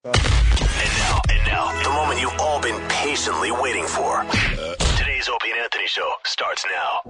And now, the moment you've all been patiently waiting for. Today's Opie and Anthony Show starts now.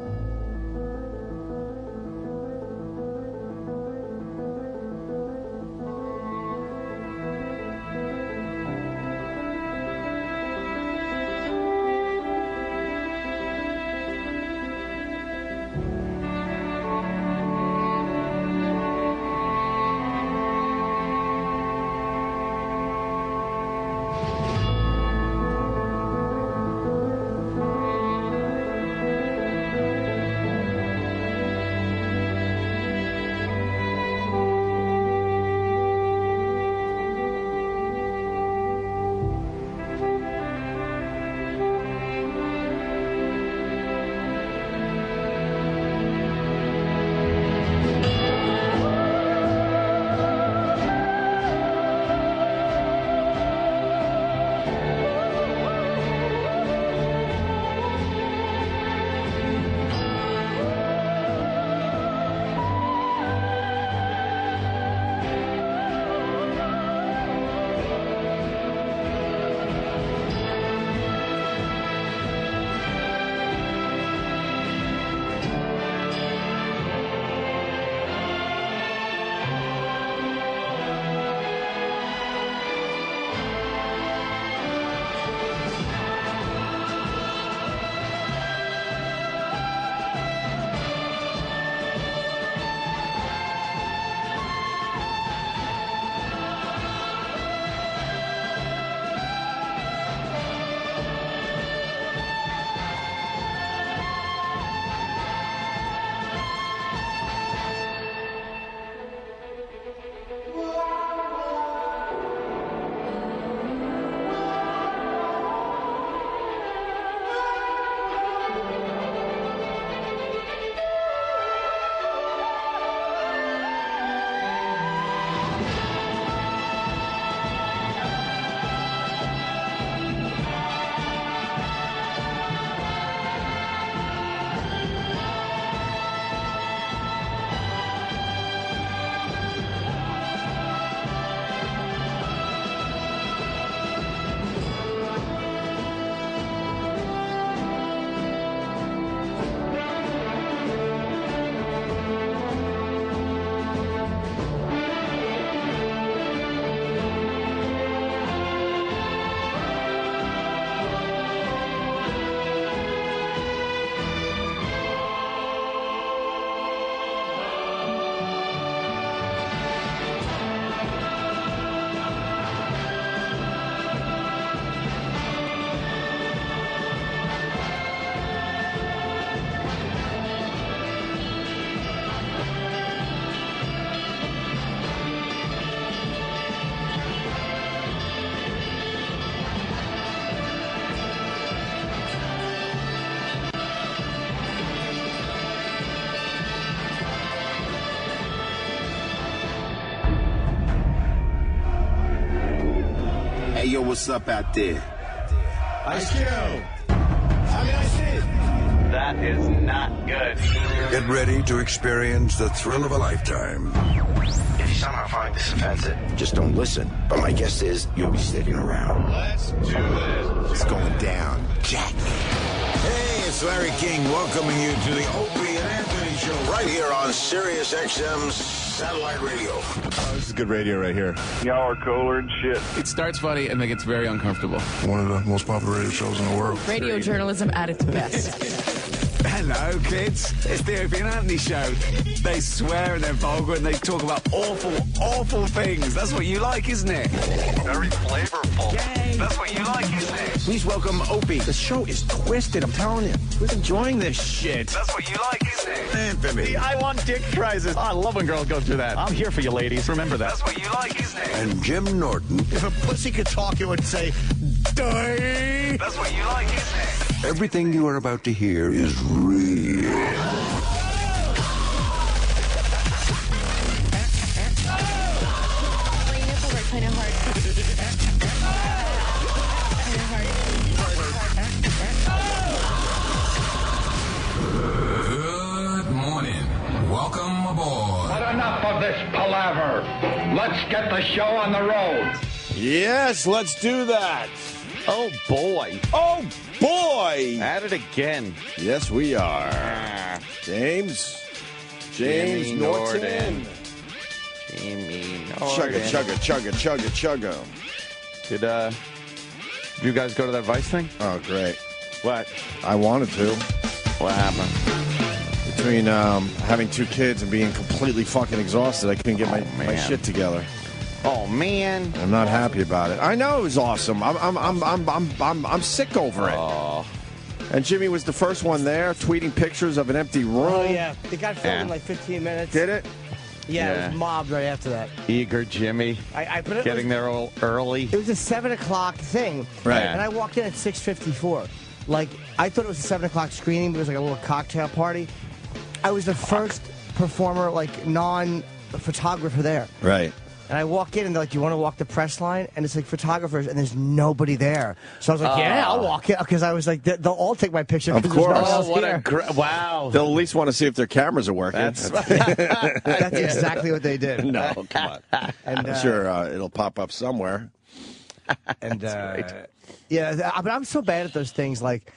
Hey, yo, what's up out there? Ice Cube. Ice Cube. That is not good. Get ready to experience the thrill of a lifetime. If you somehow find this offensive, just don't listen. But my guess is you'll be sticking around. Let's do this. It's going down, Jack. Hey, it's Larry King welcoming you to the Opie and Anthony Show right here on Sirius XM's satellite radio. Oh, this is good radio right here. Y'all are cooler and shit. It starts funny and then gets very uncomfortable. One of the most popular radio shows in the world. Radio journalism at its best. Hello, kids. It's the Opie and Anthony Show. They swear and they're vulgar and they talk about awful, awful things. That's what you like, isn't it? Very flavorful. Yay. That's what you like, isn't it? Please welcome Opie. The show is twisted, I'm telling you. Who's enjoying this shit? That's what you like, isn't it? Anthony. I want dick prizes. I love when girls go through that. I'm here for you, ladies. Remember that. That's what you like, isn't it? And Jim Norton. If a pussy could talk, it would say, die. That's what you like, isn't it? Everything you are about to hear is real. Good morning. Welcome aboard. But enough of this palaver. Let's get the show on the road. Yes, let's do that. Oh, boy. Oh, boy. At it again. Yes, we are. James Jimmy Norton. Jimmy Chugga. Did you guys go to that Vice thing? Oh, great. What? I wanted to. What happened? Between having 2 kids and being completely fucking exhausted, I couldn't get my shit together. Oh man, I'm not happy about it. I know it was awesome. I'm sick over it. Oh. And Jimmy was the first one there, tweeting pictures of an empty room. Oh, yeah. It got filmed in like 15 minutes. Did it? Yeah, it was mobbed right after that. Eager Jimmy. But it getting there early. It was a 7 o'clock thing. Right. And I walked in at 6:54. Like, I thought it was a 7 o'clock screening, but it was like a little cocktail party. I was the first performer, like, non-photographer there. Right. And I walk in, and they're like, "Do you want to walk the press line?" And it's like photographers, and there's nobody there. So I was like, "Yeah, I'll walk it," because I was like, "They'll all take my picture." Of course. Oh, what a wow! They'll at least want to see if their cameras are working. That's exactly what they did. No, come on. And, I'm sure it'll pop up somewhere. And yeah, but I'm so bad at those things. Like,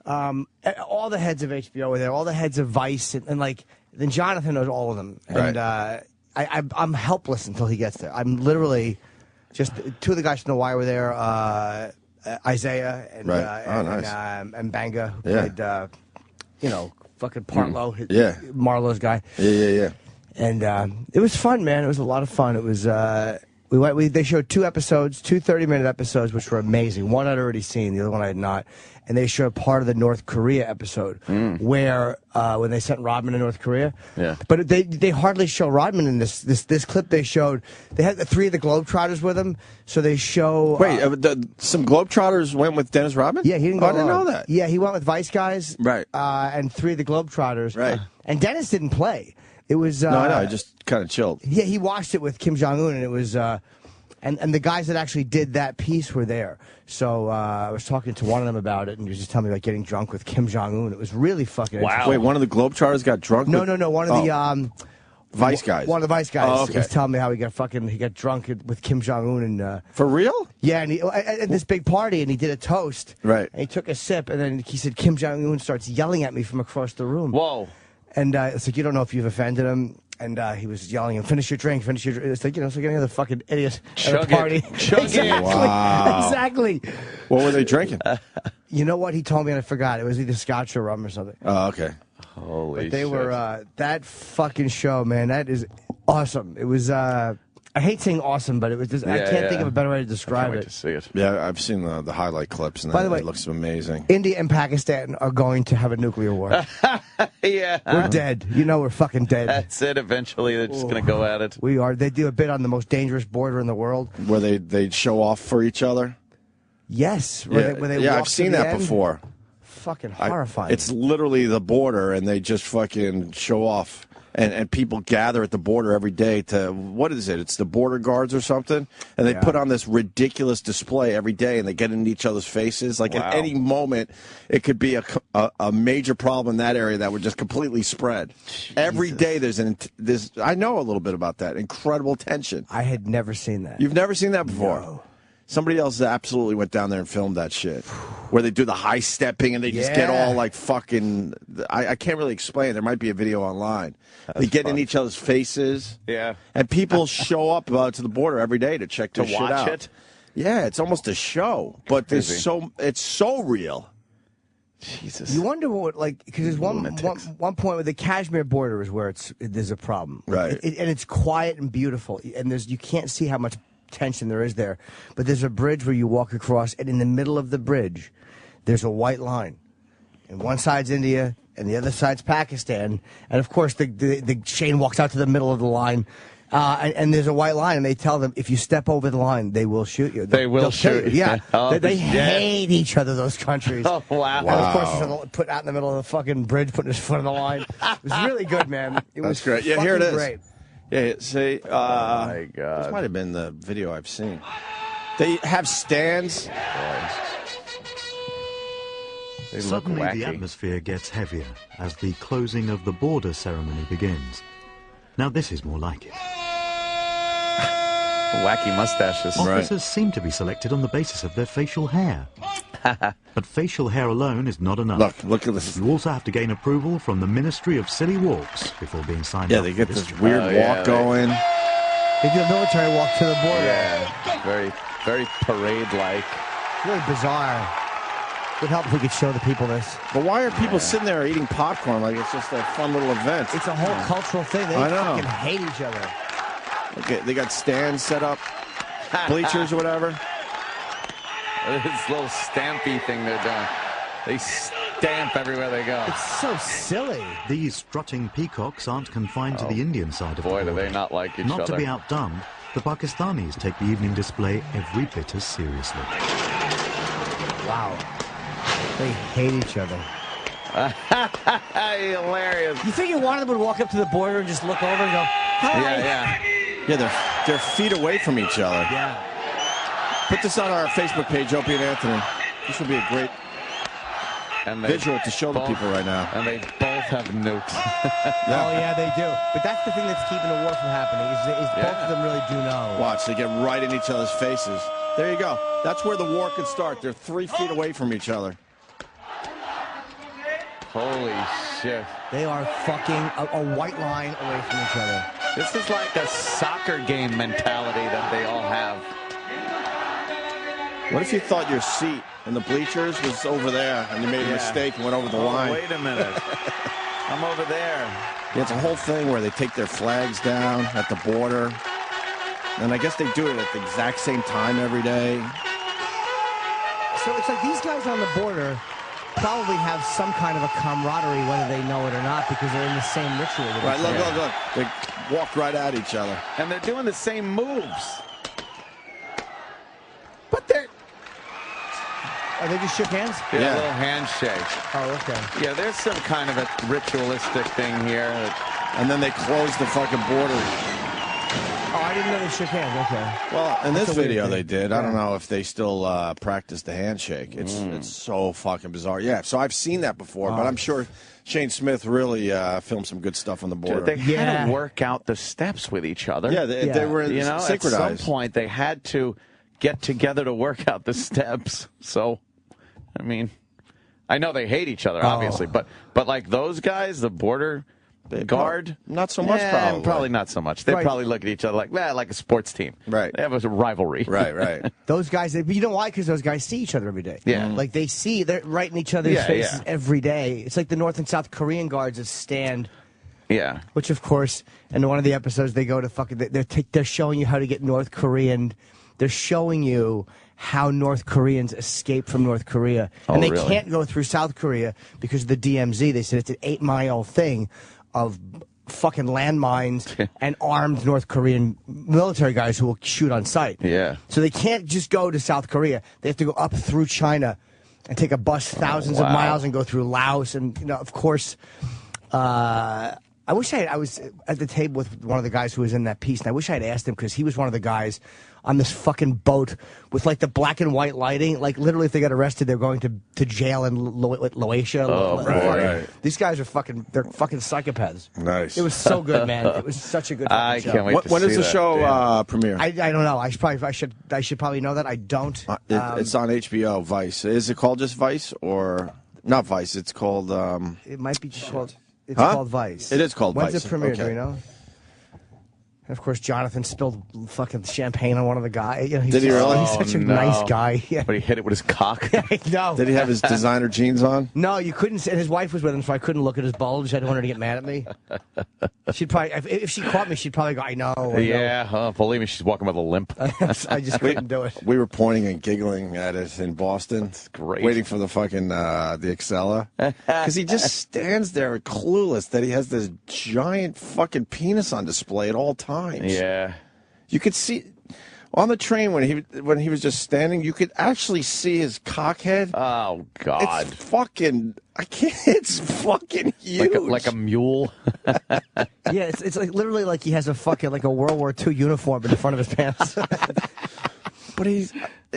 all the heads of HBO were there, all the heads of Vice, and like, then Jonathan knows all of them. And Right. I'm helpless until he gets there. I'm literally just 2 of the guys from The Wire were there, Isaiah and Right. Nice. and Banga, who Yeah. played fucking Partlow, Yeah. Marlowe's guy. Yeah. And it was fun, man. It was a lot of fun. It was they showed 2 episodes, 2 30-minute episodes, which were amazing. One I'd already seen, the other one I had not. And they showed part of the North Korea episode where when they sent Rodman to North Korea. Yeah. But they hardly show Rodman in this clip they showed. They had 3 of the Globetrotters with them, so they show. Wait, some Globetrotters went with Dennis Rodman? Yeah, he didn't go I didn't alone. know that. Yeah, he went with Vice guys. Right. And 3 of the Globetrotters. Right. And Dennis didn't play. It was. No, I know. I just kind of chilled. Yeah, he watched it with Kim Jong-un, and it was, and the guys that actually did that piece were there. So I was talking to one of them about it, and he was just telling me about getting drunk with Kim Jong-un. It was really fucking interesting. Wait, one of the Globetrotters got drunk? No, one of the Vice guys. One of the Vice guys Oh, okay. was telling me how he got drunk with Kim Jong-un. And, For real? yeah, and at this big party, and he did a toast. Right. And he took a sip, and then he said, Kim Jong-un starts yelling at me from across the room. Whoa. And it's like, you don't know if you've offended him. And he was yelling, and finish your drink, finish your drink. It's like, it's like any other fucking idiot at a party. Chug exactly. it. Wow. Exactly. What were they drinking? You know what? He told me, and I forgot. It was either scotch or rum or something. Oh, okay. Holy But they shit. were, that fucking show, man, that is awesome. It was, I hate saying awesome, but it was just, I can't think of a better way to describe Can't wait it. to see it. Yeah, I've seen the highlight clips, and By the way, it looks amazing. India and Pakistan are going to have a nuclear war. Yeah. We're dead. You know we're fucking dead. That's it. Eventually, they're just going to go at it. We are. They do a bit on the most dangerous border in the world. Where they show off for each other? Yes. Yeah, Where they walk I've to seen the that end. before. Fucking horrifying. It's literally the border, and they just fucking show off. And people gather at the border every day to, what is it? It's the border guards or something? And they put on this ridiculous display every day, and they get in each other's faces. Like, at any moment, it could be a major problem in that area that would just completely spread. Jesus. Every day there's I know a little bit about that. Incredible tension. I had never seen that. You've never seen that before? No. Somebody else absolutely went down there and filmed that shit. Where they do the high stepping and they just get all like fucking... I can't really explain. There might be a video online. They get in each other's faces. Yeah. And people show up to the border every day to check their shit out. To watch it? Yeah, it's almost a show. But it's so real. Jesus. You wonder what, like, because there's one point where the Kashmir border is where there's a problem. Right. And it's quiet and beautiful. And you can't see how much tension there is there. But there's a bridge where you walk across, and in the middle of the bridge, there's a white line. And one side's India, and the other side's Pakistan. And, of course, the Shane walks out to the middle of the line, and there's a white line, and they tell them, if you step over the line, they will shoot you. They will shoot you. Yeah. Oh, they hate each other, those countries. Oh, wow. And, of course, he's put out in the middle of the fucking bridge, putting his foot on the line. It was really good, man. It was great. Yeah, here it is. Great. Yeah, see, oh my God. This might have been the video I've seen. They have stands. They Suddenly, look wacky. the atmosphere gets heavier as the closing of the border ceremony begins. Now, this is more like it. Wacky mustaches. Officers seem to be selected on the basis of their facial hair. But facial hair alone is not enough. Look at this. You also have to gain approval from the Ministry of Silly Walks before being signed Yeah, up. they get for this job. weird walk going. They do a military walk to the border. Yeah, very, very parade-like. Really bizarre. Would help if we could show the people this. But why are people sitting there eating popcorn like it's just a fun little event? It's a whole cultural thing. They I know. fucking hate each other. Okay, they got stands set up, bleachers or whatever. This little stampy thing they're doing. They stamp everywhere they go. It's so silly. These strutting peacocks aren't confined to the Indian side of Boy, the do border. they not like each Not other. to be outdone, the Pakistanis take the evening display every bit as seriously. Wow. They hate each other. Hilarious. You think one of them would walk up to the border and just look over and go, hi? Yeah. Yeah, they're feet away from each other. Yeah. Put this on our Facebook page, Opie and Anthony. This would be a great visual to show the people right now. And they both have nukes. Oh, yeah, they do. But that's the thing that's keeping the war from happening, is both of them really do know. Watch, they get right in each other's faces. There you go. That's where the war could start. They're 3 feet away from each other. Holy shit. They are fucking a white line away from each other. This is like a soccer game mentality that they all have. What if you thought your seat in the bleachers was over there and you made a mistake and went over the line? Wait a minute. I'm over there. Yeah, it's a whole thing where they take their flags down at the border. And I guess they do it at the exact same time every day. So it's like these guys on the border probably have some kind of a camaraderie, whether they know it or not, because they're in the same ritual. Right, look. They walk right at each other. And they're doing the same moves. Oh, they just shook hands? Yeah, a little handshake. Oh, okay. Yeah, there's some kind of a ritualistic thing here. And then they close the fucking border. Oh, I didn't know they shook hands. Okay. Well, in That's this a weird video thing. they did. I don't know if they still practice the handshake. It's so fucking bizarre. Yeah, so I've seen that before, but I'm sure Shane Smith really filmed some good stuff on the border. They had to work out the steps with each other. Yeah, they were synchronized. At some point they had to get together to work out the steps. So, I mean, I know they hate each other, obviously, but like those guys, the border guard, not so much. Probably not so much. They probably look at each other like a sports team. Right. They have a rivalry. Right. Those guys, you know why? Because those guys see each other every day. Yeah. Like they're right in each other's faces every day. It's like the North and South Korean guards that stand. Yeah. Which, of course, in one of the episodes, they go to fucking. They're showing you how to get North Korean. They're showing you how North Koreans escape from North Korea. And they can't go through South Korea because of the DMZ. They said it's an 8-mile thing of fucking landmines and armed North Korean military guys who will shoot on sight. Yeah. So they can't just go to South Korea. They have to go up through China and take a bus thousands of miles and go through Laos. And, you know, of course, I wish I was at the table with one of the guys who was in that piece, and I wish I had asked him because he was one of the guys on this fucking boat with like the black and white lighting. Like literally, if they got arrested, they're going to jail in Laotia. Oh, right. These guys are they're fucking psychopaths. Nice. It was so good, man. It was such a good fucking show. can't wait to When does see the that. show premiere? I don't know. I should probably know that. I don't. It's on HBO, Vice. Is it called just Vice or not Vice? It's called. It might be just called. It's Huh? called Vice. It is called When's Vice. it premiere? Okay. Do we know? And of course, Jonathan spilled fucking champagne on one of the guys. You know, Did he really? He's such a nice guy. Yeah. But he hit it with his cock. No. Did he have his designer jeans on? No, you couldn't. And his wife was with him, so I couldn't look at his bulge. I didn't want her to get mad at me. She'd probably, if she caught me, she'd probably go, I know. Yeah, believe me, she's walking with a limp. I just couldn't do it. We were pointing and giggling at it in Boston. That's great. Waiting for the fucking the Excella. Because he just stands there clueless that he has this giant fucking penis on display at all times. Yeah. You could see on the train when he was just standing, you could actually see his cockhead. Oh God! It's fucking. I can't. It's fucking huge. Like a mule. Yeah, it's like literally like he has a fucking like a World War II uniform in the front of his pants. But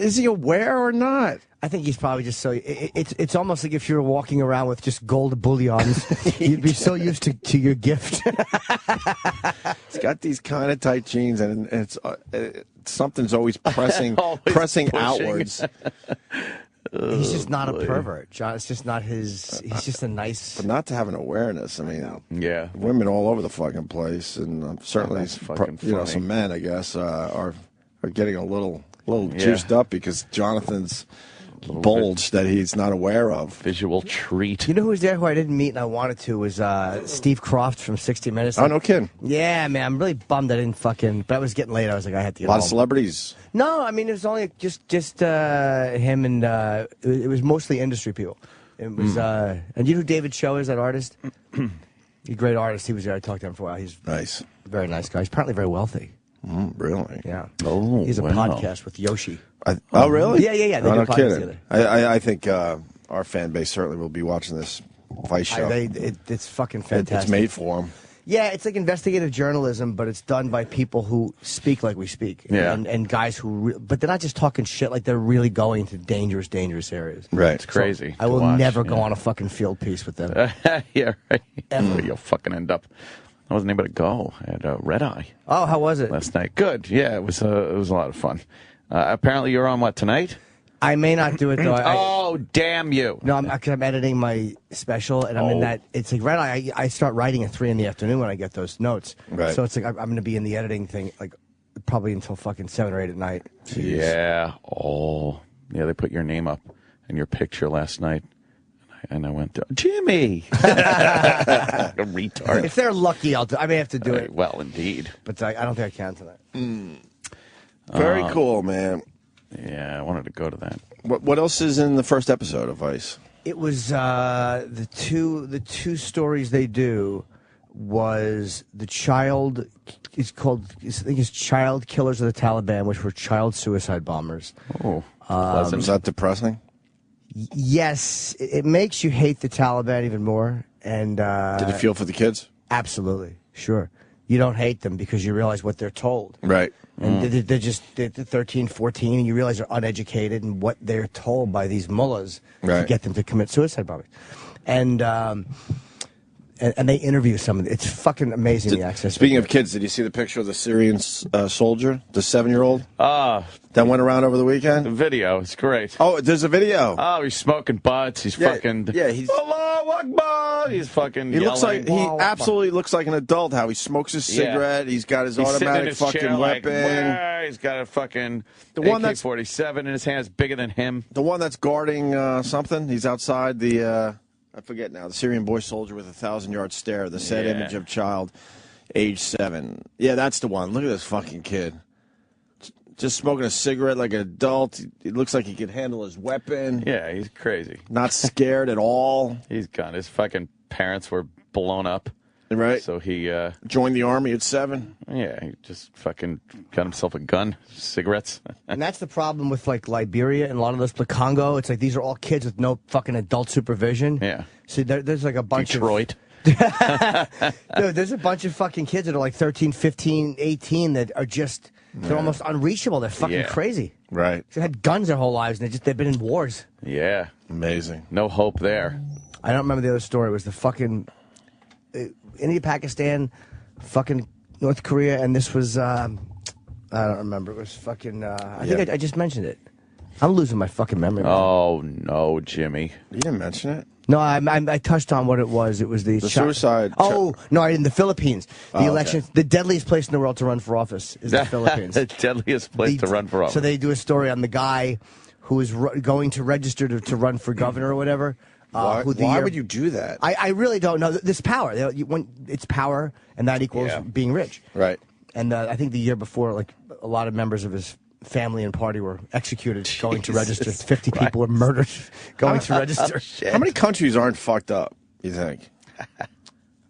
is he aware or not? I think he's probably just so. It's almost like if you were walking around with just gold bullions, you'd be so used to your gift. He's got these kind of tight jeans, and it's something's always pressing pushing. outwards. He's just not a pervert, John. It's just not his. He's just a nice. But not to have an awareness. I mean, Yeah. women all over the fucking place, and certainly, that's fucking funny. some men, I guess, are getting a little juiced up because Jonathan's bulge that he's not aware of. Visual treat. You know who was there who I didn't meet and I wanted to was Steve Croft from 60 Minutes. Oh, no kidding. Yeah, man. I'm really bummed I didn't fucking. But I was getting late. I was like, I had to get A lot home. of celebrities. No, I mean, it was only just him and it was mostly industry people. It was, and you know who David Cho is, that artist? He's a great artist. He was there. I talked to him for a while. He's Nice. a very nice guy. He's apparently very wealthy. Really? Yeah. Oh, He's a wow. podcast with Yoshi. Oh, really? Yeah. They Oh, do no a podcast kidding. together. I think our fan base certainly will be watching this Vice show. It's fucking fantastic. It's made for them. Yeah, it's like investigative journalism, but it's done by people who speak like we speak. Yeah. And guys who, but they're not just talking shit, like they're really going to dangerous areas. Right. It's crazy. I to will watch, never go yeah. on a fucking field piece with them. Yeah, right. Ever. You'll fucking end up. I wasn't able to go. I had a red eye Oh, how was it? last night. Good. Yeah, it was a lot of fun. Apparently, you're on what tonight? I may not do it though. Oh, damn you! No, I'm editing my special, and I'm in that. It's like I start writing at 3 in the afternoon when I get those notes. Right. So it's like I'm going to be in the editing thing like probably until fucking 7 or 8 at night. Yeah. Oh, yeah. They put your name up and your picture last night, and I went, Jimmy. A retard. If they're lucky, I may have to do it. Well, indeed. But I don't think I can tonight. Very cool, man. Yeah, I wanted to go to that. What else is in the first episode of Vice? It was the two stories they do was the child. It's called I think it's Child Killers of the Taliban, which were child suicide bombers. Oh, Was that depressing? Yes, it makes you hate the Taliban even more. And Did you feel for the kids? absolutely, sure. You don't hate them because you realize what they're told. Right. And they're 13, 14, and you realize they're uneducated and what they're told by these mullahs to Right. get them to commit suicide bombings. And they interview some of it. It's fucking amazing, the access. Speaking of kids, did you see the picture of the Syrian soldier, the 7-year-old? That went around over the the weekend? video is great. Oh, there's a video. Oh, he's smoking butts. He's Yeah, fucking. yeah, he's- Allahu Akbar. He's fucking. He looks like yelling. he absolutely looks like an adult. How he smokes his Yeah. cigarette. He's got his He's sitting in automatic his fucking chair like, weapon. "Wah." He's got a fucking The one that's- AK-47 in his hands, bigger than him. The one that's guarding something. He's outside the. I forget now. The Syrian boy soldier with a 1,000-yard stare. The said Yeah. image of child, age 7. Yeah, that's the one. Look at this fucking kid. Just smoking a cigarette like an adult. He looks like he could handle his weapon. Yeah, he's crazy. Not scared at all. He's gone. His fucking parents were blown up. Right. So he, Joined the army at 7. yeah, he just fucking got himself a gun, cigarettes. And that's the problem with like Liberia and a lot of those, Congo. It's like these are all kids with no fucking adult supervision. Yeah. So there's like a bunch Detroit. No, there's a bunch of fucking kids that are like 13, 15, 18 that are just, they're almost unreachable. They're fucking Yeah. crazy. Right. They had guns their whole lives and they've been in wars. Yeah. Amazing. No hope there. I don't remember the other story. It was the fucking India, Pakistan, fucking North Korea, and this was, I don't remember. It was fucking, I think I just mentioned it. I'm losing my fucking memory. Oh, no, Jimmy. You didn't mention it? No, I touched on what it was. It was the suicide. Oh, no, in the Philippines. The Oh, election, okay. the deadliest place in the world to run for office is the Philippines. The deadliest place to run for office. So they do a story on the guy who is going to register to run for governor or whatever. Why would you do that? I really don't know. This power. It's power, and that equals Yeah. being rich. Right. And I think the year before, like a lot of members of his family and party were executed going to register. 50 people were murdered going to register. How many countries aren't fucked up, you think?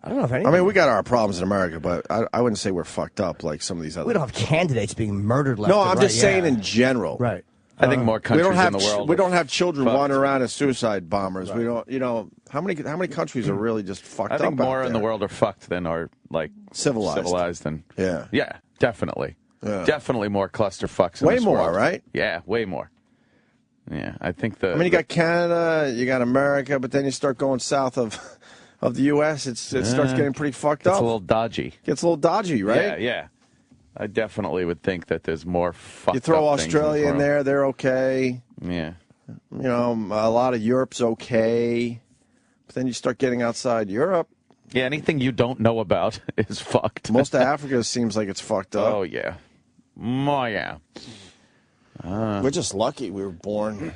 I don't know if any. I mean, we got our problems in America, but I wouldn't say we're fucked up like some of these other. we don't have candidates being murdered left No, and I'm right, just saying yeah. in general. Right. I think more We countries don't have in the world. we don't have children fucked. wandering around as suicide bombers. We don't. You know how many countries are really just fucked I up? think more out in the there? world are fucked than are like Civilized. and Yeah. yeah, definitely. Definitely more clusterfucks. In Way this more, world. right? Yeah, way more. Yeah, I think you got Canada, you got America, but then you start going south of the U.S., it starts getting pretty fucked up. It's a little dodgy. Gets a little dodgy, right? Yeah. I definitely would think that there's more fucked You throw up things Australia in the world. there, they're okay. Yeah. You know, a lot of Europe's okay. But then you start getting outside Europe. Yeah, anything you don't know about is fucked. Most of Africa seems like it's fucked up. Oh, yeah. Oh, yeah. We're just lucky we were born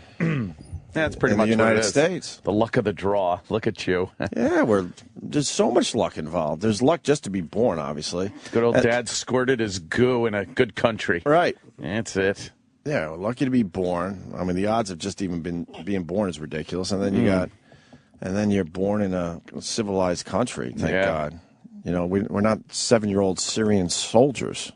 That's pretty in much the United what it is. States. The luck of the draw. Look at you. Yeah, there's so much luck involved. There's luck just to be born, obviously. Good old dad squirted his goo in a good country. Right. That's it. Yeah, we're lucky to be born. I mean, the odds of just even being born is ridiculous. And then you're born in a civilized country. Thank God. You know, we're not 7-year-old Syrian soldiers.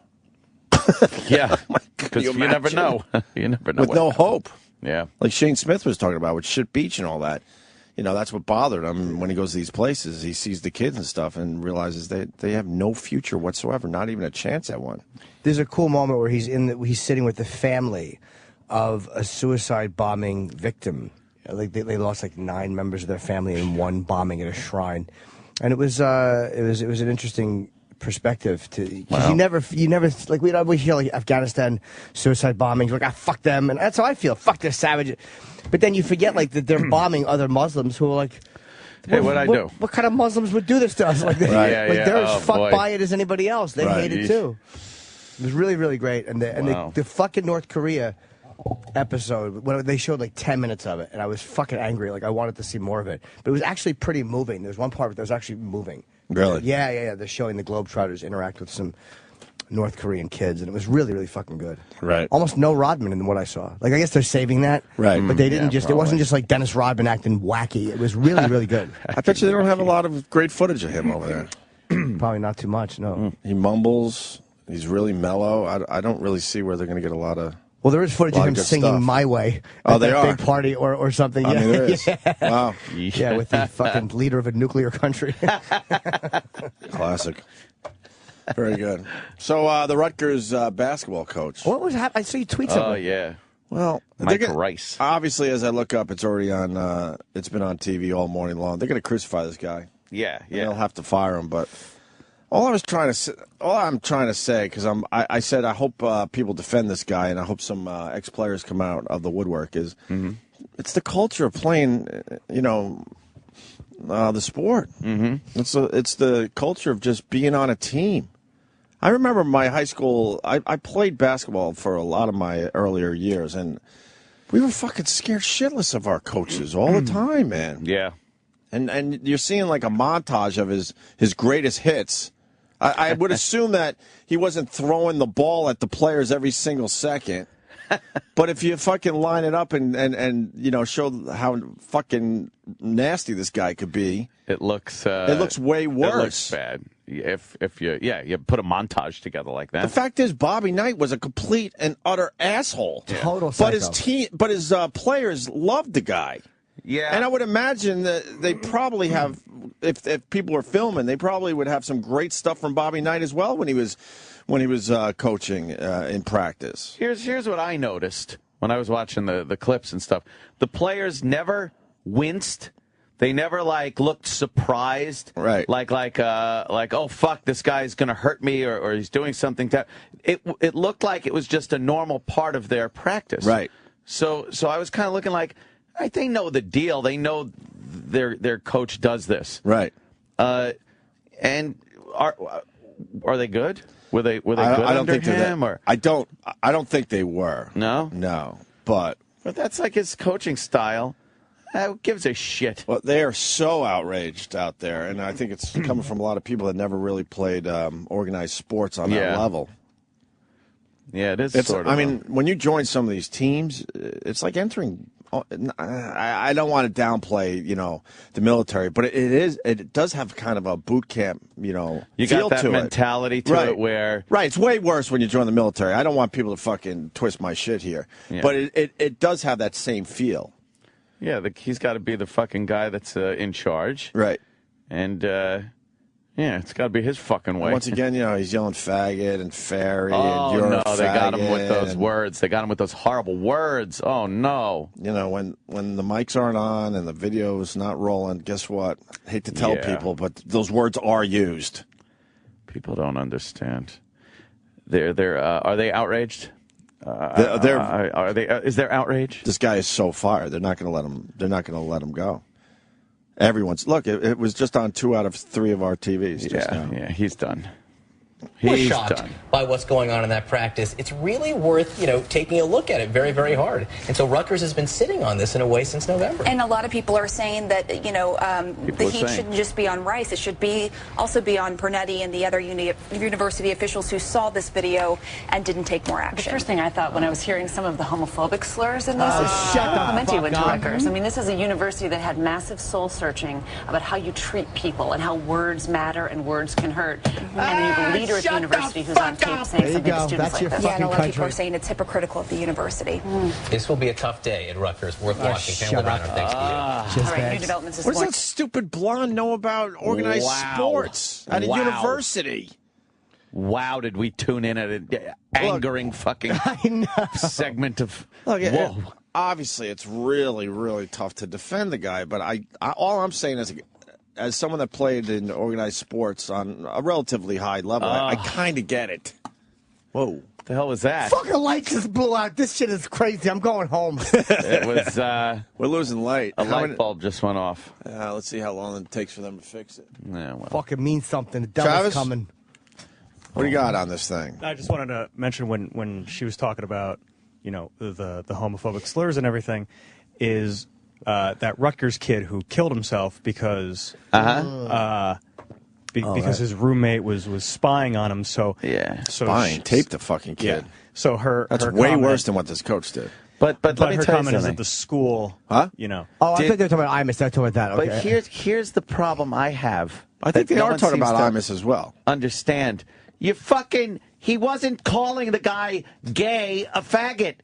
Yeah, because you never know. You never know. With no hope. Yeah. Like Shane Smith was talking about with Shit Beach and all that. You know, that's what bothered him when he goes to these places. He sees the kids and stuff and realizes they have no future whatsoever, not even a chance at one. There's a cool moment where he's sitting with the family of a suicide bombing victim. Like they lost like 9 members of their family in one bombing at a shrine, and it was an interesting perspective to because you never like we always hear like Afghanistan suicide bombings like fuck them, and that's how I feel, fuck this savage. But then you forget like that they're bombing other Muslims who are like, hey, what'd I do? What kind of Muslims would do this to us? Like, they're as fucked by it as anybody else. They hate it too. It was really, really great. And the fucking North Korea episode, when they showed like 10 minutes of it, and I was fucking angry. Like, I wanted to see more of it. But it was actually pretty moving. There was one part that was actually moving. Really? Yeah. They're showing the Globetrotters interact with some North Korean kids, and it was really, really fucking good. Right. Almost no Rodman in what I saw. Like, I guess they're saving that. Right. But they didn't it probably. wasn't just like Dennis Rodman acting wacky. It was really, really good. I bet you they don't have a lot of great footage of him over there. Probably not too much, no. He mumbles. He's really mellow. I don't really see where they're going to get a lot of. Well, there is footage of him singing stuff. My Way Oh, at they that are. big party or something. I Yeah. mean, there is. Wow. Yeah, with the fucking leader of a nuclear country. Classic. Very good. So the Rutgers basketball coach. What was happening? I saw you tweet something. Oh, yeah. Well, Mike Rice. Obviously, as I look up, it's already on. It's been on TV all morning long. They're going to crucify this guy. Yeah. They'll have to fire him. But all I'm trying to say, because I said I hope people defend this guy, and I hope some ex-players come out of the woodwork. Is it's the culture of playing, the sport. Mm-hmm. It's the culture of just being on a team. I remember my high school. I played basketball for a lot of my earlier years, and we were fucking scared shitless of our coaches all the time, man. Yeah. And you're seeing like a montage of his greatest hits. I would assume that he wasn't throwing the ball at the players every single second. But if you fucking line it up and show how fucking nasty this guy could be, it looks way worse. It looks bad. If you put a montage together like that. The fact is, Bobby Knight was a complete and utter asshole. Total But psycho. his players loved the guy. Yeah. And I would imagine that they probably have, if people were filming, they probably would have some great stuff from Bobby Knight as well when he was coaching in practice. Here's what I noticed when I was watching the clips and stuff. The players never winced. They never looked surprised. Right. Like oh fuck, this guy's gonna hurt me or he's doing something. It looked like it was just a normal part of their practice. Right. So I was kind of looking like, they know the deal. They know their coach does this. Right. And are they good? Were they good I don't under think him? Or? I don't think they were. No? But that's like his coaching style. Who gives a shit? Well, they are so outraged out there, and I think it's coming from a lot of people that never really played organized sports on that level. Yeah, it is sort of. I mean, when you join some of these teams, it's like entering. I don't want to downplay, the military, but it does have kind of a boot camp, you feel got that to mentality to it where. Right, it's way worse when you join the military. I don't want people to fucking twist my shit here, but it does have that same feel. Yeah, he's got to be the fucking guy that's in charge. Right. And, Yeah, it's got to be his fucking way. Once again, he's yelling faggot and fairy oh, and you're no, a faggot. They got him with those words. They got him with those horrible words. Oh, no. When the mics aren't on and the video is not rolling, guess what? I hate to tell people, but those words are used. People don't understand. Are they outraged? Are they? Is there outrage? This guy is so fired. They're not going to let him. They're not going to let him go. Everyone's look. It was just on 2 out of 3 of our TVs. Just now. Yeah, he's done. We're shocked by what's going on in that practice. It's really worth, taking a look at it very, very hard. And so Rutgers has been sitting on this in a way since November. And a lot of people are saying that, the heat shouldn't just be on Rice. It should also be on Pernetti and the other university officials who saw this video and didn't take more action. The first thing I thought when I was hearing some of the homophobic slurs in this is Clementi went to Rutgers. I mean, this is a university that had massive soul searching about how you treat people and how words matter and words can hurt. And you have a leader at the university who's on tape saying something to students like this. Yeah, and a lot of people are saying it's hypocritical at the university. This will be a tough day at Rutgers. Worth watching. Can't live thanks to you. All right, new developments this What does morning. that stupid blonde know about organized sports at a university? Wow, did we tune in at an angering fucking segment of... Look, obviously, it's really, really tough to defend the guy, but all I'm saying is, as someone that played in organized sports on a relatively high level, I kind of get it. Whoa. What the hell was that? Fucking lights just blew out. This shit is crazy. I'm going home. It was... We're losing light. A light bulb just went off. Let's see how long it takes for them to fix it. Yeah, well. Fucking means something. The devil's Travis? coming. What do you got on this thing? I just wanted to mention when she was talking about, the homophobic slurs and everything, is that Rutgers kid who killed himself because because his roommate was spying on him. So Spying, taped the fucking kid. Yeah. So that's her way comment, worse than what this coach did. But let me her tell you comment is something. that the school, Oh, I thought they were talking about Imus. They're talking about that. Okay. But here's the problem I have. I think that they no are one talking seems about to Imus as well. Understand? He wasn't calling the guy gay a faggot.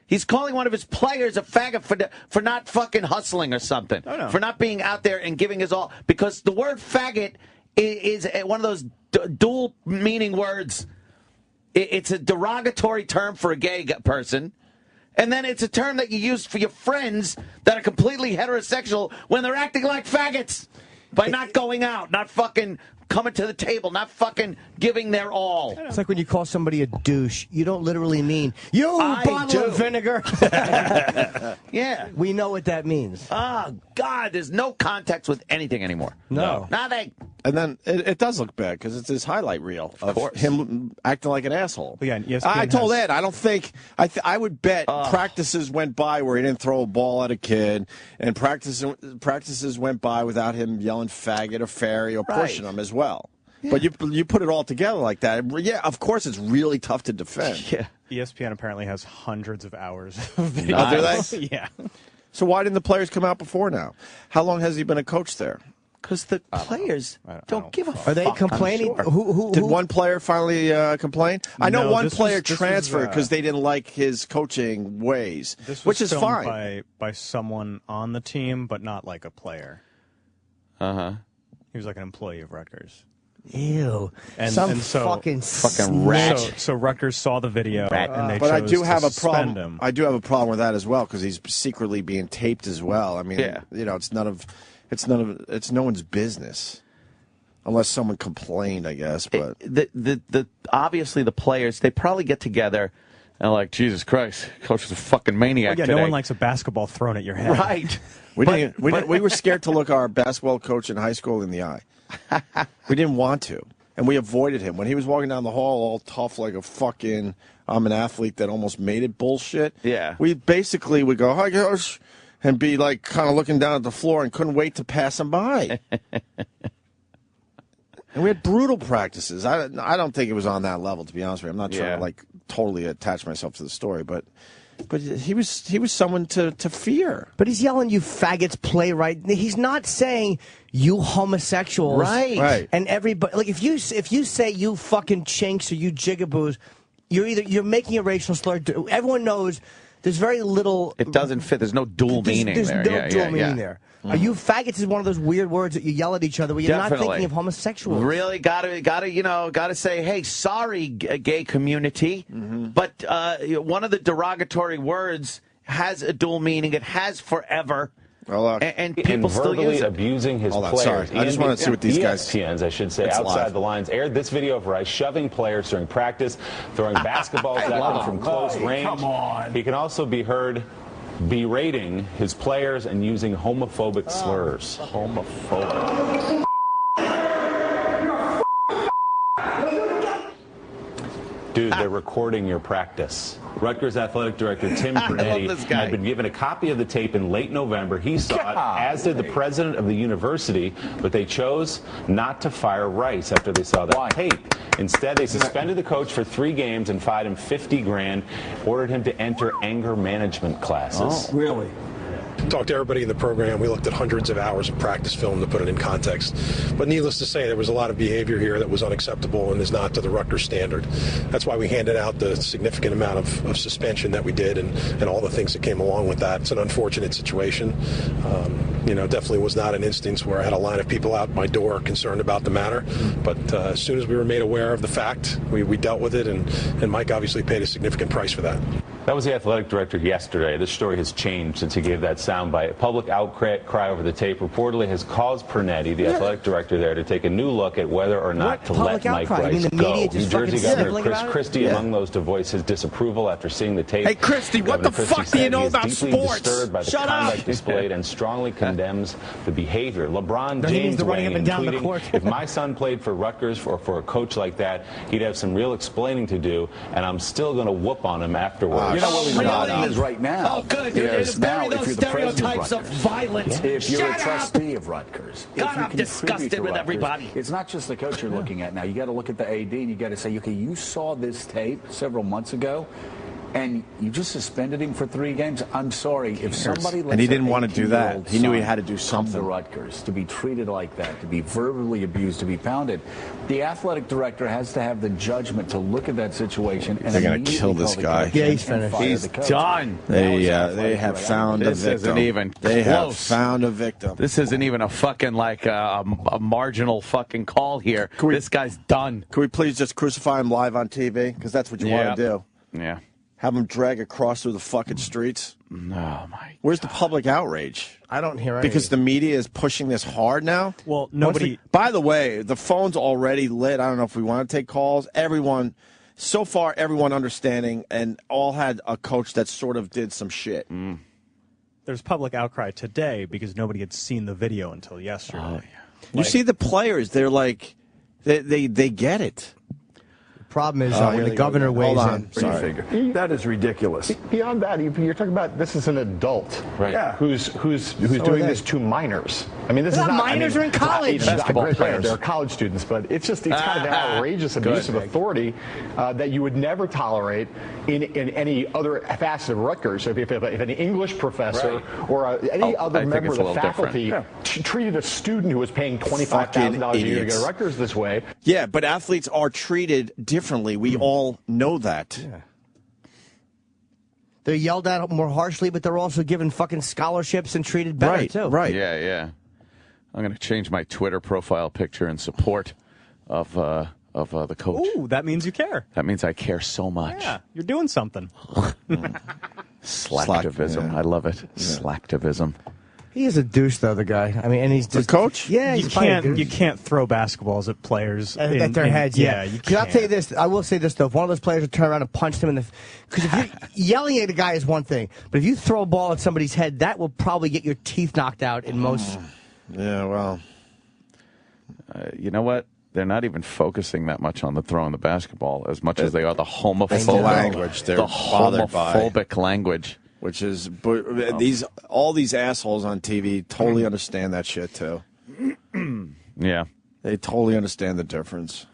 He's calling one of his players a faggot for not fucking hustling or something. Oh, no. For not being out there and giving his all. Because the word faggot is one of those dual meaning words. It's a derogatory term for a gay person. And then it's a term that you use for your friends that are completely heterosexual when they're acting like faggots. By not going out, not fucking coming to the table, not fucking giving their all. It's like when you call somebody a douche, you don't literally mean, you bottle of vinegar. Yeah. We know what that means. Oh, God, there's no context with anything anymore. No. Nothing. And then it does look bad because it's his highlight reel of him acting like an asshole. But yeah, ESPN I told has- Ed, I don't think I would bet practices went by where he didn't throw a ball at a kid, and practices went by without him yelling faggot or fairy or pushing him as well. Yeah. But you put it all together like that. Yeah, of course it's really tough to defend. Yeah. ESPN apparently has hundreds of hours of video. Oh, do they? Yeah. So why didn't the players come out before now? How long has he been a coach there? Because the players don't give a fuck. Are they complaining? I'm sure. Who Did one player finally complain? I know No, one this player was, transferred because they didn't like his coaching ways, This was which is filmed fine. by someone on the team, but not like a player. Uh-huh. He was like an employee of Rutgers. Ew. And Some so, fucking rat. So Rutgers saw the video and they But I chose do have to a problem. suspend him. I do have a problem with that as well because he's secretly being taped as well. I mean, Yeah. it's no one's business unless someone complained, I guess. But The obviously the players, they probably get together and like, Jesus Christ, coach is a fucking maniac Yeah, today. no one likes a basketball thrown at your head. Right. we were scared to look our basketball coach in high school in the eye. We didn't want to, and we avoided him when he was walking down the hall, all tough like a fucking I'm an athlete that almost made it bullshit. Yeah. We basically would go, hi coach, and be like kind of looking down at the floor and couldn't wait to pass him by. And we had brutal practices. I don't think it was on that level, to be honest with you. I'm not trying to like totally attach myself to the story, but he was someone to fear. But he's yelling, "You faggots, play right." He's not saying you homosexuals, Right. And everybody, like if you say you fucking chinks or you jigaboos, you're making a racial slur. Everyone knows There's very little. It doesn't fit. There's no dual meaning there's there. no dual meaning there. Are you faggots is one of those weird words that you yell at each other when you're not thinking of homosexuals. Really gotta say, hey, sorry, gay community, but one of the derogatory words has a dual meaning. It has forever. And people still use it. Abusing his players. Sorry. I just want to see what these guys. ESPN's, I should say, outside the lines aired this video of Rice shoving players during practice, throwing basketballs at them from close range. Come on. He can also be heard berating his players and using homophobic slurs. Homophobic. Dude, they're recording your practice. Rutgers athletic director Tim Pernetti had been given a copy of the tape in late November. He saw it, as did the president of the university, but they chose not to fire Rice after they saw that tape. Instead, they suspended the coach for 3 games and fined him $50,000, ordered him to enter anger management classes. Oh, really? Talked to everybody in the program. We looked at hundreds of hours of practice film to put it in context. But needless to say, there was a lot of behavior here that was unacceptable and is not to the Rutgers standard. That's why we handed out the significant amount of suspension that we did and all the things that came along with that. It's an unfortunate situation. Definitely was not an instance where I had a line of people out my door concerned about the matter. But as soon as we were made aware of the fact, we dealt with it, and Mike obviously paid a significant price for that. That was the athletic director yesterday. This story has changed since he gave that soundbite. Public outcry over the tape reportedly has caused Pernetti, the athletic director there, to take a new look at whether or not to let Mike Rice go. New Jersey Governor Chris Christie among those to voice his disapproval after seeing the tape. Hey, Christie, what the fuck do you know about sports? He's deeply disturbed by the conduct displayed and strongly condemns the behavior. LeBron James weighing in, tweeting, if my son played for Rutgers or for a coach like that, he'd have some real explaining to do, and I'm still going to whoop on him afterwards. You know what the reality is right now? Oh, good. Now, if you're the president of violence. If you're a trustee of Rutgers, God, I'm disgusted with everybody. It's not just the coach you're looking at now. You got to look at the AD, and you got to say, okay, you saw this tape several months ago, and you just suspended him for 3 games. I'm sorry, if somebody lets and he didn't want to do that. He knew he had to do something. To Rutgers, to be treated like that, to be verbally abused, to be pounded, the athletic director has to have the judgment to look at that situation. And they're going to kill this guy. Yeah, he's finished. He's done. They have found a victim. Isn't even they have close. found a victim. This isn't even a fucking a marginal fucking call here. This guy's done. Can we please just crucify him live on TV? Because that's what you want to do. Yeah. Have him drag across through the fucking streets. Oh my! Where's the public outrage? I don't hear anything. Because the media is pushing this hard now. Well, nobody. By the way, the phone's already lit. I don't know if we want to take calls. Everyone understanding, and all had a coach that sort of did some shit. There's public outcry today because nobody had seen the video until yesterday. Oh, yeah. You see the players; they're like, they get it. Problem is when the governor weighs in. Sorry. That is ridiculous. Beyond that, you're talking about this is an adult, right? Yeah. Who's doing this to minors. I mean, this is not minors are in college. Basketball players. They're college students, but it's kind of an outrageous abuse of authority that you would never tolerate in any other facet of Rutgers. So if an English professor or any other member of the faculty treated a student who was paying $25,000 a year to go to Rutgers this way. Yeah, but athletes are treated differently. We all know that. Yeah. They're yelled at more harshly, but they're also given fucking scholarships and treated better, too. Right. Yeah. I'm going to change my Twitter profile picture in support of the coach. Ooh, that means you care. That means I care so much. Yeah, you're doing something. Slacktivism. I love it. Yeah. Slacktivism. He is a douche, though, the guy. I mean, and he's just the coach. Yeah, you can't throw basketballs at players at their heads. Yeah, you can't. I'll tell you this. I will say this though: if one of those players would turn around and punch him in the, because if you're yelling at a guy is one thing, but if you throw a ball at somebody's head, that will probably get your teeth knocked out in most. Yeah, well, you know what? They're not even focusing that much on the throwing the basketball as much as they are the homophobic language. They're homophobic language. Which is all these assholes on TV totally understand that shit too. Yeah, they totally understand the difference.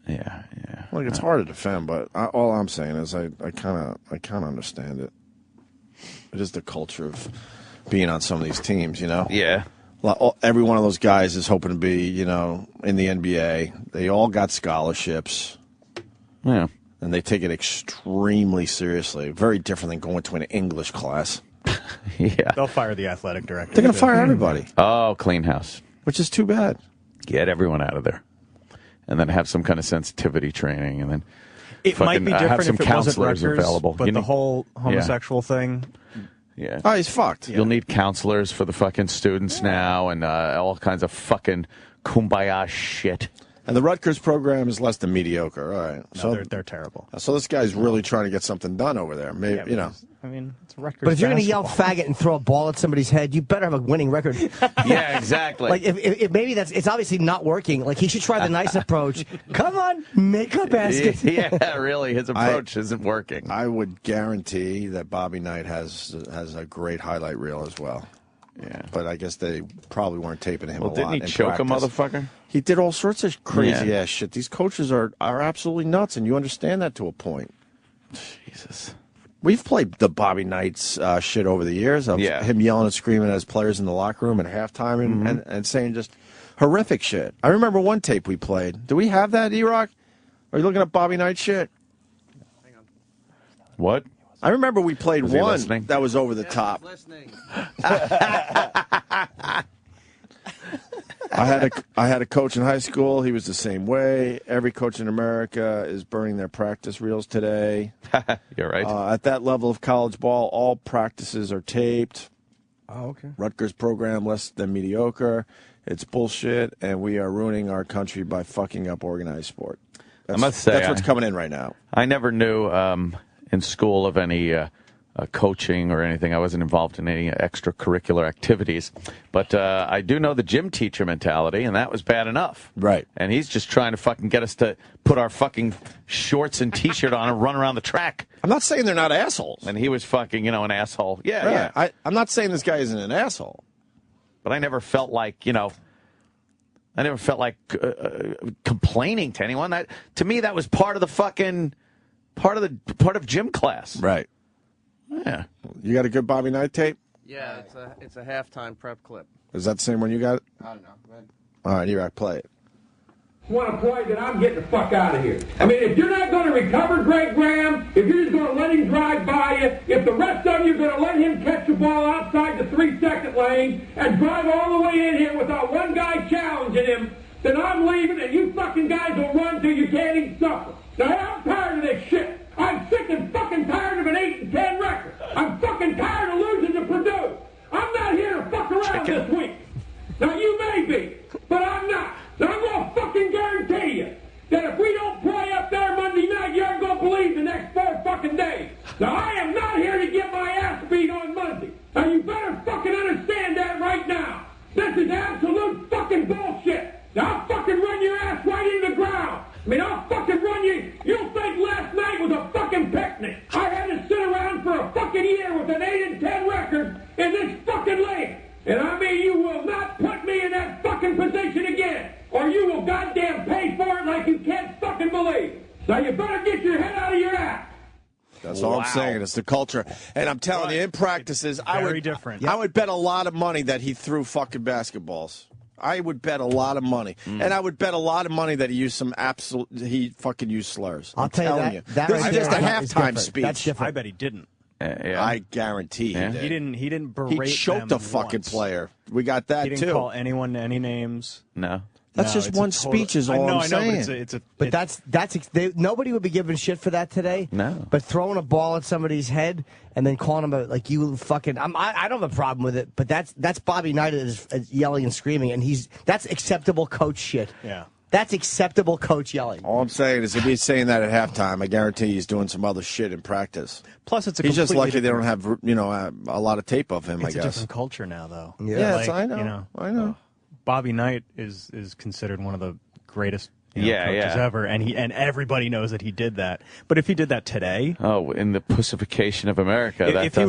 Yeah. Like it's hard to defend, but all I'm saying is I kind of understand it. It is the culture of being on some of these teams, you know. Yeah. Every one of those guys is hoping to be, in the NBA. They all got scholarships. Yeah. And they take it extremely seriously. Very different than going to an English class. Yeah. They'll fire the athletic director. They're going to fire everybody. Oh, clean house. Which is too bad. Get everyone out of there. And then have some kind of sensitivity training. And then it might be different have some if it wasn't counselors Rutgers, available. but the whole homosexual thing. Yeah. Oh, he's fucked. You'll need counselors for the fucking students now and all kinds of fucking kumbaya shit. And the Rutgers program is less than mediocre. All right. No, they're terrible. So this guy's really trying to get something done over there. Maybe, you know. I mean, it's Rutgers. But if you're going to yell basketball. faggot and throw a ball at somebody's head, you better have a winning record. Yeah, exactly. Like, if maybe it's obviously not working. Like, he should try the nice approach. Come on, make a basket. Yeah, really, his approach isn't working. I would guarantee that Bobby Knight has a great highlight reel as well. Yeah. But I guess they probably weren't taping him a lot. Didn't he choke a motherfucker? He did all sorts of crazy ass shit. These coaches are absolutely nuts, and you understand that to a point. Jesus. We've played the Bobby Knight's shit over the years of him yelling and screaming at his players in the locker room at halftime and saying just horrific shit. I remember one tape we played. Do we have that, E-Rock? Are you looking at Bobby Knight shit? Hang on. What? I remember we played Was he one listening? that was over the top. I had a coach in high school. He was the same way. Every coach in America is burning their practice reels today. You're right. At that level of college ball, all practices are taped. Oh, okay. Rutgers program less than mediocre. It's bullshit, and we are ruining our country by fucking up organized sport. I must say, that's what's coming in right now. I never knew in school of any coaching or anything. I wasn't involved in any extracurricular activities. But I do know the gym teacher mentality, and that was bad enough. Right. And he's just trying to fucking get us to put our fucking shorts and T-shirt on and run around the track. I'm not saying they're not assholes. And he was fucking, an asshole. Yeah, yeah. I'm not saying this guy isn't an asshole. But I never felt like, complaining to anyone. That, to me, that was part of the fucking... part of gym class. Right. Yeah. You got a good Bobby Knight tape? Yeah, it's a halftime prep clip. Is that the same one you got? I don't know. Go ahead. All right, here, play it. Want to play, then I'm getting the fuck out of here. I mean, if you're not going to recover Greg Graham, if you're just going to let him drive by you, if the rest of you are going to let him catch the ball outside the 3-second lane and drive all the way in here without one guy challenging him, then I'm leaving and you fucking guys will run till you can't even suffer. Now, I'm tired of this shit. I'm sick and fucking tired of an 8-10 record. I'm fucking tired of losing to Purdue. I'm not here to fuck around this week. Now, you may be, but I'm not. Now, I'm going to fucking guarantee you that if we don't play up there Monday night, you aren't going to believe the next 4 fucking days. Now, I am not here to get my ass beat on Monday. Now, you better fucking understand that right now. This is absolute fucking bullshit. Now, I'll fucking run your ass right into the ground. I mean, I'll fucking run you. You'll think last night was a fucking picnic. I had to sit around for a fucking year with an 8-10 record in this fucking league. And I mean, you will not put me in that fucking position again, or you will goddamn pay for it like you can't fucking believe. So you better get your head out of your ass. That's all I'm saying. It's the culture. And I'm telling you, in practices, I would bet a lot of money that he threw fucking basketballs. I would bet a lot of money. And I would bet a lot of money that he fucking used slurs. I'll tell you that. This is right just a there halftime is speech. That's different. I bet he didn't. I guarantee he did. He didn't berate He choked them a fucking once. player. We got that, He didn't too. call anyone any names. No. That's just one speech is all I'm saying. But nobody would be giving shit for that today. No. But throwing a ball at somebody's head and then calling them like you fucking. I don't have a problem with it. But that's Bobby Knight is yelling and screaming, and that's acceptable coach shit. Yeah. That's acceptable coach yelling. All I'm saying is if he's saying that at halftime, I guarantee he's doing some other shit in practice. Plus, it's he's just lucky they don't have a lot of tape of him. It's I guess a different culture now, though. Yeah, I know. I know. Bobby Knight is considered one of the greatest coaches yeah. ever, and everybody knows that he did that. But if he did that today, in the pussification of America, if he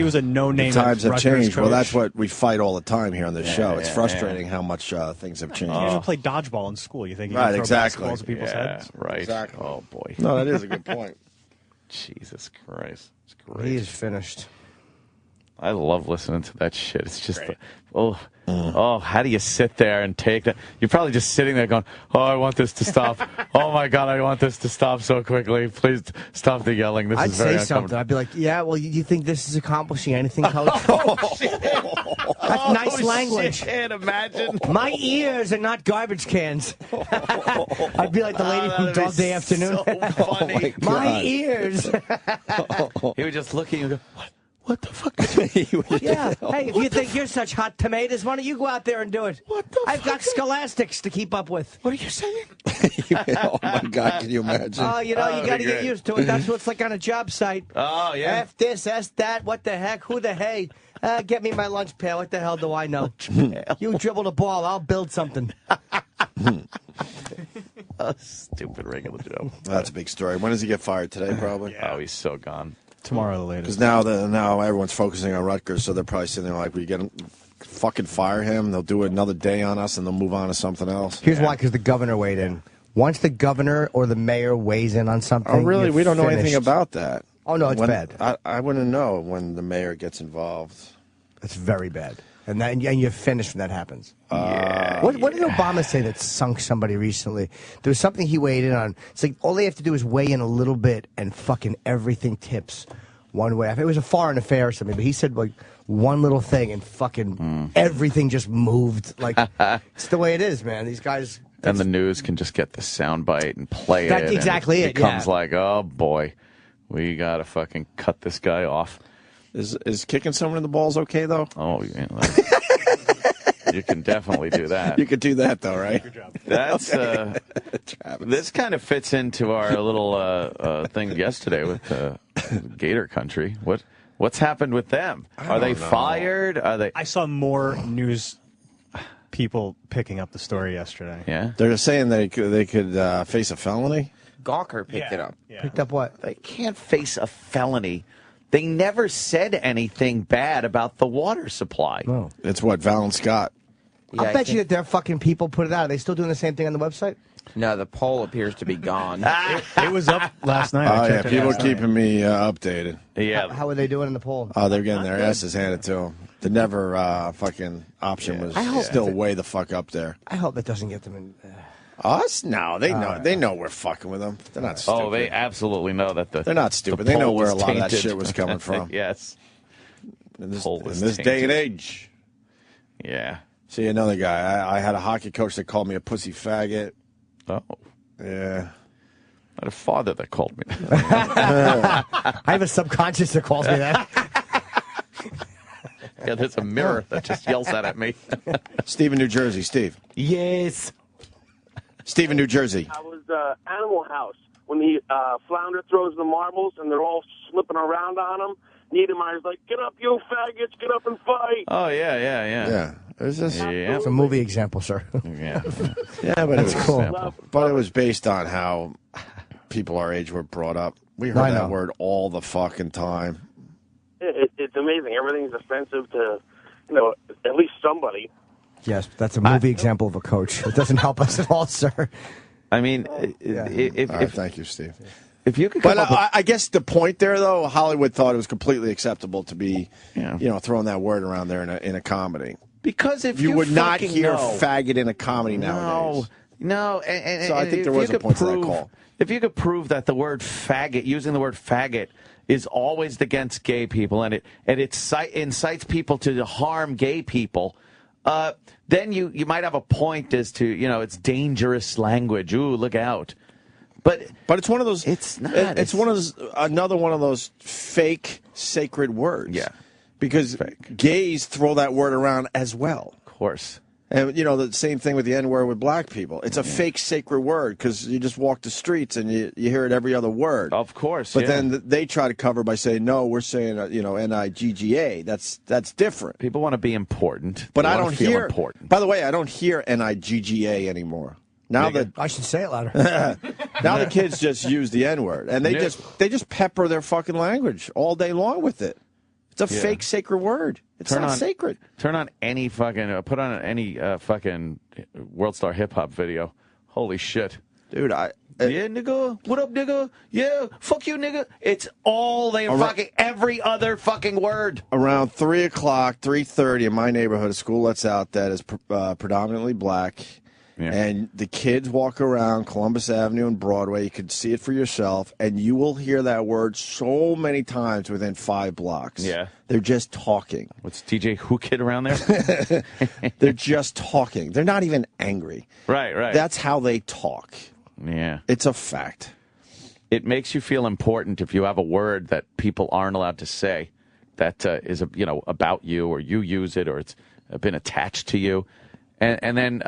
was a no-name, times have changed. Coach, Well, that's what we fight all the time here on this show. It's frustrating how much things have changed. You play dodgeball in school. You think you right? can throw Exactly. basketballs at people's heads? Right. Exactly. Oh boy. No, that is a good point. Jesus Christ, it's great. He is finished. I love listening to that shit. It's just, how do you sit there and take that? You're probably just sitting there going, oh, I want this to stop. Oh, my God, I want this to stop so quickly. Please stop the yelling. This is very I'd say something. I'd be like, yeah, well, you think this is accomplishing anything, Coach? That's nice language. Shit, imagine. My ears are not garbage cans. I'd be like the lady from Dog Day Afternoon. So funny. My ears. He would just look at you and go, what? What the fuck? Yeah. Hey, if you think you're such hot tomatoes, why don't you go out there and do it? What the I've got scholastics to keep up with. What are you saying? Oh, my God, can you imagine? Oh, you got to get used to it. That's what it's like on a job site. Oh, yeah. F this, S that, what the heck, who the hey? Get me my lunch pail. What the hell do I know? You dribble the ball, I'll build something. Stupid regular Joe. That's a big story. When does he get fired? Today, probably? Oh, he's so gone. Tomorrow, the latest. Because now everyone's focusing on Rutgers, so they're probably sitting there like, we get him, fucking fire him. They'll do another day on us, and they'll move on to something else. Here's why, because the governor weighed in. Once the governor or the mayor weighs in on something, Oh, really? you're We don't know finished. anything about that. Oh, no, it's bad. I wouldn't know when the mayor gets involved. It's very bad. And you're finished when that happens. What did Obama say that sunk somebody recently? There was something he weighed in on. It's like all they have to do is weigh in a little bit and fucking everything tips one way. I think it was a foreign affair or something, but he said like one little thing and fucking everything just moved. Like, it's the way it is, man. These guys... And the news can just get the soundbite and play That's it. exactly and it, becomes yeah. like, oh, boy, we got to fucking cut this guy off. Is kicking someone in the balls okay, though? Oh, yeah. You can definitely do that. You could do that, though, right? Good job. That's this kind of fits into our little thing yesterday with Gator Country. What's happened with them? Are they fired? Are they? I saw more news people picking up the story yesterday. Yeah, they're saying they could face a felony. Gawker picked it up. Yeah. Picked up what? They can't face a felony. They never said anything bad about the water supply. No. It's what Val Scott. Yeah, I'll bet you that their fucking people put it out. Are they still doing the same thing on the website? No, the poll appears to be gone. It was up last night. Oh, I yeah, checked it people last night. keeping me updated. Yeah. How are they doing in the poll? Oh, they're getting their asses handed to them. The never fucking option was still way the fuck up there. I hope that doesn't get them in... Us? No, they know. They know we're fucking with them. They're not stupid. Oh, they absolutely know that They're not stupid. They know where a lot of that shit was coming from. Yes. In this Tainted. day and age. Yeah. See, another guy. I had a hockey coach that called me a pussy faggot. Oh. Yeah. I had a father that called me that. I have a subconscious that calls me that. Yeah, there's a mirror that just yells that at me. Steve in New Jersey. Steve. Yes. Steve in New Jersey. I was Animal House when the flounder throws the marbles and they're all slipping around on him. Niedermeyer's like, "Get up, you faggots! Get up and fight!" Oh yeah. Yeah. It's a movie example, sir. Yeah. Yeah, but That's it was cool. But it was based on how people our age were brought up. We heard that word all the fucking time. It's amazing. Everything's offensive to, at least somebody. Yes, that's a movie example of a coach. It doesn't help us at all, sir. I mean, All right, thank you, Steve. If you could But come up with, I guess the point there, though, Hollywood thought it was completely acceptable to be, throwing that word around there in a comedy. because if You would not fucking hear know, faggot in a comedy nowadays. No, and So I think there was a point to that call. If you could prove that the word faggot, using the word faggot, is always against gay people, and it incites people to harm gay people, then you might have a point as to it's dangerous language. Ooh, look out! But it's one of those. It's not. It's one of those. Another one of those fake sacred words. Yeah, because gays throw that word around as well. Of course. And, the same thing with the N-word with black people. It's a fake sacred word because you just walk the streets and you hear it every other word. Of course, But then they try to cover by saying, no, we're saying, N-I-G-G-A. That's different. People want to be important. But They I wanna don't feel hear, important. by the way, I don't hear N-I-G-G-A anymore. Now I should say it louder. Now the kids just use the N-word. And they just pepper their fucking language all day long with it. It's a fake sacred word. It's not sacred. Turn on any fucking, put on any fucking World Star Hip Hop video. Holy shit. Dude, Yeah, nigga. What up, nigga? Yeah, fuck you, nigga. It's all every other fucking word. Around 3 o'clock, 3:30 in my neighborhood, a school lets out that is predominantly black. Yeah. And the kids walk around Columbus Avenue and Broadway. You could see it for yourself, and you will hear that word so many times within 5 blocks. Yeah. They're just talking. What's TJ Who Kid around there? They're just talking. They're not even angry. Right. That's how they talk. Yeah. It's a fact. It makes you feel important if you have a word that people aren't allowed to say that is about you, or you use it, or it's been attached to you. And then,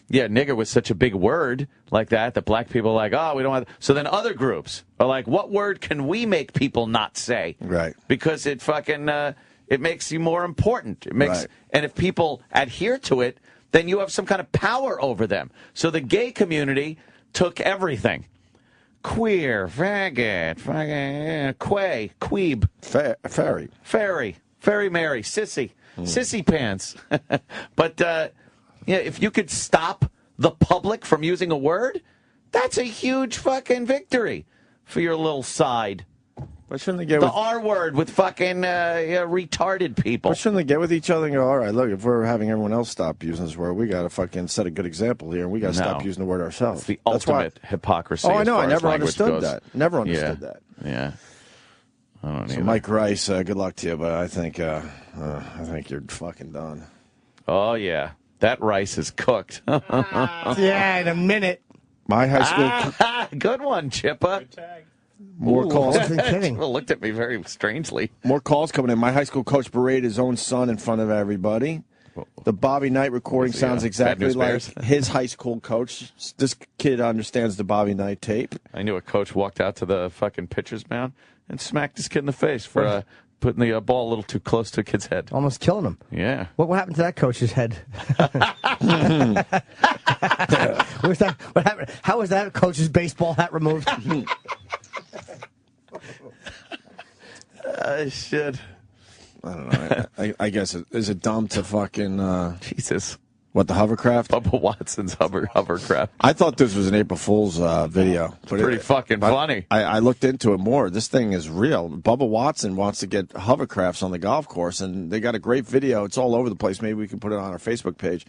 nigger was such a big word like that black people are like, oh, we don't want. So then other groups are like, what word can we make people not say? Right. Because it fucking, it makes you more important. It makes, and if people adhere to it, then you have some kind of power over them. So the gay community took everything. Queer, faggot, quay, queeb. Fairy Mary, sissy. Sissy pants. But, if you could stop the public from using a word, that's a huge fucking victory for your little side. What shouldn't they get the R word with fucking retarded people? What shouldn't they get with each other and go, all right, look, if we're having everyone else stop using this word, we got to fucking set a good example here, and we got to stop using the word ourselves. It's the ultimate hypocrisy. Oh, I know. I never understood that. Never understood that. Yeah. I don't so, Mike Rice, good luck to you, but I think you're fucking done. Oh, yeah. That rice is cooked. Yeah, in a minute. My high school... Good one, Chippa. Good tag. More calls. Chippa looked at me very strangely. More calls coming in. My high school coach berated his own son in front of everybody. The Bobby Knight recording sounds exactly like his high school coach. This kid understands the Bobby Knight tape. I knew a coach walked out to the fucking pitcher's mound and smacked this kid in the face for putting the ball a little too close to a kid's head. Almost killing him. Yeah. What happened to that coach's head? What happened? How was that coach's baseball hat removed? Shit. I don't know. I guess is it dumb to fucking Jesus? What, the hovercraft? Bubba Watson's hovercraft. I thought this was an April Fool's video. But pretty fucking funny. I looked into it more. This thing is real. Bubba Watson wants to get hovercrafts on the golf course, and they got a great video. It's all over the place. Maybe we can put it on our Facebook page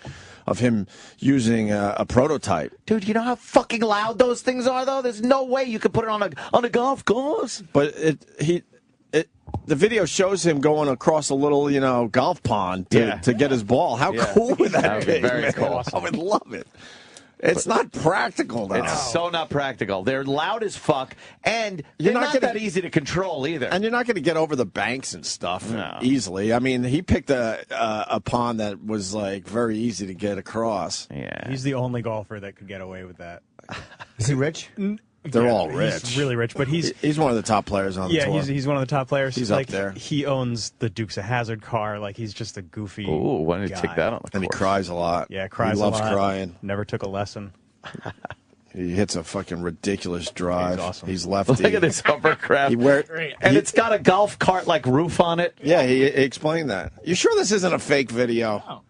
of him using a prototype. Dude, you know how fucking loud those things are, though? There's no way you could put it on a golf course. But the video shows him going across a little, golf pond to get his ball. How cool would that be? Very cool. I would love it. It's not practical, though. It's so not practical. They're loud as fuck, and they're not that easy to control either. And you're not going to get over the banks and stuff easily. I mean, he picked a pond that was, very easy to get across. Yeah. He's the only golfer that could get away with that. Is he rich? They're all rich. He's really rich, but he's one of the top players on the tour. Yeah, he's one of the top players. He's up there. He owns the Dukes of Hazzard car. He's just a goofy. Ooh, why don't you take that on the course? And he cries a lot. Yeah, cries a lot. He loves crying. Never took a lesson. He hits a fucking ridiculous drive. He's awesome. He's lefty. Look at this hovercraft. It's got a golf cart roof on it. Yeah, he explained that. You sure this isn't a fake video? No.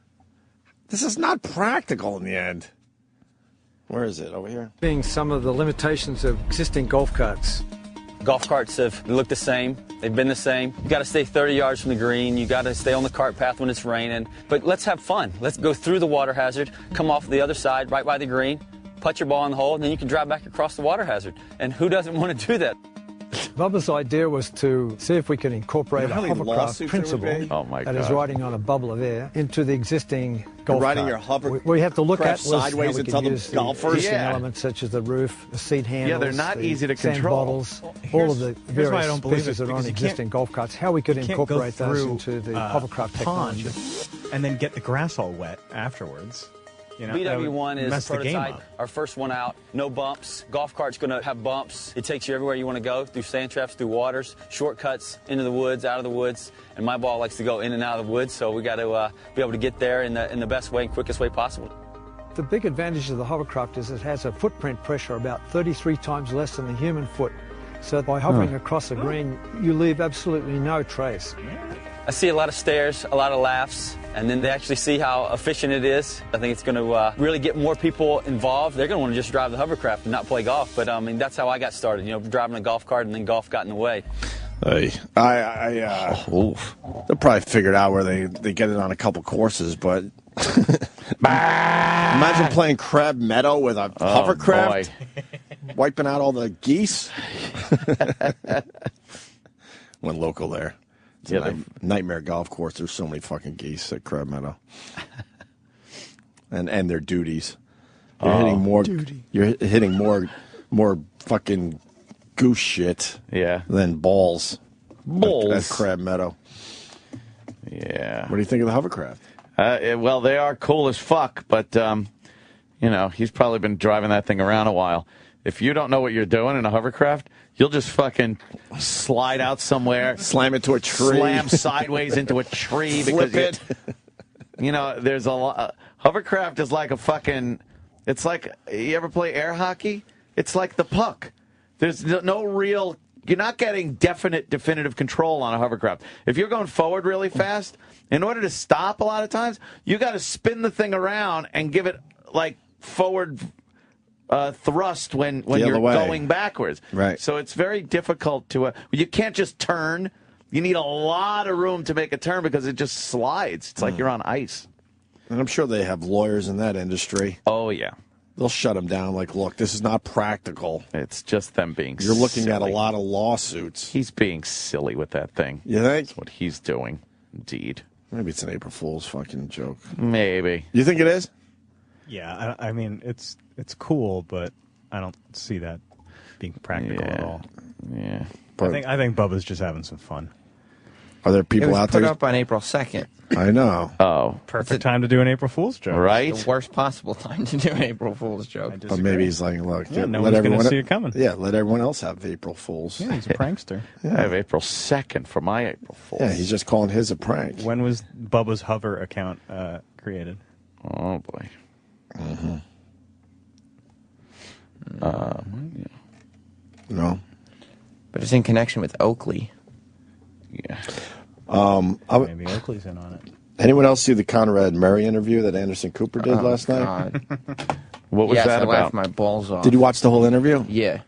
This is not practical in the end. Where is it? Over here? Being some of the limitations of existing golf carts. Golf carts have looked the same. They've been the same. You got to stay 30 yards from the green. You got to stay on the cart path when it's raining. But let's have fun. Let's go through the water hazard, come off the other side, right by the green, put your ball in the hole, and then you can drive back across the water hazard. And who doesn't want to do that? Bubba's idea was to see if we could incorporate a hovercraft principle that is riding on a bubble of air into the existing golf riding cart. your hovercraft we have to look at sideways how we until can use the golfers. The elements such as the roof, the seat handles, yeah, they're not easy to sand control. bottles, all of the various pieces that are on existing golf carts. How we could incorporate those into the hovercraft technology, and then get the grass all wet afterwards. BW1 is a prototype, our first one out. No bumps. Golf cart's going to have bumps. It takes you everywhere you want to go, through sand traps, through waters, shortcuts, into the woods, out of the woods. And my ball likes to go in and out of the woods, so we got to be able to get there in the best way and quickest way possible. The big advantage of the hovercraft is it has a footprint pressure about 33 times less than the human foot. So by hovering across the green, you leave absolutely no trace. I see a lot of stares, a lot of laughs, and then they actually see how efficient it is. I think it's going to really get more people involved. They're going to want to just drive the hovercraft and not play golf. But, I mean, that's how I got started, driving a golf cart, and then golf got in the way. They'll probably figure it out where they get it on a couple courses, but imagine playing Crab Meadow with a hovercraft, wiping out all the geese. Went local there. It's a nightmare golf course. There's so many fucking geese at Crab Meadow, and their duties. You're hitting more fucking goose shit. Than balls. At Crab Meadow. Yeah. What do you think of the hovercraft? Well, they are cool as fuck, but he's probably been driving that thing around a while. If you don't know what you're doing in a hovercraft, you'll just fucking slide out somewhere, slam into a tree, slam sideways into a tree because there's a lot. Hovercraft is like a fucking. It's like, you ever play air hockey? It's like the puck. There's no real. You're not getting definitive control on a hovercraft. If you're going forward really fast, in order to stop a lot of times, you got to spin the thing around and give it like forward. Thrust when you're going backwards. Right. So it's very difficult to... you can't just turn. You need a lot of room to make a turn because it just slides. It's like you're on ice. And I'm sure they have lawyers in that industry. Oh, yeah. They'll shut them down like, look, this is not practical. It's just them being You're looking at a lot of lawsuits. He's being silly with that thing. You think? That's what he's doing. Indeed. Maybe it's an April Fool's fucking joke. Maybe. You think it is? Yeah, I mean, it's cool, but I don't see that being practical at all. Yeah. I think Bubba's just having some fun. Are there people out there? It was put up on April 2nd. I know. Oh. Perfect time to do an April Fool's joke. Right? The worst possible time to do an April Fool's joke. But maybe he's like, look, no one's going to see it coming. Yeah, let everyone else have April Fools. Yeah, he's a prankster. Yeah. I have April 2nd for my April Fool's. Yeah, he's just calling his a prank. When was Bubba's Hover account created? Oh, boy. Mm-hmm. No. But it's in connection with Oakley. Yeah. Maybe Oakley's in on it. Anyone else see the Conrad Murray interview that Anderson Cooper did last night? What was that I about? laughed my balls off. Did you watch the whole interview? Yeah.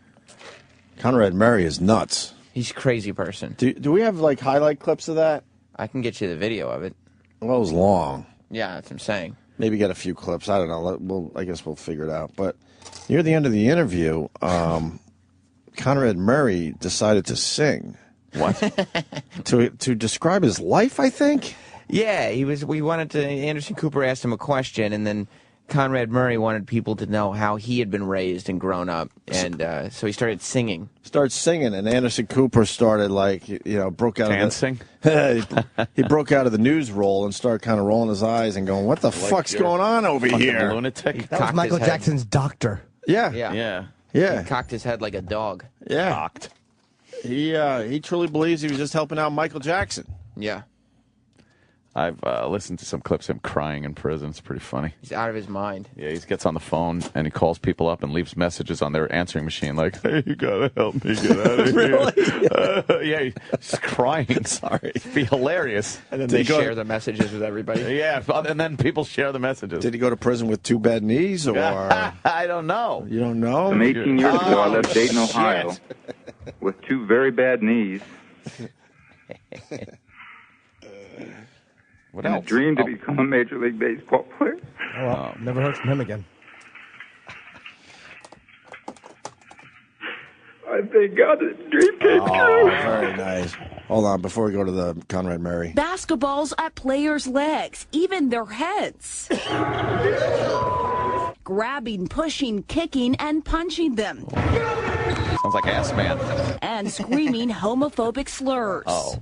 Conrad Murray is nuts. He's a crazy person. Do we have like highlight clips of that? I can get you the video of it. Well, it was long. Yeah, that's what I'm saying. Maybe get a few clips. I don't know. I guess we'll figure it out. But near the end of the interview, Conrad Murray decided to sing. What? to describe his life, I think. Yeah, Anderson Cooper asked him a question, and then Conrad Murray wanted people to know how he had been raised and grown up, and so he started singing. And Anderson Cooper started broke out dancing. He broke out of the news role and started kind of rolling his eyes and going, "What the fuck's going on over here?" Lunatic. That was Michael Jackson's doctor. Yeah. He cocked his head like a dog. Yeah. Cocked. He truly believes he was just helping out Michael Jackson. Yeah. I've listened to some clips of him crying in prison. It's pretty funny. He's out of his mind. Yeah, he gets on the phone and he calls people up and leaves messages on their answering machine like, "Hey, you gotta help me get out of here." Yeah, he's crying. Sorry. It'd be hilarious. And then they share the messages with everybody. Yeah, and then people share the messages. Did he go to prison with 2 bad knees, or I don't know. You don't know? Some 18 years ago, I left Dayton, Ohio, with 2 very bad knees. What and else? a dream to become a Major League Baseball player. Oh, well, never heard from him again. I thank God this dream came true. Very nice. Hold on, before we go to the Conrad Murray. Basketballs at players' legs, even their heads. Grabbing, pushing, kicking, and punching them. Sounds like Ass Man. And screaming homophobic slurs. Oh.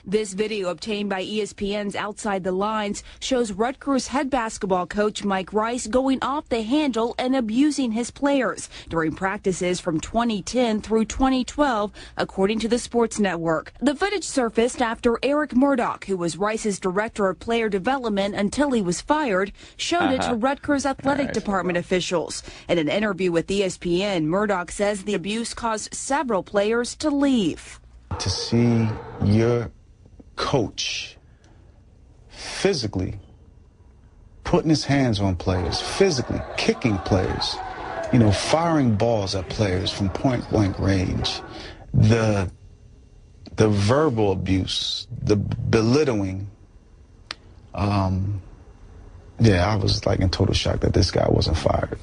This video obtained by ESPN's Outside the Lines shows Rutgers head basketball coach Mike Rice going off the handle and abusing his players during practices from 2010 through 2012, according to the Sports Network. The footage surfaced after Eric Murdoch, who was Rice's director of player development until he was fired, showed it to Rutgers athletic department officials. In an interview with ESPN, Murdoch says the abuse caused several players to leave. To see your coach physically putting his hands on players, physically kicking players, firing balls at players from point-blank range, the verbal abuse, the belittling, I was in total shock that this guy wasn't fired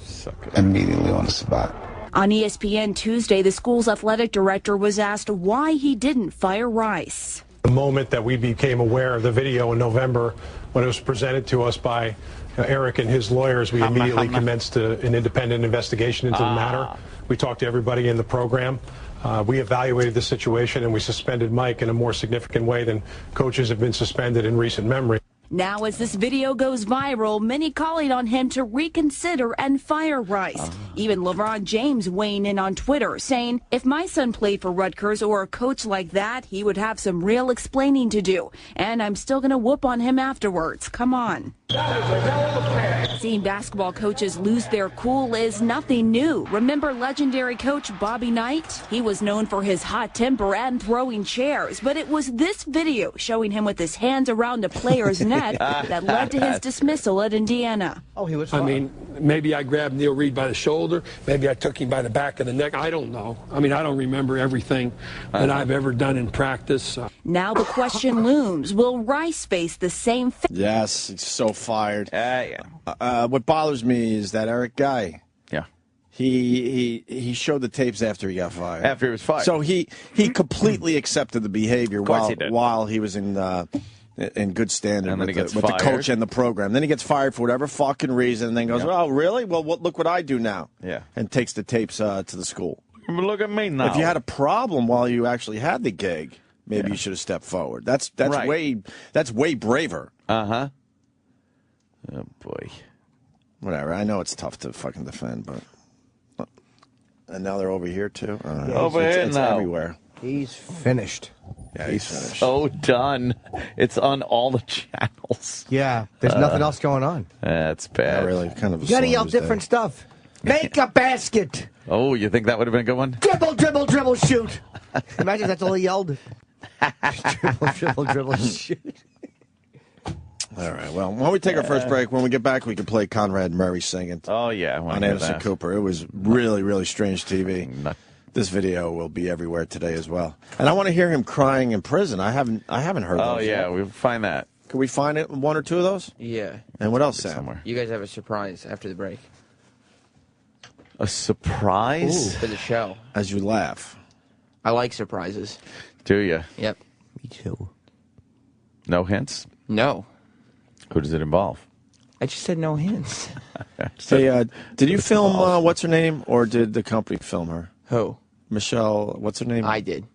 immediately on the spot. On ESPN Tuesday, the school's athletic director was asked why he didn't fire Rice. The moment that we became aware of the video in November, when it was presented to us by Eric and his lawyers, we immediately commenced an independent investigation into the matter. We talked to everybody in the program. We evaluated the situation, and we suspended Mike in a more significant way than coaches have been suspended in recent memory. Now, as this video goes viral, many calling on him to reconsider and fire Rice. Even LeBron James weighing in on Twitter, saying, if my son played for Rutgers or a coach like that, he would have some real explaining to do. And I'm still going to whoop on him afterwards. Come on. Seeing basketball coaches lose their cool is nothing new. Remember legendary coach Bobby Knight? He was known for his hot temper and throwing chairs, but it was this video showing him with his hands around a player's neck that led to his dismissal at Indiana. Oh, he was I mean, maybe I grabbed Neil Reed by the shoulder. Maybe I took him by the back of the neck. I don't know. I mean, I don't remember everything that I've ever done in practice. Now the question looms, will Rice face the same fate? Yes, he's so fired. What bothers me is that Eric guy. Yeah. He showed the tapes after he got fired. After he was fired. So he completely accepted the behavior while he was in good standing with the coach and the program. Then he gets fired for whatever fucking reason, and then goes, "Oh, really? Well, look what I do now." Yeah. And takes the tapes to the school. Look at me now. If you had a problem while you actually had the gig, maybe you should have stepped forward. That's right. way braver. Uh-huh. Oh, boy. Whatever. I know it's tough to fucking defend, but... And now they're over here, too? It's everywhere. He's finished. Yeah, he's finished. So done. It's on all the channels. Yeah, there's nothing else going on. That's bad. Yeah, really, kind of. You gotta yell different stuff. Make a basket. Oh, you think that would have been a good one? Dribble, dribble, dribble, shoot. Imagine that's all he yelled. Dribble, dribble, dribble, shoot. All right. Well, when we take our first break, when we get back, we can play Conrad Murray singing. Oh, yeah. On Anderson Cooper. It was really, really strange TV. This video will be everywhere today as well. And I want to hear him crying in prison. I haven't heard those. Oh, yeah. We'll find that. Can we find it? One or two of those? Yeah. And what else, Sam? Somewhere. You guys have a surprise after the break. A surprise? Ooh, for the show. As you laugh. I like surprises. Do you? Yep. Me too. No hints? No. Who does it involve? I just said no hints. Hey, did you film what's her name, or did the company film her? Who? Michelle. What's her name? I did.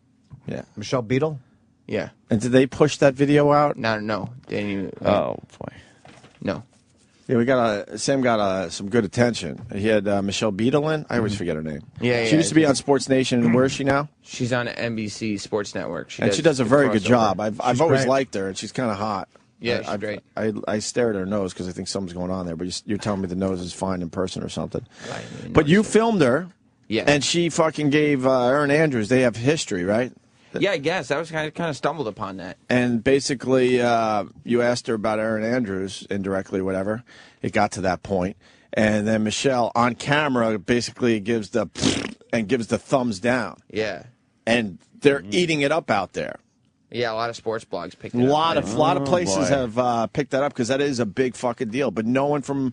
Yeah. Michelle Beadle. Yeah. And did they push that video out? No. They didn't even, oh boy. No. Yeah, Sam got some good attention. He had Michelle Beadle in. I always forget her name. Yeah, she used to be on Sports Nation. Where is she now? She's on NBC Sports Network. She does a very good job. I've always liked her, and she's kind of hot. Yeah, she's great. I stare at her nose because I think something's going on there. But you're telling me the nose is fine in person or something. Right, but you filmed her. Yeah. And she fucking gave Erin Andrews. They have history, right? Yeah, I guess. I was kind of stumbled upon that. And basically, you asked her about Erin Andrews, indirectly, whatever. It got to that point. And then Michelle, on camera, basically gives the thumbs down. Yeah. And they're eating it up out there. Yeah, a lot of sports blogs picked it up. A lot of places have picked that up because that is a big fucking deal. But no one from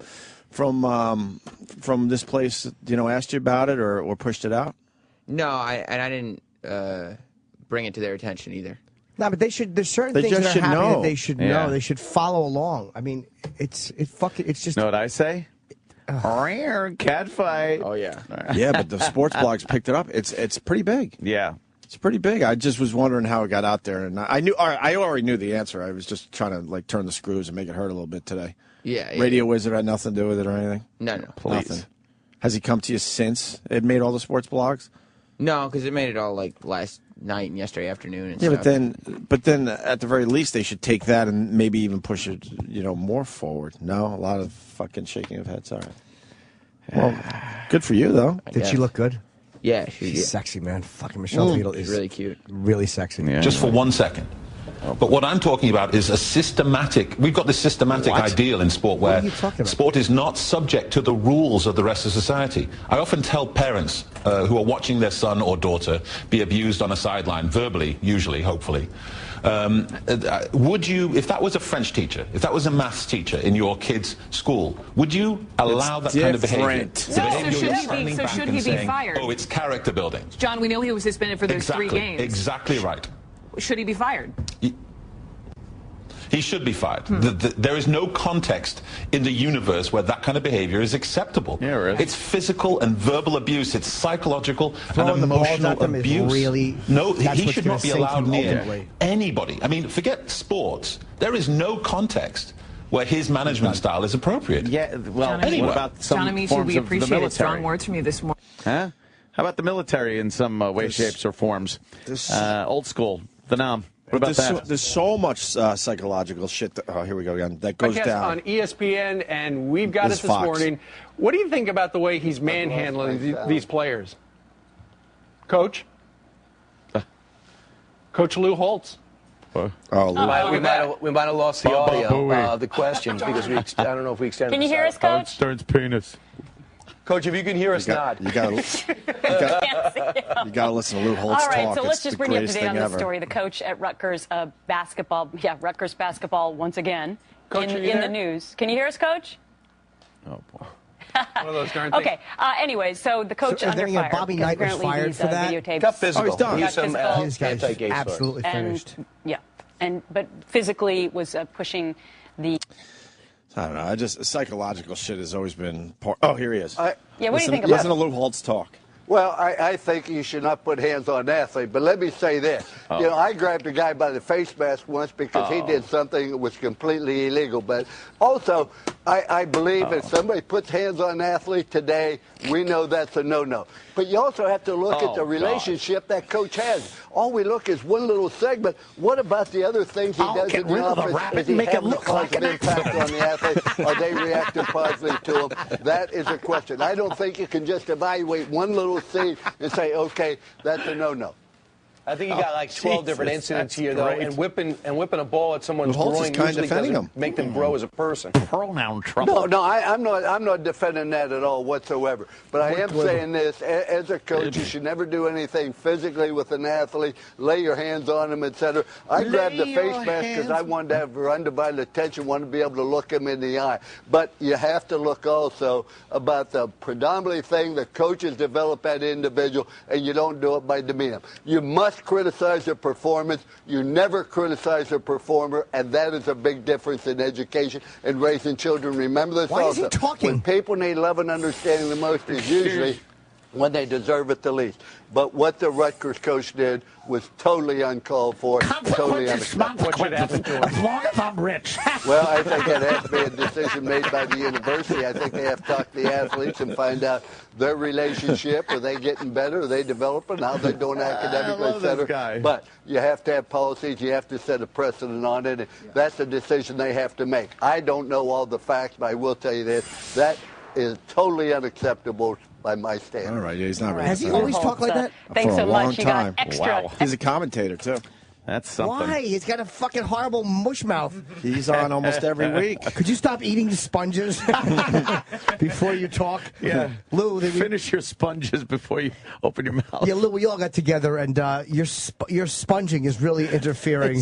this place, asked you about it or pushed it out? No, I didn't bring it to their attention either. No, but they should. There's certain things that are happening that they should know. Yeah. They should follow along. I mean, it's just. Know what I say? Cat fight. Oh yeah. Yeah, but the sports blogs picked it up. It's pretty big. Yeah. It's pretty big. I just was wondering how it got out there, and I already knew the answer. I was just trying to like turn the screws and make it hurt a little bit today. Yeah. Radio Wizard had nothing to do with it or anything. No, Please. Nothing. Has he come to you since it made all the sports blogs? No, because it made it all like last night and yesterday afternoon and yeah, stuff. but then at the very least they should take that and maybe even push it, more forward. No, a lot of fucking shaking of heads. All right. Well, good for you though. Did she look good? Yeah, she's sexy, man. Fucking Michelle Beadle is really cute, really sexy. Yeah, just for 1 second. But what I'm talking about is we've got this systematic ideal in sport where sport is not subject to the rules of the rest of society. I often tell parents who are watching their son or daughter be abused on a sideline, verbally, usually, hopefully. Would you, if that was a French teacher, if that was a maths teacher in your kid's school, would you allow that kind of behavior? So should he be fired? Oh, it's character building. John, we know he was suspended for those 3 games. Exactly right. Should he be fired? He should be fired. There is no context in the universe where that kind of behavior is acceptable. Yeah, really. It's physical and verbal abuse. It's psychological Throwing and the balls emotional at them is abuse. really- No, that's he what's should gonna not be sink allowed him near ultimately. anybody. I mean, forget sports. There is no context where his management style is appropriate. Yeah, well, anyway. what about some John Amici, forms we of the appreciate military? strong words from you this morning. Huh? How about the military in some way, shapes, or forms? Old school, the NAM. What about that? There's so much psychological shit. Here we go again. That goes Podcast down on ESPN, and we've got This it this Fox. morning. What do you think about the way he's manhandling these players? Coach? Coach Lou Holtz. Oh, we might have lost the audio, the questions, because I don't know if we extended. Can you hear us, Coach? Stern's penis. Coach, if you can hear us, nod. You gotta listen to Lou Holtz All right, talk. so It's let's just the bring you up to greatest date on thing this ever. story. The coach at Rutgers basketball, Rutgers basketball once again Coach, are you in there? the news. Can you hear us, Coach? Oh boy. One of those darn things. Okay. Anyways, so the coach So, under fire. Bobby Knight was apparently fired these, for that? videotapes. Got physical. Oh, he's done. He's some His guy's anti-gay story. absolutely finished. But physically was pushing the. I don't know. Psychological shit has always been part. Oh, here he is. What do you think about Listen to Lou Holtz talk. Well, I think you should not put hands on an athlete. But let me say this. I grabbed a guy by the face mask once because he did something that was completely illegal. But also, I believe if somebody puts hands on an athlete today, we know that's a no-no. But you also have to look at the relationship that coach has. All we look is one little segment. What about the other things he does in the office? Is he having a positive impact on the athlete? Are they reacting positively to him? That is a question. I don't think you can just evaluate one little thing and say, okay, that's a no-no. I think you got like 12 different incidents here, though, and whipping a ball at someone's Holtz is groin kinda usually defending doesn't him. make them grow as a person. Pronoun trouble. No, I'm not defending that at all whatsoever. But I am saying this: as a coach, you should never do anything physically with an athlete. Lay your hands on him, etc. I grabbed the face mask because I wanted to have her undivided attention, wanted to be able to look him in the eye. But you have to look also about the predominantly thing the coaches develop that individual, and you don't do it by demeaning them. You must criticize their performance. You never criticize a performer, and that is a big difference in education and raising children. Remember this Why is also. he talking? When people need love and understanding the most is usually when they deserve it the least. But what the Rutgers coach did was totally uncalled for, totally unacceptable. What should happen to him? As long as I'm rich. Well, I think it has to be a decision made by the university. I think they have to talk to the athletes and find out their relationship. Are they getting better? Are they developing? How they're doing academically, et cetera. But you have to have policies. You have to set a precedent on it. And that's a decision they have to make. I don't know all the facts, but I will tell you this. That is totally unacceptable by my standards. All right, he's not ready. Has he always talked like that? Thanks For a so long much. You got time. extra. Wow. He's a commentator too. That's something. Why? He's got a fucking horrible mush mouth. He's on almost every week. Could you stop eating sponges before you talk? Yeah. Lou, Finish your sponges before you open your mouth. Yeah, Lou, we all got together, and your sponging is really interfering.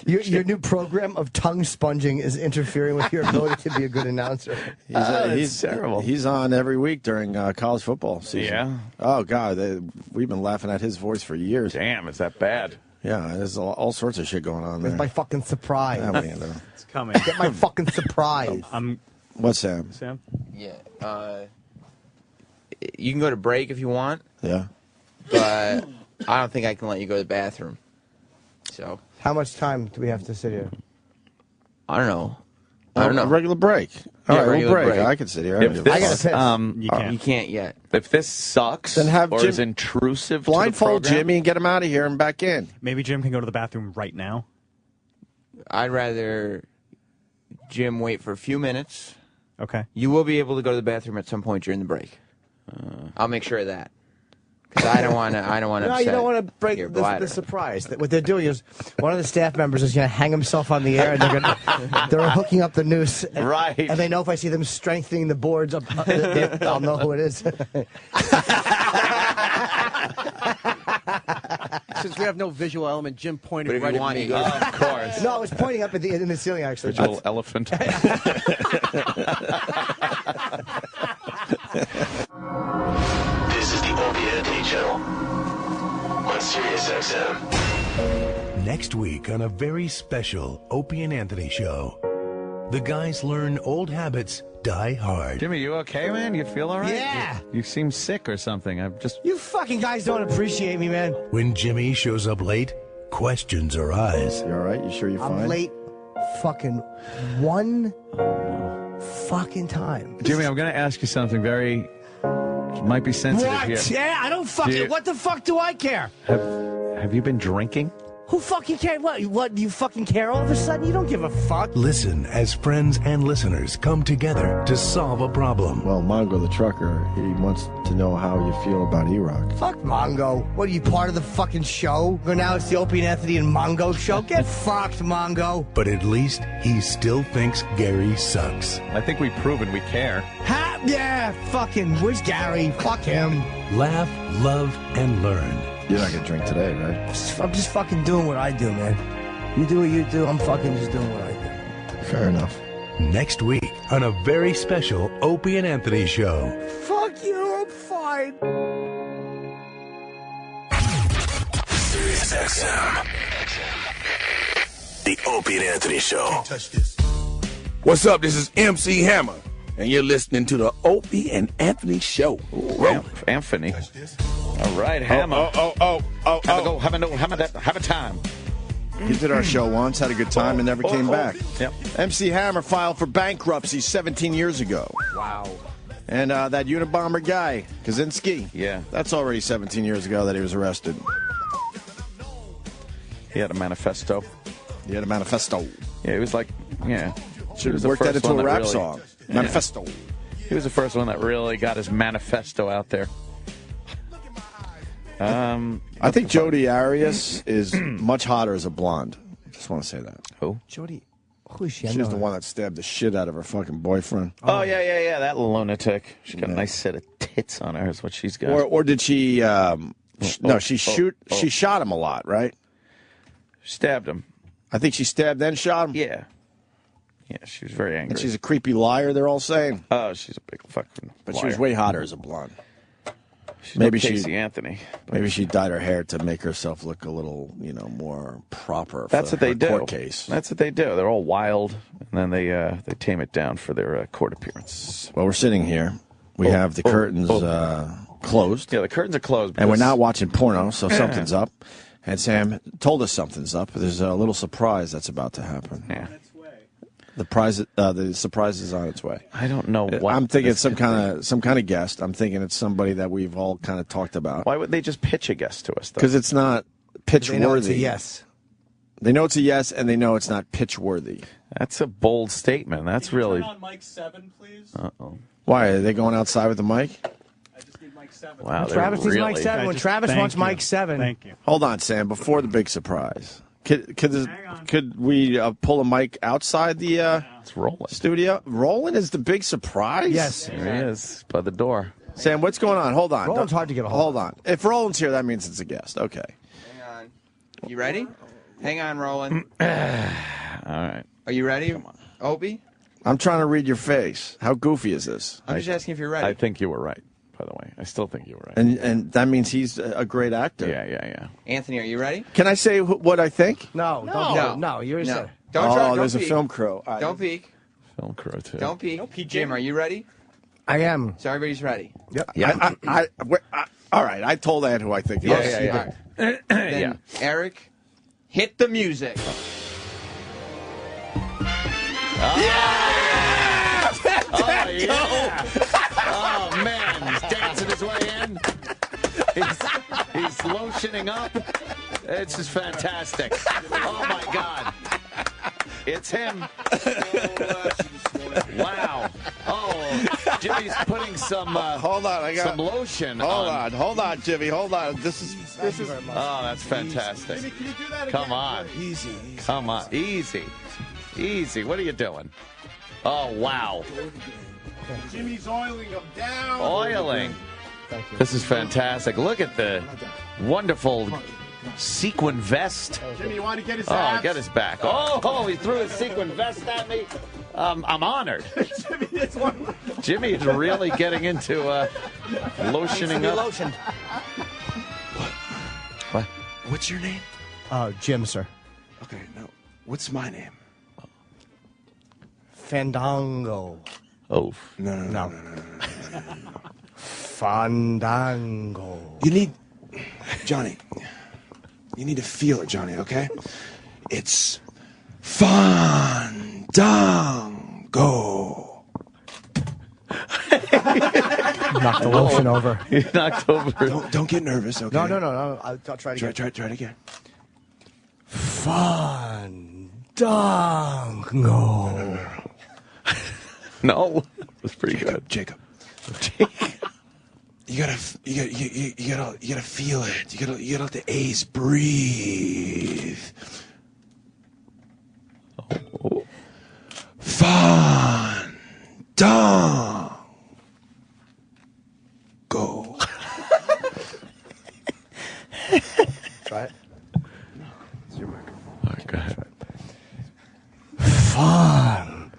Your new program of tongue sponging is interfering with your ability to be a good announcer. He's terrible. He's on every week during college football season. Yeah. Oh God, we've been laughing at his voice for years. Damn, is that bad? Yeah, there's all sorts of shit going on there. With my fucking surprise. Yeah, we know. It's coming. Get my fucking surprise. What's Sam? Sam? Yeah. You can go to break if you want. Yeah. But I don't think I can let you go to the bathroom. So How much time do we have to sit here? I don't know. I don't know. A regular break. All right, we'll regular break. I can sit here. If this, I gotta piss. You can't yet. If this sucks Then have or Jim is intrusive to blindfold the program, Jimmy and get him out of here and back in. Maybe Jim can go to the bathroom right now. I'd rather Jim wait for a few minutes. Okay. You will be able to go to the bathroom at some point during the break. I'll make sure of that. Because I don't want to. I don't want to. No, you don't want to break the surprise. What they're doing is one of the staff members is going to hang himself on the air, and they're hooking up the noose. And, right. And they know if I see them strengthening the boards up, I'll know who it is. Since we have no visual element, Jim pointed But if right you at want, me. you go. Of course. No, I was pointing up in the ceiling actually. Visual elephant. This is the Opie and Anthony Channel on Sirius XM. Next week on a very special Opie and Anthony show, the guys learn old habits die hard. Jimmy, you okay, man? You feel all right? Yeah. You seem sick or something. I'm just. You fucking guys don't appreciate me, man. When Jimmy shows up late, questions arise. You all right? You sure you're fine? I'm late fucking one fucking time. Jimmy, I'm going to ask you something very. Might be sensitive What? here. Yeah, I don't fucking. What the fuck do I care? Have you been drinking? Who fucking cares? What? You fucking care all of a sudden? You don't give a fuck. Listen as friends and listeners come together to solve a problem. Well, Mongo the trucker, he wants to know how you feel about E-Rock. Fuck Mongo. What are you, part of the fucking show? Well, now it's the Opie and Anthony and Mongo show. Get fucked, Mongo. But at least he still thinks Gary sucks. I think we've proven we care. Yeah, fucking. Where's Gary? Fuck him. Laugh, love, and learn. You're not going to drink today, right? I'm just fucking doing what I do, man. You do what you do. I'm fucking just doing what I do. Fair enough. Next week on a very special Opie and Anthony show. Fuck you. I'm fine. Sirius XM. The Opie and Anthony Show. What's up? This is MC Hammer, and you're listening to the Opie and Anthony Show. Anthony. All right, Hammer. Have a time. He did our show once, had a good time, and never came back. Yep. MC Hammer filed for bankruptcy 17 years ago. Wow. And that Unabomber guy, Kaczynski. Yeah. That's already 17 years ago that he was arrested. He had a manifesto. He had a manifesto. Yeah, he was like, yeah. Should have worked that into a rap song. Yeah. Manifesto. He was the first one that really got his manifesto out there. I think Jodi Arias is much hotter as a blonde. Just want to say that. Who? Jodi. Who is she? She's the one that stabbed the shit out of her fucking boyfriend. Oh, yeah, that lunatic. She's got a nice set of tits on her is what she's got. Or did she, she shot him a lot, right? Stabbed him. I think she stabbed then shot him. Yeah. Yeah, she was very angry. And she's a creepy liar, they're all saying. Oh, she's a big fucking But liar. she was way hotter as a blonde. She's Maybe no Casey Anthony. Maybe she dyed her hair to make herself look a little, more proper. That's for what they her do. Court case. That's what they do. They're all wild, and then they tame it down for their court appearance. Well, we're sitting here. We have the curtains closed. Yeah, the curtains are closed. And we're not watching porno, so something's up. And Sam told us something's up. There's a little surprise that's about to happen. Yeah. The surprise is on its way. I don't know what. I'm thinking it's some kind of guest. I'm thinking it's somebody that we've all kind of talked about. Why would they just pitch a guest to us, though? Because it's not pitch worthy. They know it's a yes. They know it's a yes, and they know it's not pitch worthy. That's a bold statement. That's really. Turn on mic 7, please. Uh-oh. Why are they going outside with the mic? I just need mic 7. Wow, Travis needs mic 7. When Travis wants mic 7. Thank you. Hold on, Sam. Before the big surprise, could we pull a mic outside the studio? Roland is the big surprise. Yes, there he is by the door. Sam, what's going on? Hold on. Roland's hard to get a hold of. Hold on. If Roland's here, that means it's a guest. Okay. Hang on. You ready? Hang on, Roland. All right. Are you ready, Opie? I'm trying to read your face. How goofy is this? I'm just asking if you're ready. I think you were right, by the way. I still think you were right. And that means he's a great actor. Yeah. Anthony, are you ready? Can I say what I think? No. You're No. There's a peek. film crew. All right. Don't peek. Film crew, too. Don't peek. Jim, are you ready? I am. So everybody's ready. Yep. All right. I told Ed who I think. Yeah. Then, Eric, hit the music. Oh, man. He's dancing his way in. He's lotioning up. It's just fantastic. Oh, my God. It's him. Wow. Oh, Jimmy's putting some hold on, some lotion Hold on, Jimmy. Hold on. This is Oh, that's fantastic. Jimmy, can you do that Come again? on. Easy. Come on. Easy. What are you doing? Oh, wow. Jimmy's oiling them down. Oiling. This is fantastic. Look at the wonderful sequin vest. Jimmy, you want to get his Oh, abs? get his back. Oh, he threw his sequin vest at me. I'm honored. Jimmy is really getting into lotioning up. Lotion. What? What's your name? Jim, sir. Okay, no. What's my name? Fandango. Oh. No. Fandango. You need, Johnny, you need to feel it, Johnny, okay? It's Fandango. Knocked the lotion over. He knocked over. Don't get nervous, okay? No. I'll try it again. Try it again. Fandango. No. That's pretty good. Jacob. You gotta feel it. You gotta let the A's breathe. Fandango. Try it. No, it's your microphone. All right, go ahead. Fandango.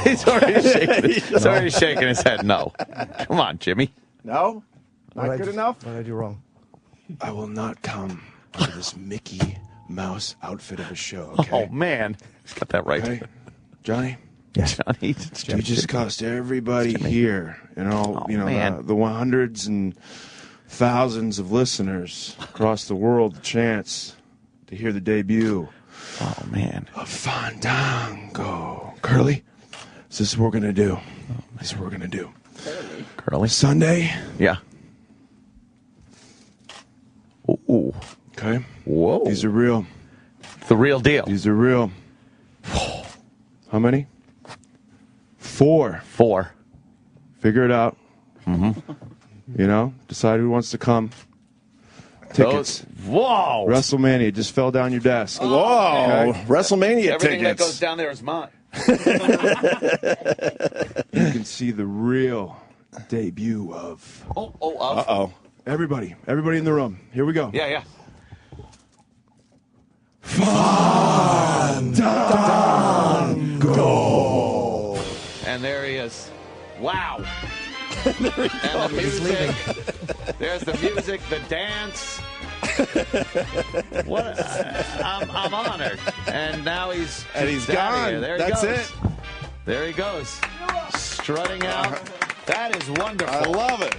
He's already shaking his head no. Come on, Jimmy. No? Not good enough? What did I do wrong? I will not come under this Mickey Mouse outfit of a show, okay? Oh, man. He's got that right. Okay. Johnny? Yes. Johnny. You just cost everybody here and all, the hundreds and thousands of listeners across the world the chance to hear the debut. Oh, man. Of Fandango. Curly, this is what we're going to do. This is what we're going to do. Curly. Sunday. Yeah. Ooh. Okay. Whoa. These are real. The real deal. These are real. How many? 4. Figure it out. Mm-hmm. Decide who wants to come. Tickets. Whoa. WrestleMania just fell down your desk. Whoa. Okay. WrestleMania Everything tickets. that goes down there is mine. You can see the real debut of. Uh-oh. Everybody in the room. Here we go. Yeah. Fandango. And there he is. Wow. And the music. There's the music, the dance. What? I'm honored. And now he's And he's gone. Here. There That's he goes. it. There he goes. Strutting out. That is wonderful. I love it.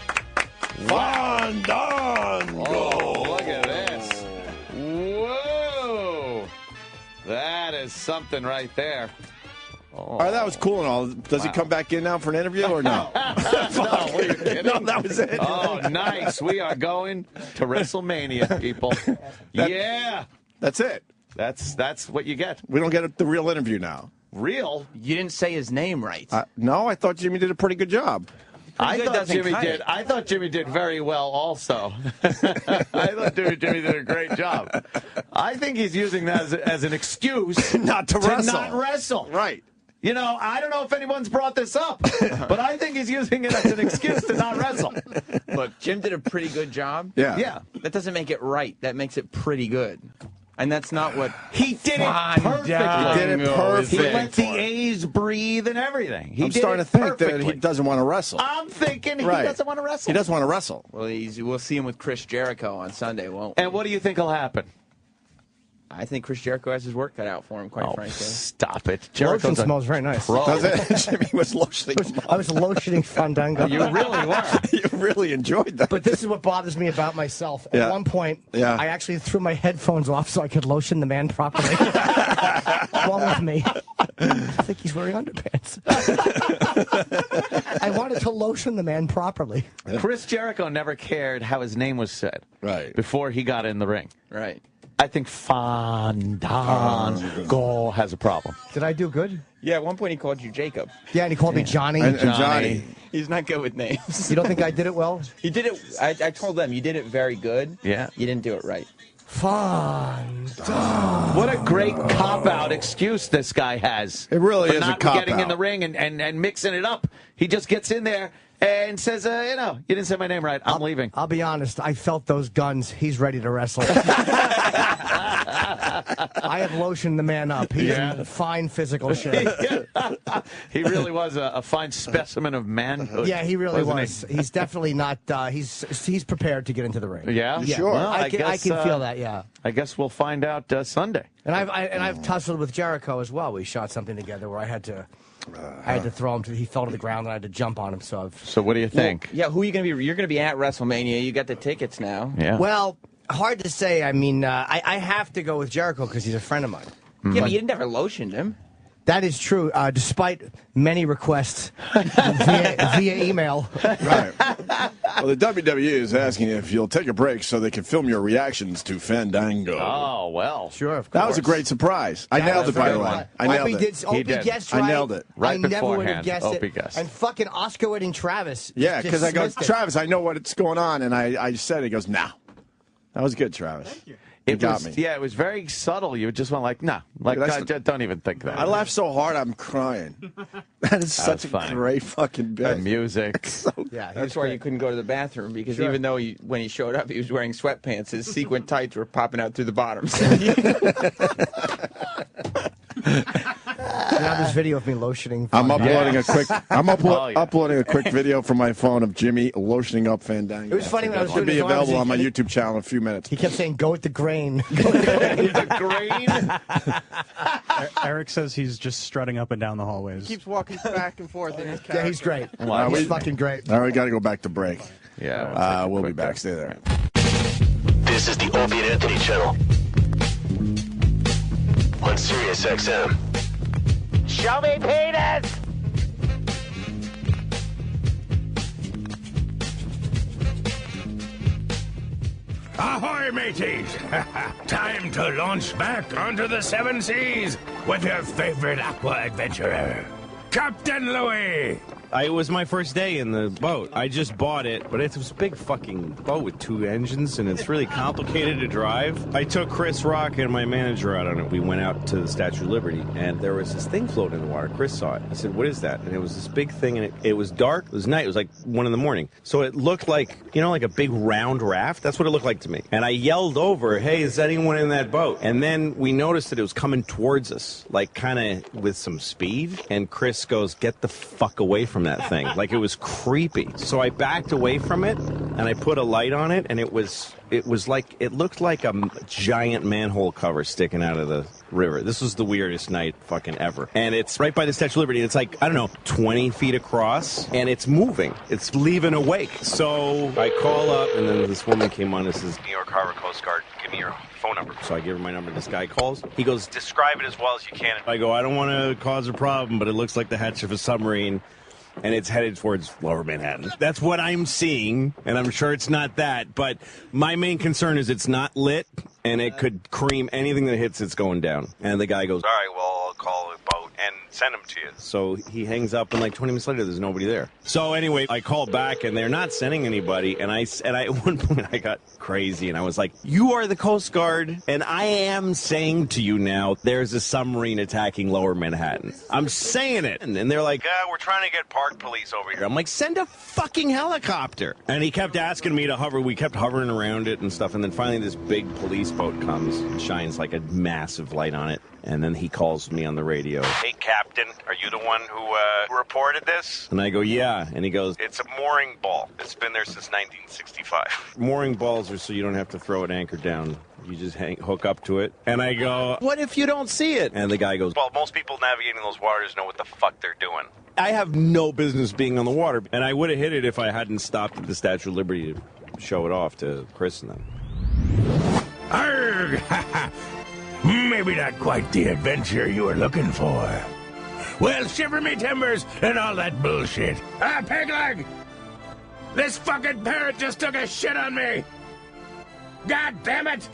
Fandango. Oh, look at this. Whoa. That is something right there. Oh. All right, that was cool and all. Does he come back in now for an interview or no? No, are you kidding? No, that was it. Oh, nice. We are going to WrestleMania, people. Yeah. That's it. That's what you get. We don't get the real interview now. Real? You didn't say his name right. No, I thought Jimmy did a pretty good job. I thought Jimmy did very well also. I thought Jimmy did a great job. I think he's using that as an excuse not to wrestle. not wrestle. Right. I don't know if anyone's brought this up, but I think he's using it as an excuse to not wrestle. Look, Jim did a pretty good job. Yeah. That doesn't make it right. That makes it pretty good. And that's not what he did it perfectly. He did it perfect. He let the A's breathe and everything. I'm starting to think that he doesn't want to wrestle. I'm thinking he doesn't want to wrestle. He doesn't want to wrestle. Well, we'll see him with Chris Jericho on Sunday, won't we? And what do you think will happen? I think Chris Jericho has his work cut out for him, quite frankly. Stop it. Lotion smells very nice. Does it? Jimmy was lotioning. I was lotioning Fandango. You really were. You really enjoyed that. But this is what bothers me about myself. At Yeah. one point, Yeah. I actually threw my headphones off so I could lotion the man properly. One with me. I think he's wearing underpants. I wanted to lotion the man properly. Chris Jericho never cared how his name was said. Right. Before he got in the ring. Right. I think Fandango has a problem. Did I do good? Yeah, at one point he called you Jacob. Yeah, and he called me Johnny. And Johnny. He's not good with names. You don't think I did it well? He did it. I told them you did it very good. Yeah. You didn't do it right. What a great cop-out excuse this guy has. It really for is a not cop-out. getting in the ring and mixing it up. He just gets in there and says, you didn't say my name right. I'm leaving. I'll be honest. I felt those guns. He's ready to wrestle. I have lotioned the man up. He's in fine physical shape. He really was a fine specimen of manhood. Yeah, he really wasn't was. He's definitely not. He's prepared to get into the ring. Yeah? Sure. Well, I can guess, feel that. Yeah. I guess we'll find out Sunday. And I've tussled with Jericho as well. We shot something together where I had to throw him. He fell to the ground and I had to jump on him. So what do you think? Yeah, who are you going to be? You're going to be at WrestleMania. You got the tickets now. Yeah. Well, hard to say. I mean, I have to go with Jericho because he's a friend of mine. Yeah, but you never lotioned him. That is true, despite many requests via email. Right. Well, the WWE is asking if you'll take a break so they can film your reactions to Fandango. Oh, well. Sure, of course. That was a great surprise. I nailed it, by the way. I nailed it. Opie guessed right. I nailed it. Right I never would have beforehand, guessed Opie it. guessed. And fucking Oscar winning Travis. Yeah, because I go, dismissed it. Travis, I know what's going on, and I said, he goes, nah. That was good, Travis. Thank you. It got was, me. yeah, it was very subtle. You just went like, nah, like, don't even think that. I laughed so hard, I'm crying. That is such a great fucking bit. The music. Yeah, That's why you couldn't go to the bathroom because even though when he showed up, he was wearing sweatpants. His sequin tights were popping out through the bottoms. Now this video of me lotioning. I'm uploading Fandango. uploading a quick video from my phone of Jimmy lotioning up Fandango. It was funny when I was It'll doing be his arms, available on my he- YouTube channel in a few minutes. He kept saying, "Go with the grain." The grain. Eric says he's just strutting up and down the hallways. Keeps walking back and forth in his character. Yeah, he's great. Wow, He's fucking great. All right, we got to go back to break. Yeah. We'll be back. Stay there. This is the Opie and Anthony channel on Sirius XM. Show me penis! Ahoy, mateys! Time to launch back onto the seven seas with your favorite aqua adventurer, Captain Louis! It was my first day in the boat. I just bought it, but it was a big fucking boat with 2 engines, and it's really complicated to drive. I took Chris Rock and my manager out on it. We went out to the Statue of Liberty, and there was this thing floating in the water. Chris saw it. I said, "What is that?" And it was this big thing, and it was dark. It was night. It was like 1 a.m. So it looked like, like a big round raft. That's what it looked like to me. And I yelled over, "Hey, is anyone in that boat?" And then we noticed that it was coming towards us, like kind of with some speed. And Chris goes, "Get the fuck away from that thing." Like it was creepy. So I backed away from it and I put a light on it, and it looked like a giant manhole cover sticking out of the river. This was the weirdest night fucking ever. And it's right by the Statue of Liberty. It's like, I don't know, 20 feet across, and it's moving. It's leaving a wake. So I call up, and then this woman came on and says, "New York Harbor Coast Guard, give me your phone number." So I give her my number. This guy calls. He goes, "Describe it as well as you can." I go, "I don't want to cause a problem, but it looks like the hatch of a submarine, and it's headed towards Lower Manhattan." That's what I'm seeing, and I'm sure it's not that, but my main concern is it's not lit, and it could cream anything that hits it's going down. And the guy goes, "All right, well, I'll call a boat and send them to you." So he hangs up, and like 20 minutes later, there's nobody there. So anyway, I call back, and they're not sending anybody, and I at one point, I got crazy, and I was like, "You are the Coast Guard, and I am saying to you now, there's a submarine attacking Lower Manhattan. I'm saying it." And they're like, "We're trying to get park police over here." I'm like, "Send a fucking helicopter." And he kept asking me to hover. We kept hovering around it and stuff, and then finally this big police boat comes and shines like a massive light on it. And then he calls me on the radio. Hey, Captain, are you the one who reported this? And I go, yeah. And he goes, It's a mooring ball. It's been there since 1965. mooring balls are so you don't have to throw an anchor down. You just hook up to it. And I go, what if you don't see it? And the guy goes, Well, most people navigating those waters know what the fuck they're doing. I have no business being on the water. And I would have hit it if I hadn't stopped at the Statue of Liberty to show it off to Chris and them. Arrgh! Maybe not quite the adventure you were looking for. Well, shiver me timbers and all that bullshit. Ah, Pegleg! This fucking parrot just took a shit on me! God damn it!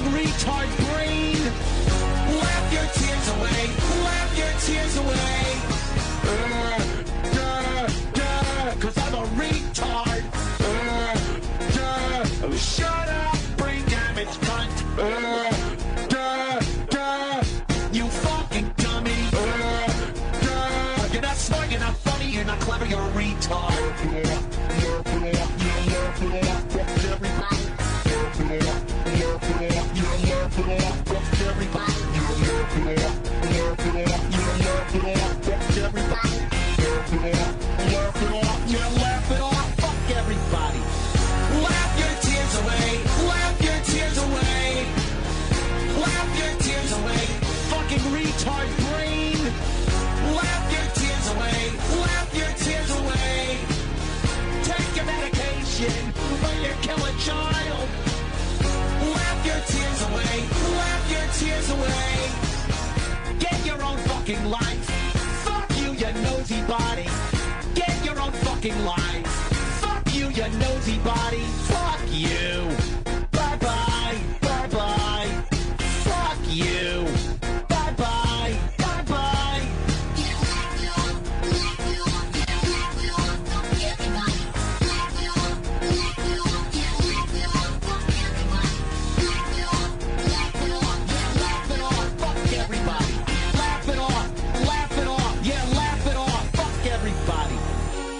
Retard brain. Laugh your tears away. Laugh your tears away. Cause I'm a retard. Shut up, brain damage cunt. You fucking dummy. You're not smart, you're not funny, you're not clever, you're a retard. Retard brain. Laugh your tears away. Laugh your tears away. Take your medication, but you kill a child. Laugh your tears away. Laugh your tears away. Get your own fucking life. Fuck you, you nosy body. Get your own fucking life. Fuck you, you nosy body. Fuck you. Bye-bye. Bye-bye. Fuck you.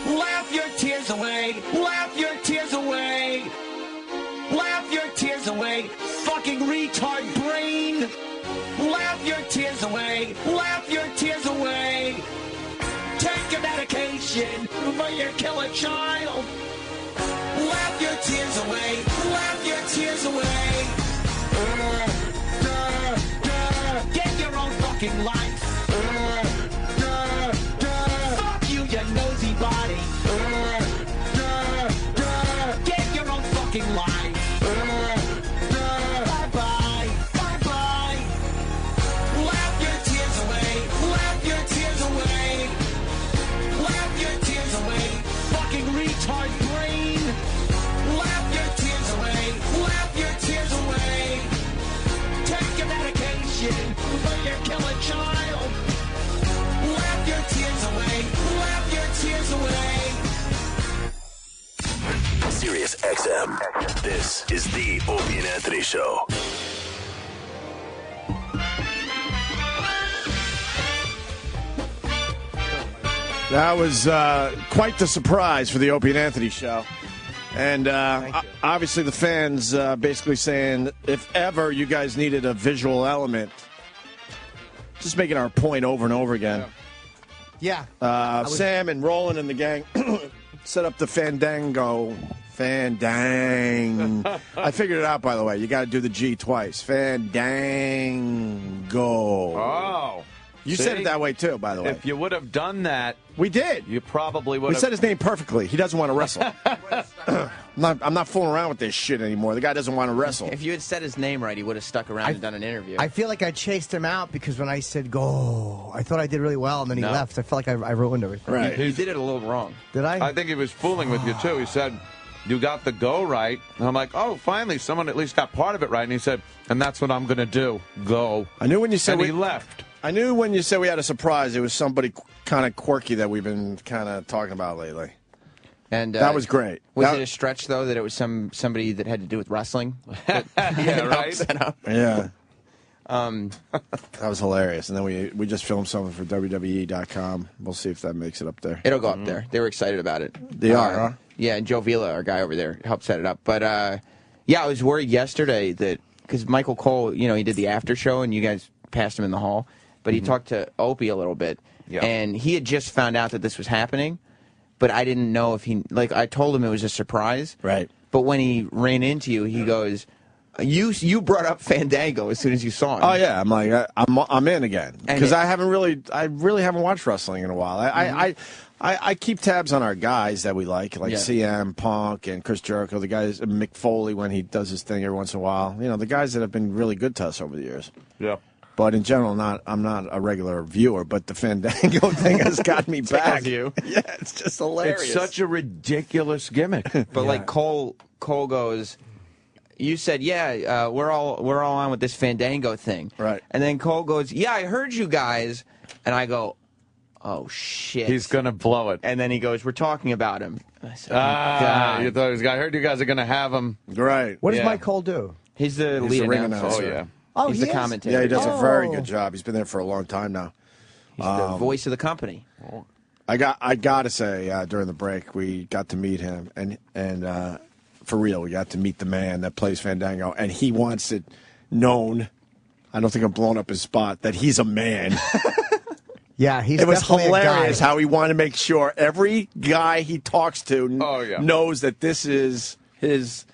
Laugh your tears away. Laugh your tears away. Fucking retard brain. Laugh your tears away. Laugh your tears away. Take your medication, but you kill a child. Laugh your tears away. Laugh your tears away. Get your own fucking life. Fuck you, you nosy body. Fucking life. Bye-bye. Bye-bye. Laugh your tears away. Laugh your tears away. Laugh your tears away. Fucking retard brain. Laugh your tears away. Laugh your tears away. Take your medication, but you kill a child. Laugh your tears away. Laugh your tears away. Sirius XM. This is the Opie and Anthony Show. That was quite the surprise for the Opie and Anthony Show. And obviously the fans basically saying, if ever you guys needed a visual element, just making our point over and over again. Yeah. Sam and Roland and the gang set up the Fandango. Fandang. I figured it out, by the way. You got to do the G twice. Fandango. Oh. You said it that way, too, by the way. If you would have done that. We did. You probably would have. We said his name perfectly. He doesn't want to wrestle. I'm not fooling around with this shit anymore. The guy doesn't want to wrestle. If you had said his name right, he would have stuck around and done an interview. I feel like I chased him out because when I said go, I thought I did really well, and then he left. I felt like I ruined everything. Right. You did it a little wrong. Did I? I think he was fooling with you, too. He said, you got the go right. And I'm like, oh, finally, someone at least got part of it right. And he said, and that's what I'm going to do. Go. I knew when you said and he left. I knew when you said we had a surprise, it was somebody kind of quirky that we've been kind of talking about lately. And that was great. Was it a stretch though that it was somebody that had to do with wrestling? Yeah, right. Yeah. That was hilarious. And then we just filmed something for WWE.com. We'll see if that makes it up there. It'll go up there. They were excited about it. They are, huh? Yeah, and Joe Vila, our guy over there, helped set it up. But yeah, I was worried yesterday that because Michael Cole, he did the after show and you guys passed him in the hall, but he talked to Opie a little bit, and he had just found out that this was happening, but I didn't know if I told him it was a surprise. Right. But when he ran into you, he goes, You brought up Fandango as soon as you saw him. Oh yeah, I'm like I'm in again because I really haven't watched wrestling in a while. I keep tabs on our guys that we like CM Punk and Chris Jericho, the guys Mick Foley when he does his thing every once in a while. The guys that have been really good to us over the years. Yeah. But in general, I'm not a regular viewer. But the Fandango thing has got me back. You. Yeah, it's just hilarious. It's such a ridiculous gimmick. But like Cole goes. You said, we're all on with this Fandango thing. Right. And then Cole goes, yeah, I heard you guys. And I go, oh, shit. He's going to blow it. And then he goes, we're talking about him. And I said, God. You thought I heard you guys are going to have him. Right. What does Mike Cole do? He's the lead announcer. Oh, yeah. Oh, he's the commentator. Yeah, he does a very good job. He's been there for a long time now. He's the voice of the company. I got to say, during the break, we got to meet him. And for real, we got to meet the man that plays Fandango, and he wants it known. I don't think I'm blowing up his spot that he's a man. Yeah, it was hilarious how he wanted to make sure every guy he talks to knows that this is his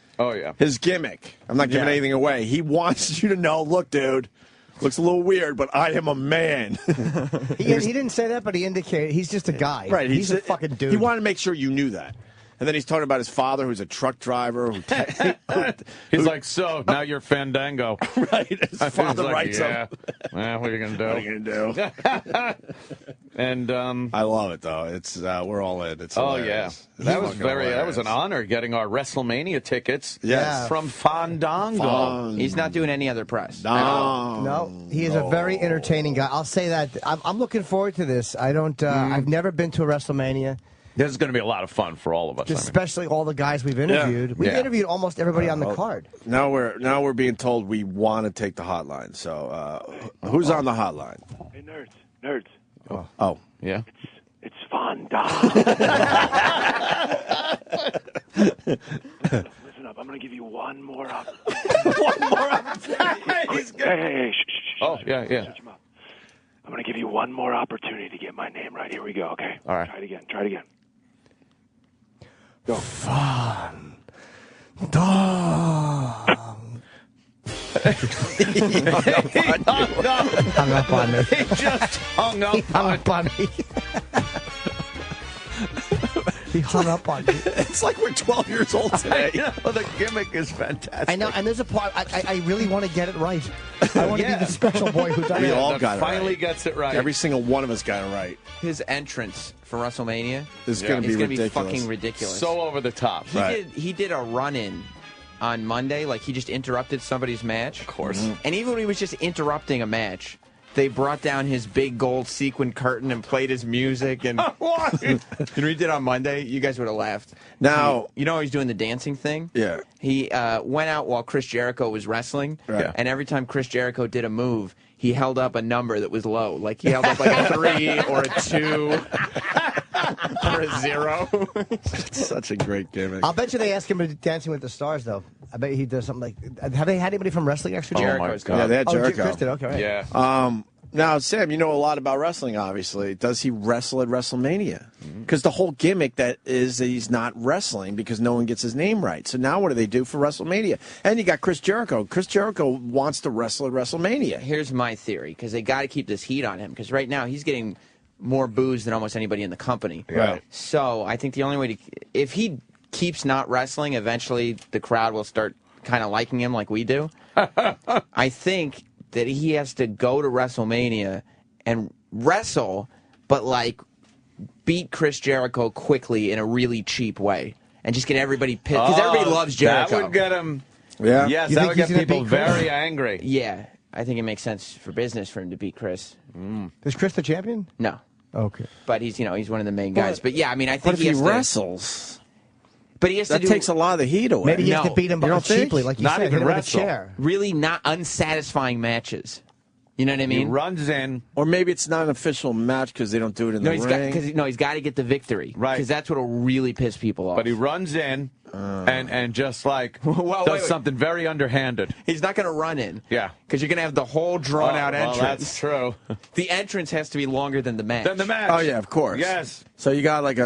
his gimmick. I'm not giving anything away. He wants you to know, look, dude, looks a little weird, but I am a man. He didn't say that, but he indicated he's just a guy. Right, he's a fucking dude. He wanted to make sure you knew that. And then he's talking about his father, who's a truck driver. He's like, so, now you're Fandango. Right. His father writes him. Well, what are you going to do? What are you going to do? And I love it, though. It's we're all in. It's hilarious. That was an honor getting our WrestleMania tickets from Fandango. He's not doing any other press. No, he is a very entertaining guy. I'll say that. I'm looking forward to this. I've never been to a WrestleMania. This is going to be a lot of fun for all of us. Especially all the guys we've interviewed. We've interviewed almost everybody on the card. Now we're being told we want to take the hotline. So who's on the hotline? Hey, nerds. Oh. Yeah. It's Fandango. Listen up. I'm going to give you one more opportunity. One more opportunity. Hey, shh. Oh, yeah. I'm going to give you one more opportunity to get my name right. Here we go, okay? All right. Try it again. Go. Fun. Hung up on me. He just hung up on me. He hung up on me. It's like we're 12 years old today. The gimmick is fantastic. I know, and there's a part I really want to get it right. I want to be the special boy who does it. We all got it right. Finally gets it right. Every single one of us got it right. His entrance for WrestleMania is going to be ridiculous. Fucking ridiculous. So over the top. He did a run-in on Monday, like he just interrupted somebody's match. Of course. And even when he was just interrupting a match, they brought down his big gold sequin curtain and played his music. And you know he did on Monday? You guys would have laughed. Now, you know he's doing the dancing thing? Yeah. He went out while Chris Jericho was wrestling, and every time Chris Jericho did a move, he held up a number that was low. Like he held up like a 3 or a 2 or a 0. It's such a great gimmick. I'll bet you they ask him to Dancing with the Stars, though. I bet he does something like. Have they had anybody from wrestling actually? Jericho's gone. Yeah, they had Jericho. Chris did. Okay, right. Yeah. Now, Sam, you know a lot about wrestling, obviously. Does he wrestle at WrestleMania? Because the whole gimmick that he's not wrestling because no one gets his name right. So now what do they do for WrestleMania? And you got Chris Jericho. Chris Jericho wants to wrestle at WrestleMania. Here's my theory, because they got to keep this heat on him, because right now he's getting more boos than almost anybody in the company. Right. So I think the only way to... If he keeps not wrestling, eventually the crowd will start kind of liking him like we do. I think that he has to go to WrestleMania and wrestle, but like beat Chris Jericho quickly in a really cheap way and just get everybody pissed. Because everybody loves Jericho. That would get him. Yeah. Yes, that would get people very angry. Yeah. I think it makes sense for business for him to beat Chris. Is Chris the champion? No. Okay. But he's, he's one of the main guys. But yeah, I mean, I think What if he wrestles? But he has that to takes a lot of the heat away. Maybe he has No. to beat him You don't think? cheaply, like you Not said, even hit him with a wrestle. chair. Really not unsatisfying matches. You know what I He mean? runs in. Or maybe it's not an official match because they don't do it in No, the ring. he's got to get the victory. Right. Because that's what'll really piss people off. But he runs in and just like Well, does wait. something very underhanded. He's not going to run in. Yeah. Because you're going to have the whole drawn-out Well, entrance. that's true. The entrance has to be longer than the match. Then the match. Oh yeah, of course. Yes. So you got like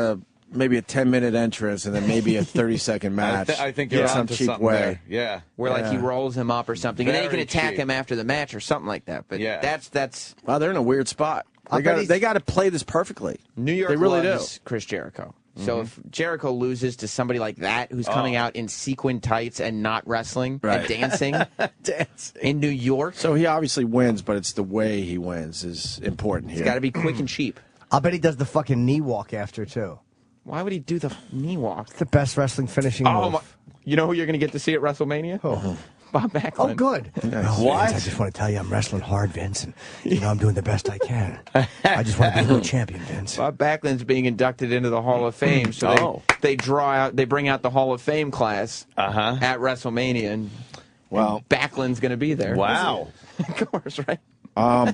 maybe a 10-minute entrance and then maybe a 30-second match. I think you're in some onto cheap something way. there. Yeah. Where like he rolls him up or something, and then you can Very attack cheap. him after the match or something like that. But Yeah. that's Wow, they're in a weird spot. I bet They got to play this perfectly. New York They really loves Chris Jericho. So if Jericho loses to somebody like that, who's coming out in sequin tights and not wrestling and dancing, in New York, So he obviously wins, but it's the way he wins is important here. it's got to be quick and cheap. I'll bet he does the fucking knee walk after, too. Why would he do the knee walk? It's the best wrestling finishing Oh, move. you know who you're going to get to see at WrestleMania? Oh. Bob Backlund. Oh, good. What? I just want to tell you I'm wrestling hard, Vince, and I'm doing the best I can. I just want to be a world champion, Vince. Bob Backlund's being inducted into the Hall of Fame, so they bring out the Hall of Fame class at WrestleMania, and Backlund's going to be there. Wow. Of course, right? Why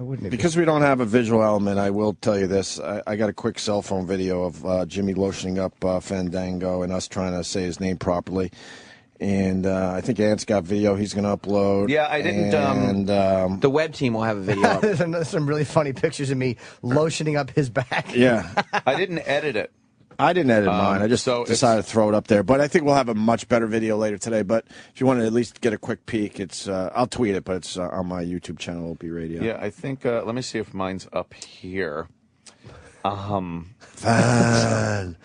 wouldn't it be? Because we don't have a visual element, I will tell you this. I got a quick cell phone video of Jimmy lotioning up Fandango and us trying to say his name properly. And I think Ant's got video he's going to upload. Yeah, I didn't. And the web team will have a video up. There's some really funny pictures of me lotioning up his back. yeah, I didn't edit it. I didn't edit mine. I just decided to throw it up there. But I think we'll have a much better video later today. But if you want to at least get a quick peek, it's I'll tweet it, but it's on my YouTube channel, OP Radio. Yeah, I think. Let me see if mine's up here. Fan.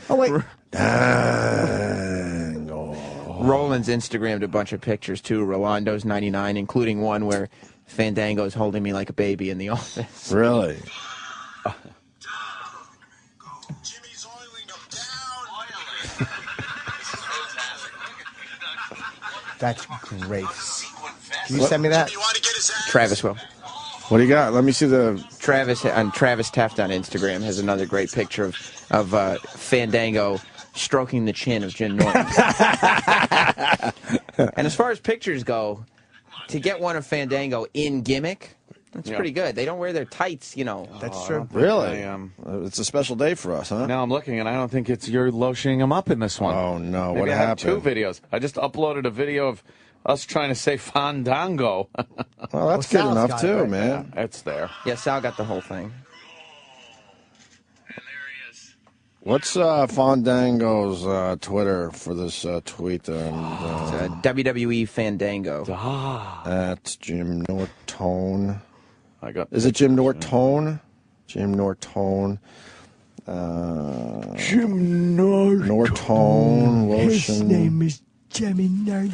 Oh, wait. Dango. Roland's Instagrammed a bunch of pictures too. Rolando's 99, including one where Fandango's holding me like a baby in the office. Really? That's great. Can you send me that? Travis will. What do you got? Let me see the Travis Taft on Instagram has another great picture of Fandango stroking the chin of Jim Norton. And as far as pictures go, to get one of Fandango in gimmick, that's pretty good. They don't wear their tights, you know. That's true. Really? It's a special day for us, huh? Now I'm looking, and I don't think you're lotioning him up in this one. Oh, no. Maybe What I have happened? 2 videos. I just uploaded a video of us trying to say Fandango. Well, that's good Sal's enough, got it, too, right? man. It's there. Yeah, Sal got the whole thing. What's Fandango's Twitter for this tweet? WWE Fandango. At Jim Nortone. I got. Is it Jim Nortone? Jim Nortone. Jim Norton. Nortone lotion. His name is Jimmy Nerd.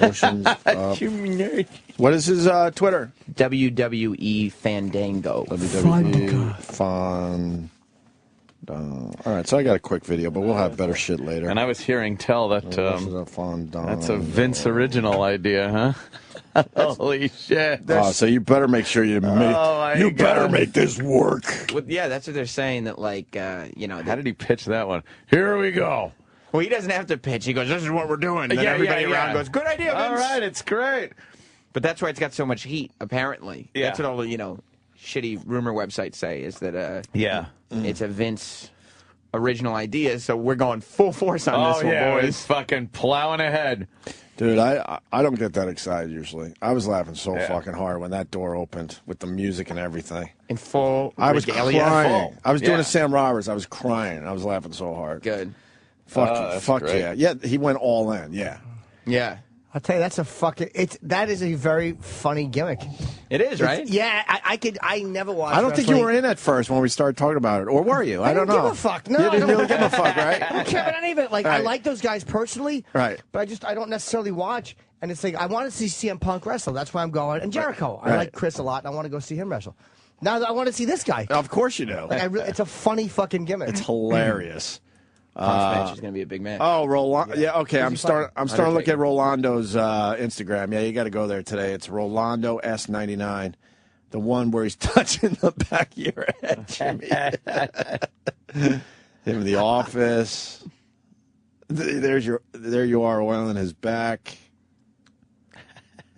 Lotions. Jimmy Nerd. What is his Twitter? WWE Fandango. WWE all right, so I got a quick video, but we'll have better shit later. And I was hearing tell that This is a Fandango. that's a Vince original idea, huh? Holy shit! Oh, so you better make sure you better make this work. Well, yeah, that's what they're saying. That like, How did he pitch that one? Here we go. Well, he doesn't have to pitch. He goes, "This is what we're doing." And then everybody around goes, "Good idea, Vince." All right, it's great. But that's why it's got so much heat. Apparently, Yeah. that's what all the shitty rumor websites say is that it's a Vince original idea. So we're going full force on this one, boys. He's fucking plowing ahead. Dude, I don't get that excited usually. I was laughing so fucking hard when that door opened with the music and everything. In full I was regalia. crying. Full. I was doing a Sam Roberts. I was crying. I was laughing so hard. Good. Fuck great. yeah. Yeah, he went all in. Yeah. Yeah. I'll tell you, that's a fucking. That is a very funny gimmick. It is, right? Yeah, I never watched. I don't think you wrestling. were in at first when we started talking about it, or were you? I don't didn't know. give a fuck. No, you didn't I really give a fuck, right? I don't care about any of it. Like I Right. like those guys personally, Right. But I don't necessarily watch. And it's like I want to see CM Punk wrestle. That's why I'm going. And Jericho, I Right. like Chris a lot, and I want to go see him wrestle. Now I want to see this guy. Of course you do. Like it's a funny fucking gimmick. It's hilarious. Punk's match is going to be a big match. Oh, Rolando. Yeah, okay. I'm starting to look at Undertaker. Rolando's Instagram. Yeah, you got to go there today. It's Rolando S99, the one where he's touching the back of your head, Jimmy. Him in the office. There you are, oiling his back.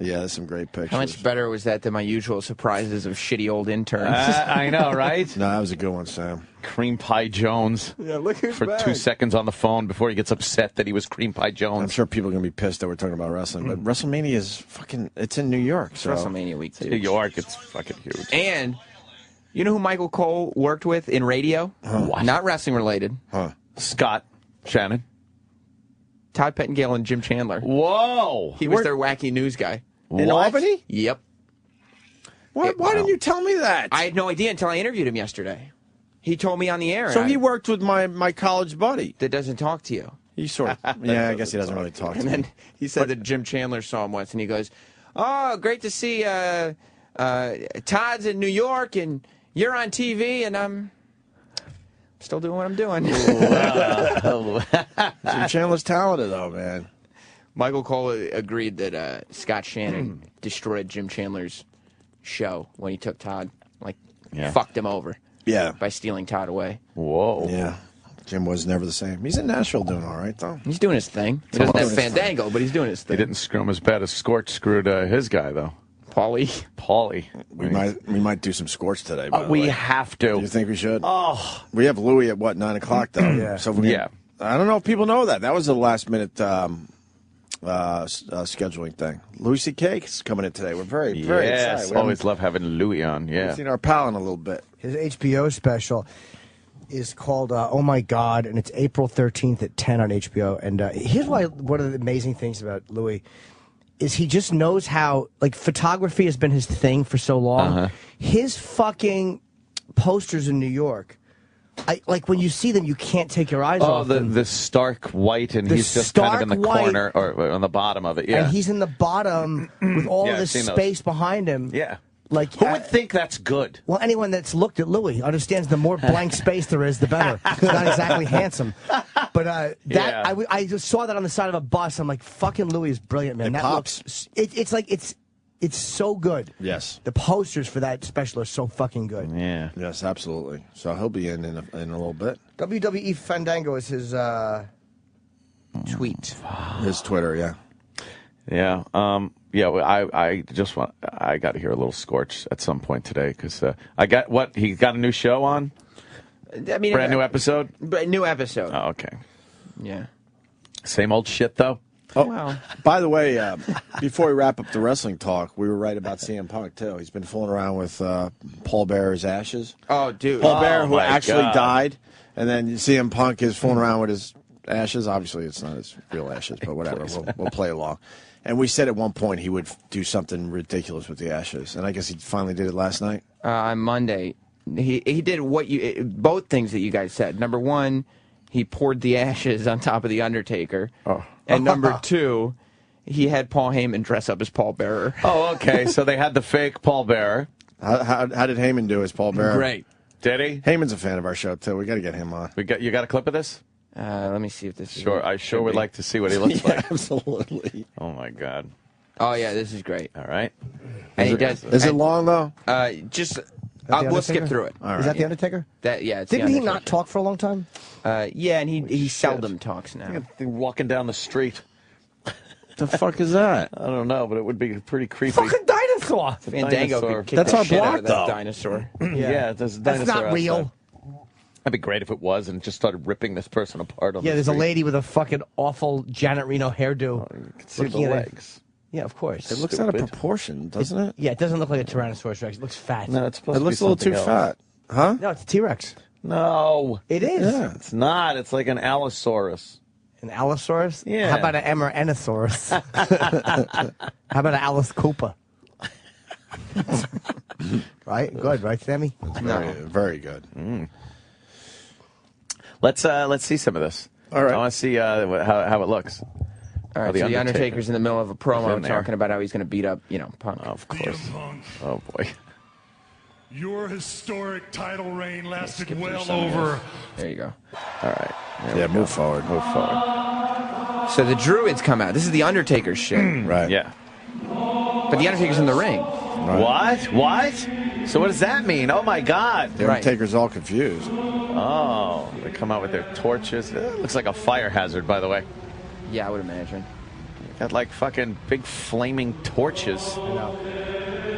Yeah, there's some great pictures. How much better was that than my usual surprises of shitty old interns? I know, right? No, that was a good one, Sam. Cream Pie Jones. Yeah, look who's for back. 2 seconds on the phone before he gets upset that he was Cream Pie Jones. I'm sure people are going to be pissed that we're talking about wrestling, but WrestleMania is fucking, it's in New York. It's So. WrestleMania week, too. New York, it's fucking huge. And you know who Michael Cole worked with in radio? What? Not wrestling related. Scott Shannon. Todd Pettengill and Jim Chandler. Whoa! He was their wacky news guy. In Albany? Yep. Why didn't you tell me that? I had no idea until I interviewed him yesterday. He told me on the air. So he worked with my college buddy. That doesn't talk to you. He sort of. Yeah, I guess he doesn't really talk to And me. then he said that Jim Chandler saw him once, and he goes, "Oh, great to see Todd's in New York, and you're on TV, and I'm still doing what I'm doing." Jim Chandler's talented, though, man. Michael Cole agreed that Scott Shannon destroyed Jim Chandler's show when he took Todd, fucked him over. Yeah. By stealing Todd away. Whoa. Yeah. Jim was never the same. He's in Nashville doing all right, though. He's doing his thing. He doesn't have Fandango, but he's doing his He thing. didn't screw him as bad as Scorch screwed his guy, though. Paulie. We might do some Scorch today, by the We way. have to. Do you think we should? Oh. We have Louis at, 9 o'clock, though? Yeah. So if we can, I don't know if people know that. That was a last-minute scheduling thing. Louis C.K. is coming in today. We're very excited. Yes, We always haven't- love having Louis on, haven't yeah. seen our pal in a little bit. His HBO special is called Oh My God, and it's April 13th at 10 on HBO. And here's why one of the amazing things about Louis is he just knows how, photography has been his thing for so long. His fucking posters in New York, when you see them, you can't take your eyes off them. The stark white, and The he's just kind of in the stark white- corner, or on the bottom of it, yeah. And he's in the bottom with all Yeah, of I've this seen those. space behind him. Yeah. Who would think that's good? Well, anyone that's looked at Louis understands the more blank space there is, the better. He's not exactly handsome. But Yeah. I just saw that on the side of a bus. I'm like, fucking Louis is brilliant, man. It That pops. looks, it's so good. Yes. The posters for that special are so fucking good. Yeah. Yes, absolutely. So he'll be in a little bit. WWE Fandango is his tweet. His Twitter, yeah. Yeah. I just want. I got to hear a little Scorch at some point today because I got what he got a new show on. I mean, Brand new episode. New episode. Oh, okay. Yeah. Same old shit though. Oh, Wow. by the way, before we wrap up the wrestling talk, we were right about CM Punk too. He's been fooling around with Paul Bearer's ashes. Oh, dude. Paul Bearer, who my actually God. died, and then CM Punk is fooling around with his ashes. Obviously, it's not his real ashes, but whatever. We'll play along. And we said at one point he would do something ridiculous with the ashes, and I guess he finally did it last night. On Monday, he did both things that you guys said. Number one, he poured the ashes on top of the Undertaker, and number two, he had Paul Heyman dress up as Paul Bearer. Oh, okay. So they had the fake Paul Bearer. How did Heyman do as Paul Bearer? Great. Did he? Heyman's a fan of our show too. We got to get him on. You got a clip of this? Let me see if this. Sure, I sure would like to see what he looks Yeah, like. absolutely. Oh my God. Oh yeah, this is great. All right. And he does. Is it long though? Just The we'll skip Undertaker? through it. All Is that right. The Undertaker? Yeah. It's the Didn't he Undertaker. not talk for a long time? Yeah, and he seldom talks now. Walking down the street. The fuck is that? I don't know, but it would be pretty creepy. Fucking dinosaur! Fandango dinosaur. could kick That's the our shit out block, of that though. dinosaur. Yeah, there's a That's dinosaur not real. outside. That'd be great if it was, and it just started ripping this person apart on Yeah, the there's a street. lady with a fucking awful Janet Reno hairdo. You can see the looking at it. legs. Yeah, of course. It looks out of Stupid. proportion, doesn't it? Yeah, it doesn't look like a Tyrannosaurus Rex. It looks fat. No, it's supposed It to looks be a little too something else. fat. Huh? No, it's a T-Rex. No, It is. Yeah. it's not. It's like an Allosaurus. An Allosaurus? Yeah. How about an Emeranosaurus? How about an Alice Cooper? Right? Good, right, Sammy? Very, very good. Let's see some of this. All right. I want to see how it looks. All right, The so the Undertaker. Undertaker's in the middle of a He's promo in there. talking about how he's going to beat up, Punk. Of course. Oh boy. Your historic title reign lasted Skip through well some of over. this. There you go. All right. There Yeah, we go. move forward. Move forward. So the Druids come out. This is the Undertaker's shit. Right. Yeah. But the Undertaker's in the ring. What? What? So what does that mean? Oh my God! The Undertaker's all confused. Oh, they come out with their torches. It looks like a fire hazard, by the way. Yeah, I would imagine. Got like fucking big flaming torches. I know.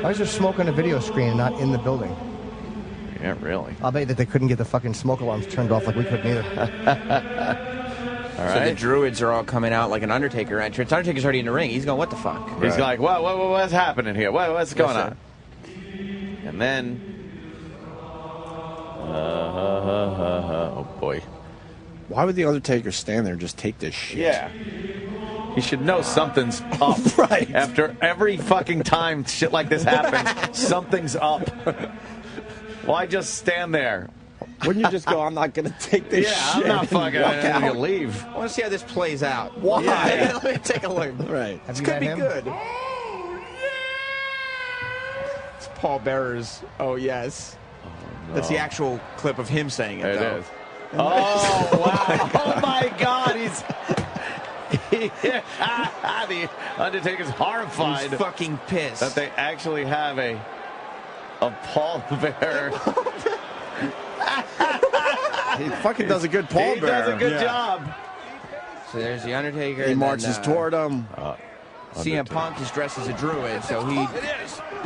Why is there smoke on a video screen and not in the building? Yeah, really. I'll bet that they couldn't get the fucking smoke alarms turned off like we couldn't either. All right. So the Druids are all coming out like an Undertaker entrance. Undertaker's already in the ring. He's going, what the fuck? He's like, what's happening here? What's going on? And then, oh boy. Why would the Undertaker stand there and just take this shit? Yeah. He should know something's up. Right. After every fucking time shit like this happens, something's up. Why just stand there? Wouldn't you just go, I'm not going to take this shit? I'm not fucking going to leave. I want to see how this plays out. Why? Yeah, let me take a look. Right. This could be good. It's Paul Bearer's, oh yes. no. That's the actual clip of him saying it, It though. is. Oh, wow. Oh, my God. The Undertaker's horrified. He's fucking pissed. That they actually have a Paul Bearer. He fucking does a good Paul He Bearer. does a good job. So there's the Undertaker. He and marches then, toward him. CM Punk is dressed as a druid, so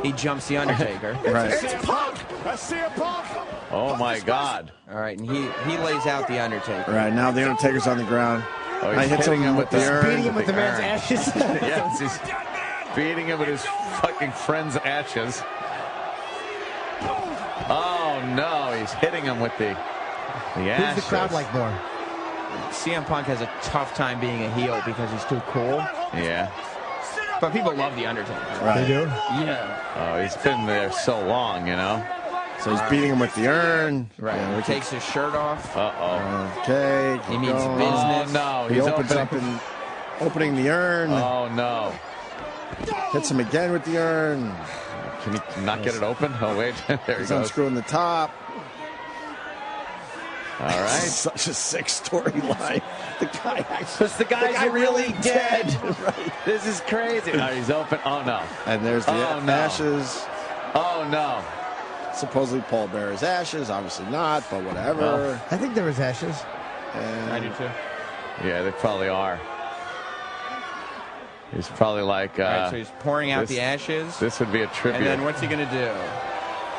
he jumps the Undertaker. Right. It's Punk. That's CM Punk. Oh, my God. All right, and he lays out the Undertaker. Right, now the Undertaker's on the ground. Oh, I hit him with the urn. Beating him with the man's ashes. Yes, he's beating him with his fucking friend's ashes. Oh, no. He's hitting him with the ashes. Who's the crowd like more? CM Punk has a tough time being a heel because he's too cool. Yeah. But people love the Undertaker. Right. They do? Yeah. Oh, he's been there so long, you know. So he's beating him with the urn. Right. Yeah, He takes his shirt off. Uh-oh. Okay. He means going. business. Oh, no. He He's opens up and opening the urn. Oh, no. Hits him again with the urn. Can he not get it open? Oh, wait. There he He's goes. unscrewing the top. All right. Such a sick storyline. The guy actually. Because the guy's really dead. Right. This is crazy. No, he's open. Oh, no. And there's the ashes. Oh, no. Supposedly Paul Bearer's ashes. Obviously not, but whatever. Well, I think there was ashes. And I do too. Yeah, they probably are. He's probably like. All right, so he's pouring out this- the ashes. This would be a tribute. And then what's he going to do?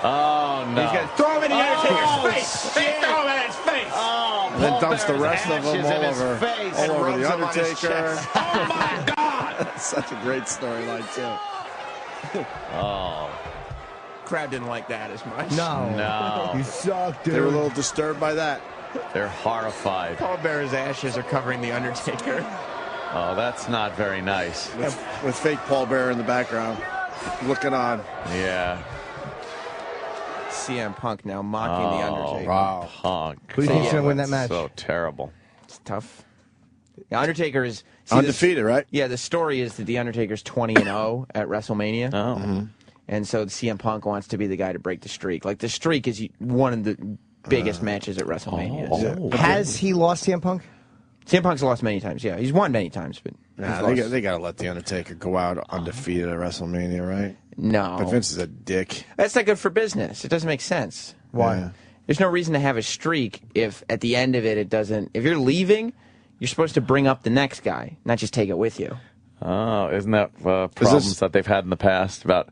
Oh, no. He's going to throw him in the Undertaker's face. Shit. Throw him in his face. Oh, And then Paul dumps the Bearer's rest of them ashes in all his over, face all and over rubs the them on his Undertaker. chest. Oh, my God. That's such a great storyline, too. Oh. Crowd didn't like that as much. No. You suck, dude. They were a little disturbed by that. They're horrified. Paul Bearer's ashes are covering the Undertaker. Oh, that's not very nice. With fake Paul Bearer in the background, looking on. Yeah. CM Punk now mocking the Undertaker. Wow. Punk. Who do you think's going to win that match? So terrible. It's tough. The Undertaker is Undefeated, right? Yeah, the story is that the Undertaker's 20-0 at WrestleMania. Oh. Mm-hmm. And so CM Punk wants to be the guy to break the streak. Like, the streak is one of the biggest matches at WrestleMania. Oh. Has he lost CM Punk? CM Punk's lost many times, yeah. He's won many times, but Nah, he's they lost. got to let the Undertaker go out undefeated at WrestleMania, right? No. But Vince is a dick. That's not good for business. It doesn't make sense. Why? Yeah. There's no reason to have a streak if at the end of it doesn't... If you're leaving, you're supposed to bring up the next guy, not just take it with you. Oh, isn't that problems that they've had in the past about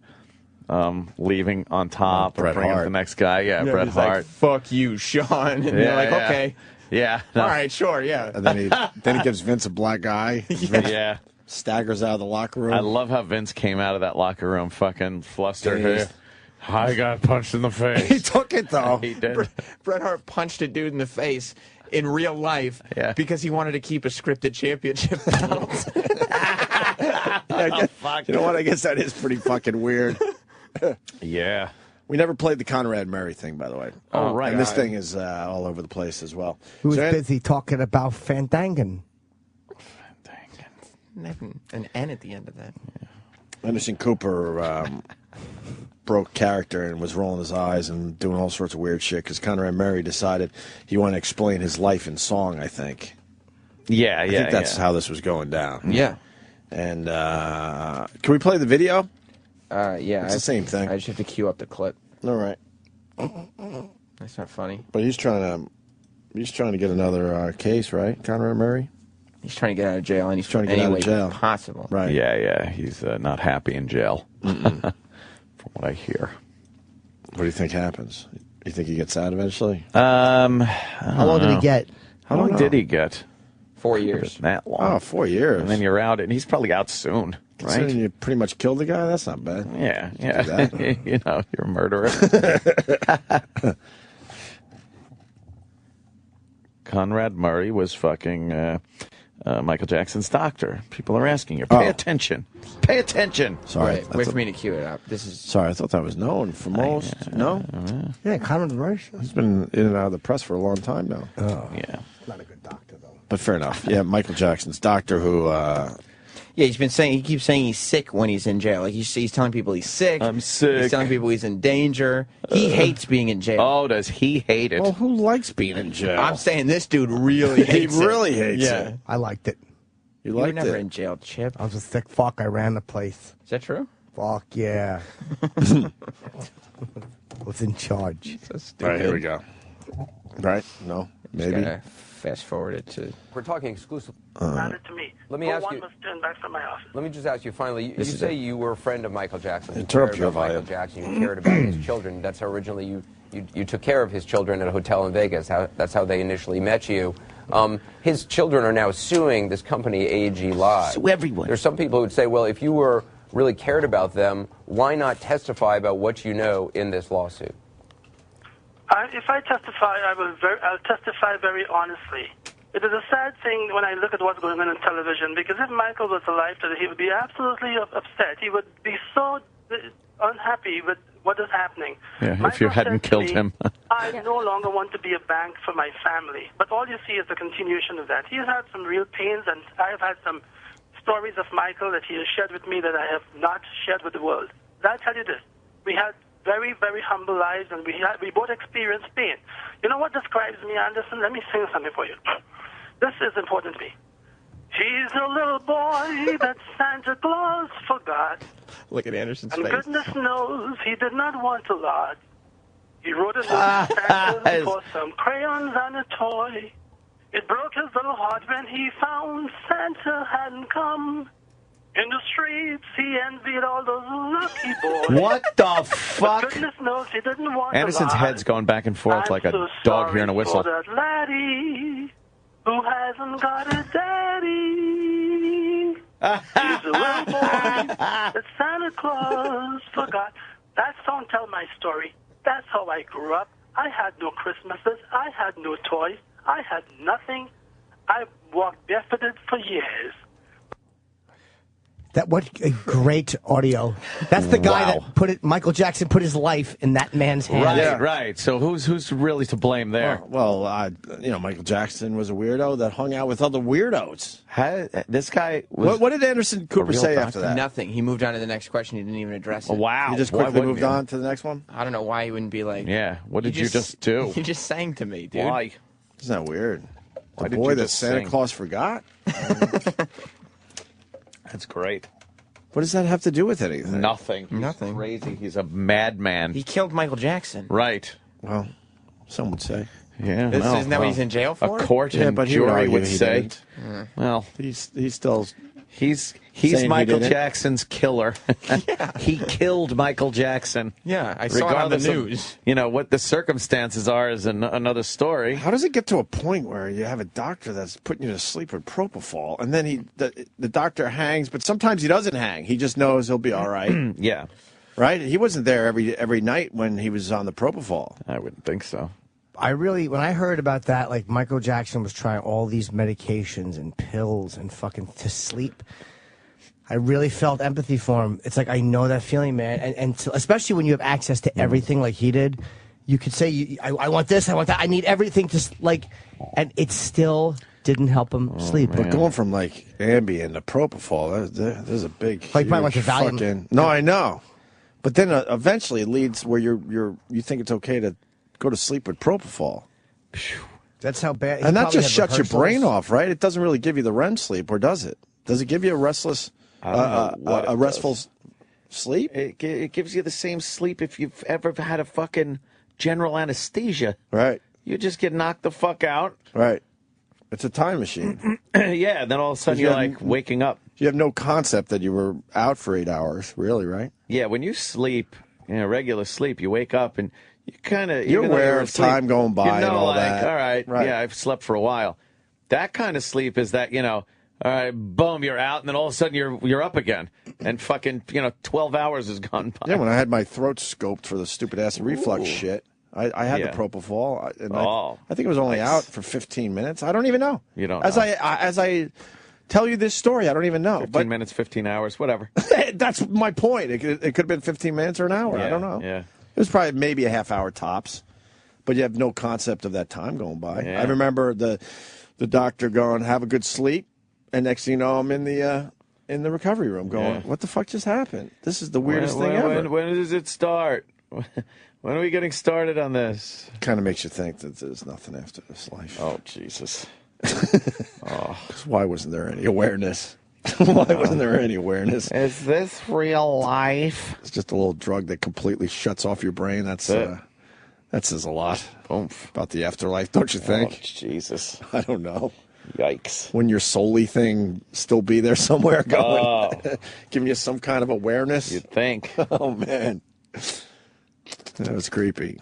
leaving on top or Bret bringing up Hart. the next guy? Yeah, Bret he's Hart. like, fuck you, Sean. And you're like, yeah. okay. Yeah. No. All right, sure, yeah. And then he gives Vince a black eye. Vince Yeah. staggers out of the locker room. I love how Vince came out of that locker room fucking flustered. Dazed. I got punched in the face. He took it, though. He did. Bret Hart punched a dude in the face in real life because he wanted to keep a scripted championship belt. Fuck. You know what? I guess that is pretty fucking weird. Yeah. We never played the Conrad Murray thing, by the way. Oh, right. And this thing is all over the place as well. Who was So, busy talking about Fandangan? An N at the end of that. Anderson Cooper broke character and was rolling his eyes and doing all sorts of weird shit because Conrad Murray decided he wanted to explain his life in song, I think. Yeah, I think that's how this was going down. Yeah. And can we play the video? Yeah. It's the same thing. I just have to queue up the clip. All right. That's not funny. But he's trying to get another case, right? Conrad Murray? He's trying to get out of jail, and he's trying to get out of jail. Possible. Right. Yeah. He's not happy in jail, from what I hear. What do you think happens? You think he gets out eventually? How long did he get? How long did he get? 4 years. That long. Oh, 4 years. And then you're out, and he's probably out soon, right? Considering you pretty much killed the guy, that's not bad. Yeah. Do You know, you're a murderer. Conrad Murray was fucking Michael Jackson's doctor. People are asking you, pay attention. Pay attention. Sorry. Wait for me to cue it up. This is. Sorry, I thought that was known for most. No? Yeah, Conrad Murray. He's been in and out of the press for a long time now. Oh. Yeah. Not a good doctor, though. But fair enough. Yeah, Michael Jackson's doctor who... Yeah, he keeps saying he's sick when he's in jail. Like he's telling people he's sick. I'm sick. He's telling people he's in danger. He hates being in jail. Oh, does he hate it? Well, who likes being in jail? I'm saying this dude really hates it. He really hates it. I liked it. You were never in jail, Chip. I was a thick fuck. I ran the place. Is that true? Fuck yeah. Was in charge. So stupid. All right, here we go. Right? No? Maybe. Fast forward it to. We're talking exclusively. Matter to me. Let me ask you. Must turn back from my office. Let me just ask you finally. You say you were a friend of Michael Jackson. Interrupt your Michael Jackson. You cared about his children. That's how originally you took care of his children at a hotel in Vegas. That's how they initially met you. His children are now suing this company AG Live. Sue everyone. There's some people who would say, well, if you were really cared about them, why not testify about what you know in this lawsuit? If I testify, I'll testify very honestly. It is a sad thing when I look at what's going on television, because if Michael was alive today, he would be absolutely upset. He would be so unhappy with what is happening. Yeah, Michael if you hadn't said to killed me, him. I no longer want to be a bank for my family. But all you see is the continuation of that. He has had some real pains, and I have had some stories of Michael that he has shared with me that I have not shared with the world. I'll tell you this. We had very, very humble lives, and we both experienced pain. You know what describes me, Anderson? Let me sing something for you. This is important to me. He's a little boy that Santa Claus forgot. Look at Anderson's And face. goodness knows he did not want a lot. He wrote a note to Santa for some crayons and a toy. It broke his little heart when he found Santa hadn't come. In the streets, he envied all those lucky boys. What the fuck? But goodness knows he didn't want Anderson's a lot. head's going back and forth like a so dog hearing a whistle. For that laddie who hasn't got a daddy. He's a little boy that Santa Claus forgot. That song tells my story. That's how I grew up. I had no Christmases. I had no toys. I had nothing. I walked barefooted for years. What a great audio. That's the guy that Michael Jackson put his life in that man's hands. Right, right. So who's really to blame there? Well, Michael Jackson was a weirdo that hung out with other weirdos. This guy was What did Anderson Cooper say after that? Nothing. He moved on to the next question. He didn't even address it. Wow. He just quickly moved on to the next one? I don't know why he wouldn't be like. Yeah. What did you just do? You just sang to me, dude. Why? Isn't that weird? Why The did boy you that just Santa sing? Claus forgot? That's great. What does that have to do with anything? Nothing. He's Nothing. crazy. He's a madman. He killed Michael Jackson. Right. Well, some would say. Yeah. Isn't that what he's in jail for? A court and but he would jury argue would he say. didn't. Well, He's still... he's saying he Michael didn't. Jackson's killer. He killed Michael Jackson. Yeah, I saw it on the news. What the circumstances are is another story. How does it get to a point where you have a doctor that's putting you to sleep with propofol, and then the doctor hangs, but sometimes he doesn't hang. He just knows he'll be all right. Yeah. Right? He wasn't there every night when he was on the propofol. I wouldn't think so. When I heard about that, like Michael Jackson was trying all these medications and pills and fucking to sleep, I really felt empathy for him. It's like, I know that feeling, man. And especially when you have access to everything like he did, you could say, I want this, I want that, I need everything to, and it still didn't help him sleep. But going from like Ambien to propofol, there's a big. Like probably went to huge Valium. fucking- No, I know. But then eventually it leads where you think it's okay to go to sleep with propofol. That's how bad. And that just shuts your brain off, right? It doesn't really give you the REM sleep, or does it? Does it give you a restless, I don't know what it restful Sleep? It gives you the same sleep if you've ever had a fucking general anesthesia. Right. You just get knocked the fuck out. Right. It's a time machine. Yeah, and then all of a sudden you're like waking up. You have no concept that you were out for 8 hours, really, right? Yeah, when you sleep, regular sleep, you wake up and you kind of... You're aware of time going by and all that. All right, yeah, I've slept for a while. That kind of sleep is that, all right, boom, you're out, and then all of a sudden you're up again. And fucking, 12 hours has gone by. Yeah, when I had my throat scoped for the stupid acid reflux shit, I had the propofol. And I think it was only out for 15 minutes. I don't even know. You don't know. As I tell you this story, I don't even know. 15 minutes, 15 hours, whatever. That's my point. It could have been 15 minutes or an hour. Yeah, I don't know. Yeah. It was probably maybe a half hour tops. But you have no concept of that time going by. Yeah. I remember the doctor going, have a good sleep. And next thing you know, I'm in the recovery room going, what the fuck just happened? This is the weirdest thing ever. When does it start? When are we getting started on this? Kind of makes you think that there's nothing after this life. Oh, Jesus. Why wasn't there any awareness? Why wasn't there any awareness? Is this real life? It's just a little drug that completely shuts off your brain. That says a lot about the afterlife, don't you think? Oh, Jesus. I don't know. Yikes. When your soul-y thing still be there somewhere going, giving you some kind of awareness. You'd think. Oh, man. That was creepy.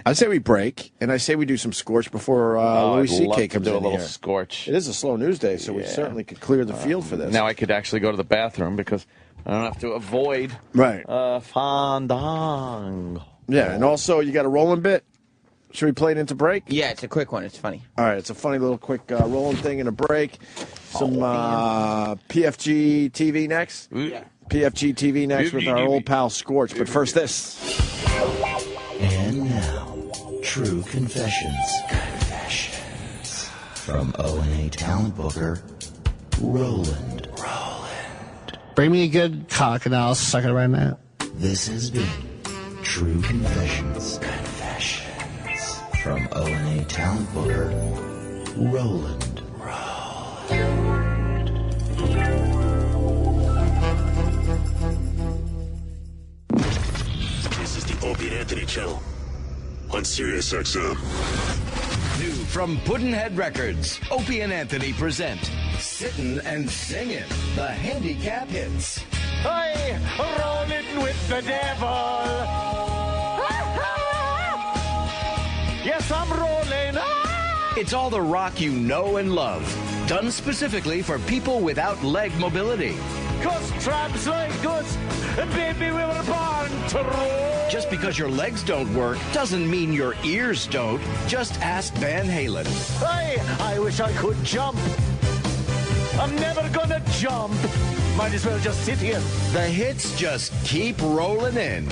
I say we break, and I say we do some Scorch before Louis C.K. comes in do a little here. Scorch. It is a slow news day, so we certainly could clear the field for this. Now I could actually go to the bathroom because I don't have to avoid Fandango. Yeah, and also you got a rolling bit. Should we play it into break? Yeah, it's a quick one. It's funny. All right, it's a funny little quick rolling thing in a break. Some PFG TV next. Yeah. PFG TV next with our old pal Scorch. But first this. And now, True Confessions. From O&A talent booker, Roland. Bring me a good cock and I'll suck it right now. This has been True Confessions. From O&A talent booker, Roland. This is the Opie and Anthony channel on Sirius XM. New from Puddinhead Records, Opie and Anthony present Sittin' and Singin', the handicap hits. Hey, rolling with the devil. Yes, I'm rolling. It's all the rock you know and love, done specifically for people without leg mobility. 'Cause tramps like us, baby, we were born to roll. Just because your legs don't work doesn't mean your ears don't. Just ask Van Halen. Hey, I wish I could jump. I'm never gonna jump. Might as well just sit here. The hits just keep rolling in.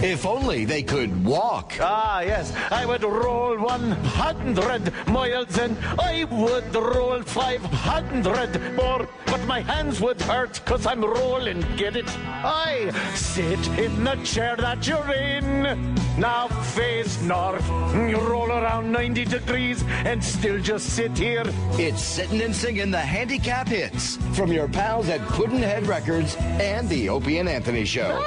If only they could walk. Ah, yes, I would roll 100 miles and I would roll 500 more, but my hands would hurt 'cause I'm rolling, get it? I sit in the chair that you're in. Now face north, you roll around 90 degrees and still just sit here. It's Sittin' and Singin' the handicap hits from your pals at Puddinhead Records and the Opie and Anthony Show.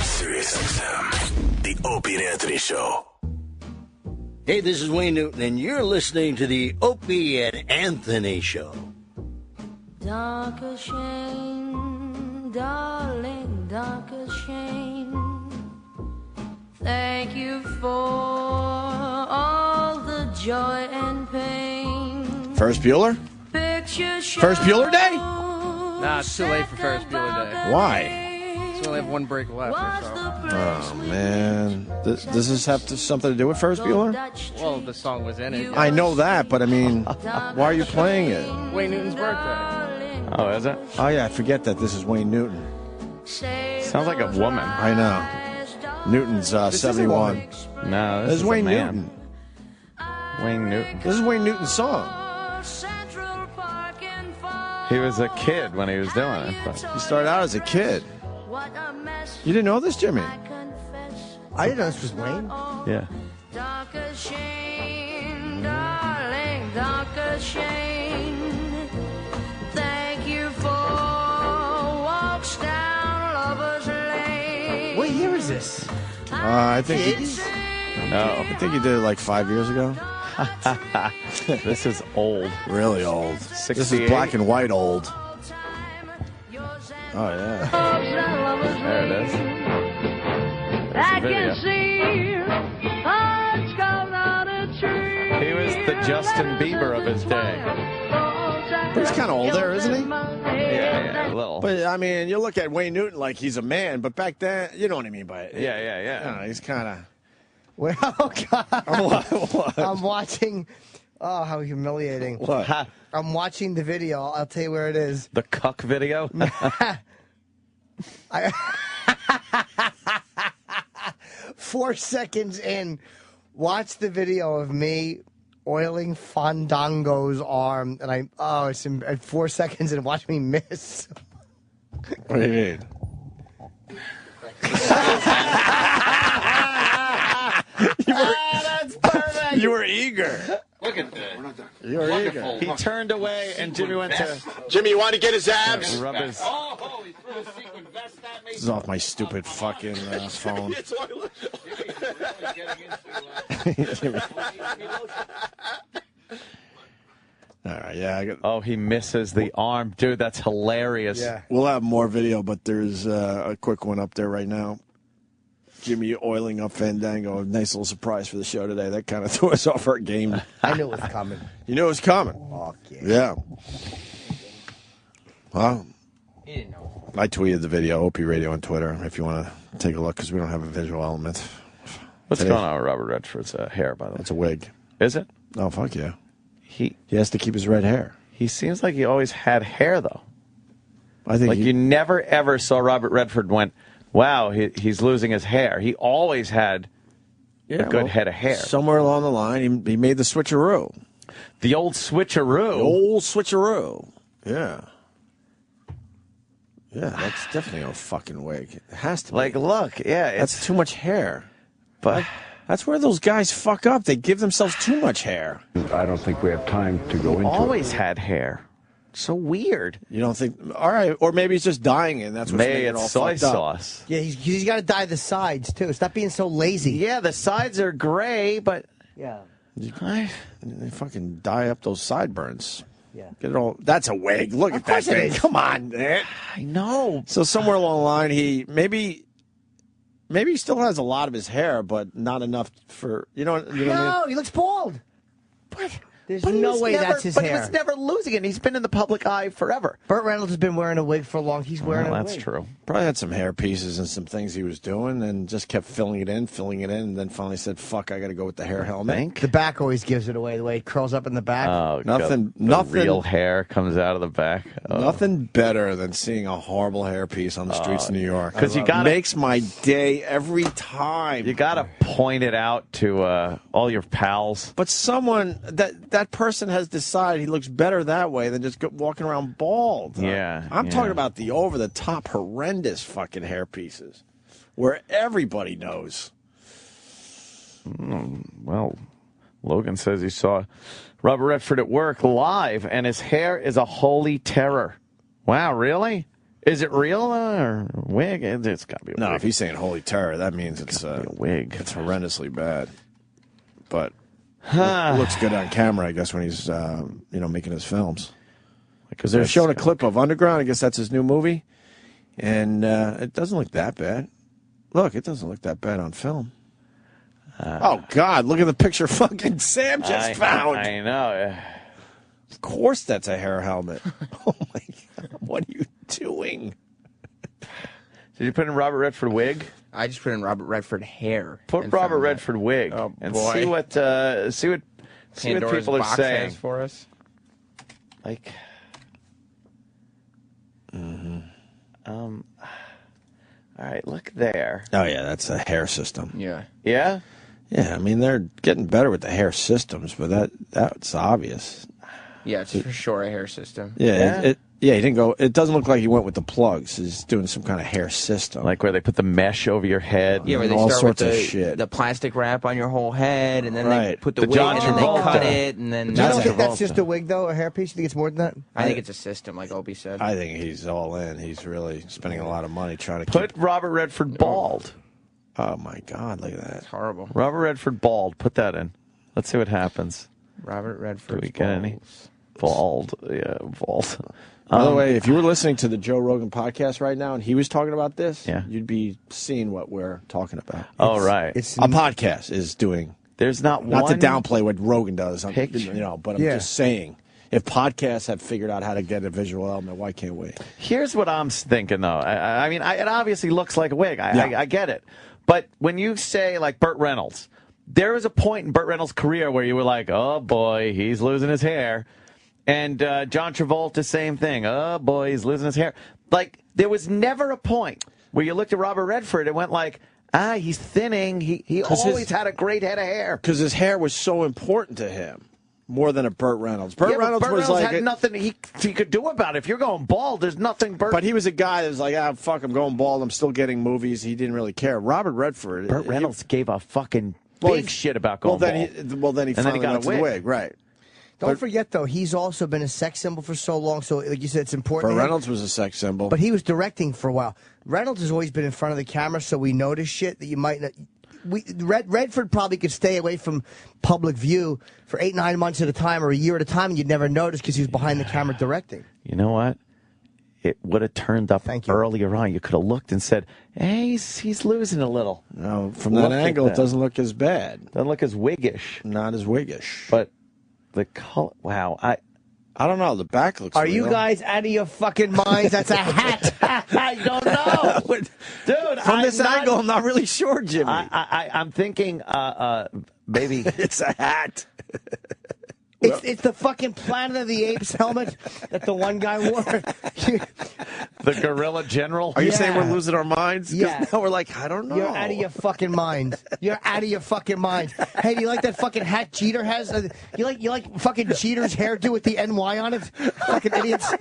Sirius XM, the Opie and Anthony Show. Hey, this is Wayne Newton, and you're listening to the Opie and Anthony Show. Dark as shame, darling, dark as shame. Thank you for all the joy and pain. Ferris Bueller? Picture show. Ferris Bueller Day? Nah, it's too late for Ferris Bueller Day. Why? It's We only have one break left or so. Oh man, does this have something to do with Ferris Bueller? Well, the song was in it. I know that, but I mean, why are you playing it? Wayne Newton's birthday. Oh, is it? Oh yeah, I forget that this is Wayne Newton. Sounds like a woman. I know. Newton's 71. No, this is Wayne Newton. Wayne Newton. This is Wayne Newton's song. He was a kid when he was doing it. But. He started out as a kid. You didn't know this, Jimmy? I didn't know this was Wayne. Yeah. Darker shame, darling, darker shame. Thank you for walks down Lover's Lane. What year is this? I think No. I think he did it like 5 years ago. This is old. Really old. 68. This is black and white old. Oh, yeah. There it is. I can see hearts come out of trees. He was the Justin Bieber of his day. But he's kind of old there, isn't he? Yeah, a little. But, I mean, you look at Wayne Newton like he's a man, but back then, you know what I mean by it. Yeah. He's kind of... Well, oh, God. I'm watching... Oh, how humiliating. What? I'm watching the video. I'll tell you where it is. The cuck video? 4 seconds in, watch the video of me oiling Fandango's arm, and it's at 4 seconds in, watch me miss. What do you mean? That's perfect. You were eager. Look at that. We're not done. You were eager. He turned away, and Jimmy went to... Jimmy, you want to get his abs? Rub his... Oh, he threw a sequin vest at me. This is off my stupid fucking phone. All right, yeah. Oh, he misses the arm. Dude, that's hilarious. Yeah. We'll have more video, but there's a quick one up there right now. Jimmy oiling up Fandango. A nice little surprise for the show today. That kind of threw us off our game. I knew it was coming. You knew it was coming? Fuck yeah. Well, I tweeted the video, OP Radio on Twitter, if you want to take a look, because we don't have a visual element. What's going on with Robert Redford's hair, by the way? It's a wig. Is it? Oh, fuck yeah. He has to keep his red hair. He seems like he always had hair, though. I think you never, ever saw Robert Redford went, wow, he's losing his hair. He always had a good head of hair. Somewhere along the line, he made the switcheroo. The old switcheroo. The old switcheroo. Yeah. Yeah, that's definitely a fucking wig. It has to be. Like, look, yeah. That's too much hair. But that's where those guys fuck up. They give themselves too much hair. I don't think we have time to go into it. Always had hair. So weird. You don't think? All right, or maybe he's just dyeing it. And that's what's making it all soy fucked up. sauce. Yeah, he's got to dye the sides, too. Stop being so lazy. Yeah, the sides are gray, but... Yeah. They fucking dye up those sideburns. Yeah. Get it all. That's a wig. Look at that course it thing. is. Come on, man. I know. So somewhere along the line, he maybe he still has a lot of his hair, but not enough for you know what I mean? No, he looks bald. There's But no way that's his but hair. he was never losing it. He's been in the public eye forever. Burt Reynolds has been wearing a wig for long. He's wearing a wig. That's true. Probably had some hair pieces and some things he was doing, and just kept filling it in, and then finally said, "Fuck, I got to go with the hair helmet." The back always gives it away. The way it curls up in the back. Oh, Nothing- the nothing- real hair comes out of the back. Oh. Nothing better than seeing a horrible hairpiece on the streets of New York. 'Cause you gotta- makes my day every time. You got to point it out to all your pals. But someone that person has decided he looks better that way than just walking around bald. Yeah, I'm yeah. talking about the over the top horrendous fucking hair pieces where everybody knows. Well, Logan says he saw Robert Redford at work live, and his hair is a holy terror. Wow, really? Is it real or a wig? It's got to be a No, wig. if he's saying holy terror, that means it's a wig. It's horrendously bad. But it looks good on camera, I guess, when he's making his films. Because they're showing a clip of Underground. I guess that's his new movie, and it doesn't look that bad. Look, it doesn't look that bad on film. Oh God! Look at the picture fucking Sam just found. I know. Of course, that's a hair helmet. Oh my God! What are you doing? Did you put in Robert Redford wig? I just put in Robert Redford hair. Put Robert Redford wig and see what people are box saying has for us. Like, all right, look there. Oh yeah, that's a hair system. Yeah. Yeah. Yeah, I mean they're getting better with the hair systems, but that's obvious. Yeah, it's for sure a hair system. Yeah, he didn't go. It doesn't look like he went with the plugs. He's doing some kind of hair system, like where they put the mesh over your head. Yeah, where they all start with sorts of shit. the plastic wrap on your whole head, and then they Right. put the The wig, John and then they Travolta. cut it, and then You don't think that's just a wig, though, a hairpiece? You think it's more than that? I think it's a system, like Opie said. I think he's all in. He's really spending a lot of money trying to Put Robert Redford bald. Oh my God, look at that. It's horrible. Robert Redford bald. Put that in. Let's see what happens. Robert Redford. Do we get any? Bald. Yeah, bald. By the way, if you were listening to the Joe Rogan podcast right now and he was talking about this, Yeah. you'd be seeing what we're talking about. Oh, right. It's a podcast is doing. There's not to one downplay what Rogan does, picture. but I'm just saying, if podcasts have figured out how to get a visual element, why can't we? Here's what I'm thinking, though. I mean, it obviously looks like a wig. I get it. But when you say, like, Burt Reynolds, there was a point in Burt Reynolds' career where you were like, oh, boy, he's losing his hair. And John Travolta, same thing. Oh, boy, he's losing his hair. Like, there was never a point where you looked at Robert Redford and went like, he's thinning. He always had a great head of hair. Because his hair was so important to him, more than a Burt Reynolds. Burt Reynolds was like had nothing he could do about it. If you're going bald, there's nothing Burt. But he was a guy that was like, fuck, I'm going bald. I'm still getting movies. He didn't really care. Robert Redford. Burt Reynolds gave a fucking big shit about going bald. Then he finally got a wig. Right. Don't forget, though, he's also been a sex symbol for so long. So, like you said, it's important. Burt Reynolds was a sex symbol. But he was directing for a while. Reynolds has always been in front of the camera, so we notice shit that you might not. Redford probably could stay away from public view for 8-9 months at a time or a year at a time, and you'd never notice because he was behind the camera directing. You know what? It would have turned up earlier on. You could have looked and said, hey, he's losing a little. No, from that angle, it doesn't look as bad. Doesn't look as wiggish. Not as wiggish. But the color, wow. I don't know. The back looks Are real. you guys out of your fucking minds? That's a hat. I don't know. Dude, From this angle, I'm not really sure, Jimmy. I'm thinking maybe. It's a hat. It's the fucking Planet of the Apes helmet that the one guy wore. The Gorilla General? Are you saying we're losing our minds? 'Cause Yeah. now we're like, I don't know. You're out of your fucking mind. You're out of your fucking mind. Hey, do you like that fucking hat Jeter has? You like fucking Jeter's hairdo with the NY on it? Fucking idiots.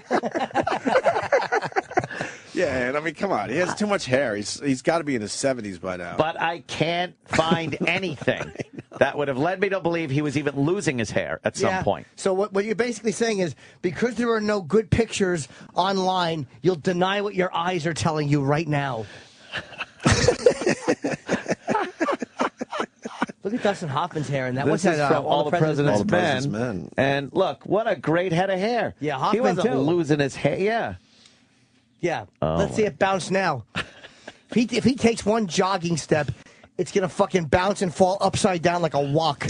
Yeah, and I mean, come on. He has too much hair. He's got to be in his 70s by now. But I can't find anything that would have led me to believe he was even losing his hair at some point. So what you're basically saying is because there are no good pictures online, you'll deny what your eyes are telling you right now. Look at Dustin Hoffman's hair, and that This is from All the President's Men. And look, what a great head of hair. Yeah, he Hoffman wasn't too. losing his hair. Yeah. Yeah. Oh, Let's see it bounce now. If he takes one jogging step, it's going to fucking bounce and fall upside down like a wok.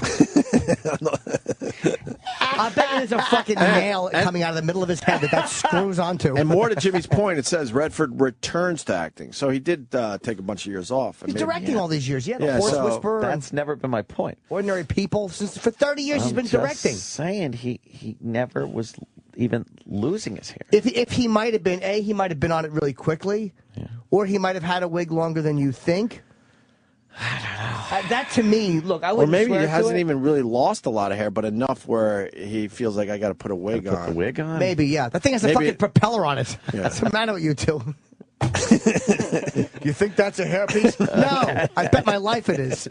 I bet there's a fucking nail coming out of the middle of his head that screws onto. And more to Jimmy's point, it says Redford returns to acting. So he did take a bunch of years off. He's directing all these years. Yeah, The Horse Whisperer. That's never been my point. Ordinary People. For 30 years, he's been directing. Saying he never was even losing his hair. If he might have been, he might have been on it really quickly, or he might have had a wig longer than you think. I don't know. That to me, look, I Or wouldn't maybe swear he to hasn't it. even really lost a lot of hair, but enough where he feels like I got to put a wig on. Put the wig on? Maybe, yeah. That thing has a Maybe fucking propeller on it. Yeah. What's the matter with you two? You think that's a hairpiece? No, I bet my life it is.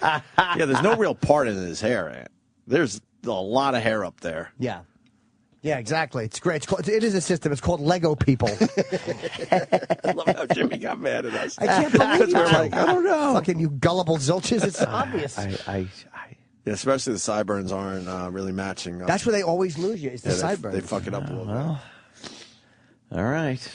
Yeah, there's no real part in his hair, Ant. There's a lot of hair up there. Yeah. Yeah, exactly. It's great. It is a system. It's called Lego People. I love how Jimmy got mad at us. I can't believe We're it. like, I don't know. Fucking you gullible zilches. It's obvious. Yeah, especially the sideburns aren't really matching. That's where they always lose you. It's the sideburns. They fuck it up a little bit. All right.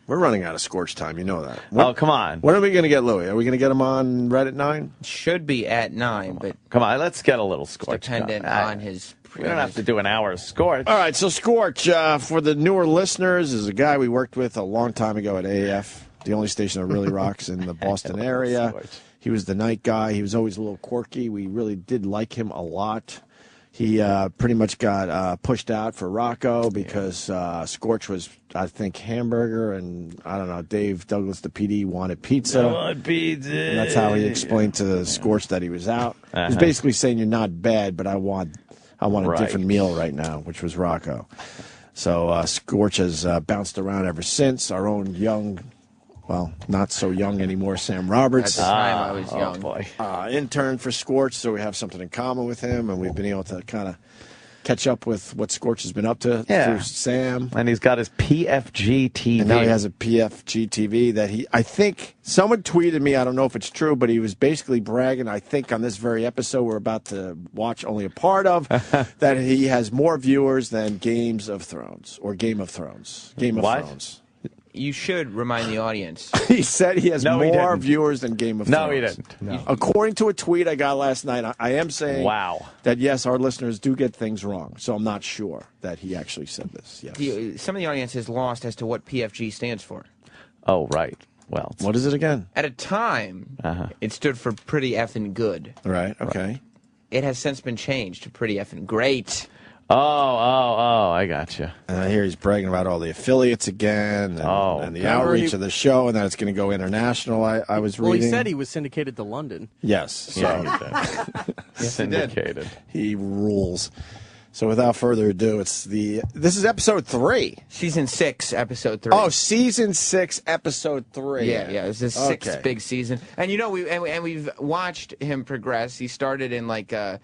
We're running out of Scorch time. You know that. Oh, come on. When are we going to get Louis? Are we going to get him on right at 9? Should be at 9, but Come on, let's get a little Scorch. dependent going. on his We don't have to do an hour of Scorch. All right, so Scorch, for the newer listeners, is a guy we worked with a long time ago at AF, the only station that really rocks in the Boston area. He was the night guy. He was always a little quirky. We really did like him a lot. He pretty much got pushed out for Rocco because Scorch was, I think, hamburger, and I don't know, Dave Douglas, the PD, wanted pizza. I want pizza. And that's how he explained to Scorch that he was out. He was basically saying, "You're not bad, but I want a different meal right now," which was Rocco. So Scorch has bounced around ever since. Our own young, well, not so young anymore, Sam Roberts. At the time, I was young. Boy. Intern for Scorch, so we have something in common with him, and we've been able to kind of catch up with what Scorch has been up to through Sam. And he's got his PFG TV. And now he has a PFG TV that I think, someone tweeted me, I don't know if it's true, but he was basically bragging, I think on this very episode we're about to watch only a part of, that he has more viewers than Games of Thrones, or Game of Thrones. Game of Thrones. You should remind the audience. He said he has more viewers than Game of Thrones. No, he didn't. No. According to a tweet I got last night, I am saying that, yes, our listeners do get things wrong. So I'm not sure that he actually said this. Yes. Some of the audience is lost as to what PFG stands for. Oh, right. Well, what is it again? At a time, it stood for Pretty Effing Good. Right, okay. It has since been changed to Pretty Effing Great. Oh, I got you. And I hear he's bragging about all the affiliates again, and the outreach of the show, and that it's going to go international. I was reading. Well, he said he was syndicated to London. Yes. So. Yes, syndicated. He rules. So without further ado, this is episode 3. Season 6, episode 3. Oh, season 6, episode 3. Yeah, it's the sixth big season. And you know, we've watched him progress. He started in like a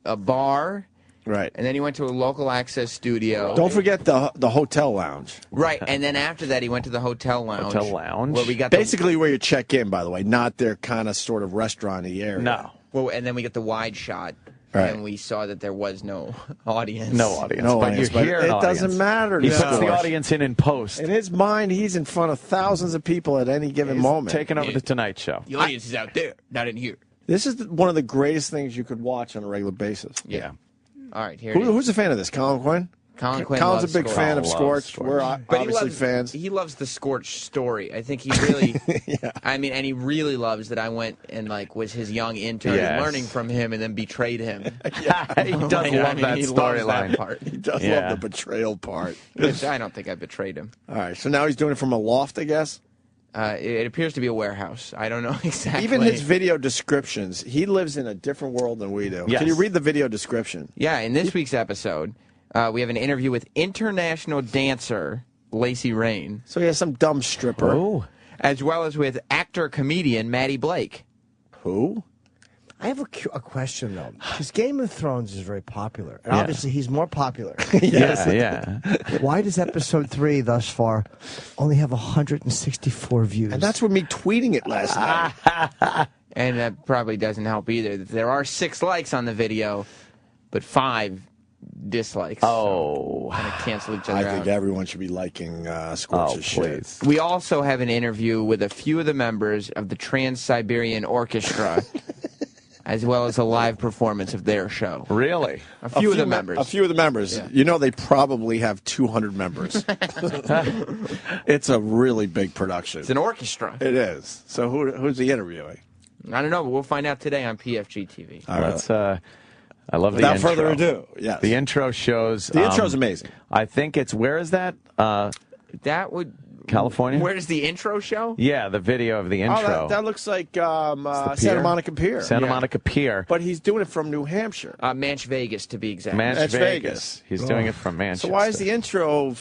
bar. Right. And then he went to a local access studio. Don't forget the hotel lounge. Right. And then after that, he went to the hotel lounge. Hotel lounge. Where we got basically where you check in, by the way, not their kind of sort of restaurant-y area. No. Well, and then we got the wide shot. Right. And we saw that there was no audience. No audience. No but audience, you hear it an doesn't audience. matter. He puts the audience in post. In his mind, he's in front of thousands of people at any given moment. Taking over the Tonight Show. The audience is out there, not in here. This is one of the greatest things you could watch on a regular basis. Yeah. All right, here Who's a fan of this? Colin Quinn? Colin Quinn Colin's loves a big Scorch. fan of Scorch. We're obviously fans. He loves the Scorch story. I think he really, I mean, and he really loves that I went and was his young intern learning from him and then betrayed him. He does love that storyline. Part. He does love the betrayal part. Which I don't think I betrayed him. All right, so now he's doing it from a loft, I guess? It appears to be a warehouse. I don't know exactly. Even his video descriptions, he lives in a different world than we do. Yes. Can you read the video description? Yeah, in this week's episode, we have an interview with international dancer Lacey Rain. So he has some dumb stripper. Oh. As well as with actor-comedian Maddie Blake. Who? I have a question, though, because Game of Thrones is very popular. And obviously, he's more popular. Yeah. Why does episode 3 thus far only have 164 views? And that's with me tweeting it last night. And that probably doesn't help either. There are 6 likes on the video, but 5 dislikes. Oh. So kind of cancel each other I think out. everyone should be liking Scorch's shit. We also have an interview with a few of the members of the Trans-Siberian Orchestra, as well as a live performance of their show. Really? A few of the members. A few of the members. Yeah. You know they probably have 200 members. It's a really big production. It's an orchestra. It is. So who's he interviewing? I don't know, but we'll find out today on PFG TV. All right. Let's, I love Without the intro. further ado, yes. The intro shows... The intro's amazing. I think it's... Where is that? That would... California? Where does the intro show? Yeah, the video of the intro. Oh, that looks like Santa Monica Pier. Santa Monica Pier. But he's doing it from New Hampshire. Manch Vegas, to be exact. Manch Vegas. He's doing it from Manchester. So why is the intro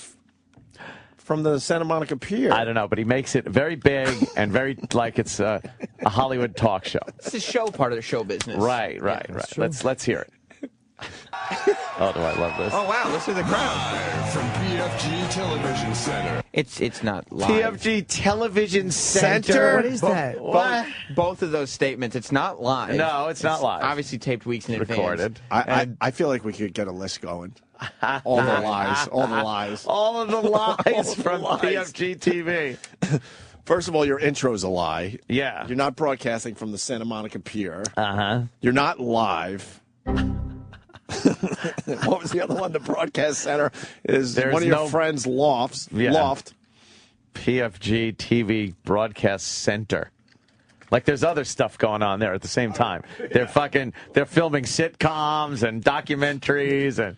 from the Santa Monica Pier? I don't know, but he makes it very big and very like it's a Hollywood talk show. It's the show part of the show business. Right. Let's hear it. Oh, do I love this? Oh, wow, listen to the crowd. From PFG Television Center. It's not live. PFG Television Center? What is that? Both of those statements, it's not live. No, it's not live. Obviously taped weeks in Recorded. advance. I feel like we could get a list going. All the lies. All the lies. All of the lies from PFG TV. First of all, your intro's a lie. Yeah. You're not broadcasting from the Santa Monica Pier. Uh-huh. You're not live. What was the other one? The broadcast center is There's one of your no- friends' loft. PFG TV Broadcast Center. Like there's other stuff going on there at the same time. They're filming sitcoms and documentaries and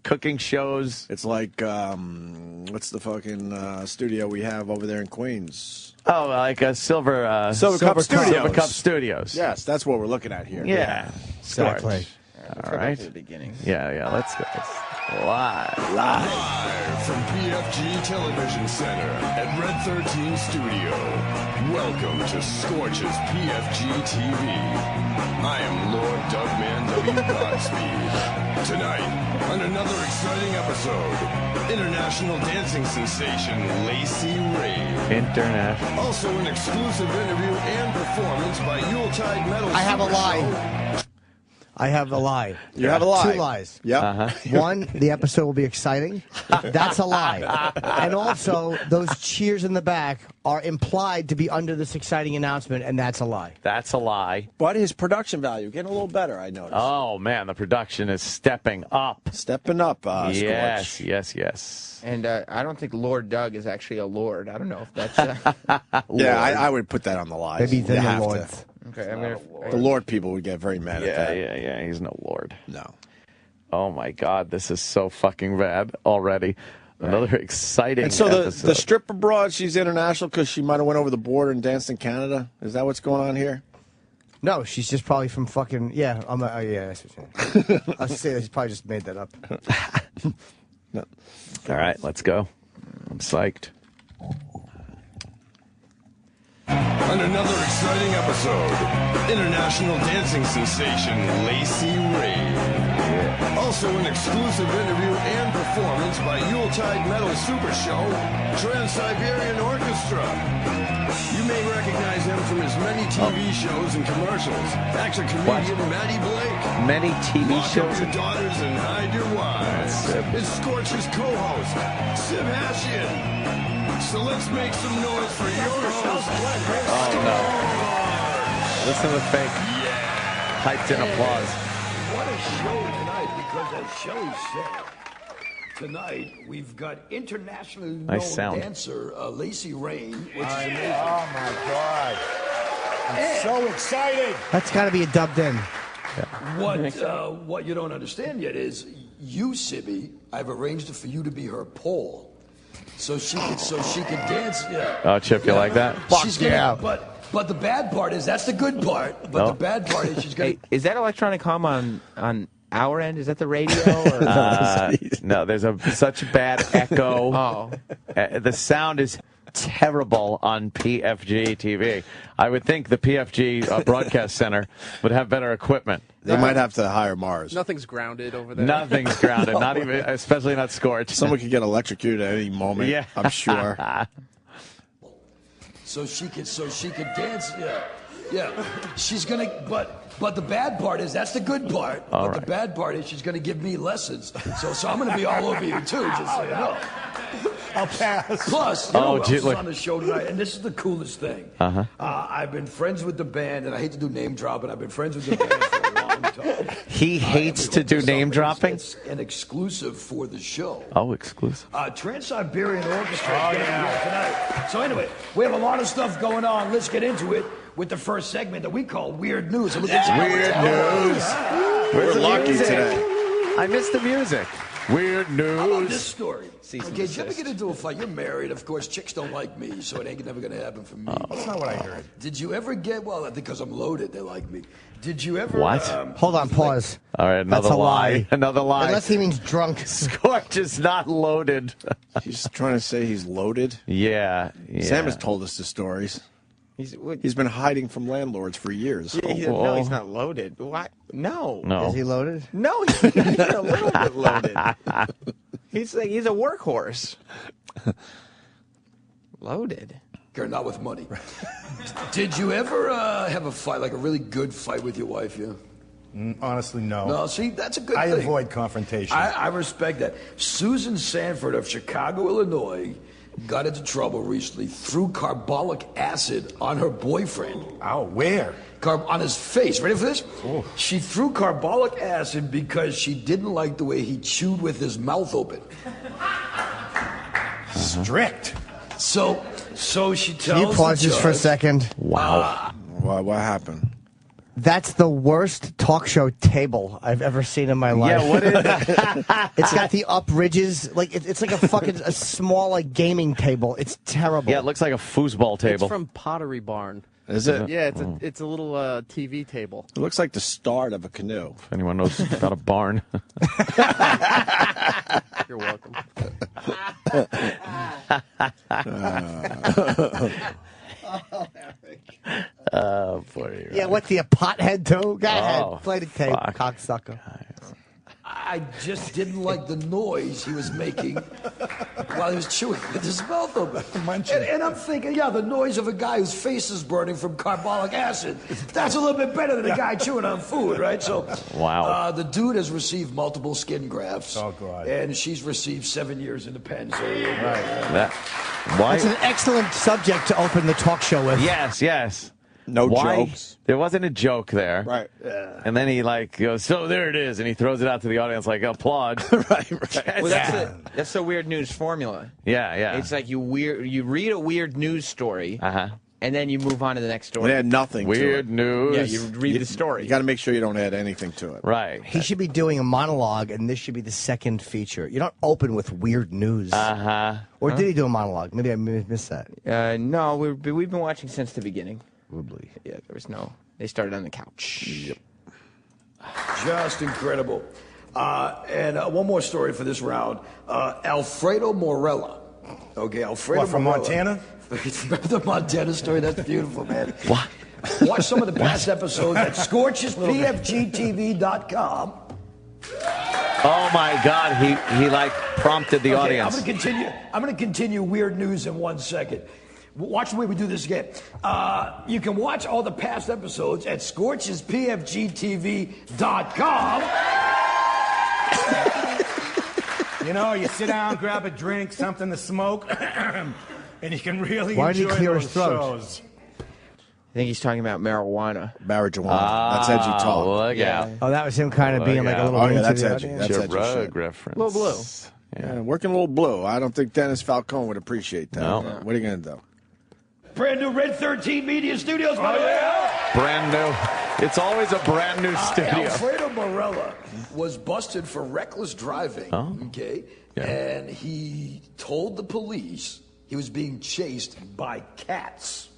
cooking shows. It's like what's the fucking studio we have over there in Queens? Oh, like a Silver Cup Studios. Silver Cup Studios. Yes, that's what we're looking at here. Yeah, exactly. All right. To the beginning. Yeah. Let's go. Live from PFG Television Center at Red 13 Studio. Welcome to Scorch's PFG TV. I am Lord Dougman W. Godspeed. Tonight, on another exciting episode, international dancing sensation Lacey Ray. International. Also an exclusive interview and performance by Yuletide Metal. I have a Super lie. Show. I have a lie. You have a lie. 2 lies. Yep. One, the episode will be exciting. That's a lie. And also, those cheers in the back are implied to be under this exciting announcement, and that's a lie. That's a lie. But his production value getting a little better, I noticed. Oh, man, the production is stepping up. Stepping up, yes, Scorch. yes. And I don't think Lord Doug is actually a lord. I don't know if that's... Yeah, I would put that on the lies. Maybe then You the have Lord. to. Okay, The Lord people would get very mad at that. Yeah, he's no lord. No. Oh, my God, this is so fucking bad already. Another exciting And so episode. the stripper broad, she's international because she might have went over the border and danced in Canada? Is that what's going on here? No, she's just probably from fucking... Yeah, that's what you're saying. I was saying she probably just made that up. No. All right, let's go. I'm psyched. On another exciting episode, international dancing sensation Lacey Ray. Also an exclusive interview and performance by Yuletide Metal Super Show, Trans-Siberian Orchestra. You may recognize him from his many TV shows and commercials. Actor comedian Matty Blake. Many TV Lock shows? up your daughters and hide your wives. It's Scorch's co-host, Sib Hashian. So let's make some noise for your host. Oh, no. Listen to the fake hyped-in applause. What a show tonight, because as Shelley said, tonight we've got internationally known Nice sound. dancer Lacey Rain, which is amazing. Oh my God. I'm so excited. That's got to be a dubbed in. What you don't understand yet is you, Sibby, I've arranged it for you to be her pole. So she could dance. Yeah. Oh, Chip, you like that? She's gonna, but the bad part is that's the good part. But the bad part is she's gonna. Hey, is that electronic hum on our end? Is that the radio? Or? No, there's such bad echo. Oh. The sound is terrible on PFG TV. I would think the PFG Broadcast Center would have better equipment. They might have to hire Mars. Nothing's grounded over there. Nothing's grounded, not even, especially not Scorch. Someone could get electrocuted at any moment. Yeah. I'm sure. So she could dance. Yeah. She's gonna. But the bad part is that's the good part. All but right. the bad part is she's gonna give me lessons. So I'm gonna be all over you too. Just so you know. I'll pass. Plus, you know who else is look. on the show tonight, and this is the coolest thing. I've been friends with the band, and I hate to do name dropping. I've been friends with the band for a long time. He hates to do name dropping? It's an exclusive for the show. Oh, exclusive. Trans-Siberian Orchestra is going to be here tonight. So anyway, we have a lot of stuff going on. Let's get into it with the first segment that we call Weird News. Weird News. We're lucky today. I missed the music. Weird news. How about this story? Cease and Okay, did you ever desist. get into a fight? You're married, of course. Chicks don't like me, so it ain't never going to happen for me. That's not what I heard. Did you ever get? Well, because I'm loaded, they like me. Did you ever? What? Hold on, pause. All right, another That's a lie. lie. Another lie. Unless he means drunk. Scorch is not loaded. He's trying to say he's loaded. Yeah. Sam has told us the stories. He's been hiding from landlords for years. No, he's not loaded. What? No. No. Is he loaded? No, he's a little bit loaded. He's a workhorse. Loaded. Not with money. Did you ever have a fight, like a really good fight with your wife? Yeah. Honestly, no. No, see, that's a good thing. I avoid confrontation. I respect that. Susan Sanford of Chicago, Illinois, got into trouble recently, threw carbolic acid on her boyfriend. Oh, where? On his face. Ready for this? She threw carbolic acid because she didn't like the way he chewed with his mouth open. Strict. So she tells Can you pause the this for a judge, second? Wow. What happened? That's the worst talk show table I've ever seen in my life. Yeah, what is that? It's got the up ridges. Like it's like a small like gaming table. It's terrible. Yeah, it looks like a foosball table. It's from Pottery Barn. Is it? Yeah, it's a little TV table. It looks like the start of a canoe. If anyone knows about a barn. You're welcome. Oh, boy. Yeah, what, the pothead too? Go ahead. Oh, Play the tape, fuck. cocksucker. I just didn't like the noise he was making while he was chewing with his mouth open. And I'm thinking, yeah, the noise of a guy whose face is burning from carbolic acid. That's a little bit better than a guy chewing on food, right? So, wow. The dude has received multiple skin grafts. Oh, God. And she's received 7 years in the pen. So, Why? It's an excellent subject to open the talk show with. Yes. No Why? jokes. There wasn't a joke there. Right. And then he goes, so there it is, and he throws it out to the audience like applaud. right. Well, that's the weird news formula. Yeah. It's like you read a weird news story, and then you move on to the next story. It had nothing Weird to it. news. Yeah, you read the story. You got to make sure you don't add anything to it. Right. He should be doing a monologue, and this should be the second feature. You don't open with weird news. Or did he do a monologue? Maybe I missed that. No, we've been watching since the beginning. Probably. Yeah, there was no. They started on the couch. Yep. just incredible. And one more story for this round. Alfredo Morella. Okay, Alfredo What, from Morella. Montana? Remember the Montana story? That's beautiful, man. What? Watch some of the past episodes at scorchespfgtv.com. Oh my God, he prompted the audience. I'm going to continue weird news in 1 second. Watch the way we do this again. You can watch all the past episodes at scorchespfgtv.com. You know, you sit down, grab a drink, something to smoke, and you can really Why did he enjoy clear those his throat? shows. I think he's talking about marijuana. That's edgy talk. Look out. Oh, that was him kind of being like a little Oh, yeah, into that's the edgy. audience? That's edgy Rug shit. reference. Little blue. Yeah, working a little blue. I don't think Dennis Falcone would appreciate that. No. What are you going to do? Brand new Red 13 Media Studios, by the way. Brand new. It's always a brand new studio. Alfredo Morella was busted for reckless driving. Oh. Okay. Yeah. And he told the police he was being chased by cats.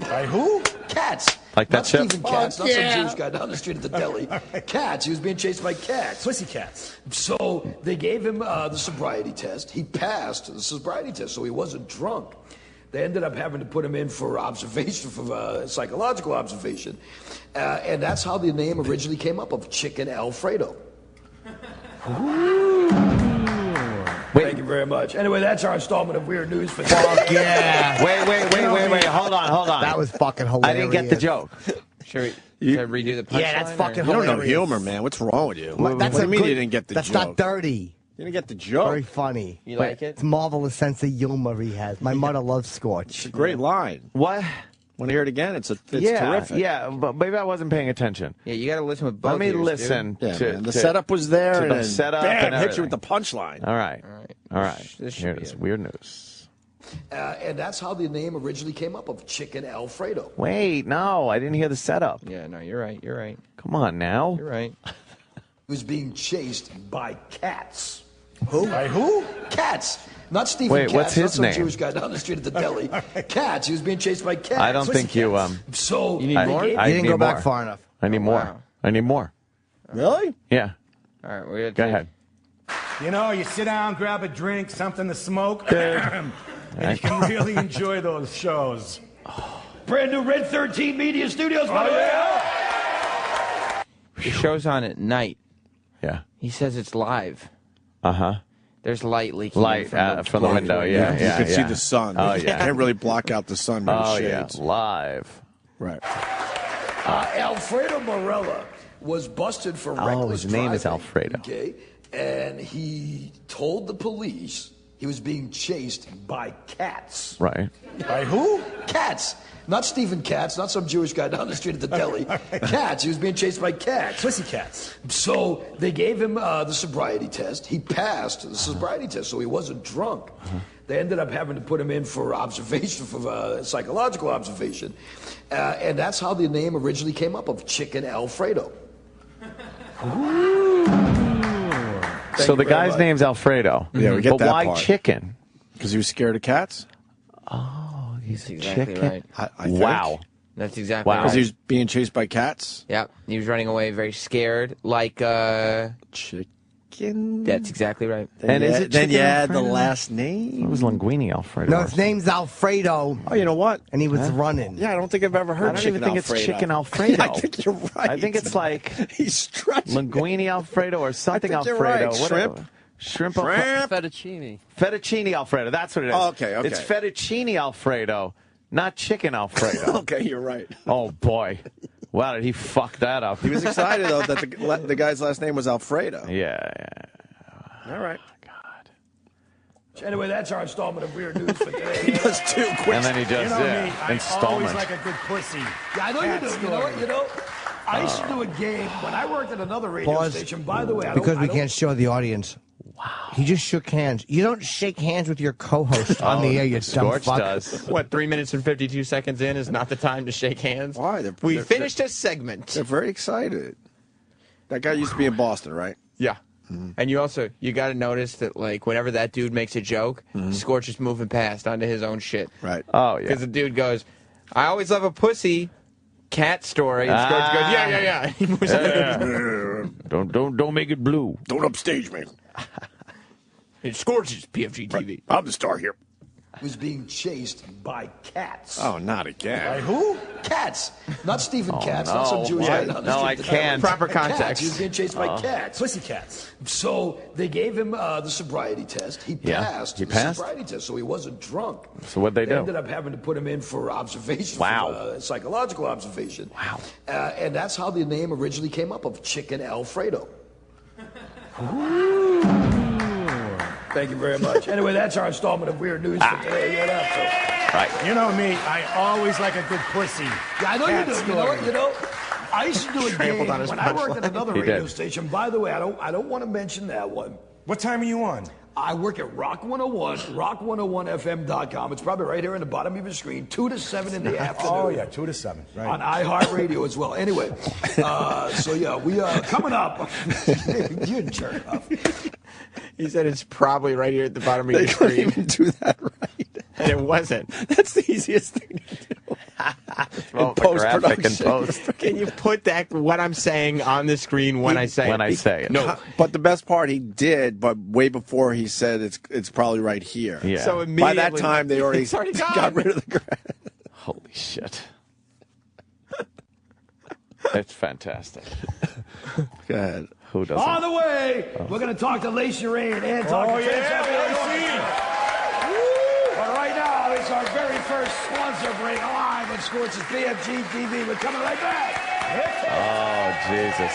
By who? Cats. Like that not ship? Stephen Katz, not yeah. some Jewish guy down the street at the deli. Cats. He was being chased by cats. Pussycats. So they gave him the sobriety test. He passed the sobriety test, so he wasn't drunk. They ended up having to put him in for observation, for psychological observation. And that's how the name originally came up of Chicken Alfredo. Thank you very much. Anyway, that's our installment of Weird News for Fuck yeah. Wait. Hold on. That was fucking hilarious. I didn't get the joke. Should I redo the punchline? Yeah, that's fucking You don't hilarious. know humor, man. What's wrong with you? That's what do a you mean good- you didn't get the That's joke? not dirty. You didn't get the joke. Very funny. You like it? It's marvelous sense of humor he has. My mother loves Scorch. It's a great line. What? Want to hear it again? It's Yeah, terrific. yeah, but maybe I wasn't paying attention. Yeah, you got to listen with both Let me ears, listen Yeah, to man. The to- setup was there, to and the then setup bam, and hit you with everything. the punchline. All right. This should Here be it is. it. Weird news. And that's how the name originally came up of Chicken Alfredo. Wait, no, I didn't hear the setup. Yeah, no, you're right. You're right. Come on now. You're right. He was being chased by cats. Who? By who? Cats. Not Stephen Wait, Katz, what's his not some name? Jewish guy down the street at the deli. Cats. He was being chased by cats. I don't think you. So You need more? gave- I You didn't need go back more. far enough. I need more. wow. I need more. Really? Yeah. All right, we're Go ahead. You know, you sit down, grab a drink, something to smoke, and you can really enjoy those shows. Brand new Red 13 Media Studios, by the way. The show's on at night. Yeah. He says it's live. Uh-huh. There's light leaking Light in from the window. Yeah, You yeah. can see yeah. the sun. Oh, You yeah. can't really block out the sun by the Oh, yeah. shades. Live. Right. Alfredo Morella was busted for reckless his name is driving, Alfredo. Okay, and he told the police He was being chased by cats. Right. By who? Cats. Not Stephen Katz, not some Jewish guy down the street at the deli. Cats. He was being chased by cats. Pussy cats. So they gave him the sobriety test. He passed the sobriety test, so he wasn't drunk. They ended up having to put him in for observation, for psychological observation. And that's how the name originally came up of Chicken Alfredo. So the guy's name's Alfredo. Yeah, we get but that why part. chicken? Because he was scared of cats? Oh, he's exactly chicken. right. I think. Wow. That's exactly Wow. right. Because he was being chased by cats? Yeah, he was running away very scared, like chicken. That's exactly right. And is it then chicken you add the Alfredo? last name? It was Linguini Alfredo. No, his name's Alfredo. Oh, you know what? And he was running. Yeah, I don't think I've ever I heard don't chicken even think Alfredo. it's chicken Alfredo. I think you're right. I think it's like he's stretching. Linguini Alfredo or something I think you're Alfredo. right. What- Shrimp? Shrimp. Fettuccine. Fettuccine Alfredo. That's what it is. Oh, okay. It's fettuccine Alfredo, not chicken Alfredo. Okay, you're right. Oh boy, wow! Did he fuck that up? He was excited though that the guy's last name was Alfredo. Yeah. All right. Anyway, that's our installment of Weird News for today. He does two quick. And then he does You know me, I installment. always like a good pussy. Yeah, I know you do. You know what? You know, I used to do a game when I worked at another radio Pause. station. By the way, Because we can't show the audience. Wow. He just shook hands. You don't shake hands with your co-host on the air, you dumb Scorch fuck. does. What, 3 minutes and 52 seconds in is not the time to shake hands? Why? We finished a segment. They're very excited. That guy used to be in Boston, right? Yeah. And you got to notice that, like, whenever that dude makes a joke, Scorch is moving past onto his own shit. Right. Oh yeah. Because the dude goes, I always love a pussy cat story. And Scorch goes, yeah. He moves on. Don't make it blue. Don't upstage me. It's Scorch's PFG TV. I'm the star here. was being chased by cats. Oh, not again. By who? Cats. Not Stephen Katz, not some no. Jewish guy down the No, street. I can't. Proper Cats. context. He was being chased by cats. Pussy cats. So they gave him the sobriety test. He Yeah, passed he the passed? sobriety test, so he wasn't drunk. So what'd they do? ended up having to put him in for observation, Wow. for, psychological observation. Wow. And that's how the name originally came up of Chicken Alfredo. Thank you very much. Anyway, that's our installment of Weird News for today. Yeah, that's so. Right. You know me, I always like a good pussy. Yeah, I know Cat you do. story. You know what? You know, I used to do a Trampled game on his when I worked at punchline. another He radio did. station. By the way, I don't want to mention that one. What time are you on? I work at Rock 101, rock101fm.com. It's probably right here in the bottom of your screen, 2 to 7 in the afternoon. Oh, yeah, 2 to 7. Right. On iHeartRadio as well. Anyway, so yeah, we are coming up. You jerk off. He said it's probably right here at the bottom of They your couldn't screen. even do that right. And it wasn't. That's the easiest thing to do. Well, In the graphic in post-production. post. Can you put that what I'm saying on the screen when I say When it? I say it. No. But the best part, he did, but way before he said it's probably right here. Yeah. So By that immediately- time, they already, It's already gone. got rid of the grass. Holy shit. It's fantastic. Go ahead. Who doesn't? On the way, we're going to talk to Lacey Rain and talk Oh, to yeah, But right now, it's our very first sponsor break live on Scorch's BFG TV. We're coming right back. Oh, Jesus.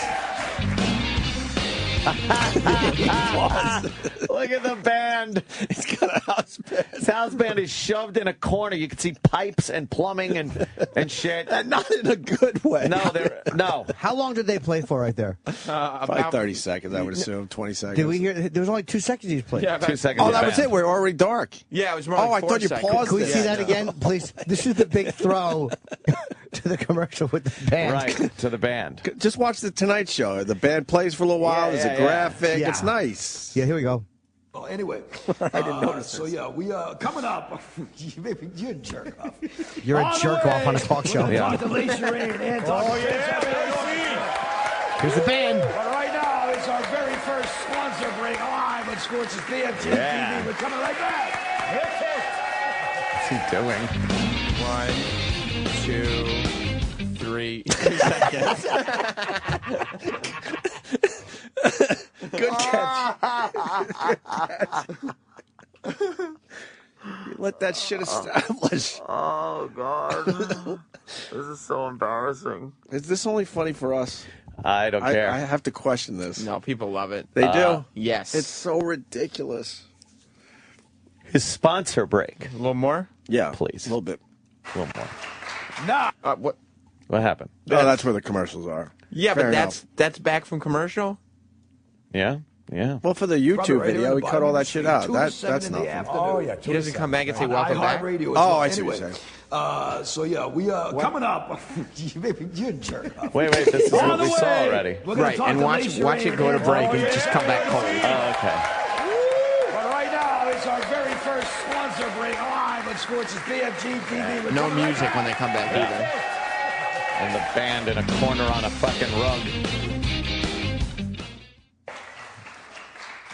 Look at the band. He's got a house band. His house band is shoved in a corner. You can see pipes and plumbing and shit. And not in a good way. No. How long did they play for right there? Probably 30 seconds, I would assume. 20 seconds. Did we hear? There was only 2 seconds he played. Yeah, 2 seconds. Oh, of that was band. it. We're already dark. Yeah, it was more Oh, like I 4 thought you seconds. paused Can we it. see that again, please? This is the big throw to the commercial with the band. Right, to the band. Just watch the Tonight Show. The band plays for a little while. There's a graphic. Yeah. It's nice. Yeah, here we go. Well, anyway, I didn't notice so yeah, we coming up. You're a jerk off. You're a On the jerk off way, on a talk show. we're gonna talk to Lacey Rain and talk to Here's the band. But right now, it's our very first sponsor break live on Scorch's BFG Yeah. TV. We're coming right back. What's he doing? 1, 2, 3 seconds. Good catch. You let that shit establish. Oh, God. This is so embarrassing. Is this only funny for us? I don't care. I have to question this. No, people love it. They do? Yes. It's so ridiculous. his sponsor break. A little more? Yeah, please. A little bit. A little more. Nah. What? What happened? Oh, that's where the commercials are. Yeah, Fair but enough. that's back from commercial. Yeah, yeah. Well, for the YouTube right here video, on we the cut bottom all of that the shit screen, out. 2 to That's 7 in the nothing. afternoon. Oh, yeah. He doesn't come back and say On welcome back. iHeartRadio as Oh, well. I see what Anyway, you're saying. so yeah, we coming up. You're a jerk. Wait, this is On what the we saw way. already. We're gonna Right, talk and to watch Lacey it Ray go to and break all and your just come back cold. Oh, okay. But right now, it's our very first sponsor break live on Scorch's BFG TV. No music when they come back either. And the band in a corner on a fucking rug.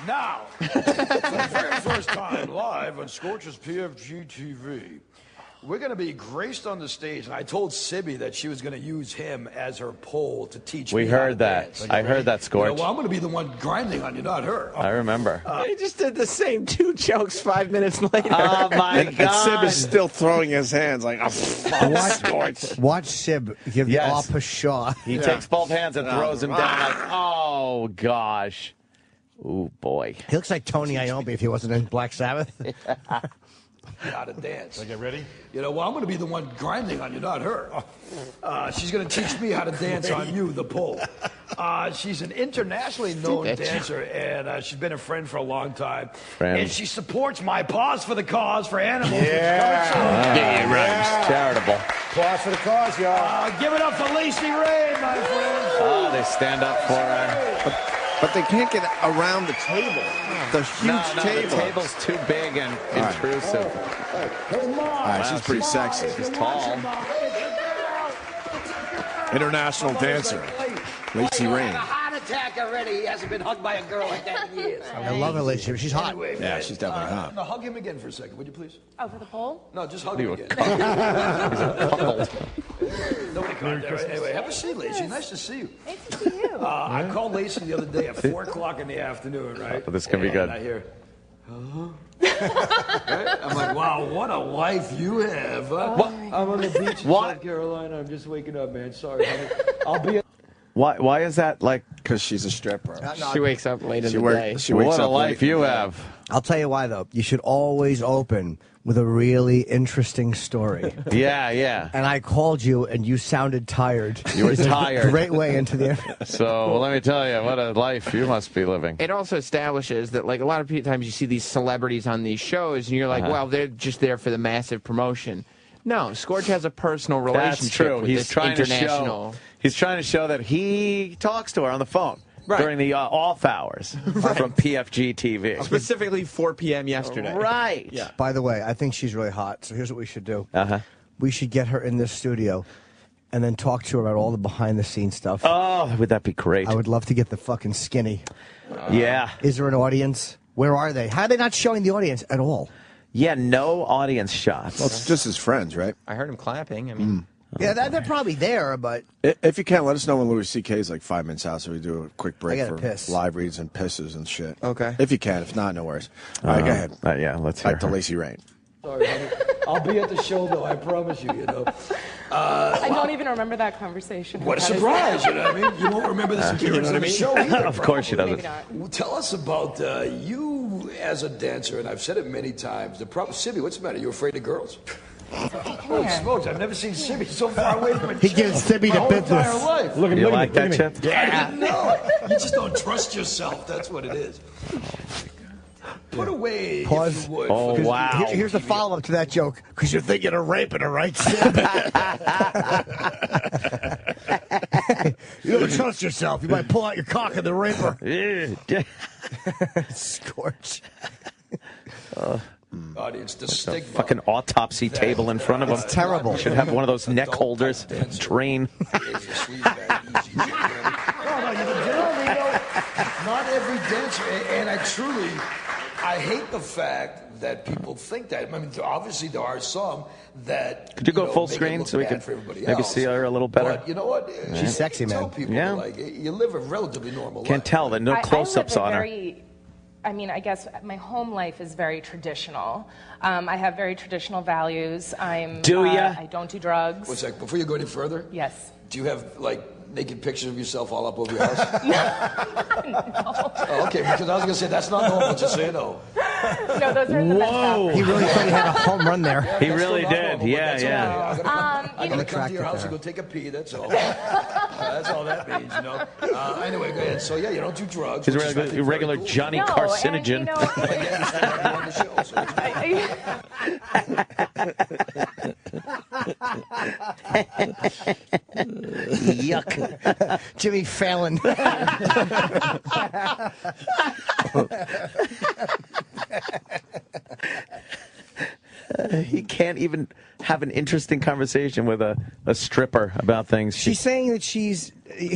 Now, for the very first time live on Scorch's PFG TV, we're going to be graced on the stage. And I told Sibby that she was going to use him as her pole to teach me. We how to heard that. dance. I heard that, Scorch. Well, I'm going to be the one grinding on you, not her. I remember. He just did the same 2 jokes 5 minutes later. Oh, my And God. Sib is still throwing his hands like, Watch Sib give the Yes. off a shot. He takes both hands and throws him down like, oh, gosh. Ooh, boy. He looks like Tony Iommi if he wasn't in Black Sabbath. How to dance. Get ready? You know, well, I'm going to be the one grinding on you, not her. She's going to teach me how to dance on you, the pole. She's an internationally known dancer, and she's been a friend for a long time. Friend. And she supports my Paws for the Cause for animals. Yeah, right. Charitable. Applause for the cause, y'all. Give it up for Lacey Ray, my friend. Oh, they stand up for but they can't get around the table. The huge table. The table's too big and intrusive. Come on. All right, she's pretty sexy. She's tall. International dancer, Lacey Rain. Heart attack already. He hasn't been hugged by a girl like that in years. I love her, Lacey. She's hot. Anyway, Yeah, man, she's definitely hot. No, hug him again for a second, would you please? Oh, for the poll? No, just hug You him were again. Nobody caught that, right? Anyway, have a seat, Lacey. Nice to see you. Nice to see you. I called Lacey the other day at 4 o'clock in the afternoon, right? This can be good. And I hear, right? I'm like, wow, what a life you have. Huh? I'm on the beach in South Carolina. I'm just waking up, man. Sorry, honey. I'll be. Why is that like? Because she's a stripper. She wakes up late in the day. She wakes What a up life late. you have. I'll tell you why, though. You should always open with a really interesting story. Yeah. And I called you, and you sounded tired. You were It's a tired. Great way into the. So let me tell you, what a life you must be living. It also establishes that, like, a lot of times you see these celebrities on these shows, and you're like, well, they're just there for the massive promotion. No, Scorch has a personal relationship That's true. with He's this trying international. He's trying to show that he talks to her on the phone during the off hours from PFG TV. Specifically 4 p.m. yesterday. Right. Yeah. By the way, I think she's really hot. So here's what we should do. Uh-huh. We should get her in this studio, and then talk to her about all the behind-the-scenes stuff. Oh, would that be great? I would love to get the fucking skinny. Yeah. Is there an audience? Where are they? How are they not showing the audience at all? Yeah, no audience shots. Well, it's just his friends, right? I heard him clapping. I mean, Yeah, they're probably there, but If you can, let us know when Louis C.K. is like 5 minutes out so we do a quick break gotta for piss. live reads and pisses and shit. Okay. If you can. If not, no worries. All right, go ahead. Yeah, let's hear Back to her. Lacey Rain. Sorry, honey. I'll be at the show, though. I promise you, you know. I don't even remember that conversation. What a That is- surprise, you know what I mean? You won't remember this appearance on the show either. Of course she probably. doesn't. Maybe not. Well, tell us about you as a dancer, and I've said it many times. The problem, Sibby, what's the matter? You afraid of girls? Holy smokes, I've never seen Sibby so far away from a He chick gives Sibby my the whole business. entire life. Look at me. You look like at me, that, look at me. Chip? I didn't know. You just don't trust yourself. That's what it is. Put away, Pause. if you would. Oh, for- wow. Here's the follow-up to that joke, because you're thinking of raping her, right, Sid? You don't trust yourself. You might pull out your cock and the raper. Scorch. Audience, the A stigma. fucking autopsy table in front of him. It's terrible. Should have one of those neck holders. Drain. is a sleazebag, easy. No, you know, not every dancer, and I hate the fact that people think that. I mean, obviously there are some that. Could you go full make it screen look so we bad could for everybody maybe else. see her a little better? But you know what? She's sexy, Tell man. people, Yeah. like, you live a relatively normal Can't life. tell. There are no I close-ups live a on her. very, I mean, I guess my home life is very traditional. I have very traditional values. Do ya? I don't do drugs. One sec, before you go any further, Yes. do you have like naked pictures of yourself all up over your house? Oh, okay, because I was gonna say that's not normal. Just so you know. No, those are in the men's bathroom. He really thought he had a home run there. He really did. Yeah, yeah. I'm going to come to your house and go take a pee, that's all. That's all that means, you know. Anyway, go ahead. So, yeah, you don't do drugs. He's a regular Johnny No, Carcinogen. Yuck. Jimmy Fallon. He can't even have an interesting conversation with a stripper about things. She's saying that he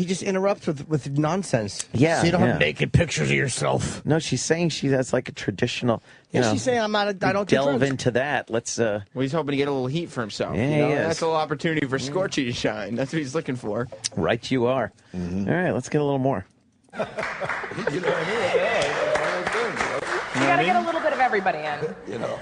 just interrupts with nonsense. Yeah, so you don't yeah. have naked pictures of yourself. No, she's saying she has like a traditional. She's saying I don't delve do drugs. into that. Let's. Well, he's hoping to get a little heat for himself. Yeah, you know? he is. That's a little opportunity for Scorchy to shine. That's what he's looking for. Right, you are. Mm-hmm. All right, let's get a little more. You gotta get a little bit of everybody in. You know.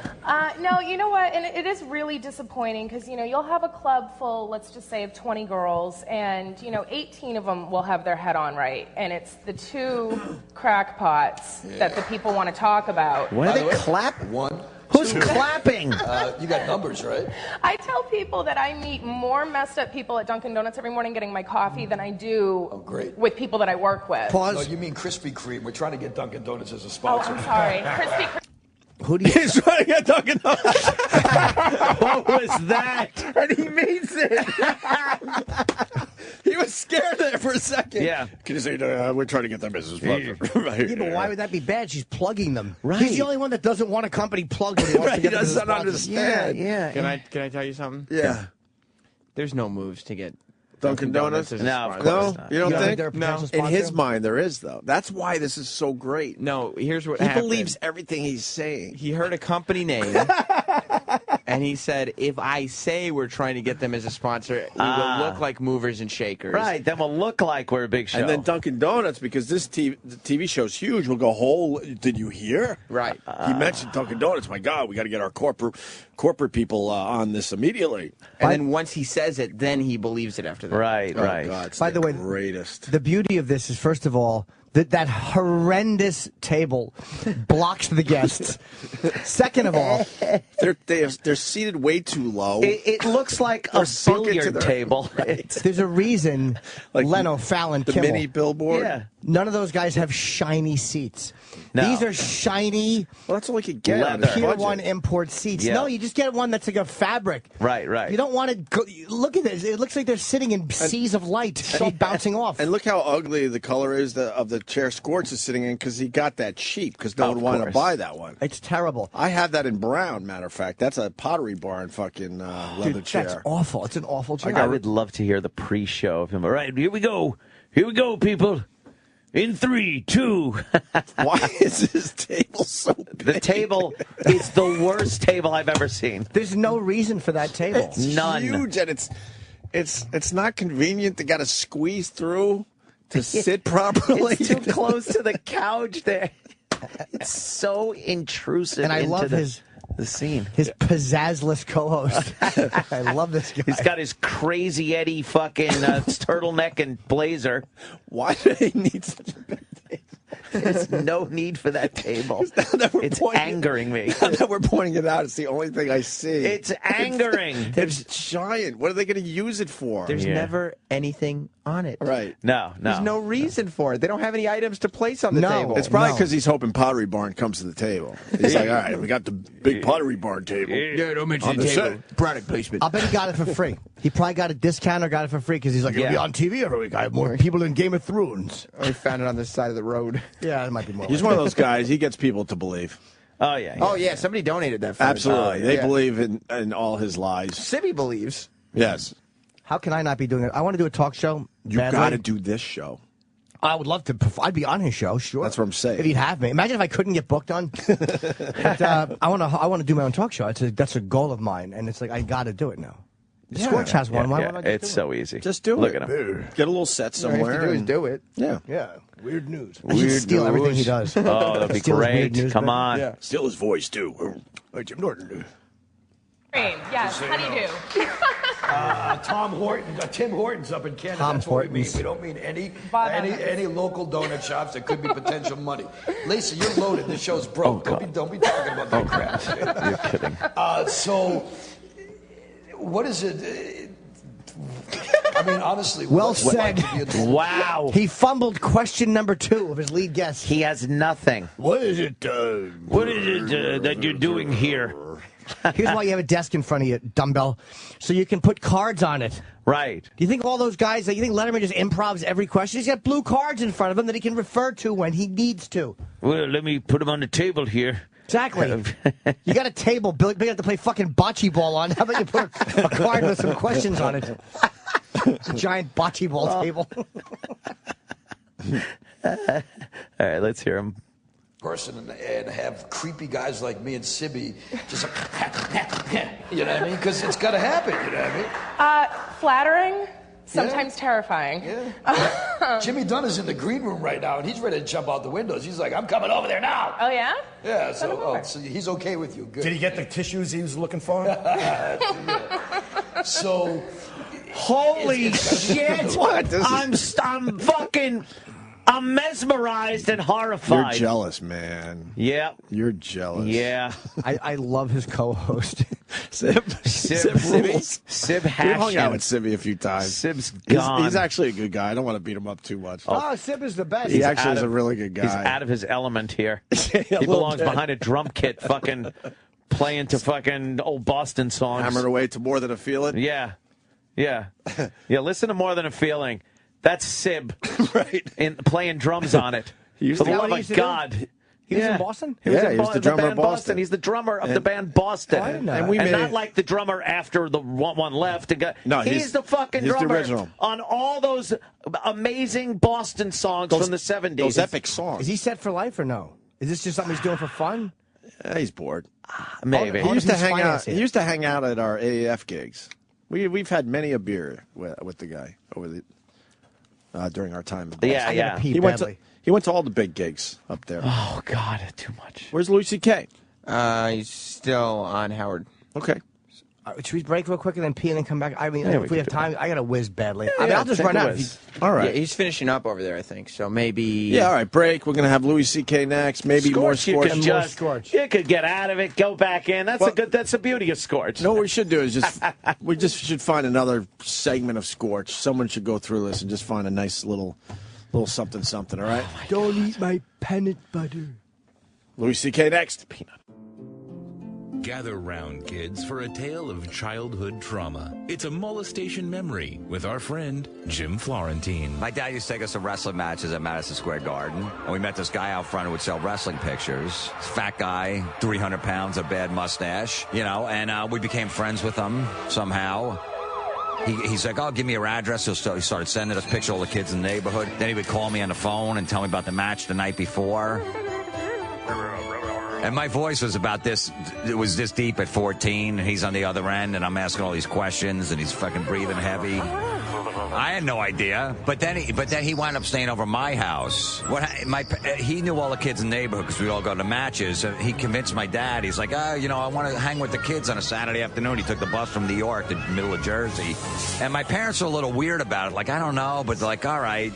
No, you know what? And it is really disappointing because, you'll have a club full, let's just say, of 20 girls, and, 18 of them will have their head on right. And it's the 2 crackpots that the people want to talk about. Why do they clap? 1. Who's clapping? You got numbers, right? I tell people that I meet more messed up people at Dunkin' Donuts every morning getting my coffee than I do with people that I work with. Pause. No, you mean Krispy Kreme. We're trying to get Dunkin' Donuts as a Oh, sponsor. I'm sorry. Krispy Kreme. Who do you? He's trying to get Dunkin' Donuts. What was that? And he means it. He was scared there for a second. Yeah. Can you say we're trying to get them business sponsor? Right. Yeah, but why would that be bad? She's plugging them. Right. He's the only one that doesn't want a company plugged. When he wants to He get them as a doesn't sponsor. understand. Yeah. Can I tell you something? Yeah. There's no moves to get Dunkin' Donuts? as a No, of sponsor. course not. You don't think? they're a potential In his sponsor? mind, there is, though. That's why this is so great. No, here's what He happened. believes everything he's saying. He heard a company name, and he said, if I say we're trying to get them as a sponsor, we will look like movers and shakers. Right, then we'll look like we're a big show. And then Dunkin' Donuts, because the TV show's huge, will go, did you hear? Right. He mentioned Dunkin' Donuts. My God, we got to get our corporate people on this immediately. And then once he says it, then he believes it after that. Right, Oh, right. God, it's By the way, greatest. The beauty of this is, first of all, that horrendous table blocks the guests. Second of all, They're seated way too low. It looks like a sunk into billiard their- table. there's a reason Like Leno, Fallon, the Kimmel. mini billboard. Yeah. None of those guys have shiny seats. No. These are shiny Well, that's all you could get. on Leather. this Tier budget. 1 import seats. Yeah. No, you just get one that's like a fabric. Right, right. You don't want to go. Look at this. It looks like they're sitting in seas of light, it's all bouncing off. And look how ugly the color is of the chair Scorch is sitting in, because he got that cheap, because no Of one wanted to course. buy that one. It's terrible. I have that in brown, matter of fact. That's a Pottery Barn fucking leather Dude, chair. that's awful. It's an awful chair. I would love to hear the pre-show of him. All right, here we go. Here we go, people. In 3, 2. Why is this table so big? The table is the worst table I've ever seen. There's no reason for that table. It's None. huge, and it's not convenient. They got to squeeze through to sit properly. It's too close to the couch there. It's so intrusive And I into love the scene. his pizzazzless co-host. I love this guy. He's got his crazy Eddie fucking turtleneck and blazer. Why do they need such a big table? There's no need for that table. It's angering me. Now that we're pointing it out, it's the only thing I see. It's angering. It's giant. What are they going to use it for? There's never anything on it. Right. No. There's no reason for it. They don't have any items to place on the table. It's probably because he's hoping Pottery Barn comes to the table. He's like, all right, we got the big Pottery Barn table. Yeah, don't mention On the the table. set. Product placement. I'll bet he got it for free. He probably got a discount or got it for free because he's like, it'll be Yeah. on TV every week. I have more people in Game of Thrones. Or he found it on the side of the road. Yeah, it might be more. He's one of those guys. He gets people to believe. Oh, yeah. Oh, yeah. Somebody donated that for us. Absolutely. They Yeah. believe in all his lies. Sibby believes. Yes. How can I not be doing it? I want to do a talk show. You badly. got to do this show. I would love to. I'd be on his show, sure. That's what I'm saying. If he'd have me. Imagine if I couldn't get booked on. But, I want to do my own talk show. That's a goal of mine, and it's like I got to do it now. Yeah. Scorch has one. Yeah, Why yeah. don't I just It's do so easy. Just do Look it. at him. Get a little set All you have somewhere. to do is and- do it. Yeah. it? Yeah. Weird news. I Weird should steal everything he news. does. Oh, that'd be Steal his weird great. news Come bit. on. Yeah. Steal his voice, too. Like Jim Norton. Yes, how do you do? Tom Horton, Tim Hortons up in Canada. Tom That's what we mean. Hortons. We don't mean any local donut shops that could be potential money. Lisa, you're loaded. This show's broke. Don't be talking about that crap. You're kidding. So, what is it? I mean, honestly. Well said. Wow. He fumbled question number 2 of his lead guess. He has nothing. What is it that you're doing here? Here's why you have a desk in front of you, dumbbell, so you can put cards on it. Right. Do you think all those guys, you think Letterman just improvs every question? He's got blue cards in front of him that he can refer to when he needs to. Well, let me put them on the table here. Exactly. You got a table big enough to play fucking bocce ball on. How about you put a card with some questions on it? A giant bocce ball table. All right, let's hear him. Person and have creepy guys like me and Sibby just you know what I mean? Because it's got to happen, you know what I mean? Flattering, sometimes terrifying. Yeah. Jimmy Dunn is in the green room right now, and he's ready to jump out the windows. He's like, I'm coming over there now. Oh, yeah? Yeah, so he's okay with you. Good. Did he get the tissues he was looking for? So, holy shit! What? I'm mesmerized and horrified. You're jealous, man. Yeah. You're jealous. Yeah. I love his co-host. Sib rules. Sib We hung out with Sibby a few times. Sib's gone. He's actually a good guy. I don't want to beat him up too much. Oh, Sib is the best. He actually is a really good guy. He's out of his element here. He little belongs bit. behind a drum kit, fucking playing to fucking old Boston songs. Hammered away to More Than a Feeling. Yeah. Yeah. Yeah, listen to More Than a Feeling. That's Sib. Right. Playing drums on it. For the love of God. He was in Boston? He was, Yeah, he was the drummer band of Boston. He's the drummer of the band Boston. Oh, I didn't know and that. not like the drummer after the one left. No, he's the fucking he's the drummer original. on all those amazing Boston songs from the 70s. Those epic songs. Is he set for life or no? Is this just something he's doing for fun? He's bored. Maybe. He used to hang out. financing He it. used to hang out at our AAF gigs. We've had many a beer with the guy over the during our time. In Yeah, Boston. yeah. Pee He went badly. to all the big gigs up there. Oh, God, too much. Where's Louis C.K.? He's still on Howard. Okay. Should we break real quick and then pee and then come back? I mean, Yeah, if we have time, I got to whiz badly. Yeah, I mean, yeah, I'll just take run a out. whiz. All right. Yeah, he's finishing up over there, I think. So maybe. Yeah, all right. Break. We're gonna have Louis C.K. next. Maybe more Scorch, you Scorch. could just, you could get out of it, go back in. That's the beauty of Scorch. No, what we should do is we just should find another segment of Scorch. Someone should go through this and just find a nice little something. All right. Don't eat my peanut butter. Louis C.K. next. Peanut. Gather round, kids, for a tale of childhood trauma. It's a molestation memory with our friend Jim Florentine. My dad used to take us to wrestling matches at Madison Square Garden, and we met this guy out front who would sell wrestling pictures. Fat guy, 300 pounds, a bad mustache, and we became friends with him somehow. He's like, oh, give me your address. He started sending us pictures of all the kids in the neighborhood. Then he would call me on the phone and tell me about the match the night before. And my voice was about this, it was this deep at 14, and he's on the other end, and I'm asking all these questions, and he's fucking breathing heavy. I had no idea, but then he wound up staying over my house. He knew all the kids in the neighborhood because we all go to matches. He convinced my dad. He's like, I want to hang with the kids on a Saturday afternoon. He took the bus from New York to the middle of Jersey, and my parents were a little weird about it. Like, I don't know, but like, all right,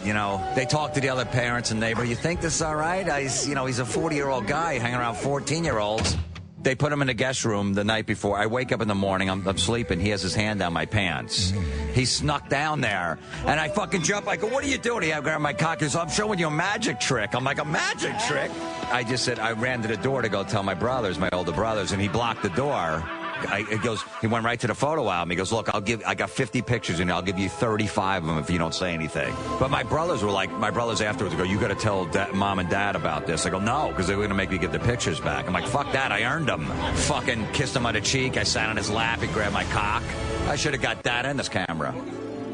They talked to the other parents and neighbor. You think this is all right? He's a 40-year-old guy hanging around 14-year-olds. They put him in the guest room the night before. I wake up in the morning. I'm sleeping. He has his hand down my pants. He snuck down there. And I fucking jump. I go, what are you doing? I grab my cock. He goes, I'm showing you a magic trick. I'm like, a magic trick? I just said, I ran to the door to go tell my older brothers, and he blocked the door. He went right to the photo album. He goes, look, I got 50 pictures and I'll give you 35 of them if you don't say anything. But my brothers afterwards go, you got to tell mom and dad about this. I go, no, because they're going to make me give the pictures back. I'm like, fuck that. I earned them. Fucking kissed him on the cheek. I sat on his lap. He grabbed my cock. I should have got that in this camera.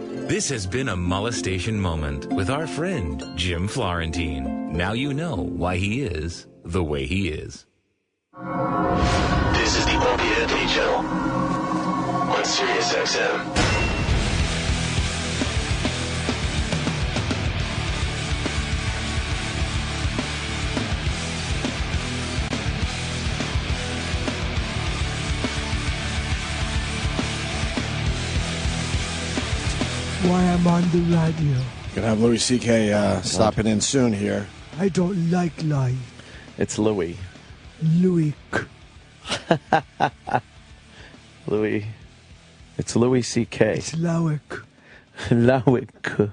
This has been a molestation moment with our friend Jim Florentine. Now you know why he is the way he is. This is the Opie Anthony Channel on Sirius XM. why I'm on the radio. Gonna have Louis C.K. stopping in soon here. I don't like lying. It's Louis. Louis. Louis. It's Louis C.K. It's Lowick. Lowick.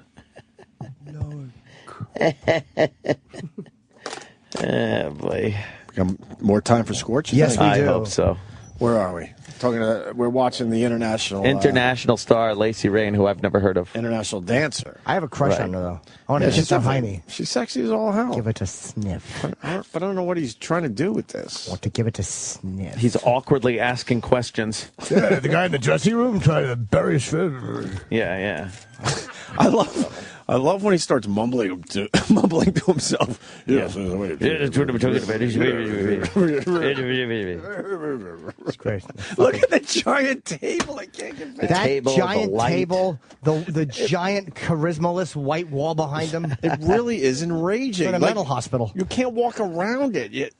Oh, boy. Got more time for Scorch? you Yes, think? we do. I hope so. Where are we? We're watching the international star Lacey Rain, who I've never heard of. International dancer. I have a crush Right. on her, though. I want to kiss her hiney. She's sexy as all hell. Give it a sniff. But I don't know what he's trying to do with this. Want to give it a sniff. He's awkwardly asking questions. Yeah, the guy in the dressing room trying to bury his face. Yeah. I love when he starts mumbling to himself. Yes. It's great. Look at the giant table. I can't get back. That giant table, the giant charismaless white wall behind him. It really is enraging. It's in a mental hospital. You can't walk around it.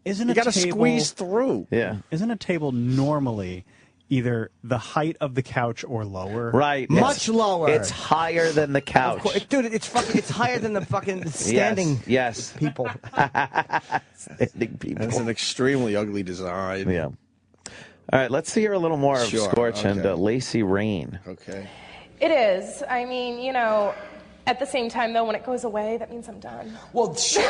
Isn't you a got to table squeeze through. Yeah. Isn't a table normally either the height of the couch or lower? Right. Much lower. It's higher than the couch. Dude, it's higher than the fucking standing yes. people. Standing people. That's an extremely ugly design. Yeah. All right, let's hear a little more of Sure, Scorch and okay. Lacey Rain. Okay. It is. I mean, you know, at the same time, though, when it goes away, that means I'm done. Well, sure.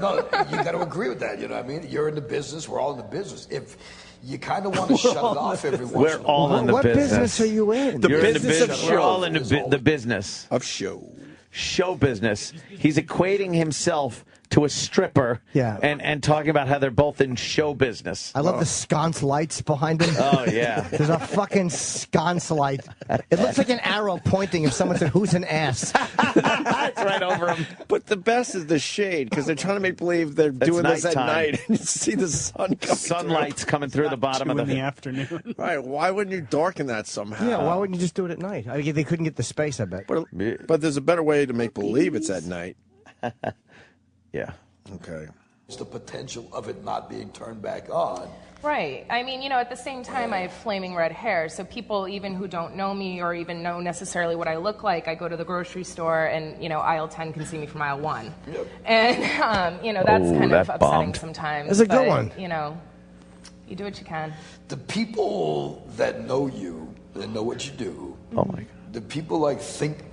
No, you got to agree with that. You know what I mean? You're in the business. We're all in the business. If you kind of want to shut it off every once in a while. We're all in the What business. business are you in? You're in the business of business. We're all in show. the business Of show. Show business. He's equating himself to a stripper. Yeah. And talking about how they're both in show business. I love the sconce lights behind him. Oh yeah. There's a fucking sconce light. It looks like an arrow pointing if someone said, "Who's an ass?" It's right over him. But the best is the shade because they're trying to make believe they're doing this at nighttime. night. And you see the sun coming Sunlight's coming through the bottom of in the the afternoon. Right. Why wouldn't you darken that somehow? Yeah, why wouldn't you just do it at night? I mean, they couldn't get the space, I bet. But there's a better way to make believe it's at night. Yeah. Okay. It's the potential of it not being turned back on. Right. I mean, you know, at the same time, I have flaming red hair. So people, even who don't know me or even know necessarily what I look like, I go to the grocery store and, you know, aisle 10 can see me from aisle 1. Yep. And, you know, that's kind of upsetting bombed. sometimes. That's a good but, one. You know, you do what you can. The people that know you, that know what you do, Oh my God. the people like think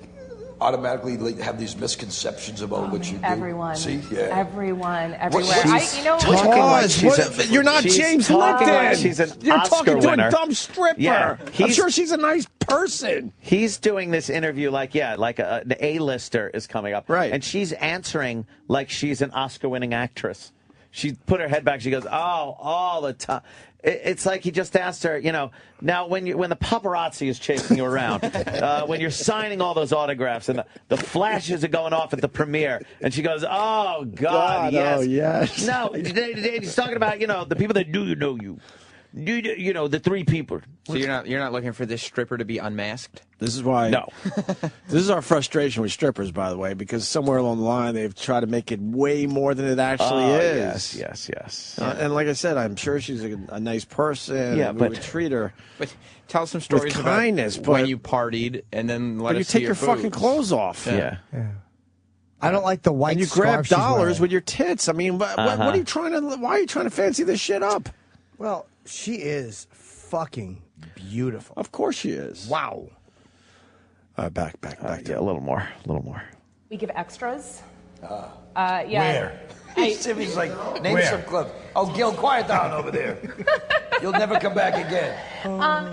automatically like, have these misconceptions about what you do. Everyone. See? Yeah. Everyone. Everywhere. She's You know, talking like she's you're not she's James talking Lipton. like she's an You're Oscar talking to winner. a dumb stripper. Yeah, I'm sure she's a nice person. He's doing this interview like the A-lister is coming up. Right. And she's answering like she's an Oscar-winning actress. She put her head back. She goes, "Oh, all the time." It's like he just asked her, you know, now when the paparazzi is chasing you around, when you're signing all those autographs and the flashes are going off at the premiere, and she goes, "Oh God, yes, oh, yes." No, he's talking about, you know, the people that do know you. You know, the three people. So you're not looking for this stripper to be unmasked? This is why. No. This is our frustration with strippers, by the way, because somewhere along the line they've tried to make it way more than it actually is. Yes. And like I said, I'm sure she's a nice person. Yeah, and but- we would treat her. But tell us some stories With kindness, about when but- you partied and then let But you us see take your fucking boobs. clothes off. Yeah. I don't like the white And you scarf grab she's dollars wearing. with your tits. I mean, what are you trying to? Why are you trying to fancy this shit up? Well, she is fucking beautiful. Of course she is. Wow. Back. Yeah, a little more. We give extras. Where? Jimmy's like, name some clubs. Oh, Gil, quiet down over there. You'll never come back again.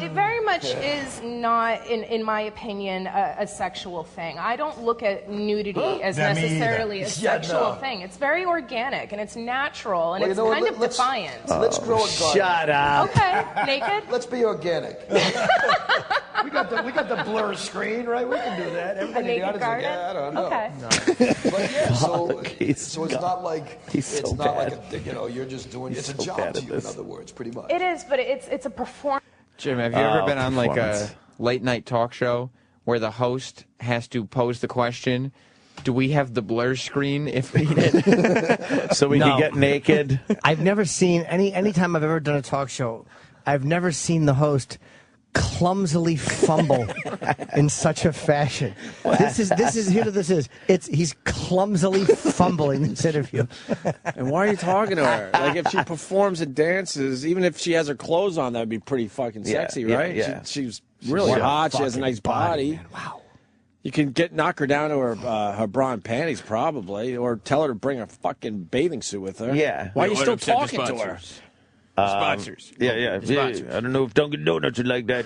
It very much is not, in my opinion, a sexual thing. I don't look at nudity as Not me necessarily a either. sexual Yeah, no. thing. It's very organic and it's natural and Well, you it's know what? kind of Let's- defiant. Let's grow a garden. Shut up. Okay, naked. Let's be organic. we got the blur screen, right? We can do that. A Everybody in the naked audience is like, garden. yeah, I don't know. Okay. But yeah, so He's it's not like He's it's so not bad. like a, you know, you're just doing. It's a so job bad to at you, in this. other words, pretty much. It is, but it's a performance. Jim, have you ever been on like a performance. late night talk show where the host has to pose the question, do we have the blur screen if needed? So we No. can get naked. I've never seen any time I've ever done a talk show, I've never seen the host clumsily fumble in such a fashion. This is here's what this is. He's clumsily fumbling this interview. And why are you talking to her? Like, if she performs and dances, even if she has her clothes on, that'd be pretty fucking sexy, right? Yeah. She's really hot. She has a nice body. Man. Wow. You can knock her down to her bra and panties, probably, or tell her to bring a fucking bathing suit with her. Yeah. Why are you still talking to her? Sponsors. Yeah. I don't know if Dunkin' Donuts would like that.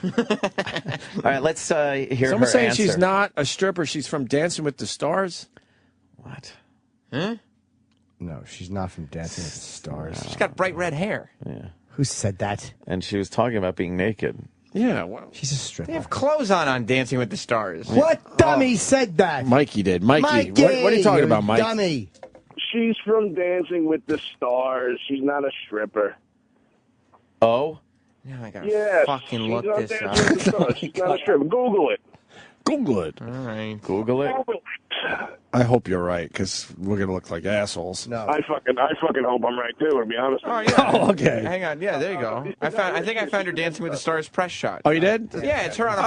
All right, let's hear Someone her saying answer. she's not a stripper. She's from Dancing with the Stars. What? Huh? No, she's not from Dancing with the Stars. She's got bright red hair. Yeah. Who said that? And she was talking about being naked. Yeah, well, she's a stripper. They have clothes on Dancing with the Stars. What dummy said that? Mikey did. Mikey. What are you talking about, Mike? Dummy. She's from Dancing with the Stars. She's not a stripper. Oh? Now I gotta Yes, fucking she's look on this Dancing up. with the Stars. She's not a stripper. Google it. Google it. All right. Google it. I hope you're right, because we're gonna look like assholes. No. I fucking hope I'm right too. To be honest. Oh yeah. Oh, okay. Hang on. Yeah, there you go. I think I found her Dancing with the Stars press shot. Oh, you did? Yeah, it's her on a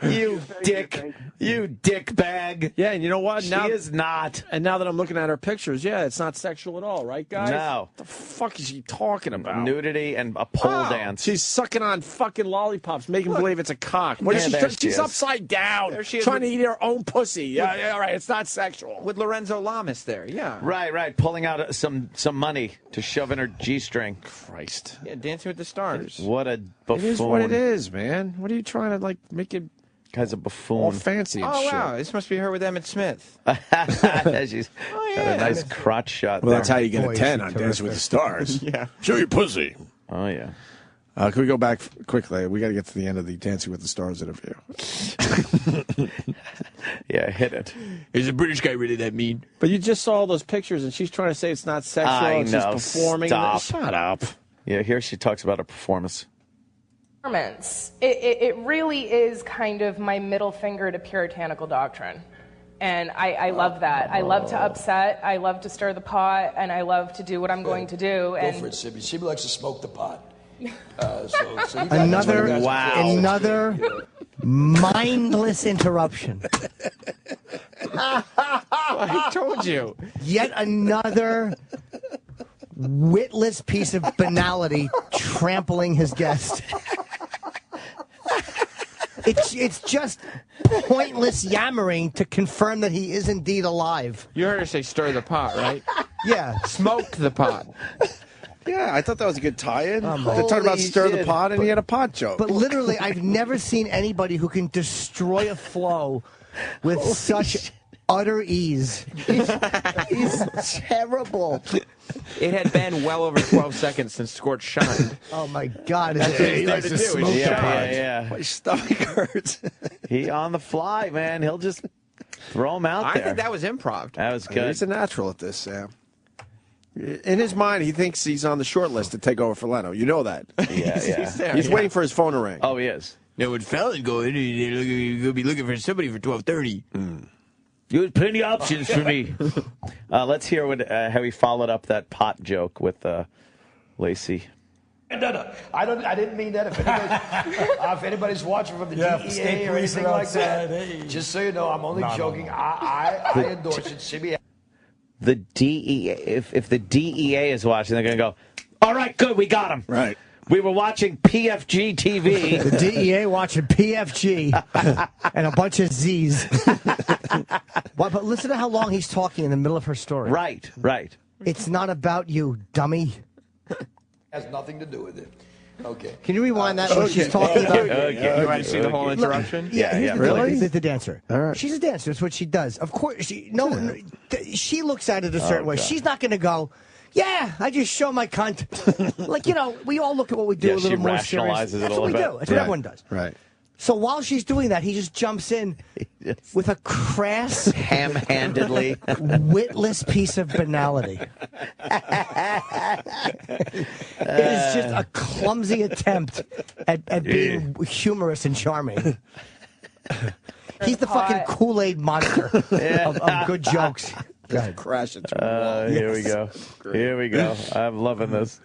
pole. You dick. You dick bag. Yeah, and you know what? She Now is not. And now that I'm looking at her pictures, yeah, it's not sexual at all, right, guys? No. What the fuck is she talking about? Nudity and a pole dance. She's sucking on fucking lollipops, making believe it's a cock. What is Yeah, she? there she She's is. upside down, There she is trying to with- eat her own pussy. Yeah, all right, it's not sexual. With Lorenzo Lamas there. Yeah. Right. Pulling out some money to shove in her G-string. Christ. Yeah, Dancing with the Stars. What a buffoon. It is what it is, man. What are you trying to, like, make it Guy's a all buffoon. fancy and Oh shit? wow, this must be her with Emmett Smith. She's Oh, got yeah. a nice crotch shot Well, there. that's how you get Boy, a 10 she's on Dancing with the Stars. Yeah. Show your pussy. Oh, yeah. Can we go back quickly? We got to get to the end of the Dancing with the Stars interview. Yeah, hit it. Is a British guy really that mean? But you just saw all those pictures, and she's trying to say it's not sexual. I and know. She's performing. Stop. Shut up. Yeah, here she talks about a performance. Performance. It really is kind of my middle finger to puritanical doctrine. And I love that. I love to upset, I love to stir the pot, and I love to do what I'm going to do. Go And for it, Sibby. Sibby likes to smoke the pot. So you got Another mindless interruption. I told you. Yet another witless piece of banality trampling his guest. It's just pointless yammering to confirm that he is indeed alive. You heard her say stir the pot, right? Yeah. Smoke the pot. Yeah, I thought that was a good tie-in. They're Holy talking about stir the shit. pot, and he had a pot joke. But literally, I've never seen anybody who can destroy a flow with such utter ease. He's terrible. It had been well over 12 seconds since Scorch shined. Oh my God! That's what he's there to do. is shine. Yeah. My stomach hurts. He on the fly, man. He'll just throw him out I there. think that was improv. That was good. He's a natural at this, Sam. In his mind, he thinks he's on the short list to take over for Leno. You know that. Yeah. He's waiting for his phone to ring. Oh, he is. No, when Fallon go in, you're gonna be looking for somebody for 12:30. There's plenty of options for me. Let's hear how he followed up that pot joke with Lacey. No. I didn't mean that. If anybody's watching from the DEA or anything like that, just so you know, I'm only joking. I endorse it. Sibby. The DEA, if the DEA is watching, they're going to go, all right, good, we got him. Right. We were watching PFG TV. The DEA watching PFG and a bunch of Z's. But listen to how long he's talking in the middle of her story. Right. It's not about you, dummy. Has nothing to do with it. Okay. Can you rewind that? What she's talking about? Okay. You want to see the whole interruption? Here's the really? thing, the dancer. All right. She's a dancer. That's what she does. Of course, she looks at it a certain way. God. She's not going to go, yeah, I just show my cunt. Like, we all look at what we do Yeah, a little she more rationalizes serious. it a That's little what we bit. do. That's what everyone does. Right. So while she's doing that, he just jumps in with a crass, Ham-handedly. witless piece of banality. It is just a clumsy attempt at being humorous and charming. He's the fucking Kool-Aid monster of good jokes. Go ahead. Crash into the wall. Here we go. Here we go. I'm loving this.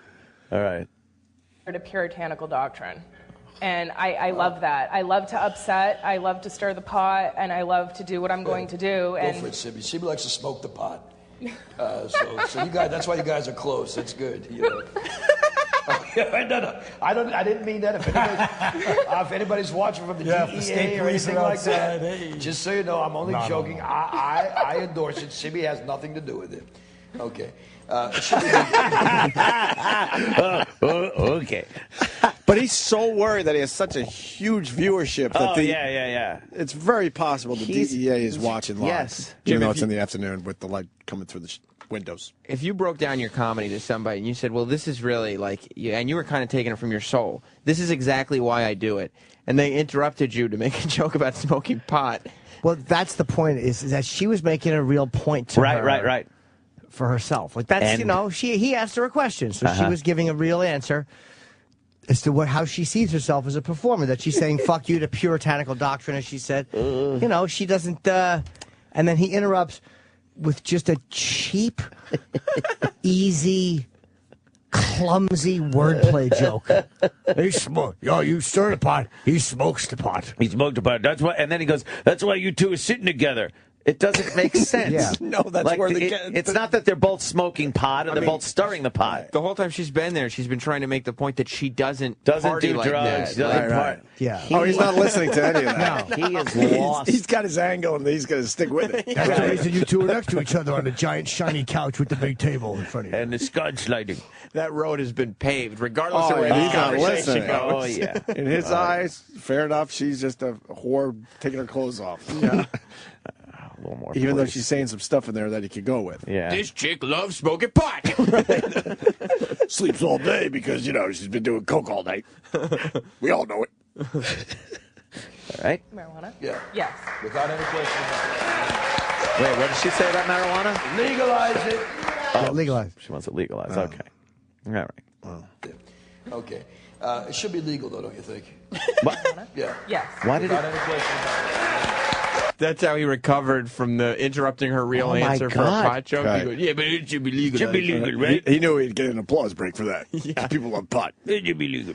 All right. to puritanical doctrine. And I love that. I love to upset, I love to stir the pot, and I love to do what I'm going to do. Go for it, Sibby. Sibby likes to smoke the pot. So you guys, that's why you guys are close. That's good. You know. No. I didn't mean that. If anybody's watching from the DEA or anything like that, just so you know, I'm only joking. No. I endorse it. Sibby has nothing to do with it. Okay. Okay. But he's so worried that he has such a huge viewership that yeah. It's very possible the DEA is watching live. Yes. Even though it's in the afternoon with the light coming through the windows. If you broke down your comedy to somebody and you said, well, this is really like, and you were kind of taking it from your soul, this is exactly why I do it, and they interrupted you to make a joke about smoking pot. Well, that's the point, is that she was making a real point to her. Right. For herself. Like, that's, And- you know, he asked her a question, so she was giving a real answer as to how she sees herself as a performer, that she's saying, fuck you to puritanical doctrine, as she said. You know, she doesn't, and then he interrupts with just a cheap, easy, clumsy wordplay joke. You stir the pot. He smokes the pot. He smoked the pot. That's why. And then he goes, "That's why you two are sitting together." It doesn't make sense. Yeah. No, that's like, where it's not that they're both smoking pot and they're both stirring the pot. The whole time she's been there, she's been trying to make the point that she doesn't Doesn't do party drugs. like that. Doesn't Right. part. Yeah. He's not listening to any of that. He is lost. He's got his angle and he's going to stick with it. That's the reason you two are next to each other on the giant shiny couch with the big table in front of you. And the scotch sliding. That road has been paved, regardless Oh, of where and this he's not conversation listening. goes. Oh, yeah. In his eyes, fair enough, she's just a whore taking her clothes off. Yeah. A little more. Even though please. she's saying some stuff in there that he could go with. Yeah. This chick loves smoking pot. Sleeps all day because, you know, she's been doing coke all night. We all know it. All right. Marijuana? Yeah. Yes. Without any question. Wait, what did she say about marijuana? Legalize it. Yeah, legalize. She wants it legalized. Okay. All right. Okay. It should be legal, though, don't you think? What? Yeah. Yes. Why did Without it? any question. That's how he recovered from the interrupting her real Oh, my answer for a God. pot joke. Right. He goes, yeah, but it should be legal. Should be legal, right? He knew he'd get an applause break for that. Yeah. People love pot. It should be legal.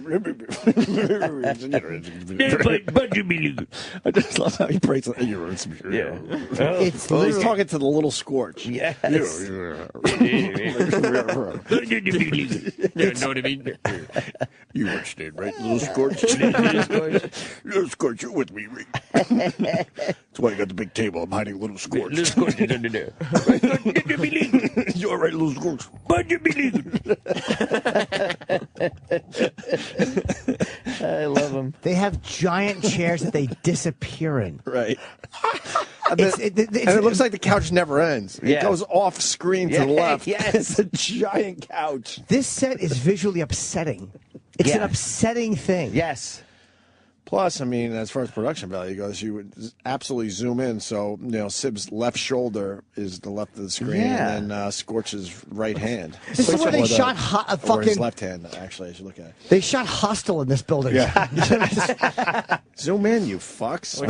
But should be legal. I just love how he breaks it. Yeah. It's Well, he's literally- talking to the little Scorch. Yes. You know what I mean? You understand, right? Little Scorch. Little Scorch, you're with me, right? That's why I got the big table. I'm hiding Little Scorch. Little Scorch is under there. You're all right, Little Scorch. But you be legal. I love him. They have giant chairs that they disappear in. Right. It's- And it looks like the couch never ends. It Yeah. goes off screen to the left. Yes. It's a giant couch. This set is visually upsetting. It's an Yeah. upsetting thing. Yes. Plus, I mean, as far as production value goes, you would absolutely zoom in. So, you know, Sib's left shoulder is the left of the screen, Yeah. and then Scorch's right hand. This is where they Or shot or his fucking. left hand, actually, I should look at it. They shot Hostel in this building. Yeah. Zoom in, you fucks.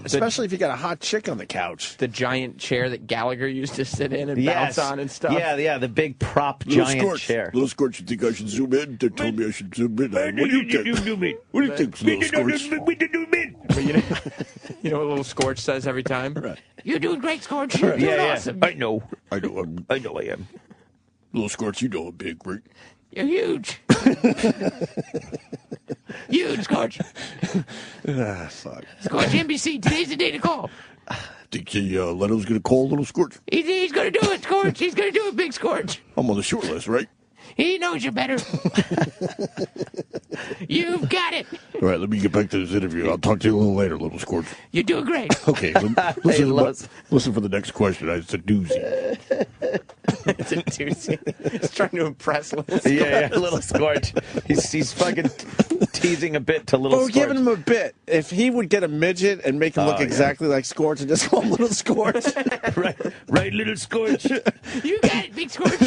Especially if you got a hot chick on the couch. The giant chair that Gallagher used to sit in and Yes. bounce on and stuff. Yeah, the big prop Little giant Scorch. chair. Little Scorch, you think I should zoom in? They told me I should zoom in. What do you think? What do you think, Little Scorch? But you know what Little Scorch says every time? Right. You're doing great, Scorch. You're doing awesome. I know. I know I am. Little Scorch, you know I'm big, right? You're huge. Huge, Scorch. Fuck. Scorch NBC. Today's the day to call. Think Leno's going to call Little Scorch? He's going to do it, Scorch. He's going to do it, Big Scorch. I'm on the short list, right? He knows you better. You've got it. All right, let me get back to this interview. I'll talk to you a little later, Little Scorch. You're doing great. Okay, listen for the next question. It's a doozy. It's a doozy. He's trying to impress Little Scorch. Yeah, Little Scorch. He's fucking teasing a bit to Little Well, we're Scorch. giving him a bit. If he would get a midget and make him look exactly like Scorch and just call him Little Scorch. right, Little Scorch. You got it, Big Scorch.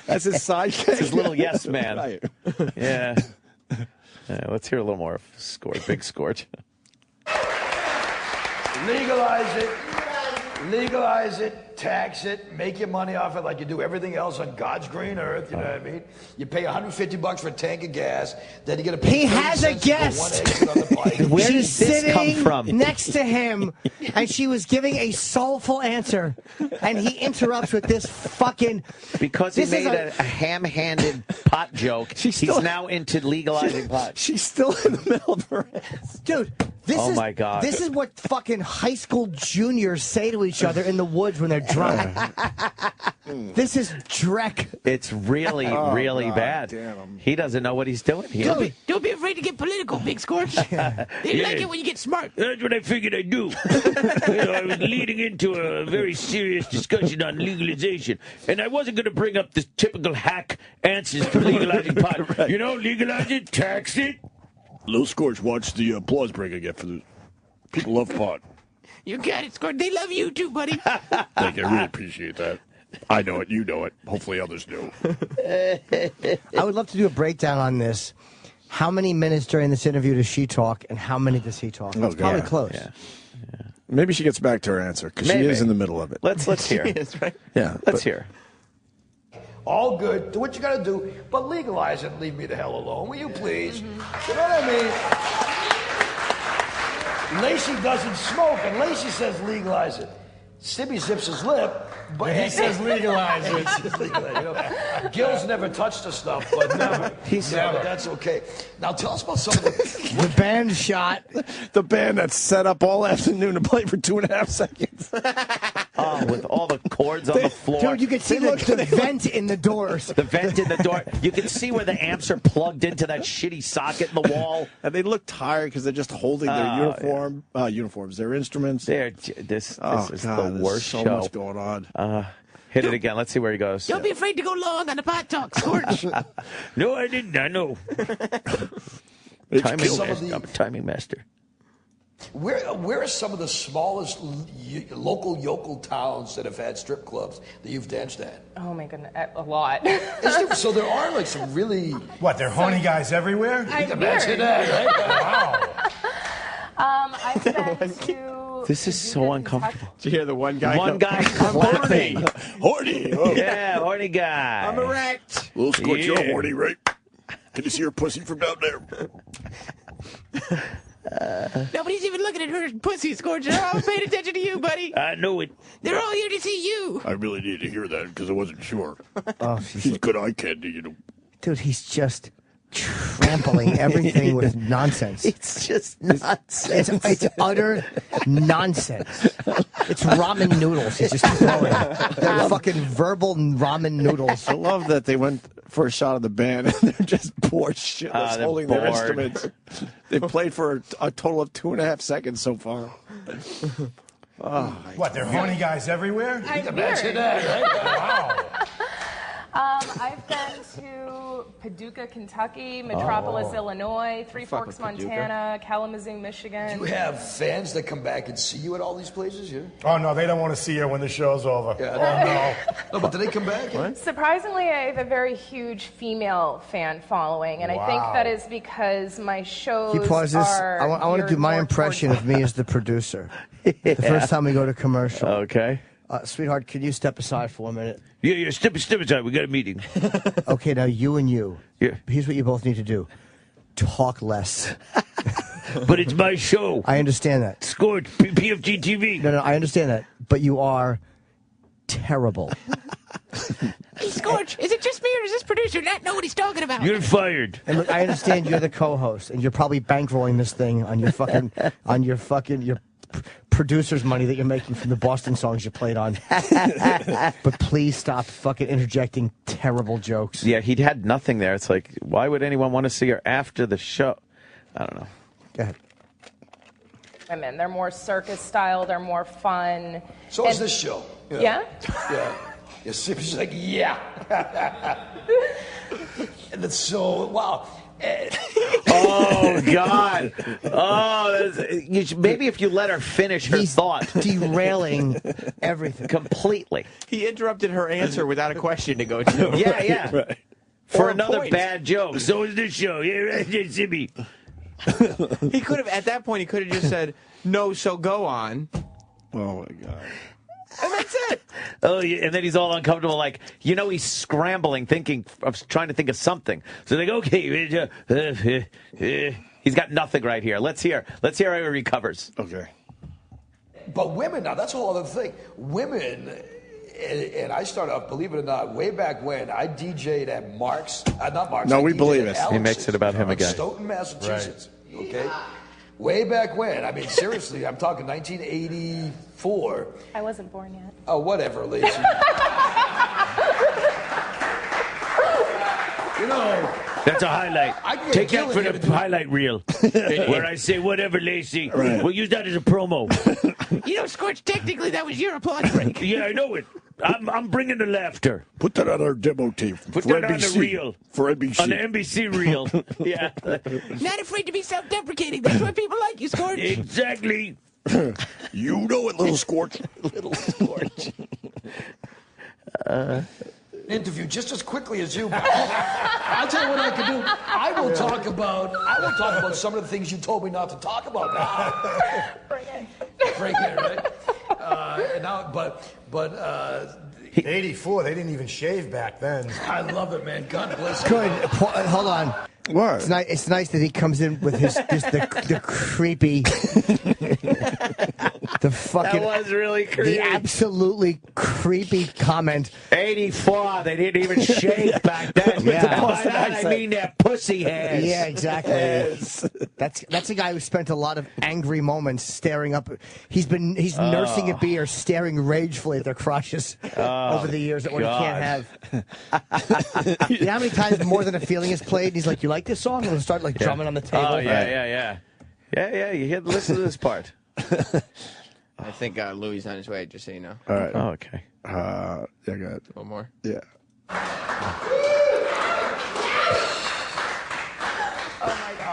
That's his sidekick. It's his little yes man. Right. Yeah. Let's hear a little more of Scorch, Big Scorch. Legalize it. Legalize it, tax it, make your money off it like you do everything else on God's green earth. You know what I mean? You pay $150 for a tank of gas, then you get to pay. He has a guest. Where She's did this come sitting from? next to him, and she was giving a soulful answer, and he interrupts with this fucking. Because he This is made a ham-handed pot joke, he's now into legalizing pot. She's still in the middle of her answer. Dude, this Oh is my God. This is what fucking high school juniors say to each other in the woods when they're drunk. This is Drek. It's really, really bad. He doesn't know what he's doing. Don't be afraid to get political, Big Scorch. They like it when you get smart. That's what I figured I'd do. I was leading into a very serious discussion on legalization, and I wasn't going to bring up the typical hack answers for legalizing pot. Right. You know, legalize it, tax it. Little Scorch, watch the applause break I get for the people love pot. You got it, Scorch. They love you too, buddy. Thank you. I really appreciate that. I know it. You know it. Hopefully others do. I would love to do a breakdown on this. How many minutes during this interview does she talk, and how many does he talk? It's probably close. Yeah. Maybe she gets back to her answer because she Maybe. is in the middle of it. Let's hear. Right? Yeah, Let's hear. All good. Do what you got to do, but legalize it and leave me the hell alone. Will you please? You know what I mean? Lacey doesn't smoke, and Lacey says legalize it. Sibby zips his lip, but He says legalize it. He says legalize it. You know, Gil's never touched the stuff, but never. Never. That's okay. Now tell us about some of the... The band shot. The band that's set up all afternoon to play for 2.5 seconds. Oh, with all the cords on the floor. Dude, you can see the vent in the doors. The vent in the door. You can see where the amps are plugged into that shitty socket in the wall. And they look tired because they're just holding their uniforms, their instruments. This is God, the there's worst so show. much going on. Hit it again. Let's see where he goes. Don't be afraid to go long on the pot talk, Scorch. No, I didn't. I know. I'm a timing master. Where are some of the smallest local yokel towns that have had strip clubs that you've danced at? Oh my goodness, a lot. So there are like some really... What, they're horny guys everywhere? I Imagine that, right? Wow. I've been to... This is so uncomfortable. Did you hear the one guy? One guy clapping. Horny. Oh. Yeah, horny guy. I'm erect. Little Scorch, you're horny, right? Can you see her pussy from down there? Nobody's even looking at her pussy, Scorch. They're all paying attention to you, buddy. I know it. They're all here to see you. I really needed to hear that because I wasn't sure. Oh, He's good eye candy, you know. Dude, he's just trampling everything with nonsense. It's just nonsense. It's utter nonsense. It's ramen noodles. He's just throwing. They're fucking verbal ramen noodles. I love that they went for a shot of the band and they're just bored shitless They're holding bored. their instruments. They've played for a total of 2.5 seconds so far. Oh, What, they're horny guys everywhere? Imagine that, right? Wow. I've been to Paducah, Kentucky, Metropolis, Illinois, Three Forks, Montana, Kalamazoo, Michigan. You have fans that come back and see you at all these places, yeah? Oh, no, they don't want to see her when the show's over. Yeah, Oh, no. No, but do they come back? Yeah? Surprisingly, I have a very huge female fan following, and I think Wow. that is because my shows He pauses. are I want to geared do my more impression towards- of me as the producer. The first time we go to commercial. Okay. Sweetheart, can you step aside for a minute? Yeah, step aside. We got a meeting. Okay, now you and you. Yeah. Here's what you both need to do. Talk less. But it's my show. I understand that. Scorch, PFG TV. No, I understand that. But you are terrible. Hey, Scorch, is it just me or does this producer not know what he's talking about? You're fired. And look, I understand you're the co-host, and you're probably bankrolling this thing on your producer's money that you're making from the Boston songs you played on. But please stop fucking interjecting terrible jokes. Yeah, he'd had nothing there. It's like, why would anyone want to see her after the show? I don't know. Go ahead. women. They're more circus style. They're more fun. So is this show. Yeah? Yeah. Yeah, she's like, yeah. And it's so, wow. Oh, God. Oh, maybe if you let her finish her thought. Derailing everything. Completely. He interrupted her answer without a question to go to. Yeah, yeah. Right. For Or a another point. bad joke. So is this show. Yeah, right, Jimmy. He could have, at that point, he could have just said, no, so go on. Oh, my God. And that's it. Oh, yeah. And then he's all uncomfortable, like, he's scrambling, trying to think of something. So they go, okay, he's got nothing right here. Let's hear how he recovers. Okay. But women, now that's a whole other thing. Women, and I started off, believe it or not, way back when, I DJ'd at Mark's, not Mark's. No, I we DJ'd believe at it. He makes it about him in again. Stoughton, Massachusetts. Right. Okay? Way back when. I mean, seriously, I'm talking 1984. I wasn't born yet. Oh, whatever, Lacey. That's a highlight. Take that for the highlight reel. Where I say, whatever, Lacey. Right. We'll use that as a promo. Scorch, technically that was your applause break. Yeah, I know it. I'm bringing the laughter. Put that on our demo tape. Put for that NBC. on the reel. For NBC. On the NBC reel. Yeah. Not afraid to be self-deprecating. That's why people like you, Scorch. Exactly. You know it, little Scorch. Little Scorch. Interview just as quickly as you. I'll tell you what I can do. I will talk about some of the things you told me not to talk about now. Break it, right? But 84, they didn't even shave back then. I love it, man. God bless you. Good. Hold on. What? It's nice that he comes in with the creepy, the fucking. That was really creepy. The absolutely creepy comment. 84, they didn't even shave back then. Yeah. By that I mean their pussy hairs. Yeah, exactly. Yes. That's a guy who spent a lot of angry moments staring up. He's nursing a beer, staring ragefully at their crushes over the years that one he can't have. You know how many times More Than a Feeling is played? And he's like, "You like this song?" And we'll start like drumming on the table. Oh, yeah. You had to listen to this part. I think Louis on his way, just so you know. All right. Oh, okay. Yeah, go ahead. One more? Yeah.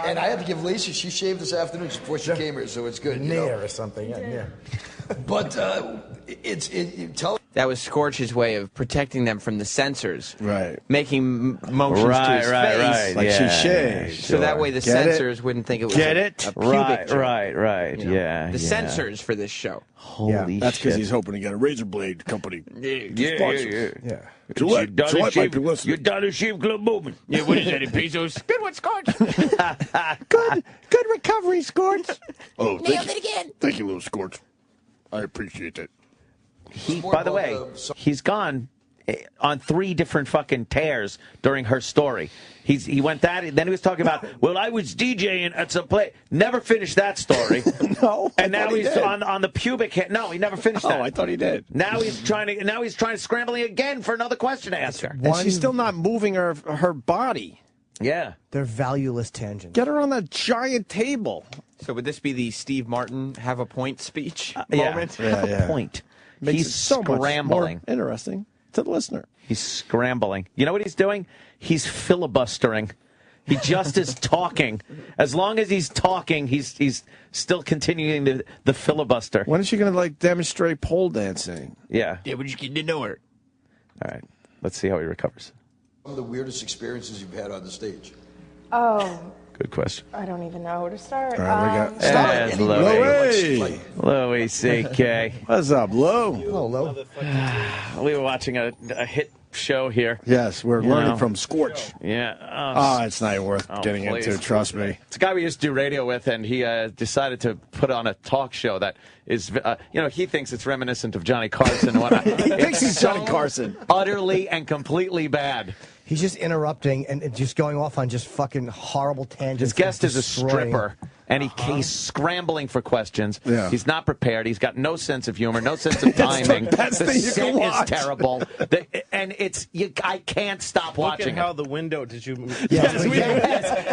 And I had to give Lacey, she shaved this afternoon before she came here, so it's good. Nair or something. Yeah, Nair. But that was Scorch's way of protecting them from the censors. Right. Making motions to his face. Right. Like she shaved. So that way the censors wouldn't think it was a pubic joke. Right. You know? Yeah. The censors for this show. Holy shit. That's because he's hoping to get a razor blade company. Yeah. Gillette Your Dollar Shave Club movement. Yeah, what is that in pesos? Good one, Scorch. Good recovery, Scorch. Oh, Nailed it again. Thank you, little Scorch. I appreciate that. By the way, he's gone on 3 different fucking tears during her story. He went that, then he was talking about, well, I was DJing at some place. Never finished that story. No. And now he's on the pubic hair. No, he never finished that. Oh, I thought he did. Now he's trying to scrambling again for another question to ask her. And she's still not moving her body. Yeah. They're valueless tangents. Get her on that giant table. So would this be the Steve Martin have a point speech Yeah. moment? Have a point. Makes He's it so scrambling. much more interesting to the listener. He's scrambling. You know what he's doing? He's filibustering. He just is talking. As long as he's talking, he's still continuing the filibuster. When is she going to demonstrate pole dancing? Yeah. Yeah, we're just getting to know her. All right. Let's see how he recovers. Some of the weirdest experiences you've had on the stage. Oh, Good question. I don't even know where to start. All right, we got That's Louis. Louis C.K. What's up, Lou? Hello, Lou. We were watching a hit show here. Yes, we're learning from Scorch. Yeah. Oh, it's not worth getting into. Trust me. It's a guy we used to do radio with, and he decided to put on a talk show that is, he thinks it's reminiscent of Johnny Carson and whatnot. He thinks he's Johnny Carson. Utterly and completely bad. He's just interrupting and just going off on just fucking horrible tangents. His guest is a stripper, and he's scrambling for questions. Yeah. He's not prepared. He's got no sense of humor, no sense of timing. That's the best thing you can watch. Is terrible. And I can't stop watching Look at how the window did you... Yes,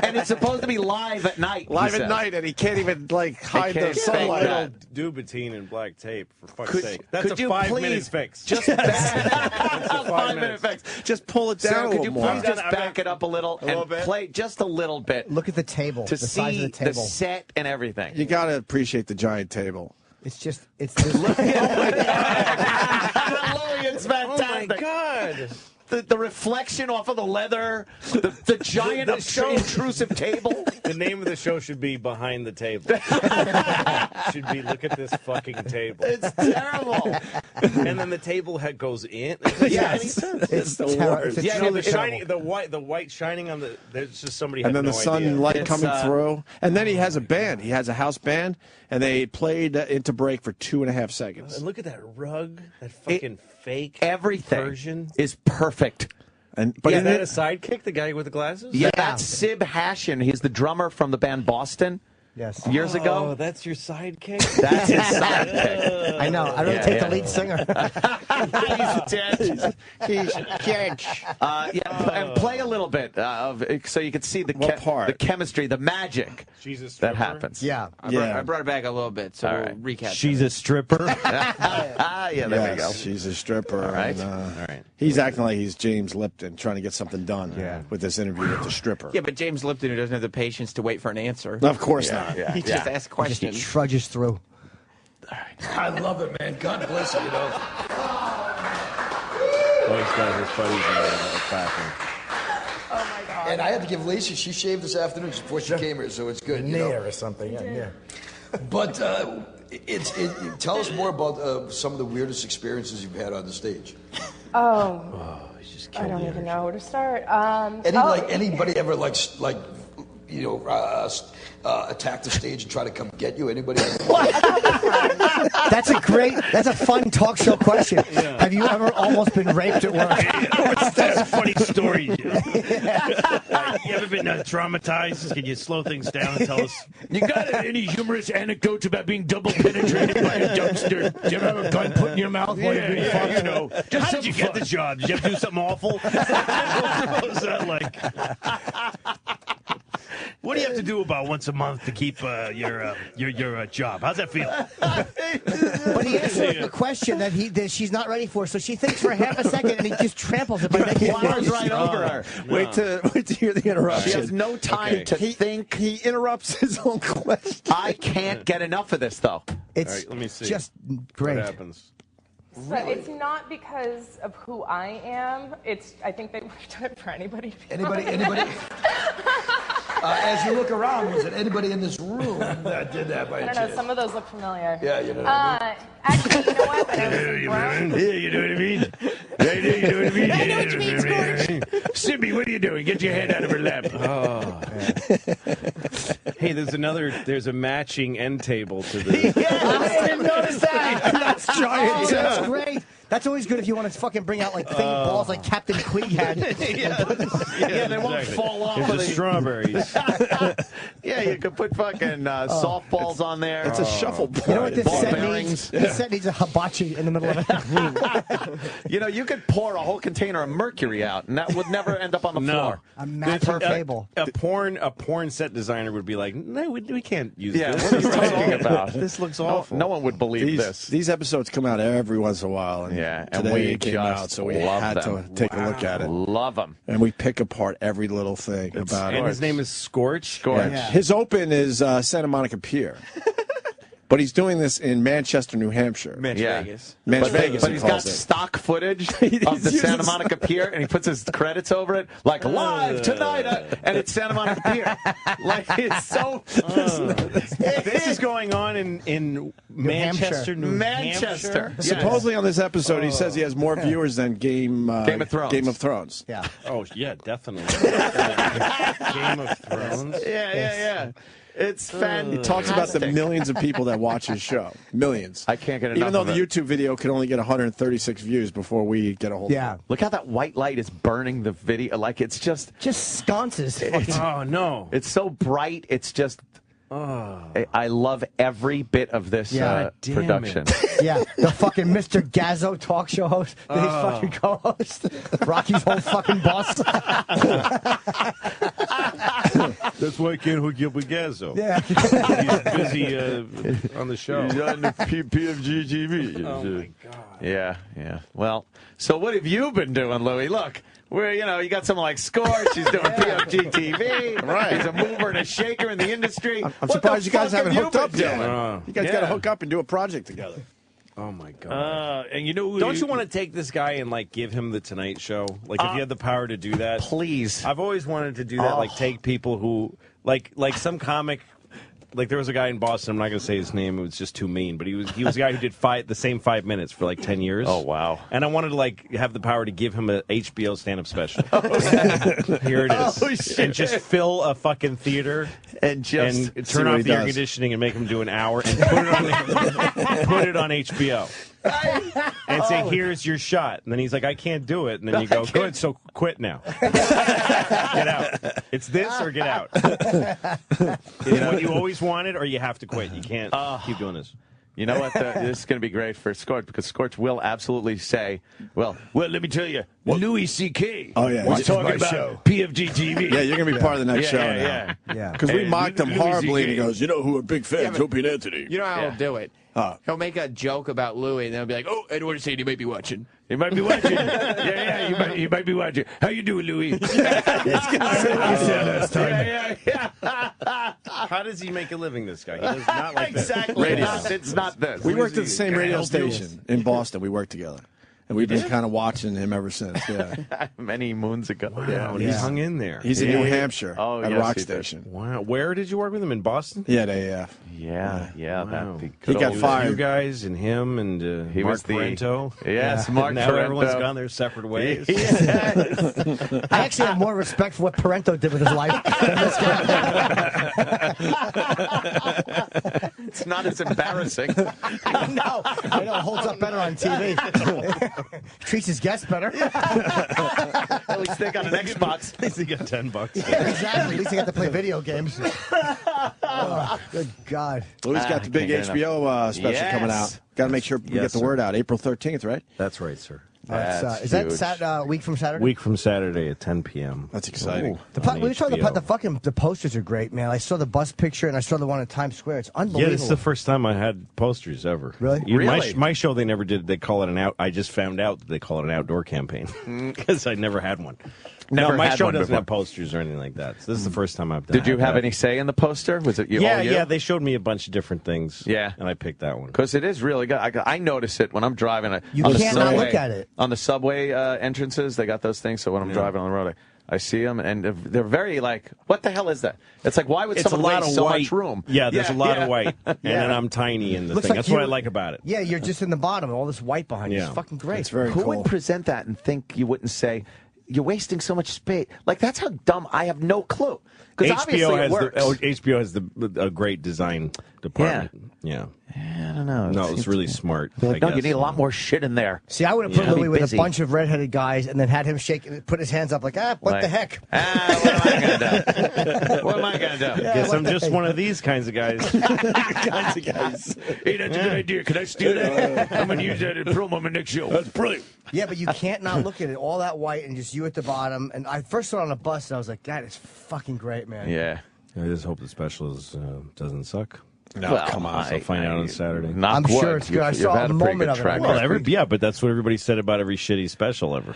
and it's supposed to be live at night. Live at night, and he can't even hide the sunlight. Dubatine and black tape, for fuck's Could- sake. That's could a you 5-minute please fix. Just That's a 5-minute fix. Just pull it down Sir, a could little you more. please just back it up a little and bit? play just a little bit Look at the table. to the size see of the table. set and everything? You got to appreciate the giant table. It's just. It's. Louis, it's Oh, my fantastic. God. The reflection off of the leather, the giant intrusive table. The name of the show should be Behind the Table. Should be look at this fucking table. It's terrible. And then the table head goes in. Yes. It's the worst. Yeah, no, the white shining on the. There's just somebody. And had then the no idea. sunlight coming through. And then he has a band. He has a house band, and they played into break for 2.5 seconds. And look at that rug, that fucking fake everything version is perfect. But is that a sidekick, the guy with the glasses? Yeah, that's Sib Hashin. He's the drummer from the band Boston. Yes. Years ago. Oh, that's your sidekick? That's his sidekick. I know. I don't take the lead singer. He's dead. He's dead. And play a little bit so you can see the chemistry, the magic that happens. Yeah. I brought it back a little bit, so we'll recap. She's a stripper. Yeah, there we go. She's a stripper. All right. All right. He's acting like he's James Lipton trying to get something done with this interview with the stripper. Yeah, but James Lipton, who doesn't have the patience to wait for an answer. Of course not. He just asks questions. He trudges through. I love it, man. God bless you, Oh, he's got his buddies in the bathroom. Oh my God. And I had to give Lacey, she shaved this afternoon before she came here, so it's good. You know? Nair or something. Yeah. But tell us more about some of the weirdest experiences you've had on the stage. I don't even know where to start. Anybody ever attack the stage and try to come get you? Anybody? That's a fun talk show question. Yeah. Have you ever almost been raped at work? That's a funny story. You ever been traumatized? Can you slow things down and tell us? You got any humorous anecdotes about being double penetrated by a dumpster? Did you ever have a gun put in your mouth while you're being fucked? You know. How did you get the job? Did you have to do something awful? What was that like? What do you have to do about once a month to keep your job? How's that feel? But he answered the question that she's not ready for, so she thinks for half a second, and he just tramples it by making flies right over her. Wait to hear the interruption. She has no time to think. He interrupts his own question. I can't get enough of this, though. It's all right, let me see. just great. What happens? So it's not because of who I am. I think they would have done it for anybody. Anybody? As you look around, was it anybody in this room that did that by I don't chance? know. Some of those look familiar. Yeah, you know what I mean? Actually, you know what? When I was in Brown- Yeah, you know what I mean? Yeah, you know what I mean? I know what you mean, Scorch. Sibby, what are you doing? Get your head out of her lap. Oh. Hey, there's a matching end table to this. I didn't notice that. That's giant. Oh, that's great. That's always good if you want to fucking bring out like thing balls like Captain Queeg had. Yeah, they won't fall off. There's the strawberries. Yeah, you could put fucking softballs on there. It's a shuffleboard. You know what this Ball set bearings. needs? This set needs a hibachi in the middle of it. You know, you could pour a whole container of mercury out, and that would never end up on the floor. A matching table. A porn set designer would be like, no, we can't use Yeah, this. what are you talking about? This looks awful. No one would believe this. These episodes come out every once in a while. And and today we it came just out, so we love had them. to take a look at it. Love them. And we pick apart every little thing about it. And his name is Scorch. Scorch. Yeah. His open is Santa Monica Pier. But he's doing this in Manchester, New Hampshire. Vegas. Vegas, but he he's got calls it. stock footage of the Santa Monica Pier, and he puts his credits over it, like live tonight, and it's Santa Monica Pier. Like it's so. This is going on in Manchester, New Hampshire. Yes. Supposedly on this episode, he says he has more viewers than Game of Thrones. Yeah. Oh yeah, definitely. Game of Thrones. Yeah. It's fantastic. He talks about the millions of people that watch his show. Millions. I can't get enough Even though of the it. YouTube video could only get 136 views before we get a hold of it. Look how that white light is burning the video. Like, it's just sconces. Oh, no. It's so bright. It's just... I love every bit of this production. Yeah, the fucking Mr. Gazzo talk show host, that he's fucking co-host, Rocky's whole fucking boss. That's why I can't hook you up with Gazzo. Yeah. He's busy on the show. He's on the PFG TV. Oh, my God. Yeah. Well, so what have you been doing, Louie? Look. Where, you got someone like Scorch, he's doing PFG TV. Right. He's a mover and a shaker in the industry. I'm surprised you guys haven't hooked up yet. doing? You guys got to hook up and do a project together. Oh my god! And you know, don't you want to take this guy and like give him the Tonight Show? Like, if you had the power to do that, please. I've always wanted to do that. Like, take people who like some comic. Like, there was a guy in Boston. I'm not going to say his name. It was just too mean. But he was a guy who did the same 5 minutes for like 10 years. Oh wow! And I wanted to like have the power to give him a HBO stand-up special. Here it is. Oh, shit. And just fill a fucking theater and just turn off the air conditioning and make him do an hour and put it on HBO. And say, here's your shot. And then he's like, I can't do it. And then you go, good, so quit now. Get out. It's this or get out. It's what you always wanted, or you have to quit. You can't keep doing this. You know what? This is going to be great for Scorch, because Scorch will absolutely say, well, let me tell you, Louis C.K. Oh, yeah. was talking about PFG TV. Yeah, you're going to be part of the next show now. Yeah. Because we mocked him horribly, and he goes, you know who are big fans? Yeah, but Opie and Anthony. You know how he'll do it? He'll make a joke about Louis, and then he'll be like, oh, Edward Said, he might be watching. He might be watching. You might be watching. How you doing, Louis? How does he make a living, this guy? He does not like exactly. Radio. It's not this. We worked at the same radio station in Boston. We worked together. And we've been kind of watching him ever since, yeah. Many moons ago. Wow, he's hung in there. He's in New Hampshire at yes, Rock Station. Wow. Where did you work with him? In Boston? Yeah, at AF. Yeah. Wow. That'd be He got fired. You guys and him and he Mark was the Parento. Yes, Mark now Parento. Everyone's gone their separate ways. I actually have more respect for what Parento did with his life than this guy. It's not as embarrassing. I know. It holds up better on TV. Treats his guests better. At least they got an Xbox. At least they got $10. Yeah, exactly. At least they got to play video games. Oh, good God. Louis got the big HBO special coming out. Got to make sure we get the word out. April 13th, right? That's right, sir. Is that week from Saturday? Week from Saturday at 10 p.m. That's exciting. We saw the posters are great, man. I saw the bus picture and I saw the one in Times Square. It's unbelievable. Yeah, this is the first time I had posters ever. Really? My show, they never did. They call it an out. I just found out that they call it an outdoor campaign because I never had one. My show doesn't have posters or anything like that. So this is the first time I've done. Did you have any say in the poster? Was it you? Yeah. They showed me a bunch of different things. Yeah, and I picked that one because it is really good. I notice it when I'm driving. You can't not look at it on the subway entrances. They got those things. So when I'm driving on the road, I see them, and they're very like, what the hell is that? It's like, why would someone waste so much room? Yeah, there's a lot of white, and then I'm tiny in the thing. That's what I like about it. Yeah, you're just in the bottom, and all this white behind you. It's fucking great. It's very Who cool. would present that and think you wouldn't say, you're wasting so much space? Like, that's how dumb. I have no clue. Because obviously it works. HBO has a great design department. Yeah. I don't know. No, it's really smart. Like, no, you need a lot more shit in there. See, I would have put Louis with a bunch of redheaded guys and then had him put his hands up like, what the heck? What am I going to do? Guess I'm just one of these kinds of guys. Hey, that's a good idea. Can I steal that? I'm going to use that in promo on my next show. That's brilliant. Yeah, but you can't not look at it. All that white and just you at the bottom. And I first saw it on a bus and I was like, that is fucking great, man. Yeah. I just hope the special doesn't suck. No, well, come on. I'll find out on Saturday. I'm sure it's good. I saw a moment of it. Well, but that's what everybody said about every shitty special ever.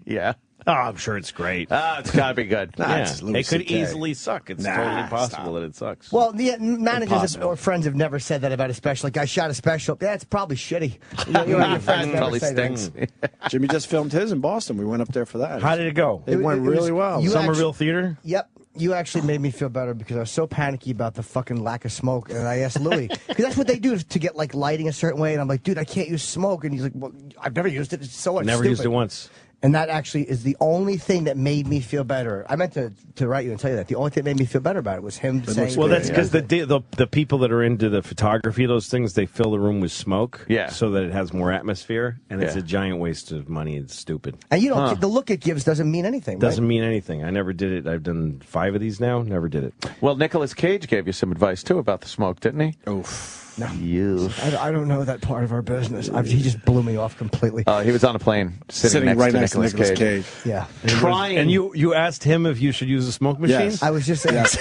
Yeah. Oh, I'm sure it's great. It's got to be good. It could easily suck. It's totally possible that it sucks. Well, the managers or friends have never said that about a special. Like, I shot a special. Yeah, it's probably shitty. Your friends never say that. Jimmy just filmed his in Boston. We went up there for that. How did it go? It went really well. Somerville Theater? Yep. You actually made me feel better because I was so panicky about the fucking lack of smoke. And I asked Louis, because that's what they do to get like lighting a certain way. And I'm like, dude, I can't use smoke. And he's like, well, I've never used it. It's so much Never used it once. And that actually is the only thing that made me feel better. I meant to write you and tell you that. The only thing that made me feel better about it was him saying... Well, that's because the people that are into the photography of those things, they fill the room with smoke so that it has more atmosphere, and it's a giant waste of money. It's stupid. And you don't the look it gives doesn't mean anything, right? Doesn't mean anything. I never did it. I've done 5 of these now. Never did it. Well, Nicolas Cage gave you some advice, too, about the smoke, didn't he? Oof. No. I don't know that part of our business. He just blew me off completely. He was on a plane sitting right next to Nicolas Cage. Yeah. Trying. And you asked him if you should use a smoke machine? Yes. I was just saying. Yes.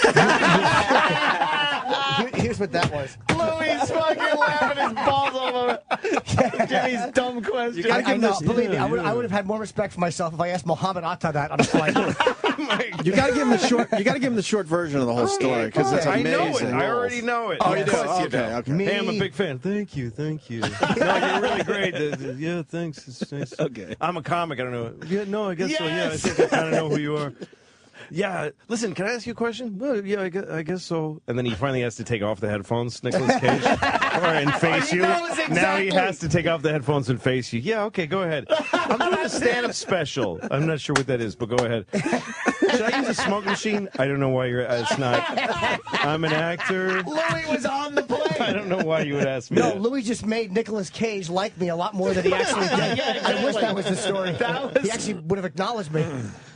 Here's what that was. Louis fucking laughing his balls over Jimmy's dumb question. I know. Believe me, I would have had more respect for myself if I asked Muhammad Atta that on a flight. You got to give him the short. You got to give him the short version of the whole story because it's amazing. I know it. I already know it. Oh, you do? Okay. Me. Hey, I'm a big fan. Thank you. No, you're really great. Yeah, thanks. It's nice. Okay. I'm a comic. I don't know. Yeah, no, I guess so. Yeah, I think I kind of know who you are. Yeah, listen, can I ask you a question? Well, yeah, I guess so. And then he finally has to take off the headphones, Nicolas Cage, and face you. Now he has to take off the headphones and face you. Yeah, okay, go ahead. I'm doing a stand-up special. I'm not sure what that is, but go ahead. Should I use a smoke machine? I don't know why you're. It's not. I'm an actor. Louis was on the plane. I don't know why you would ask me. No, that. Louis just made Nicolas Cage like me a lot more than he actually did. Yeah, exactly. I wish that was the story. He actually would have acknowledged me.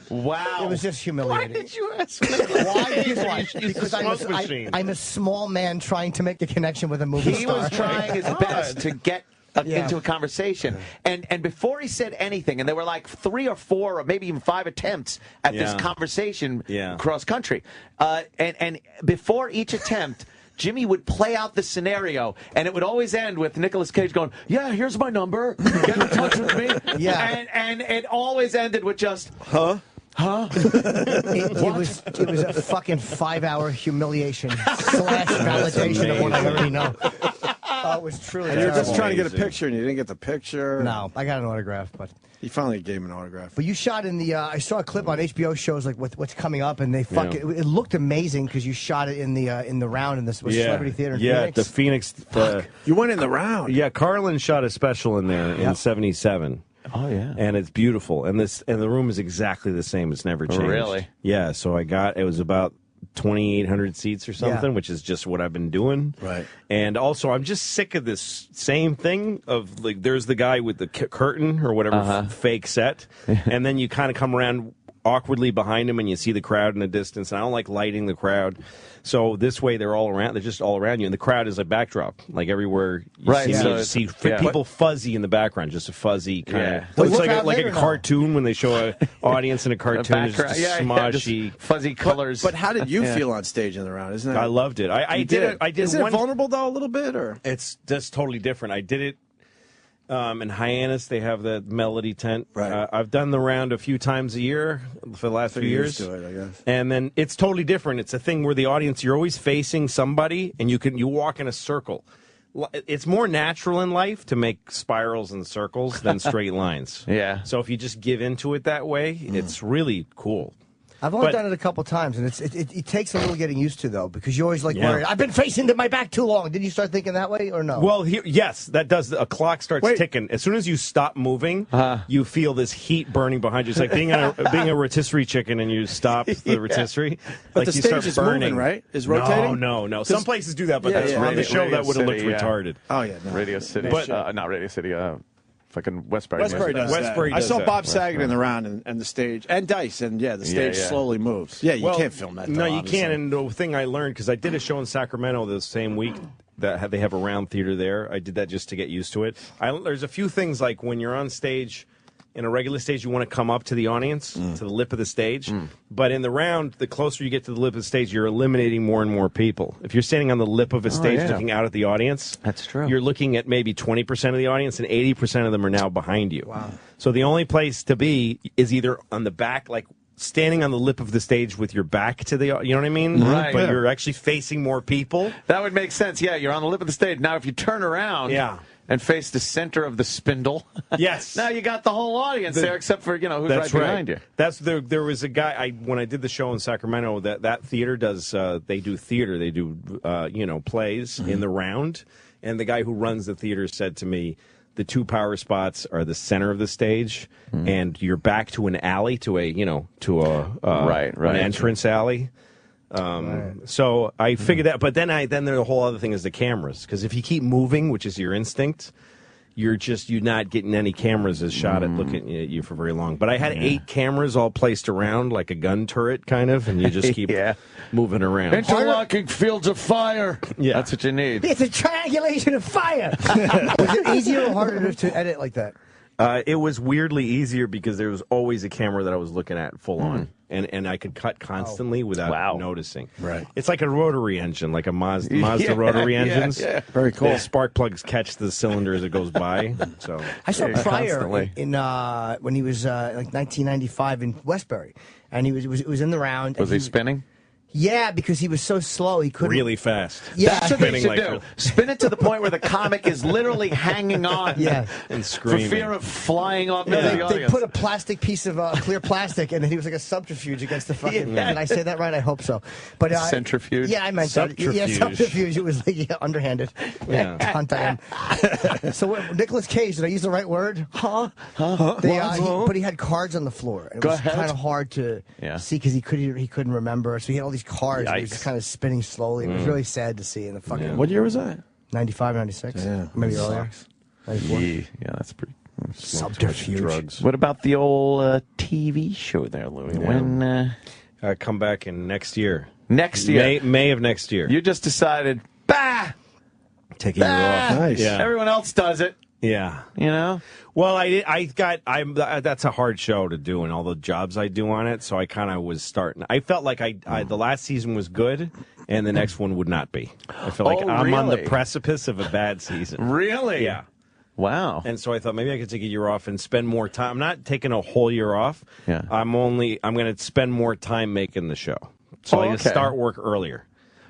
Wow. It was just humiliating. Why did you ask me? Why? Because machine. I'm a small man trying to make a connection with a movie He star. was trying his best to get into a conversation. And before he said anything, and there were like 3 or 4 or maybe even 5 attempts at this conversation cross country. And before each attempt, Jimmy would play out the scenario, and it would always end with Nicolas Cage going, "Yeah, here's my number. Get in touch with me." Yeah. And it always ended with just, Huh? It was a fucking 5-hour humiliation / validation of what I already know. It was truly And you were just terrible. trying to get a picture, and you didn't get the picture. No, I got an autograph, but he finally gave him an autograph. But you shot in the. I saw a clip on HBO shows like what's coming up, and they it looked amazing because you shot it in the round in this Celebrity Theater in Phoenix. The Phoenix. You went in the round. Yeah, Carlin shot a special in there in '77. Oh yeah, and it's beautiful, and the room is exactly the same. It's never changed. Really? Yeah. So it was about 2,800 seats or something, which is just what I've been doing. Right. And also, I'm just sick of this same thing of like, there's the guy with the curtain or whatever fake set, and then you kind of come around awkwardly behind him and you see the crowd in the distance. And I don't like lighting the crowd. So this way they're all around. They're just all around you. And the crowd is a backdrop. Like everywhere you see, so you just see people fuzzy in the background. Just a fuzzy kind of. Well, It's look like a cartoon when they show an audience in a cartoon. It's just smoshy. just fuzzy colors. But how did you feel on stage in the round? Isn't it? I loved it. I did. Is it vulnerable though a little bit, or it's just totally different. I did it in Hyannis. They have the Melody tent. Right. I've done the round a few times a year for the last few years. Used to it, I guess. And then it's totally different. It's a thing where the audience, you're always facing somebody, and you walk in a circle. It's more natural in life to make spirals and circles than straight lines. Yeah. So if you just give into it that way, it's really cool. I've only done it a couple times, and it takes a little getting used to, though, because you always worry, I've been facing my back too long. Did you start thinking that way, or no? Well, yes, that does. A clock starts ticking. As soon as you stop moving, you feel this heat burning behind you. It's like being a rotisserie chicken and you stop the rotisserie. But like the you stage start is burning. moving, right? Is rotating? No. Some places do that, but that's on the show that would have looked retarded. Oh, yeah. No. Radio City. Not Radio City. Fucking Westbury. Westbury does Westbury that. I does saw that. Bob Saget in the round and the stage, and Dice, and the stage slowly moves. Yeah, you can't film that. No, though, you can't. And the thing I learned, because I did a show in Sacramento the same week that they have a round theater there. I did that just to get used to it. There's a few things like when you're on stage. In a regular stage, you want to come up to the audience, to the lip of the stage. But in the round, the closer you get to the lip of the stage, you're eliminating more and more people. If you're standing on the lip of a stage looking out at the audience, that's true. You're looking at maybe 20% of the audience, and 80% of them are now behind you. Wow. So the only place to be is either on the back, like standing on the lip of the stage with your back to the, you know what I mean? Right. But you're actually facing more people. That would make sense. Yeah, you're on the lip of the stage. Now, if you turn around and face the center of the spindle, yes, now you got the whole audience there, except for, who's right behind you. There was a guy, when I did the show in Sacramento, that theater does, they do theater. They do, plays in the round. And the guy who runs the theater said to me, the 2 power spots are the center of the stage, and you're back to an alley, to an entrance alley. So I figured that, but then the whole other thing is the cameras, because if you keep moving, which is your instinct, you're not getting any cameras as shot at looking at you for very long. But I had 8 cameras all placed around like a gun turret, kind of, and you just keep moving around. Interlocking fields of fire. Yeah, that's what you need. It's a triangulation of fire. Was it easier or harder to edit like that? It was weirdly easier because there was always a camera that I was looking at full on, and I could cut constantly without noticing. Right. It's like a rotary engine, like a Mazda rotary engines. Yeah. Very cool. The spark plugs catch the cylinder as it goes by. So I saw Pryor in when he was like 1995 in Westbury, and it was in the round. Was he spinning? Yeah, because he was so slow he couldn't. Really fast. Yeah, That's what they should do. Spin it to the point where the comic is literally hanging on. Yeah, and screaming for fear of flying off. No, into the they audience. put a plastic piece of clear plastic, and he was like a subterfuge against the fucking. Yeah. Did I say that right? I hope so. But centrifuge. Yeah, I meant subterfuge. that. Yeah, subterfuge. It was like underhanded. Yeah. Cunt I am. So Nicolas Cage, did I use the right word? Huh? But he had cards on the floor. And it was kind of hard to see because he couldn't remember. So he had all these cards. And he was just kind of spinning slowly. It was really sad to see in the fucking. Yeah. What year was that? 95, 96. Yeah, maybe earlier. 94. Yeah, that's pretty. Subterfuge. Drugs. What about the old TV show there, Louis? Yeah. When come back in next year. Next year, May of next year. You just decided, take a year off. Nice. Yeah. Everyone else does it. Yeah. You know? Well, that's a hard show to do, and all the jobs I do on it. So I kind of was starting. I felt like the last season was good, and the next one would not be. I feel like I'm on the precipice of a bad season. Really? Yeah. Wow. And so I thought maybe I could take a year off and spend more time. I'm not taking a whole year off. Yeah. I'm going to spend more time making the show. So I just start work earlier.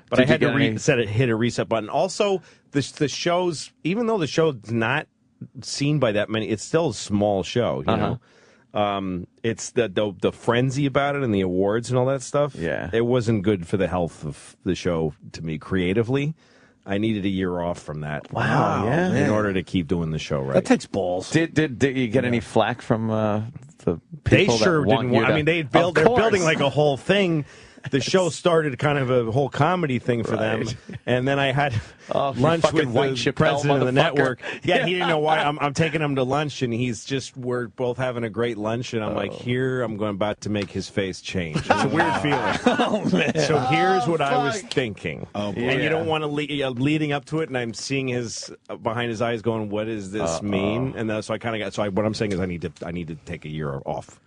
But I had to hit a reset button. Also, the shows, even though the show's not seen by that many, it's still a small show, you know. It's the frenzy about it and the awards and all that stuff. Yeah. It wasn't good for the health of the show to me creatively. I needed a year off from that. Wow, yeah. In order to keep doing the show right. That takes balls. Did you get any flack from the They people sure that want didn't you want. to... I mean, they're building like a whole thing. The show started kind of a whole comedy thing for them, and then I had lunch with the president of the network. Yeah, he didn't know why. I'm taking him to lunch, and we're both having a great lunch, and I'm like, I'm about to make his face change. It's a weird feeling. Oh, man. So here's what I was thinking. Oh, boy. And you don't want to leading up to it, and I'm seeing his behind his eyes going, what does this mean? And so I kind of got. So what I'm saying is I need to take a year off.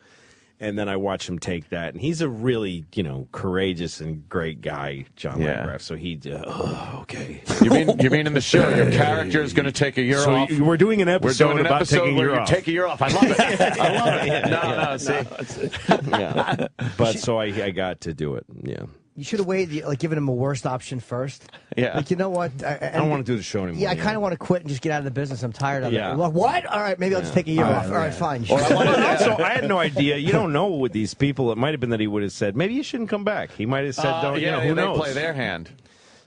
And then I watched him take that, and he's a really, courageous and great guy, John Landgraf. So he, okay. You mean in the show, your character is going to take a year off? We're doing an episode about taking a year off. Take a year off. I love it. I love it. No, see. Yeah. But so I got to do it. Yeah. You should have waited, like given him a worst option first. Yeah. Like, you know what? I don't want to do the show anymore. Yeah, I kind of want to quit and just get out of the business. I'm tired of it. Yeah. Like, what? All right, maybe I'll just take a year off. All right, fine. Also, I had no idea. You don't know with these people. It might have been that he would have said, maybe you shouldn't come back. He might have said, don't. Who knows? They play their hand.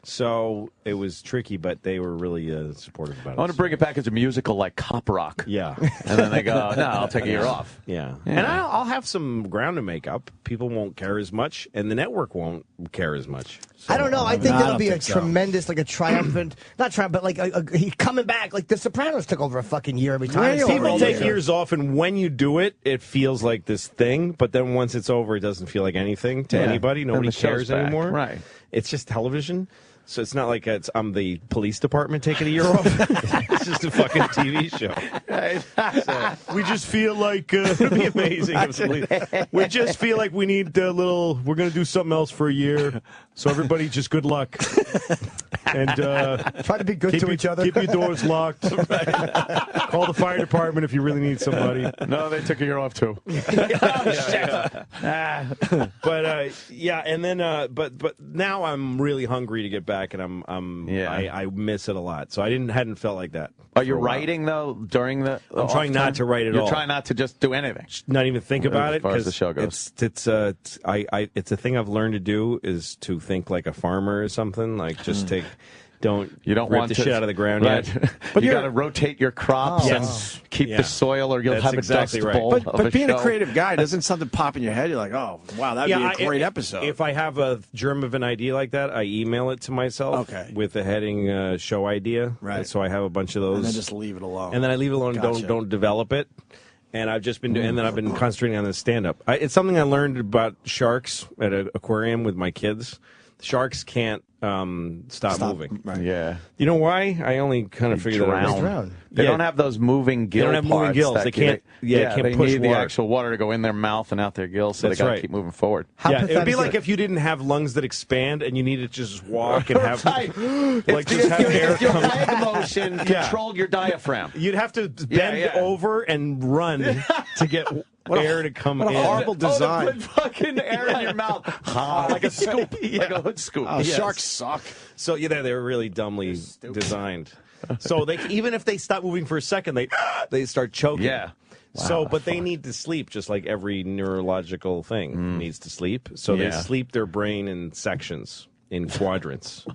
So it was tricky, but they were really supportive about it. I want to bring it back as a musical like Cop Rock. Yeah. And then they go, no, I'll take a year off. Yeah. And I'll have some ground to make up. People won't care as much, and the network won't care as much. So, I don't know. I think that'll be a tremendous, like a triumphant, not triumphant, but like he coming back. Like The Sopranos took over a fucking year every time. People take years off, and when you do it, it feels like this thing. But then once it's over, it doesn't feel like anything to anybody. Nobody cares anymore. Right. It's just television. So it's not like I'm the police department taking a year off. It's just a fucking TV show. Right? So we just feel like it'd be amazing. We just feel like we need a little. We're going to do something else for a year. So everybody, just good luck. And try to be good to each other. Keep your doors locked. Call the fire department if you really need somebody. No, they took a year off too. But yeah, and then but now I'm really hungry to get back, and I miss it a lot. So I hadn't felt like that. Are you writing though during the? I'm trying not to write at all. You're trying not to just do anything. Not even think about it. As far as the show goes, it's a thing I've learned to do is to think like a farmer or something. Like just take. You don't want the to, shit out of the ground yet. But you got to rotate your crops and keep the soil, or you'll have a dust bowl. But being a creative guy, doesn't something pop in your head? You're like, oh, wow, that'd be a great episode. If I have a germ of an idea like that, I email it to myself with the heading show idea. Right. So I have a bunch of those. And then just leave it alone. And then I leave it alone and don't develop it. And I've just been doing, and then I've been concentrating on the stand-up. It's something I learned about sharks at an aquarium with my kids. Sharks can't stop moving. Right. Yeah. You know why? I only kind of figured that out. They don't have those moving gill They don't have moving parts gills. that They can't. They can't they push need the water. actual water to go in their mouth and out their gills, so That's they got to right. keep moving forward. Yeah, it would be like if you didn't have lungs that expand and you needed to just walk and have Right. like just have air If your come. leg motion controlled your diaphragm. You'd have to bend over and run to get air to come what a in. horrible design. Oh, to put fucking air in your mouth. Like a scoop. Like a hood scoop. Oh, sharks suck. So they're really dumbly designed. So they even if they stop moving for a second, they start choking. Yeah. So, Wow, but they need to sleep just like every neurological thing needs to sleep. So they Yeah. sleep their brain in sections, in quadrants.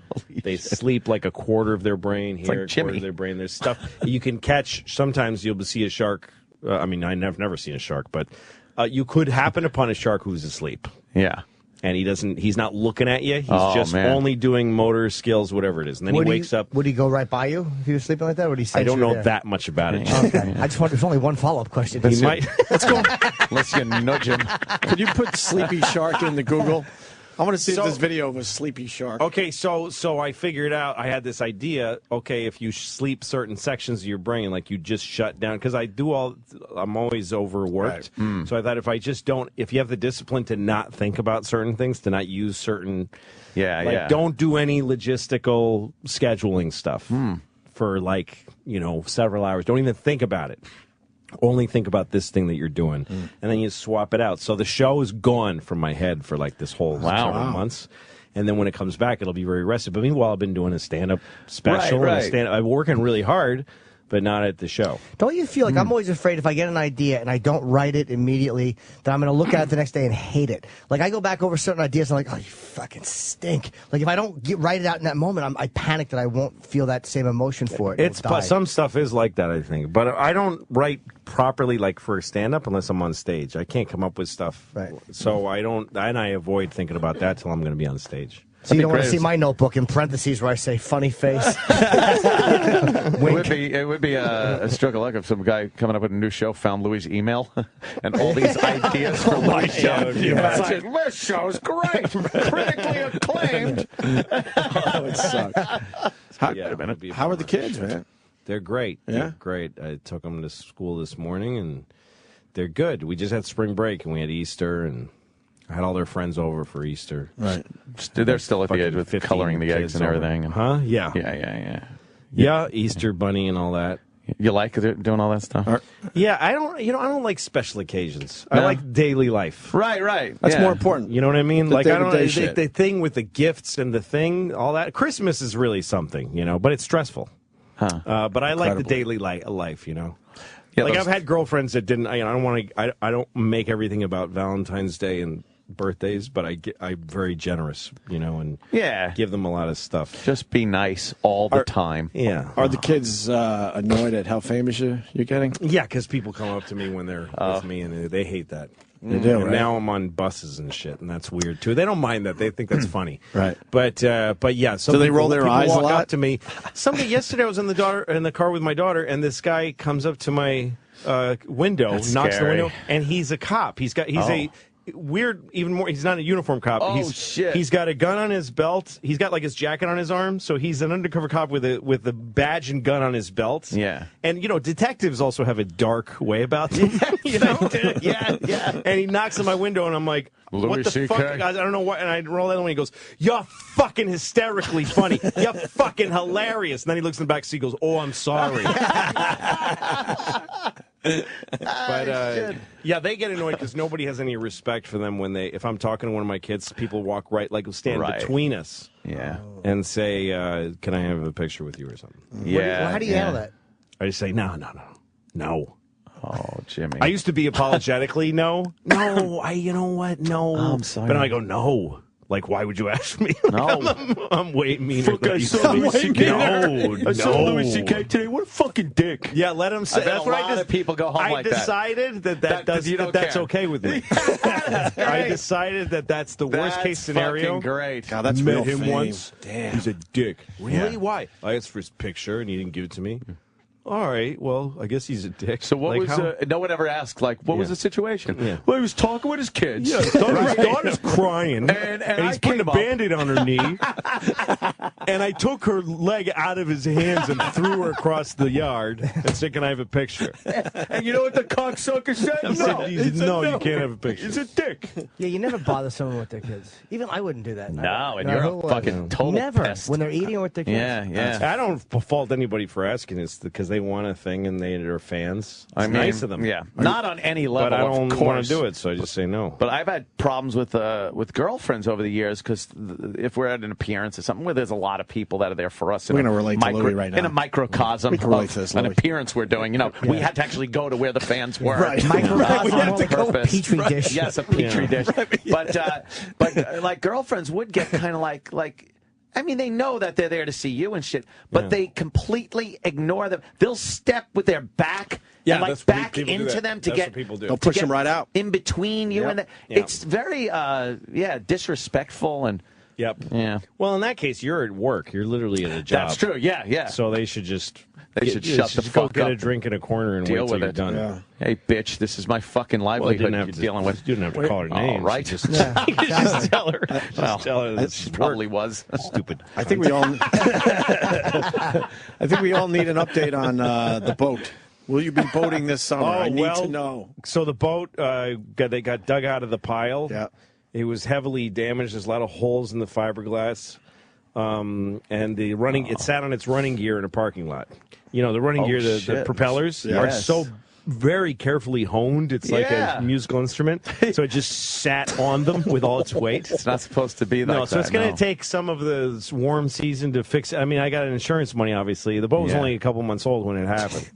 They sleep like a quarter of their brain here, like a quarter Jimmy. of their brain. There's stuff you can catch. Sometimes you'll see a shark. I mean, I've never seen a shark, but you could happen upon a shark who's asleep. Yeah. And he's not looking at you. He's Oh, just man. only doing motor skills, whatever it is. And then he wakes up. Would he go right by you if he was sleeping like that? Or would he? I don't know there? that much about it. Okay. I just want. There's only one follow-up question. He might. Let's go. Let's get nudge him. Could you put sleepy shark into Google? I want to see So- this video of a sleepy shark. Okay, so I figured out, I had this idea, okay, if you sleep certain sections of your brain, like you just shut down, because I'm always overworked. Right. So I thought if you have the discipline to not think about certain things, to not use certain, don't do any logistical scheduling stuff for several hours. Don't even think about it. Only think about this thing that you're doing, and then you swap it out. So the show is gone from my head for like this whole several months, and then when it comes back, it'll be very rested. But meanwhile, I've been doing a stand-up special. Right. I'm working really hard, but not at the show. Don't you feel like I'm always afraid if I get an idea and I don't write it immediately, that I'm going to look at it the next day and hate it? Like I go back over certain ideas and I'm like, oh, you fucking stink. Like if I don't write it out in that moment, I panic that I won't feel that same emotion for it. Some stuff is like that, I think, but I don't write properly like for stand-up unless I'm on stage. I can't come up with stuff, so I don't, and I avoid thinking about that till I'm going to be on stage. So you don't want to see my notebook in parentheses where I say funny face. It would be a stroke of luck if some guy coming up with a new show found Louis' email and all these ideas for Louis' show. It's like, This show's great, critically acclaimed. That would suck. How are the kids, man? They're great. Yeah? They're great. I took them to school this morning, and they're good. We just had spring break, and we had Easter, and I had all their friends over for Easter. Right. They're still at the Fucking edge with 15 coloring the eggs kids and over. everything. Huh? Yeah. Yeah, Easter bunny and all that. You like doing all that stuff? Yeah, I don't like special occasions. I No? like daily life. Right. That's more important. You know what I mean? The Like I don't day-to-day shit. the thing with the gifts and the thing, all that. Christmas is really something, but it's stressful. Huh. But I like the Incredibly. daily life, Yeah, like those- I've had girlfriends that didn't. I don't want to. I don't make everything about Valentine's Day and birthdays, but I'm very generous, and give them a lot of stuff. Just be nice all the time. Yeah. Are the kids annoyed at how famous you're getting? Yeah, because people come up to me when they're with me, and they hate that. They do, And right? now I'm on buses and shit, and that's weird too. They don't mind that; they think that's funny. Right. But yeah. Do they roll their people eyes a walk lot? Up to me. Yesterday, I was in the car with my daughter, and this guy comes up to my window, That's knocks scary. the window, and he's a cop. He's a weird, even more. He's not a uniform cop. Oh, shit. He's got a gun on his belt. He's got like his jacket on his arm, so he's an undercover cop with a badge and gun on his belt. Yeah. And detectives also have a dark way about them. Yeah. And he knocks on my window, and I'm like, Louis what the CK? fuck? I don't know what. And I roll that when he goes, "You're fucking hysterically funny. You're fucking hilarious." And then he looks in the back seat, and goes, "Oh, I'm sorry." But yeah, they get annoyed because nobody has any respect for them when if I'm talking to one of my kids, people walk stand Right. between us, Yeah. and say, "Can I have a picture with you or something?" Yeah. How do you handle that? I just say, "No." Oh, Jimmy. I used to be apologetically no. You know what? No. I'm sorry. But now I go, no. Like, why would you ask me? No. I'm way meaner Fuck, than I you saw think. Louis CK. No. I saw Louis CK today. What a fucking dick. Yeah, let him say. I bet That's a what lot I of people go home I like that. decided that's you don't that's care. okay with me. I decided that's the worst case scenario. Fucking great. God, that's Met real him fame. once. Damn. He's a dick. Really? Yeah. Why? I asked for his picture and he didn't give it to me. all right, well, I guess he's a dick. So what Like, was? No one ever asked, like, what was the situation? Yeah. Well, he was talking with his kids. Yeah, his daughter's crying, and he's putting a Band-Aid on her knee. And I took her leg out of his hands and threw her across the yard and said, "Can I have a picture?" And you know what the cocksucker said? He said, no, you can't have a picture. He's a dick. Yeah, you never bother someone with their kids. Even I wouldn't do that. No, and you're a fucking total Never. pest. When they're eating or with their kids. Yeah. I don't fault anybody for asking this because they want a thing and they're fans. It's I mean, nice of them. Yeah, not on any level. But I don't of want course. to do it, so I just say no. But I've had problems with girlfriends over the years because if we're at an appearance or something where there's a lot of people that are there for us, We're gonna relate to Louis right now. in a microcosm We can relate to of this, an Louis. appearance we're doing. You know, we had to actually go to where the fans were. Right. Microcosm We had on to go purpose. Petri dish. Yes, a petri dish. But like girlfriends would get kind of like. I mean, they know that they're there to see you and shit, but they completely ignore them. They'll step with their back Yeah, and like that's what back people do into that. them to That's get. what people do. They'll to push get them right out. in between you and it's very disrespectful and Yep. yeah. Well, in that case, you're at work. You're literally at a job. That's true. Yeah. So they should just should shut the go fuck get up. a drink in a corner and Deal wait till with you're it. done. Yeah. Hey, bitch, this is my fucking Well, you livelihood didn't have you're to, dealing with. You didn't have to call her Oh, names. right. Just, Yeah, just tell her. Well, Just tell her that she probably was. Stupid. I think we all. I think we all need an update on the boat. Will you be boating this summer? I need to know. So the boat they got dug out of the pile. Yeah. It was heavily damaged. There's a lot of holes in the fiberglass. And the running, it sat on its running gear in a parking lot. You know, the running gear, the propellers are so very carefully honed. It's like a musical instrument. So it just sat on them with all its weight. It's not supposed to be like that. So it's going to take some of the warm season to fix it. I mean, I got insurance money, obviously. The boat was only a couple months old when it happened.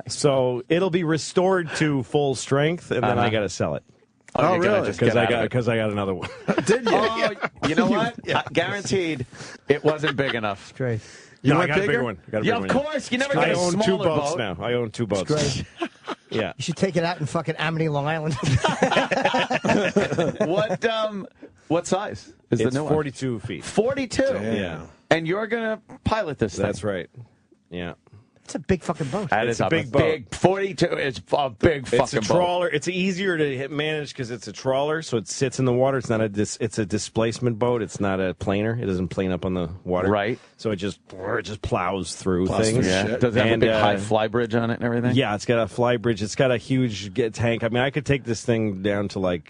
So it'll be restored to full strength, and then I got to sell it. Oh, really? Because I got another one. Did you? Oh, you know what? Guaranteed, it wasn't big enough. Great. No, I went got a bigger? bigger one. Yeah, of course. You never get I a own smaller two boats boat. now. I own two boats. Great. Yeah. You should take it out in fucking Amity, Long Island. What size is It's the new one? 42 feet. 42. Yeah. And you're gonna pilot this thing. That's right. Yeah. It's a big fucking boat. That It's is a big boat. Big 42 is a big fucking It's a trawler. It's easier to manage because it's a trawler, so it sits in the water. It's not it's a displacement boat. It's not a planer. It doesn't plane up on the water. Right. So it just plows through Plows things. through Yeah. shit. Does it have a And, big high fly bridge on it and everything? Yeah, it's got a fly bridge. It's got a huge tank. I mean, I could take this thing down to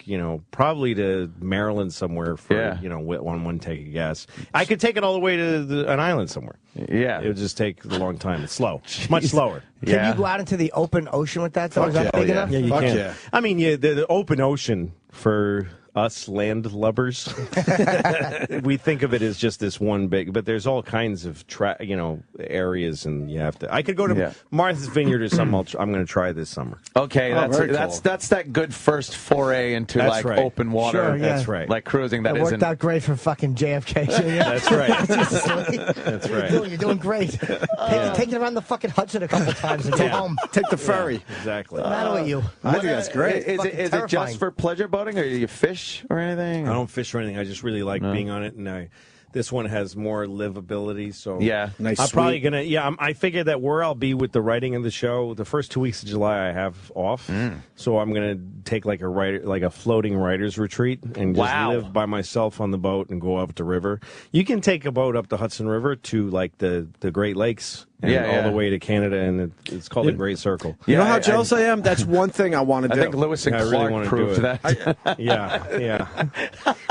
probably to Maryland somewhere for one tank of gas. I could take it all the way to an island somewhere. Yeah. It would just take a long time. It's slow. Much slower. Can you go out into the open ocean with that, though? Is that big enough? Yeah, you Fuck can. yeah. I mean, the open ocean for us landlubbers, we think of it as just this one big, but there's all kinds of areas, and you have to. I could go to Martha's Vineyard or something. I'm going to try this summer. Okay, very cool. that's that good first foray into That's right. open water. Sure, yeah. That's right. Like cruising that It worked isn't. out great for fucking JFK. That's right. That's right. You're doing great. Take it around the fucking Hudson a couple times and go home. Take the ferry. Exactly. What's the matter with you? I think that's great. Is Fucking it terrifying. just for pleasure boating, or do you fish or anything? I don't fish or anything. I just really like being on it, and this one has more livability. So Yeah. Nice. I'm probably sweet. gonna. I figure that where I'll be with the writing of the show, the first 2 weeks of July I have off, so I'm gonna take like a floating writers retreat and just live by myself on the boat and go up the river. You can take a boat up the Hudson River to like the Great Lakes. And all the way to Canada, and it's called the Great Circle. You know how jealous I am? That's one thing I want to do. I think Lewis and I really Clark wanna proved do that. it. Yeah.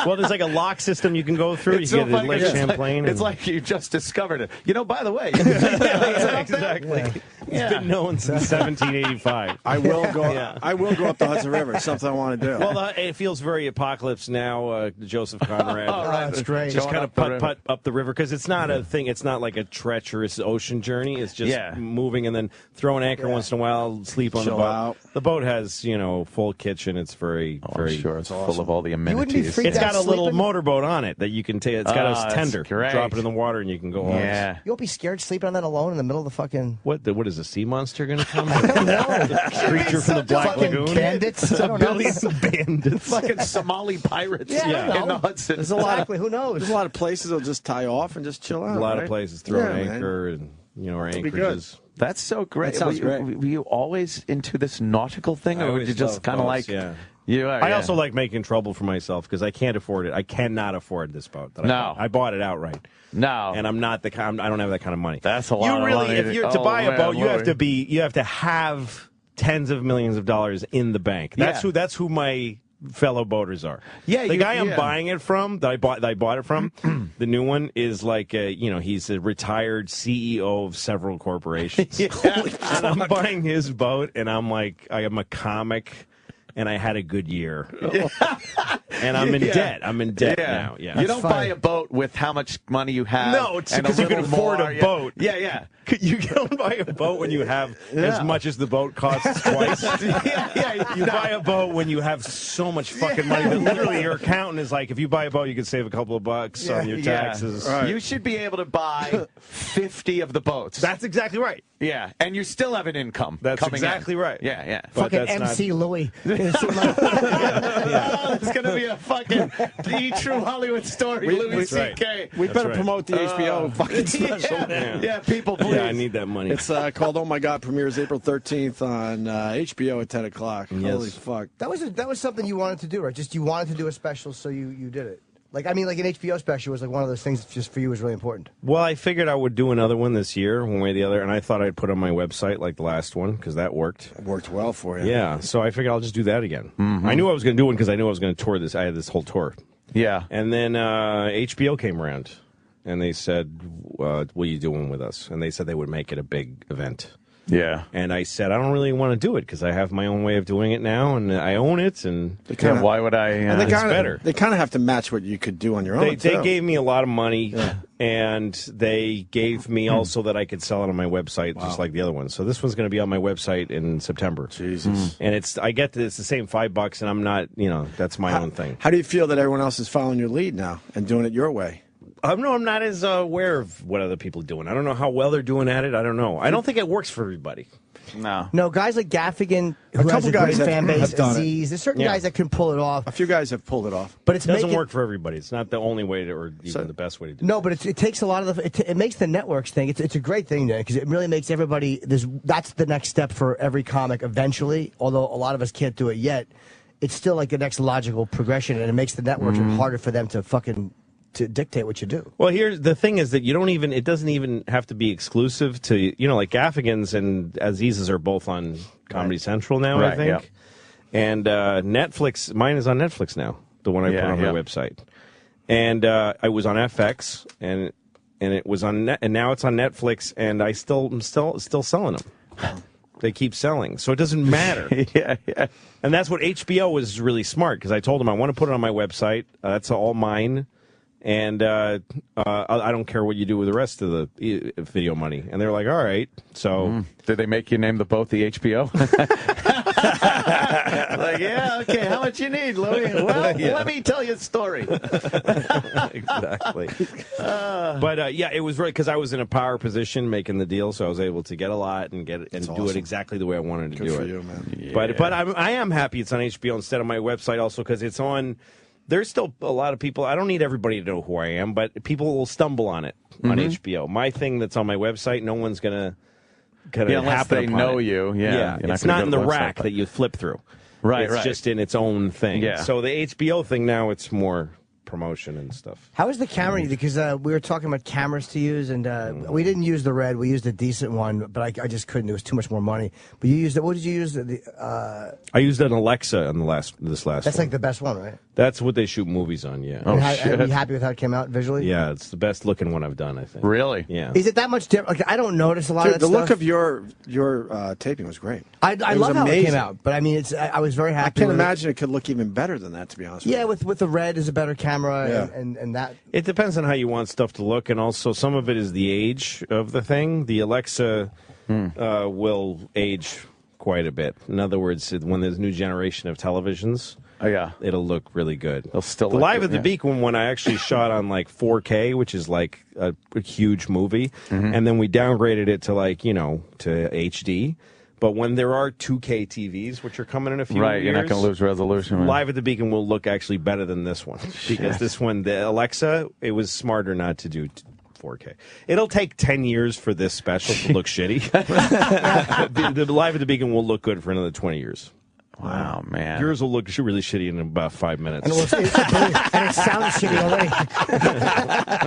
Well, there's like a lock system you can go through. It's you so get funny, Lake it's Champlain. It's like you just discovered it. You know, by the way. Exactly. It's been known since 1785. I will go. I will go up the Hudson River. It's something I want to do. Well, it feels very Apocalypse Now. Joseph Conrad. That's great. Just Going kind up of the putt up the river because it's not a thing. It's not like a treacherous ocean journey. It's just moving and then throw an anchor once in a while, sleep on Chill the boat. out. The boat has full kitchen. It's very I'm sure it's full of all the amenities. It's got a little motorboat on it that you can take. It's got a tender. great. Drop it in the water and you can go home. Yeah. You won't be scared sleeping on that alone in the middle of the fucking... What is a sea monster going to come? No. Creature from the Black Fucking Lagoon? bandits. I A don't know. billion bandits. Fucking Somali pirates Yeah, I don't in the know. Hudson. There's a lot of Exactly. Who knows? There's a lot of places that'll just tie off and just chill out. A lot of right? places throw an man. anchor and our be anchorages. That's so great. That sounds great. Were you always into this nautical thing, or were you just kind of like? Yeah. You are, I yeah. also like making trouble for myself because I can't afford it. I cannot afford this boat. That I bought it outright. No, and I'm not the kind. I don't have that kind of money. That's a lot. You really, of money. if you're to buy a boat, you have to have tens of millions of dollars in the bank. That's who my fellow boaters are. Yeah, the guy I'm buying it from, that I bought it from, the new one is like he's a retired CEO of several corporations. And I'm buying his boat, and I'm like, I am a comic. And I had a good year. And I'm in debt. I'm in debt now. Yeah. You don't buy a boat with how much money you have. No, it's because you can afford a boat. Yeah. You don't buy a boat when you have as much as the boat costs twice. You buy a boat when you have so much fucking money that literally your accountant is like, if you buy a boat, you can save a couple of bucks on your taxes. Right. You should be able to buy 50 of the boats. That's exactly right. Yeah, and you still have an income. That's coming exactly in. right. Yeah. But fucking MC Louie. Oh, it's going to be a fucking the true Hollywood story. Louis C.K. We better promote the HBO fucking special. Yeah, people, please. Yeah, I need that money. It's called Oh My God. Premieres April 13th on HBO at 10 o'clock. Yes. Holy fuck. That was something you wanted to do, right? Just you wanted to do a special, so you did it. Like, I mean, like an HBO special was like one of those things that just for you was really important. Well, I figured I would do another one this year, one way or the other, and I thought I'd put it on my website like the last one because that worked. It worked well for you. Yeah, so I figured I'll just do that again. Mm-hmm. I knew I was going to do one because I knew I was going to tour this. I had this whole tour. Yeah. And then HBO came around, and they said, what are you doing with us? And they said they would make it a big event. Yeah. And I said, I don't really want to do it because I have my own way of doing it now, and I own it. And why would I? And it's better. They kind of have to match what you could do on your own. They gave me a lot of money, and they gave me also that I could sell it on my website, just like the other one. So this one's going to be on my website in September. Jesus. And it's the same $5, and I'm not, that's my own thing. How do you feel that everyone else is following your lead now and doing it your way? I'm not as aware of what other people are doing. I don't know how well they're doing at it. I don't know. I don't think it works for everybody. No, guys like Gaffigan, who has a great fan base, Aziz, there's certain guys that can pull it off. A few guys have pulled it off. But it doesn't work for everybody. It's not the only way to, or even the best way to do it. No, but it takes a lot of it makes the networks thing. It's a great thing, because it really makes everybody. That's the next step for every comic eventually. Although a lot of us can't do it yet, it's still like the next logical progression, and it makes the networks harder for them to fucking to dictate what you do. Well, here's the thing: is that it doesn't even have to be exclusive to like Gaffigan's and Aziz's are both on Comedy Central now, I think, and Netflix. Mine is on Netflix now. The one I put on my website, and I was on FX, and it was on and now it's on Netflix, and I'm still selling them. They keep selling, so it doesn't matter. And that's what HBO was really smart because I told them I want to put it on my website. That's all mine. And I don't care what you do with the rest of the video money. And they're like, all right. So did they make you name the boat the HBO? Like, okay, how much you need, Louis? Well, let me tell you a story. Exactly. But it was right because I was in a power position making the deal, so I was able to get a lot and do it exactly the way I wanted to do it. Good for you, man. Yeah. But I am happy it's on HBO instead of my website also because it's on. There's still a lot of people. I don't need everybody to know who I am, but people will stumble on it on HBO. My thing that's on my website, no one's gonna unless they know you. Yeah, it's not in the rack that you flip through. Right, it's just in its own thing. Yeah. So the HBO thing now, it's more promotion and stuff. How is the camera? Because we were talking about cameras to use, and we didn't use the Red. We used a decent one, but I just couldn't. It was too much more money. But you used it. What did you use? I used an Alexa on this last. That's one. like the best one, right? That's what they shoot movies on. Yeah. Are you happy with how it came out visually? Yeah, it's the best looking one I've done. I think. Really? Yeah. Is it that much different? Like, I don't notice a lot of that the stuff. look of your taping was great. I love how it came out, but I mean, I was very happy. I can't imagine it could look even better than that, to be honest. Yeah, with the Red is a better camera, and that. It depends on how you want stuff to look, and also some of it is the age of the thing. The Alexa will age quite a bit. In other words, when there's a new generation of televisions, it'll look really good. It'll still the look Live good, at the Beacon one I actually shot on like 4K, which is like a huge movie, and then we downgraded it to to HD. But when there are 2K TVs, which are coming in a few years, you're not going to lose resolution. Right? Live at the Beacon will look actually better than this one because this one, the Alexa, it was smarter not to do 4K. It'll take 10 years for this special to look shitty. the Live at the Beacon will look good for another 20 years. Wow, man. Yours will look really shitty in about 5 minutes. And it sounds shitty already. I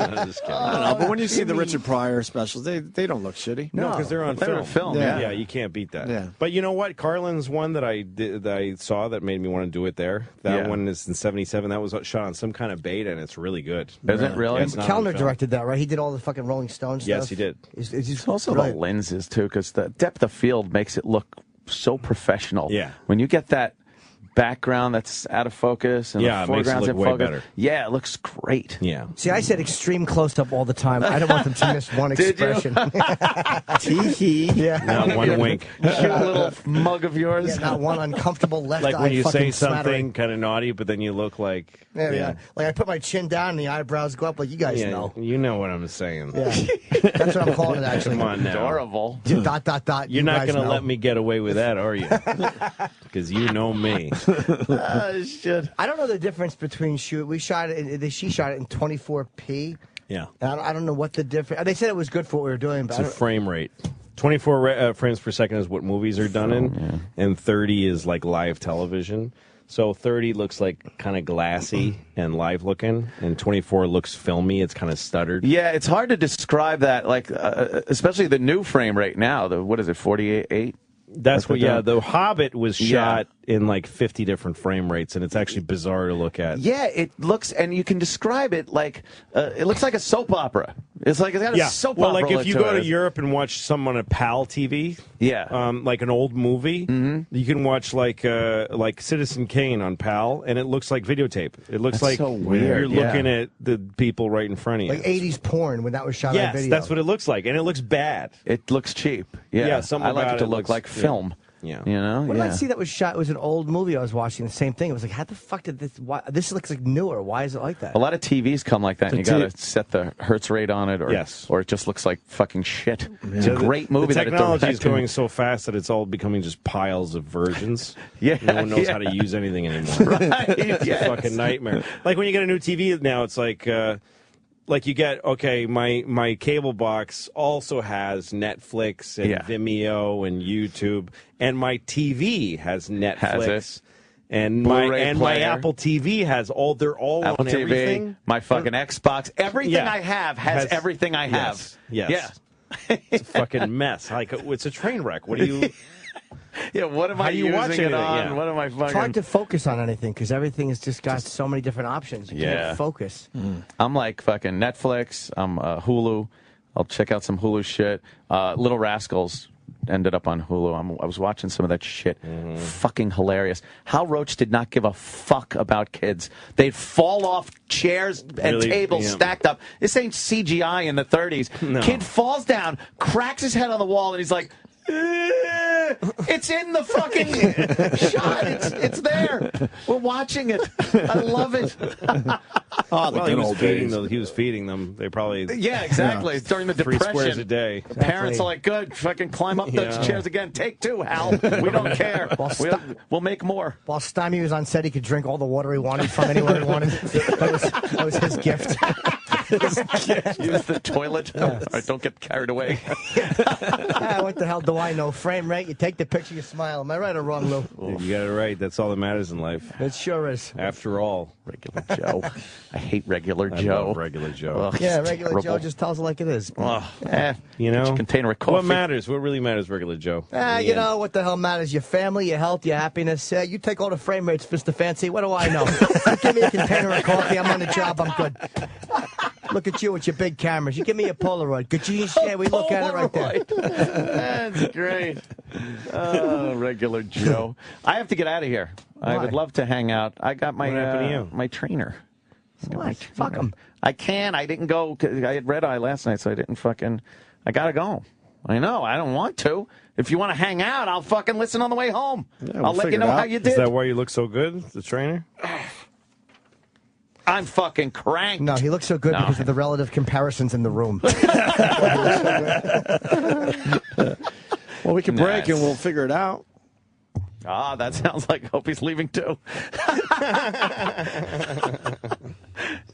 don't know, but when you see the Richard Pryor specials, they don't look shitty. No, because they're on They're film. film, yeah. You can't beat that. Yeah. But you know what? Carlin's one that I saw that made me want to do it there. That one is in '77. That was shot on some kind of beta, and it's really good. Is it really? Yeah, it's not on Kellner film. directed that, right? He did all the fucking Rolling Stones stuff. Yes, he did. It's also the lenses, too, because the depth of field makes it look so professional. Yeah. When you get that background that's out of focus and Yeah, the it makes it foreground's look in way focus. better. Yeah, it looks great. Yeah. See, I said extreme close-up all the time. I don't want them to miss one Did you? expression. Tee-hee. Yeah. Not one wink. Cute little mug of yours. Yeah, not one uncomfortable left Like eye when you fucking say smattering. something kind of naughty, but then you look like... Yeah. Like I put my chin down and the eyebrows go up like you guys Yeah, know. you know what I'm saying. Yeah. That's what I'm calling it, actually. Come on now. Adorable. Dot. You're you not guys going to know. let me get away with that, are you? Because you know me. Shit. I don't know the difference between shoot. She shot it in 24p. Yeah. And I don't know what the difference. They said it was good for what we were doing, but It's a frame rate. 24 frames per second is what movies are done in, and 30 is like live television. So 30 looks like kind of glassy and live looking, and 24 looks filmy. It's kind of stuttered. Yeah, it's hard to describe that, like, especially the new frame rate now. What is it, 48? That's what. Yeah, the The Hobbit was shot in like 50 different frame rates, and it's actually bizarre to look at. Yeah, it looks, and you can describe it like it looks like a soap opera. It's like it's got a soap well, opera. like if look you to go it. to Europe and watch some on a PAL TV, like an old movie, you can watch like Citizen Kane on PAL, and it looks like videotape. It looks That's like so weird, you're looking at the people right in front of you. like 80s porn when that was shot on Yes, video. that's what it looks like, and it looks bad. It looks cheap. Yeah, something I like about it to it look looks- like film. Yeah. You know? What yeah. did I see that was shot? It was an old movie I was watching. The same thing. It was like, how the fuck did this? Why, this looks like newer. Why is it like that? A lot of TVs come like that, and you The got to set the hertz rate on it, or or it just looks like fucking shit. It's a great movie. The that it technology is directed. going so fast that it's all becoming just piles of versions. Yeah, no one knows yeah. how to use anything anymore. Right, It's yes. a fucking nightmare. Like when you get a new TV now, it's like you get my cable box also has Netflix and Vimeo and YouTube, and my TV has Netflix. Has it? And Blu-ray my player. Apple TV has they're all Apple on TV, everything. my fucking Xbox, everything Yeah. I have has everything I have. Yes. Yeah. It's a fucking mess. Like it's a train wreck. What do you? Yeah, what am How I do you using watch it anything? on? Yeah. What am I It's fucking... hard to focus on anything because everything has just got so many different options. You can't focus. I'm like fucking Netflix. I'm Hulu. I'll check out some Hulu shit. Little Rascals ended up on Hulu. I was watching some of that shit. Fucking hilarious. Hal Roach did not give a fuck about kids. They'd fall off chairs and Really? tables Yeah. stacked up. This ain't CGI in the 30s. No. Kid falls down, cracks his head on the wall, and he's like, it's in the fucking shot. It's there. We're watching it. I love it. Well, he was feeding them. They probably Yeah, exactly. During the 3 Depression. squares a day. The parents are like, good, fucking climb up those Yeah. chairs again. Take 2, Hal. We don't care. We'll make more. While Stymie was on set, he could drink all the water he wanted from anywhere he wanted. That was his gift. Use the toilet. All right, don't get carried away. What the hell do I know? Frame rate, you take the picture, you smile. Am I right or wrong, Lou? You got it right. That's all that matters in life. It sure is. After all, Regular Joe. I hate Regular I Joe. love Regular Joe. Ugh, Yeah, it's regular terrible. Joe just tells it like it is. You know, container of coffee. What matters? What really matters, Regular Joe? You know what the hell matters? Your family, your health, your happiness. You take all the frame rates, Mr. Fancy. What do I know? You give me a container of coffee, I'm on the job, I'm good. Look at you with your big cameras. You give me a Polaroid. Good, yeah, we look at it right there. That's great. Oh, Regular Joe. I have to get out of here. I would love to hang out. I got my What happened to you? my trainer. What? Fuck him. I can't. I didn't go. 'Cause I had red eye last night, so I didn't fucking. I gotta go. I know. I don't want to. If you want to hang out, I'll fucking listen on the way home. We'll I'll let you figure know it out. how you did. Is that why you look so good, the trainer? I'm fucking cranked. No, he looks so good No. because of the relative comparisons in the room. Well, we can break and we'll figure it out. Ah, that sounds like Opie's leaving too.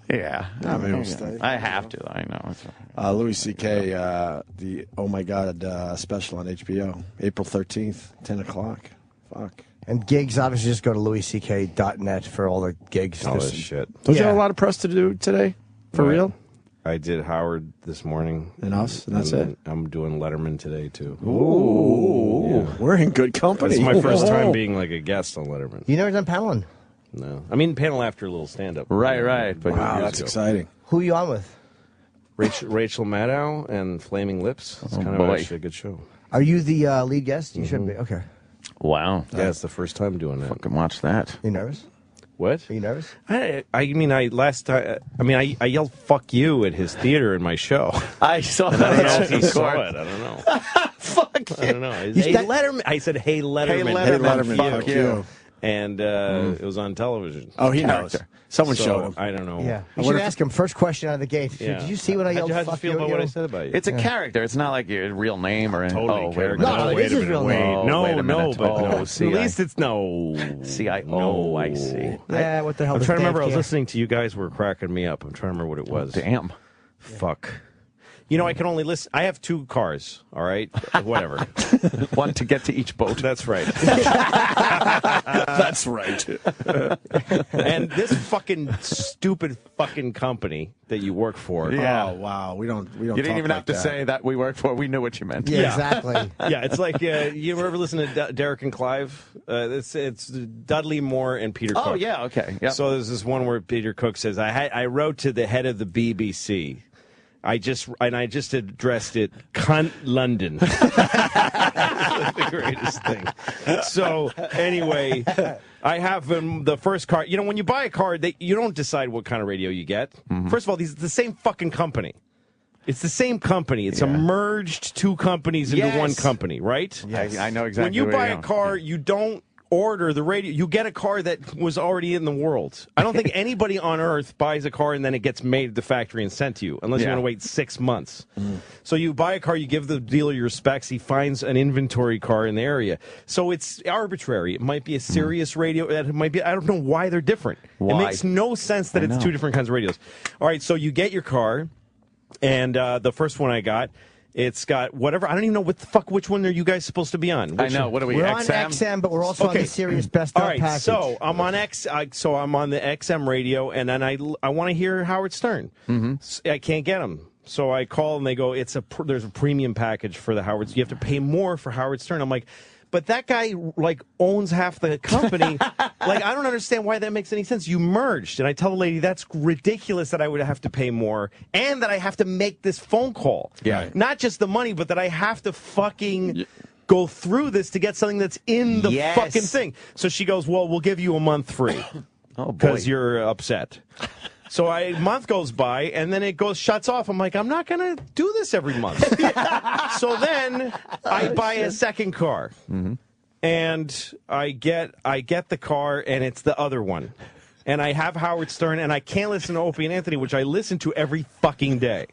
Yeah. I mean, we'll stay. I have to. I know. Louis C.K., the Oh My God special on HBO, April 13th, 10 o'clock. Fuck. And gigs, obviously, just go to louisck.net for all the gigs. All this shit. Don't you have a lot of press to do today? For real? I did Howard this morning. And us? And that's it? I'm doing Letterman today, too. Ooh. Yeah. We're in good company. It's my first time being like a guest on Letterman. You never done paneling? No. I mean, panel after a little stand-up. Right. But wow, that's exciting. Who are you on with? Rachel Maddow and Flaming Lips. It's kind of actually a good show. Are you the lead guest? You should be. Okay. Wow. Yeah, it's the first time doing that. Fucking watch that. You nervous? What? Are you nervous? I yelled "fuck you" at his theater in my show. I saw I that. don't know if he saw it. I don't know. Fuck I don't know. Hey, Letterman. I said, "Hey Letterman, Hey, Letterman, fuck fuck you." you. And it was on television. Oh, he knows. Someone showed him. I don't know. Yeah. You should ask him first question out of the gate. Yeah. Did you see what I yelled? How'd you Fuck feel you about at what you? I said about you? It's a character. It's not like your real name or anything. Totally Wait a character. minute. No, it is his real name. Oh, No, wait a minute. but Oh, no. At least it's no. C-I-O. I see. Yeah, what the hell I'm does trying to Dave remember. I was care? listening to you guys were cracking me up. I'm trying to remember what it was. Damn. Fuck. You know, I can only listen. I have 2 cars. All right, whatever. One to get to each boat. That's right. That's right. And this fucking stupid fucking company that you work for. Yeah. Oh, wow. We don't You didn't talk even like have to that. say that we work for. We knew what you meant. Yeah, exactly. Yeah, it's like you ever listen to Derek and Clive? It's Dudley Moore and Peter Cook. Oh, yeah, okay. Yep. So there's this one where Peter Cook says, I wrote to the head of the BBC. I just addressed it, cunt London. The greatest thing. So anyway, I have the first car. You know, when you buy a car, you don't decide what kind of radio you get. Mm-hmm. First of all, these are the same fucking company. It's the same company. It's a merged 2 companies into one company, right? Yes. I know exactly. When you where buy you're a car, you don't order the radio. You get a car that was already in the world. I don't think anybody on earth buys a car and then it gets made at the factory and sent to you, unless you want to wait 6 months. So you buy a car, you give the dealer your specs, he finds an inventory car in the area. So it's arbitrary. It might be a Sirius radio. It might be. I don't know why they're different. Why? It makes no sense that it's 2 different kinds of radios. All right, so you get your car, and the first one I got, it's got whatever. I don't even know what the fuck. Which one are you guys supposed to be on? I know. What are we? We're XM? on XM, but we're also on the Sirius Best All Of right, package. so I'm on I'm on the XM radio, and then I want to hear Howard Stern. Mm-hmm. I can't get him, so I call and they go, there's a premium package for the Howard. You have to pay more for Howard Stern. I'm like, but that guy like owns half the company. Like, I don't understand why that makes any sense. You merged, and I tell the lady that's ridiculous that I would have to pay more, and that I have to make this phone call. Yeah, not just the money, but that I have to fucking go through this to get something that's in the fucking thing. So she goes, well, we'll give you a month free. Oh, boy. Because you're upset. So a month goes by, and then it shuts off. I'm like, I'm not going to do this every month. So then I buy a second car. Mm-hmm. And I get the car, and it's the other one. And I have Howard Stern, and I can't listen to Opie and Anthony, which I listen to every fucking day.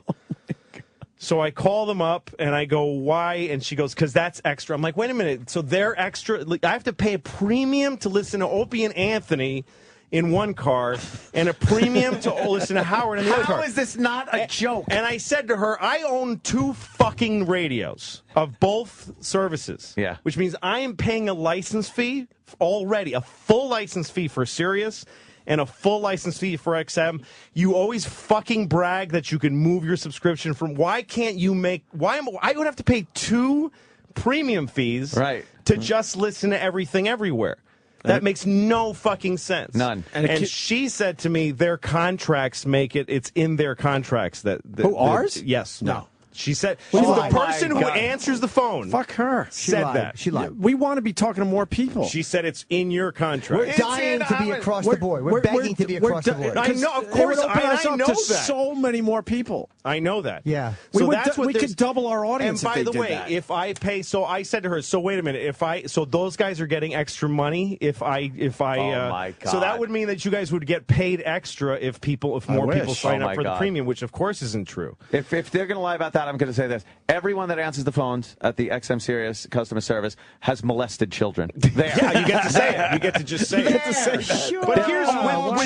So I call them up, and I go, why? And she goes, because that's extra. I'm like, wait a minute. So they're extra. I have to pay a premium to listen to Opie and Anthony in one car, and a premium to listen to Howard in the other car. How is this not a joke? And I said to her, I own 2 fucking radios of both services. Yeah. Which means I am paying a license fee already, a full license fee for Sirius and a full license fee for XM. You always fucking brag that you can move your subscription from. Why can't you make? I would have to pay 2 premium fees to just listen to everything everywhere. That makes no fucking sense. None. And she said to me, their contracts make it. It's in their contracts that. Ours? Yes. No. She said, She the lied. person who God. answers the phone. Fuck her. Said lied. that. She lied. We want to be talking to more people. She said it's in your contract. We're dying to be across the board. We're begging to be across the board. I know, of They would course, open us I up know to that. So many more people. I know that. Yeah. So we could double our audience. And by if they the way, did that. if I pay, so I said to her, so wait a minute, so those guys are getting extra money if I Oh my God. So that would mean that you guys would get paid extra if more people wish. sign Oh up my for the God. premium, which of course isn't true. If they're going to lie about that, I'm going to say this. Everyone that answers the phones at the XM Sirius customer service has molested children. There. Yeah, you get to say it. You get to just say it. Sure. But here's Give what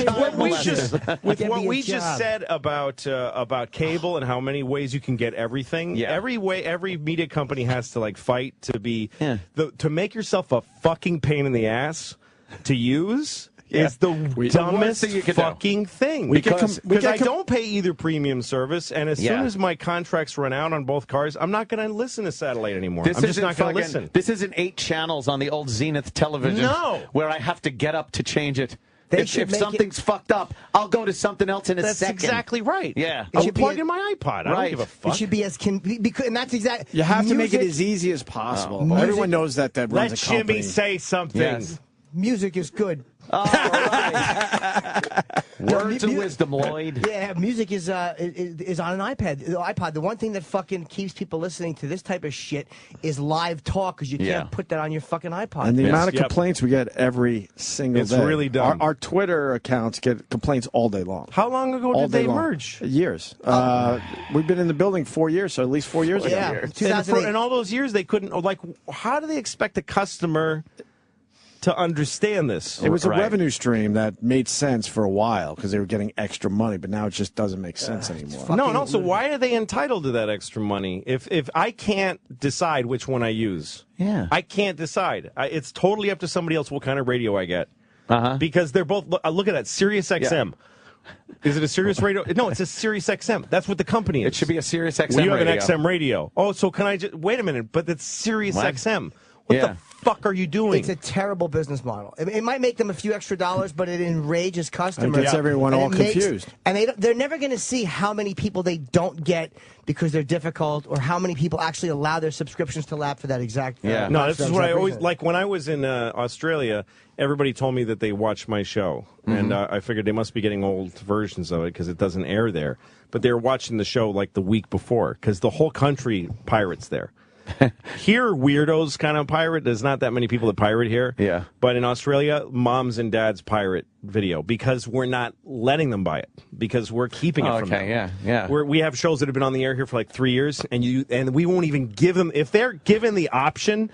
me a we just job. said about cable and how many ways you can get everything. Yeah. Every media company has to like fight to be to make yourself a fucking pain in the ass to use. Is the dumbest thing you can fucking thing. Because I don't pay either premium service, and as soon as my contracts run out on both cars, I'm not going to listen to satellite anymore. I'm just not going to listen. This isn't 8 channels on the old Zenith television where I have to get up to change it. If something's fucked up, I'll go to something else in a second. That's exactly right. Yeah. I'll plug in my iPod. I don't give a fuck. It should be as and that's exactly. You have to make it as easy as possible. Everyone knows that runs Let a company. Jimmy say something. Yes. Music is good. All right. Words of wisdom, Lloyd. Yeah, music is on an iPod. The one thing that fucking keeps people listening to this type of shit is live talk, because you can't put that on your fucking iPod. And the amount of complaints we get every single day. It's really dumb. Our Twitter accounts get complaints all day long. How long ago did they merge? Years. We've been in the building 4 years, so at least 4 years ago. Yeah, and all those years they couldn't. Like, how do they expect a customer to understand this? It was a revenue stream that made sense for a while because they were getting extra money, but now it just doesn't make sense anymore. No, and also, why are they entitled to that extra money if I can't decide which one I use? Yeah, I can't decide. It's totally up to somebody else what kind of radio I get. Because they're both. Look at that, Sirius XM. Is it a Sirius radio? No, it's a Sirius XM. That's what the company is. It should be a Sirius XM well, you have radio. an XM radio. Oh, so can I just wait a minute? But it's Sirius XM. What the fuck are you doing? It's a terrible business model. It might make them a few extra dollars, but it enrages customers. It gets everyone all confused. And they're never going to see how many people they don't get because they're difficult, or how many people actually allow their subscriptions to lapse for that exact. No, this is what I always like. When I was in Australia, everybody told me that they watched my show, and I figured they must be getting old versions of it because it doesn't air there. But they were watching the show like the week before because the whole country pirates there. Here, weirdos kind of pirate. There's not that many people that pirate here. Yeah. But in Australia, moms and dads pirate video because we're not letting them buy it, because we're keeping it from them. We have shows that have been on the air here for like 3 years, and we won't even give them, if they're given the option,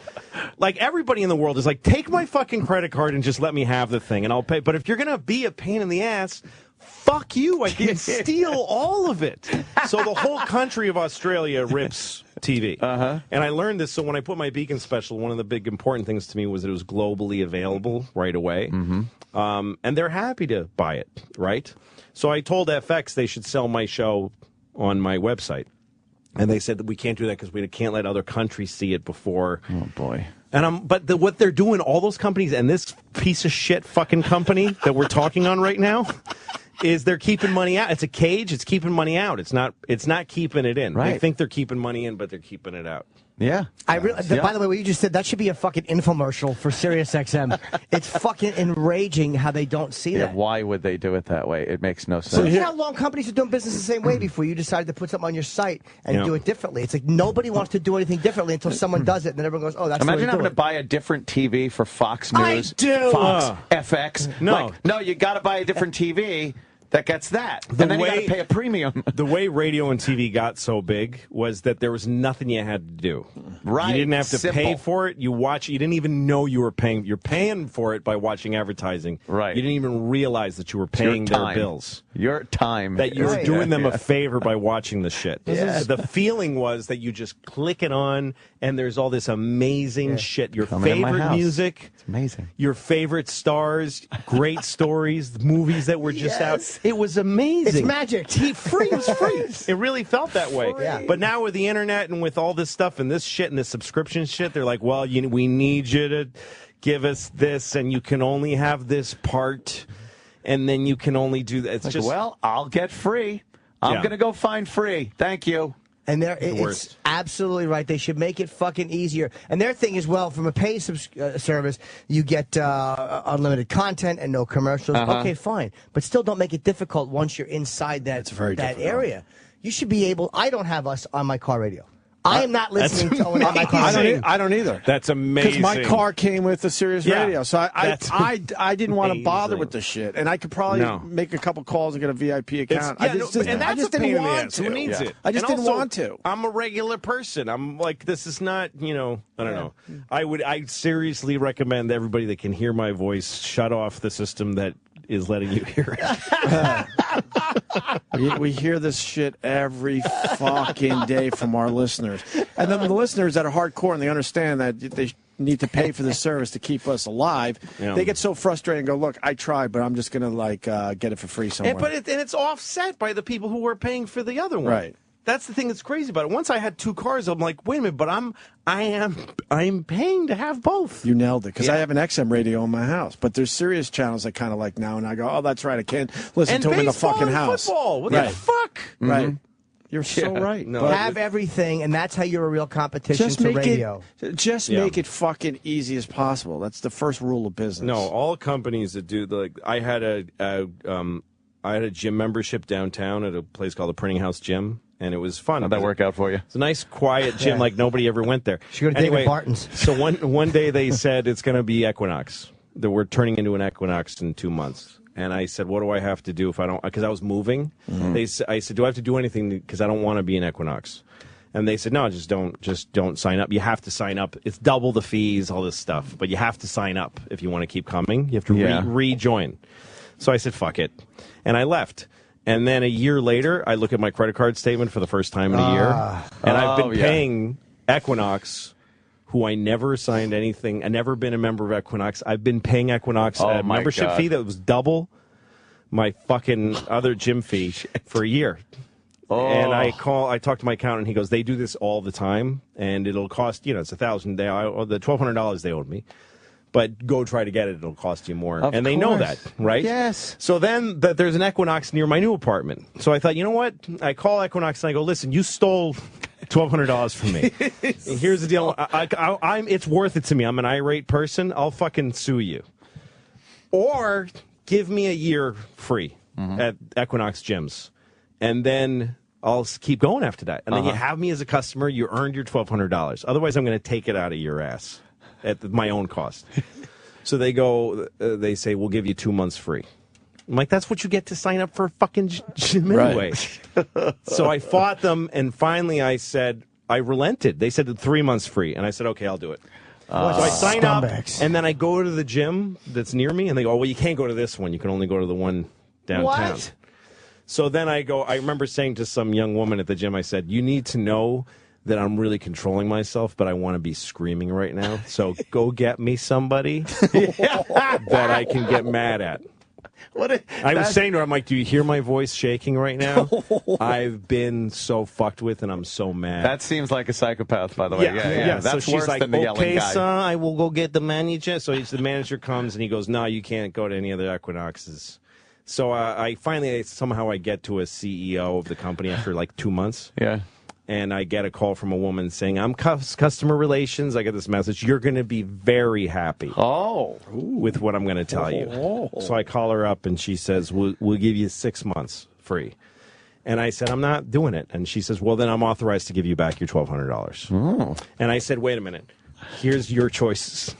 like everybody in the world is like, take my fucking credit card and just let me have the thing and I'll pay. But if you're going to be a pain in the ass, fuck you. I can steal all of it. So the whole country of Australia rips TV. And I learned this, so when I put my Beacon special, one of the big important things to me was that it was globally available right away. And they're happy to buy it, right? So I told FX they should sell my show on my website. And they said that we can't do that because we can't let other countries see it before. Oh, boy. And what they're doing, all those companies, and this piece of shit fucking company that we're talking on right now, is they're keeping money out. It's a cage. It's keeping money out. It's not keeping it in. Right. They think they're keeping money in, but they're keeping it out. Yeah. By the way, what you just said, that should be a fucking infomercial for Sirius XM. It's fucking enraging how they don't see that. Why would they do it that way? It makes no sense. So you know how long companies are doing business the same way before you decided to put something on your site and do it differently. It's like nobody wants to do anything differently until someone does it, and then everyone goes, oh, that's Imagine the way having to buy a different TV for Fox News, Fox, FX. No. No, you got to buy a different TV that gets that. And then you got to pay a premium. The way radio and TV got so big was that there was nothing you had to do. Right. You didn't have to pay for it. You watch. You didn't even know you were paying. You're paying for it by watching advertising. Right. You didn't even realize that you were paying their bills. Your time. That you were doing them a favor by watching the shit. The feeling was that you just click it on, and there's all this amazing shit. Your favorite music. It's amazing. Your favorite stars, great stories, movies that were just out. It was amazing. It's magic. Free. It was free. It really felt that way. Yeah. But now with the internet and with all this stuff and this shit and this subscription shit, they're like, well, we need you to give us this, and you can only have this part, and then you can only do that. It's like, just, well, I'll get free. I'm going to go find free. Thank you. And it's absolutely right. They should make it fucking easier. And their thing is, well, from a paid service, you get unlimited content and no commercials. Okay, fine. But still don't make it difficult once you're inside that area. You should be able... I don't have us on my car radio. I am not listening to O&M. I don't either. That's amazing. Because my car came with a Sirius radio, so I didn't want to bother amazing. with the shit, and I could probably make a couple calls and get a VIP account. I just didn't want to. Who needs it? I just And didn't also, want to. I'm a regular person. I'm like, this is not, I don't know. I seriously recommend everybody that can hear my voice shut off the system that is letting you hear it. We hear this shit every fucking day from our listeners. And then the listeners that are hardcore and they understand that they need to pay for this service to keep us alive, they get so frustrated and go, look, I tried, but I'm just going to get it for free somewhere. And it's offset by the people who are paying for the other one. Right. That's the thing that's crazy about it. Once I had 2 cars, I'm like, wait a minute, but I'm paying to have both. You nailed it, because I have an XM radio in my house, but there's Sirius channels I kind of like now, and I go, oh, that's right, I can't listen to them in the fucking house. Football. What the fuck? Right. You're so right. No, have everything, and that's how you're a real competition to radio. Make it fucking easy as possible. That's the first rule of business. No, all companies that do I had a gym membership downtown at a place called the Printing House Gym. And it was fun. How'd that work out for you? It's a nice, quiet gym like nobody ever went there. Should go to David Barton's. So one day they said it's going to be Equinox. That we're turning into an Equinox in 2 months. And I said, what do I have to do if I don't? Because I was moving. I said, do I have to do anything? Because I don't want to be an Equinox. And they said, no, just don't sign up. You have to sign up. It's double the fees, all this stuff. But you have to sign up if you want to keep coming. You have to rejoin. So I said, fuck it. And I left. And then a year later, I look at my credit card statement for the first time in a year, and I've been paying Equinox, who I never signed anything. I never been a member of Equinox. I've been paying Equinox a membership fee that was double my fucking other gym fee for a year. And I talk to my accountant, and he goes, they do this all the time, and it'll cost, it's $1,000. The $1,200 they owed me. But go try to get it; it'll cost you more, and they know that, right? Yes. So then there's an Equinox near my new apartment. So I thought, you know what? I call Equinox and I go, listen, you stole $1,200 from me. And here's the deal: it's worth it to me. I'm an irate person. I'll fucking sue you, or give me a year free at Equinox gyms, and then I'll keep going after that. And then you have me as a customer. You earned your $1,200. Otherwise, I'm going to take it out of your ass at my own cost. So they say, we'll give you 2 months free. I'm like, that's what you get to sign up for a fucking gym anyway. So I fought them, and finally I relented. They said 3 months free, and I said, okay, I'll do it. So I sign up, and then I go to the gym that's near me, and they go, well, you can't go to this one. You can only go to the one downtown. What? So then I remember saying to some young woman at the gym, I said, you need to know that I'm really controlling myself, but I want to be screaming right now. So go get me somebody that I can get mad at. I was saying to her, I'm like, do you hear my voice shaking right now? I've been so fucked with, and I'm so mad. That seems like a psychopath, by the way. Yeah. That's so worse she's like, than the yelling okay, guy. son, I will go get the manager. So the manager comes, and he goes, no, you can't go to any other Equinoxes. So I finally, somehow I get to a CEO of the company after like 2 months. Yeah. And I get a call from a woman saying, I'm customer relations. I get this message. You're going to be very happy with what I'm going to tell you. So I call her up, and she says, we'll give you 6 months free. And I said, I'm not doing it. And she says, well, then I'm authorized to give you back your $1,200. And I said, wait a minute. Here's your choices.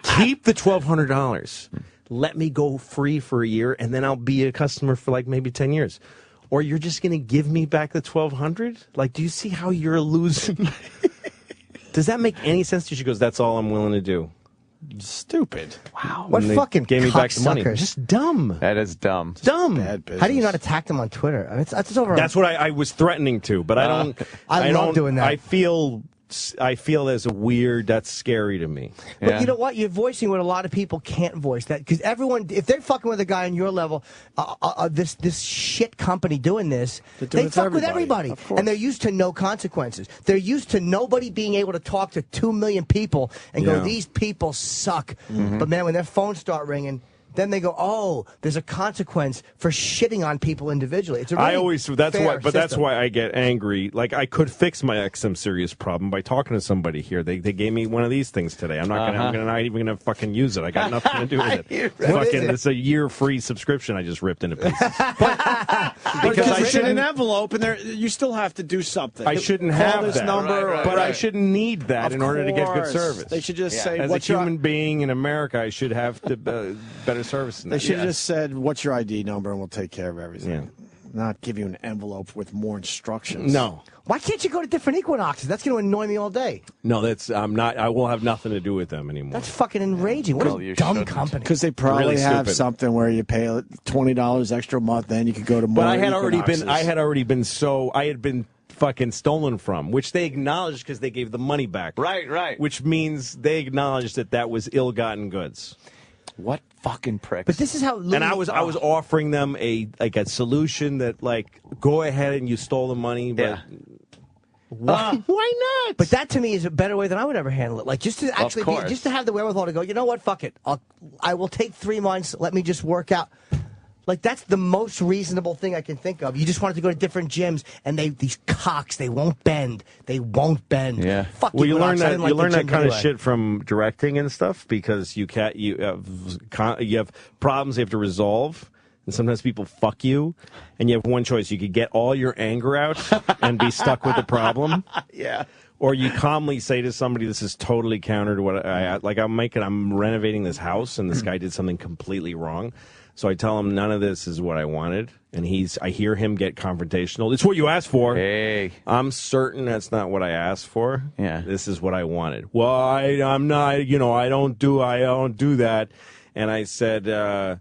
Keep the $1,200. Let me go free for a year, and then I'll be a customer for like maybe 10 years. Or you're just going to give me back the $1,200? Like, do you see how you're losing? Does that make any sense to you? She goes, that's all I'm willing to do. Stupid. Wow. What fucking gave me back the money. cocksuckers. Just dumb. That is dumb. Dumb. Bad business. How do you not attack them on Twitter? I mean, that's over. That's what I was threatening to, but I don't. I love doing that. I feel there's a weird. That's scary to me. But you know what? You're voicing what a lot of people can't voice. That because everyone, if they're fucking with a guy on your level, this shit company doing this, they fuck with everybody, and they're used to no consequences. They're used to nobody being able to talk to 2 million people and go, these people suck. But man, when their phones start ringing, then they go, oh, there's a consequence for shitting on people individually. It's a I really always that's fair why, but that's system. why I get angry. Like I could fix my XM Sirius problem by talking to somebody here. They gave me one of these things today. I'm not gonna. I'm not even gonna fucking use it. I got nothing to do with it. Fucking, it's a year free subscription. I just ripped into pieces. Because I it's in an shouldn't. envelope, and you still have to do something. I shouldn't Call have this that, number, but I shouldn't need that Of in order to get good course. service. They should just say, as a "What's your-" human being in America, I should have better service. Than They that. should have just said, "What's your ID number?" and we'll take care of everything. Not give you an envelope with more instructions. No. Why can't you go to different equinoxes? That's going to annoy me all day. No, that's I'm not. I will have nothing to do with them anymore. That's fucking enraging. What a dumb company. Because they probably Really have stupid. something where you pay $20 extra a month, then you could go to more. But I had already equinoxes. been fucking stolen from, which they acknowledged because they gave the money back. Right. Which means they acknowledged that was ill-gotten goods. What fucking pricks? But this is how. And I was offering them a solution that go ahead and you stole the money, but why not? But that to me is a better way than I would ever handle it. Like just to actually course. just to have the wherewithal to go, you know what, fuck it. I will take 3 months. Let me just work out. Like that's the most reasonable thing I can think of. You just wanted to go to different gyms, and these cocks, they won't bend. They won't bend. Yeah. Fuck Well, you learn Equinox. I that didn't like you learn the that gyms kind of anyway. shit from directing and stuff because you have problems you have to resolve, and sometimes people fuck you, and you have one choice: you could get all your anger out and be stuck with the problem. Yeah. Or you calmly say to somebody, "This is totally counter to what I'm renovating this house, and this guy did something completely wrong." So I tell him none of this is what I wanted, and I hear him get confrontational. It's what you asked for. Hey, I'm certain that's not what I asked for. Yeah, this is what I wanted. Well, I'm not. I don't do that. And I said,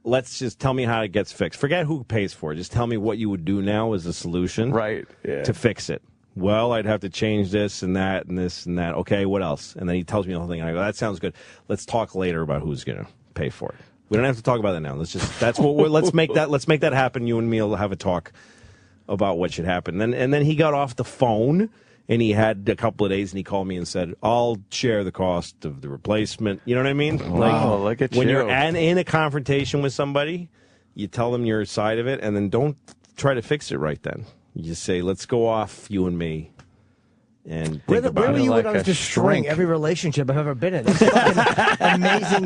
let's just tell me how it gets fixed. Forget who pays for it. Just tell me what you would do now as a solution, right? Yeah. To fix it. Well, I'd have to change this and that and this and that. Okay, what else? And then he tells me the whole thing, and I go, that sounds good. Let's talk later about who's going to pay for it. We don't have to talk about that now. Let's make that happen. You and me will have a talk about what should happen. And then he got off the phone, and he had a couple of days, and he called me and said, I'll share the cost of the replacement. You know what I mean? Wow, look at when you. you're in a confrontation with somebody, you tell them your side of it, and then don't try to fix it right then. You just say, let's go off, you and me. And where think about were it you like when I was a destroying shrink. every relationship I've ever been in? That's fucking amazing.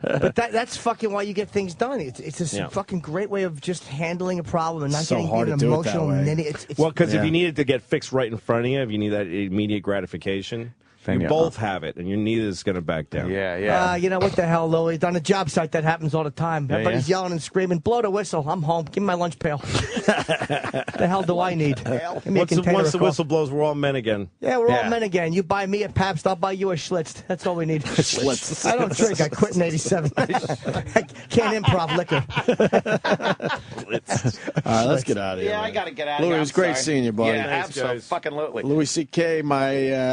But that's fucking why you get things done. It's a fucking great way of just handling a problem and not So getting hard even to do it that emotional. way. Well, because if you need it to get fixed right in front of you, if you need that immediate gratification, you both have it, and your neither is going to back down. Yeah. You know what the hell, Louie? On a job site, that happens all the time. Yeah, Everybody's yelling and screaming, blow the whistle, I'm home. Give me my lunch pail. The hell do I need? Give me a Once container the of coffee. whistle blows, we're all men again. Yeah, we're all men again. You buy me a Pabst, I'll buy you a Schlitz. That's all we need. Schlitz. I don't drink. I quit in '87. I can't improv liquor. All right, let's get out of here. Yeah, I got to get out of Louis, here. it was I'm great sorry. seeing you, buddy. Yeah, absolutely. Louis C.K.,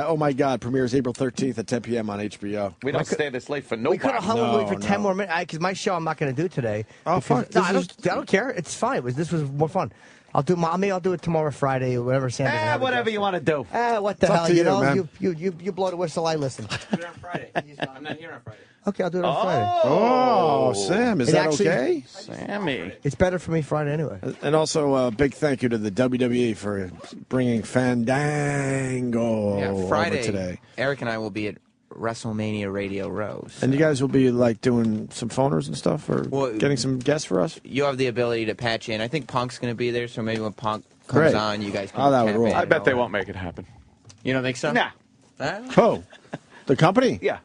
Oh My God, premieres April 13th at 10 p.m. on HBO. We don't stay this late for We nobody. could have hung with Louis for 10 more minutes because my show I'm not going to do today. Oh, Because- fuck, No, this I don't care. It's fine. This was more fun. I'll do it tomorrow, Friday, whatever. Sam doesn't have a whatever guest. you want to do. What the It's up hell? to You you, know, man. you blow the whistle, I listen. Do it on Friday. I'm not here on Friday. Okay, I'll do it on Friday. Oh, Sam, is It that actually- okay? Sammy. It's better for me Friday anyway. And also a big thank you to the WWE for bringing Fandango Yeah, Friday. over today. Eric and I will be at WrestleMania Radio Row. And you guys will be like doing some phoners and stuff, or getting some guests for us. You have the ability to patch in. I think Punk's going to be there, so maybe when Punk comes Great. on, you guys can Oh, that would tap rule. in I and bet all they that. won't make it happen. You don't think so? Nah. Oh, the company? Yeah.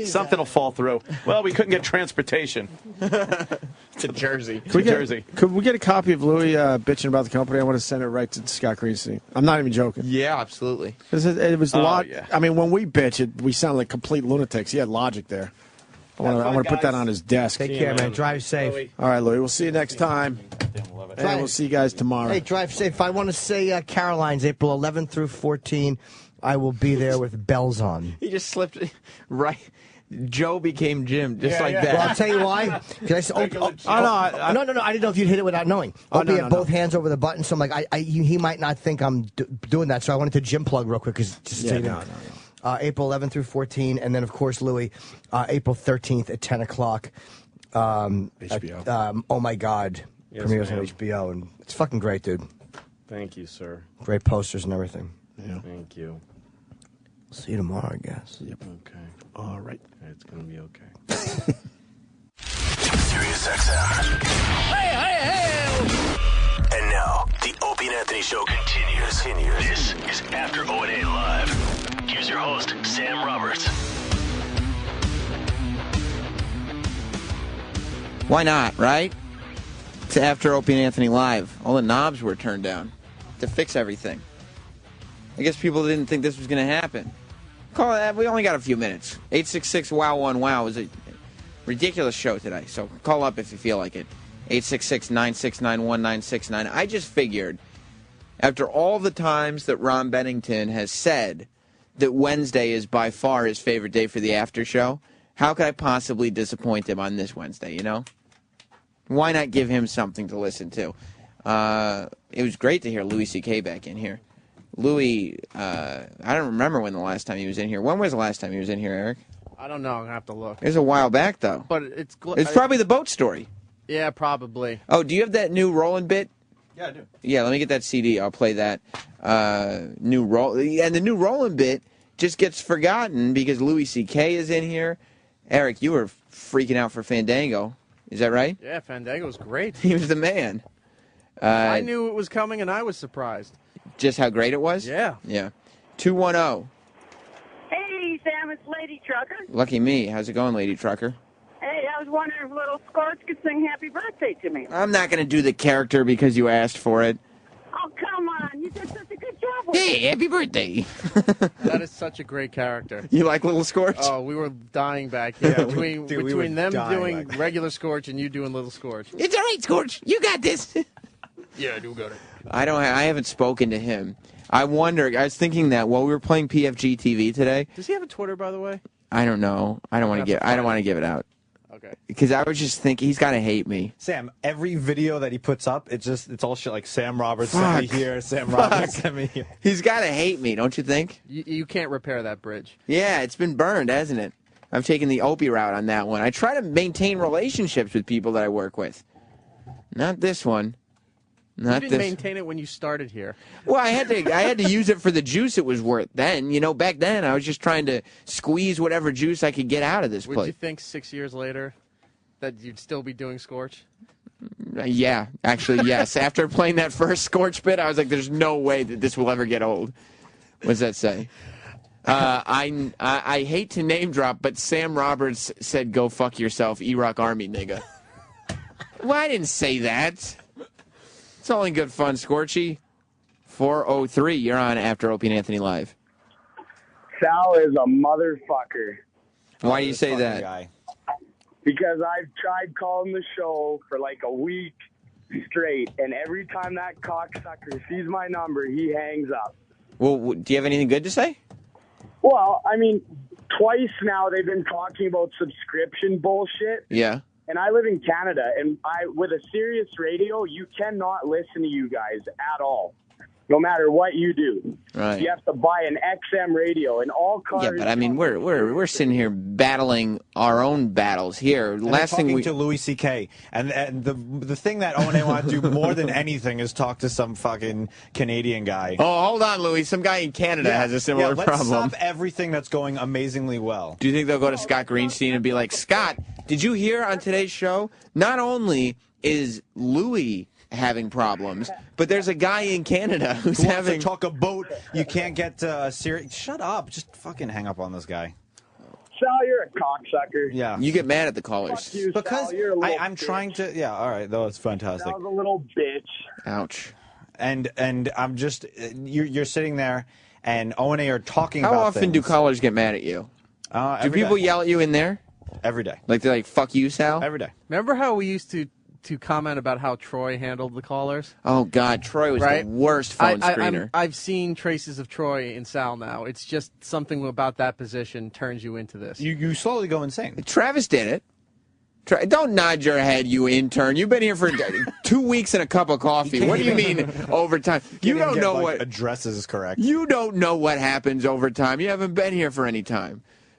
Something will fall through. Well, we couldn't get transportation. To Jersey. Could we get a copy of Louis bitching about the company? I want to send it right to Scott Greenstein. I'm not even joking. Yeah, absolutely. 'Cause it was a Oh, lot. yeah. I mean, when we bitch, we sound like complete lunatics. He had logic there. I want to put that on his desk. Take care, man. Drive safe. All right, Louis. We'll see you next time. And we'll see you guys tomorrow. Hey, drive safe. I want to say Caroline's April 11th through 14. I will be there with bells on. He just slipped right. Joe became Jim, just like that. Well, I'll tell you why. No. I didn't know if you'd hit it without knowing. I'll be at both hands over the button, so I'm like, he might not think I'm doing that. So I wanted to Jim plug real quick, because just so you know. April 11th through 14, and then of course Louis, April 13th at 10 o'clock. HBO. Oh My God Yes, premieres on ma'am. HBO, and it's fucking great, dude. Thank you, sir. Great posters and everything. Yeah. Thank you. See you tomorrow, I guess. Yep. Okay. All right. It's going to be okay. Sirius XM. Hey, hey, hey! And now, the Opie and Anthony Show continues. This is After O&A Live. Here's your host, Sam Roberts. Why not, right? It's After Opie and Anthony Live. All the knobs were turned down to fix everything. I guess people didn't think this was going to happen. Call it. We only got a few minutes. 866-WOW-1-WOW is a ridiculous show today, so call up if you feel like it. 866-969-1969. I just figured, after all the times that Ron Bennington has said that Wednesday is by far his favorite day for the after show, how could I possibly disappoint him on this Wednesday, you know? Why not give him something to listen to? It was great to hear Louis C.K. back in here. Louis, I don't remember when the last time he was in here. When was the last time he was in here, Eric? I don't know. I'm going to have to look. It was a while back, though. But it's probably the boat story. Yeah, probably. Oh, do you have that new Roland bit? Yeah, I do. Yeah, let me get that CD. I'll play that new roll. And the new Roland bit just gets forgotten because Louis C.K. is in here. Eric, you were freaking out for Fandango. Is that right? Yeah, Fandango was great. He was the man. I knew it was coming, and I was surprised. Just how great it was? Yeah. Yeah. 210. Hey, Sam, it's Lady Trucker. Lucky me. How's it going, Lady Trucker? Hey, I was wondering if Little Scorch could sing Happy Birthday to me. I'm not going to do the character because you asked for it. Oh, come on. You did such a good job with Hey, happy birthday. That is such a great character. You like Little Scorch? Oh, we were dying back here. Yeah, between we were between them dying doing back regular Scorch and you doing Little Scorch. It's all right, Scorch. You got this. Yeah, I do got it. I haven't spoken to him. I was thinking that while we were playing PFG TV today. Does he have a Twitter, by the way? I don't know. I don't want to give it out. Okay. Because I was just thinking he's got to hate me. Sam, every video that he puts up, it's all shit like Sam Roberts sent me here, Sam Roberts sent me here. He's got to hate me, don't you think? You can't repair that bridge. Yeah, it's been burned, hasn't it? I've taken the Opie route on that one. I try to maintain relationships with people that I work with. Not this one. You didn't maintain it when you started here. Well, I had to use it for the juice it was worth then. You know, back then I was just trying to squeeze whatever juice I could get out of this Would place. you think 6 years later that you'd still be doing Scorch? Yeah, actually, yes. After playing that first Scorch bit, I was like, there's no way that this will ever get old. What does that say? I hate to name drop, but Sam Roberts said, go fuck yourself, Iraq Army nigga. Well, I didn't say that. It's all in good fun, Scorchy. 403, you're on After Opie and Anthony Live. Sal is a motherfucker. Why do you say that? Because I've tried calling the show for like a week straight, and every time that cocksucker sees my number, he hangs up. Well, do you have anything good to say? Well, I mean, twice now they've been talking about subscription bullshit. Yeah. And I live in Canada, and with a Sirius radio, you cannot listen to you guys at all, no matter what you do. Right. You have to buy an XM radio, and all cars. Yeah, but I mean, we're sitting here battling our own battles here. And Last thing to Louis C.K. and the thing that O&A want to do more than anything is talk to some fucking Canadian guy. Oh, hold on, Louis. Some guy in Canada has a similar let's problem. Stop everything that's going amazingly well. Do you think they'll go to Scott Greenstein and be like, Scott, did you hear on today's show? Not only is Louis having problems, but there's a guy in Canada who's Who wants having to talk a boat. You can't get serious. Shut up. Just fucking hang up on this guy. Sal, you're a cocksucker. Yeah. You get mad at the callers. Fuck you, Because Sal, you're a little I'm bitch. trying to. Yeah, all right. That was fantastic. Sal's a little bitch. Ouch. And I'm just you're sitting there, and O&A are talking How about often things. do callers get mad at you? Do Every people day. yell at you in there? Every day. Like they're like, fuck you, Sal? Every day. Remember how we used to comment about how Troy handled the callers? Oh, God, Troy was Right? the worst phone screener. I've seen traces of Troy in Sal now. It's just something about that position turns you into this. You slowly go insane. Travis did it. Don't nod your head, you intern. You've been here for 2 weeks and a cup of coffee. What do you mean overtime? You don't know what addresses is correct. You don't know what happens over time. You haven't been here for any time.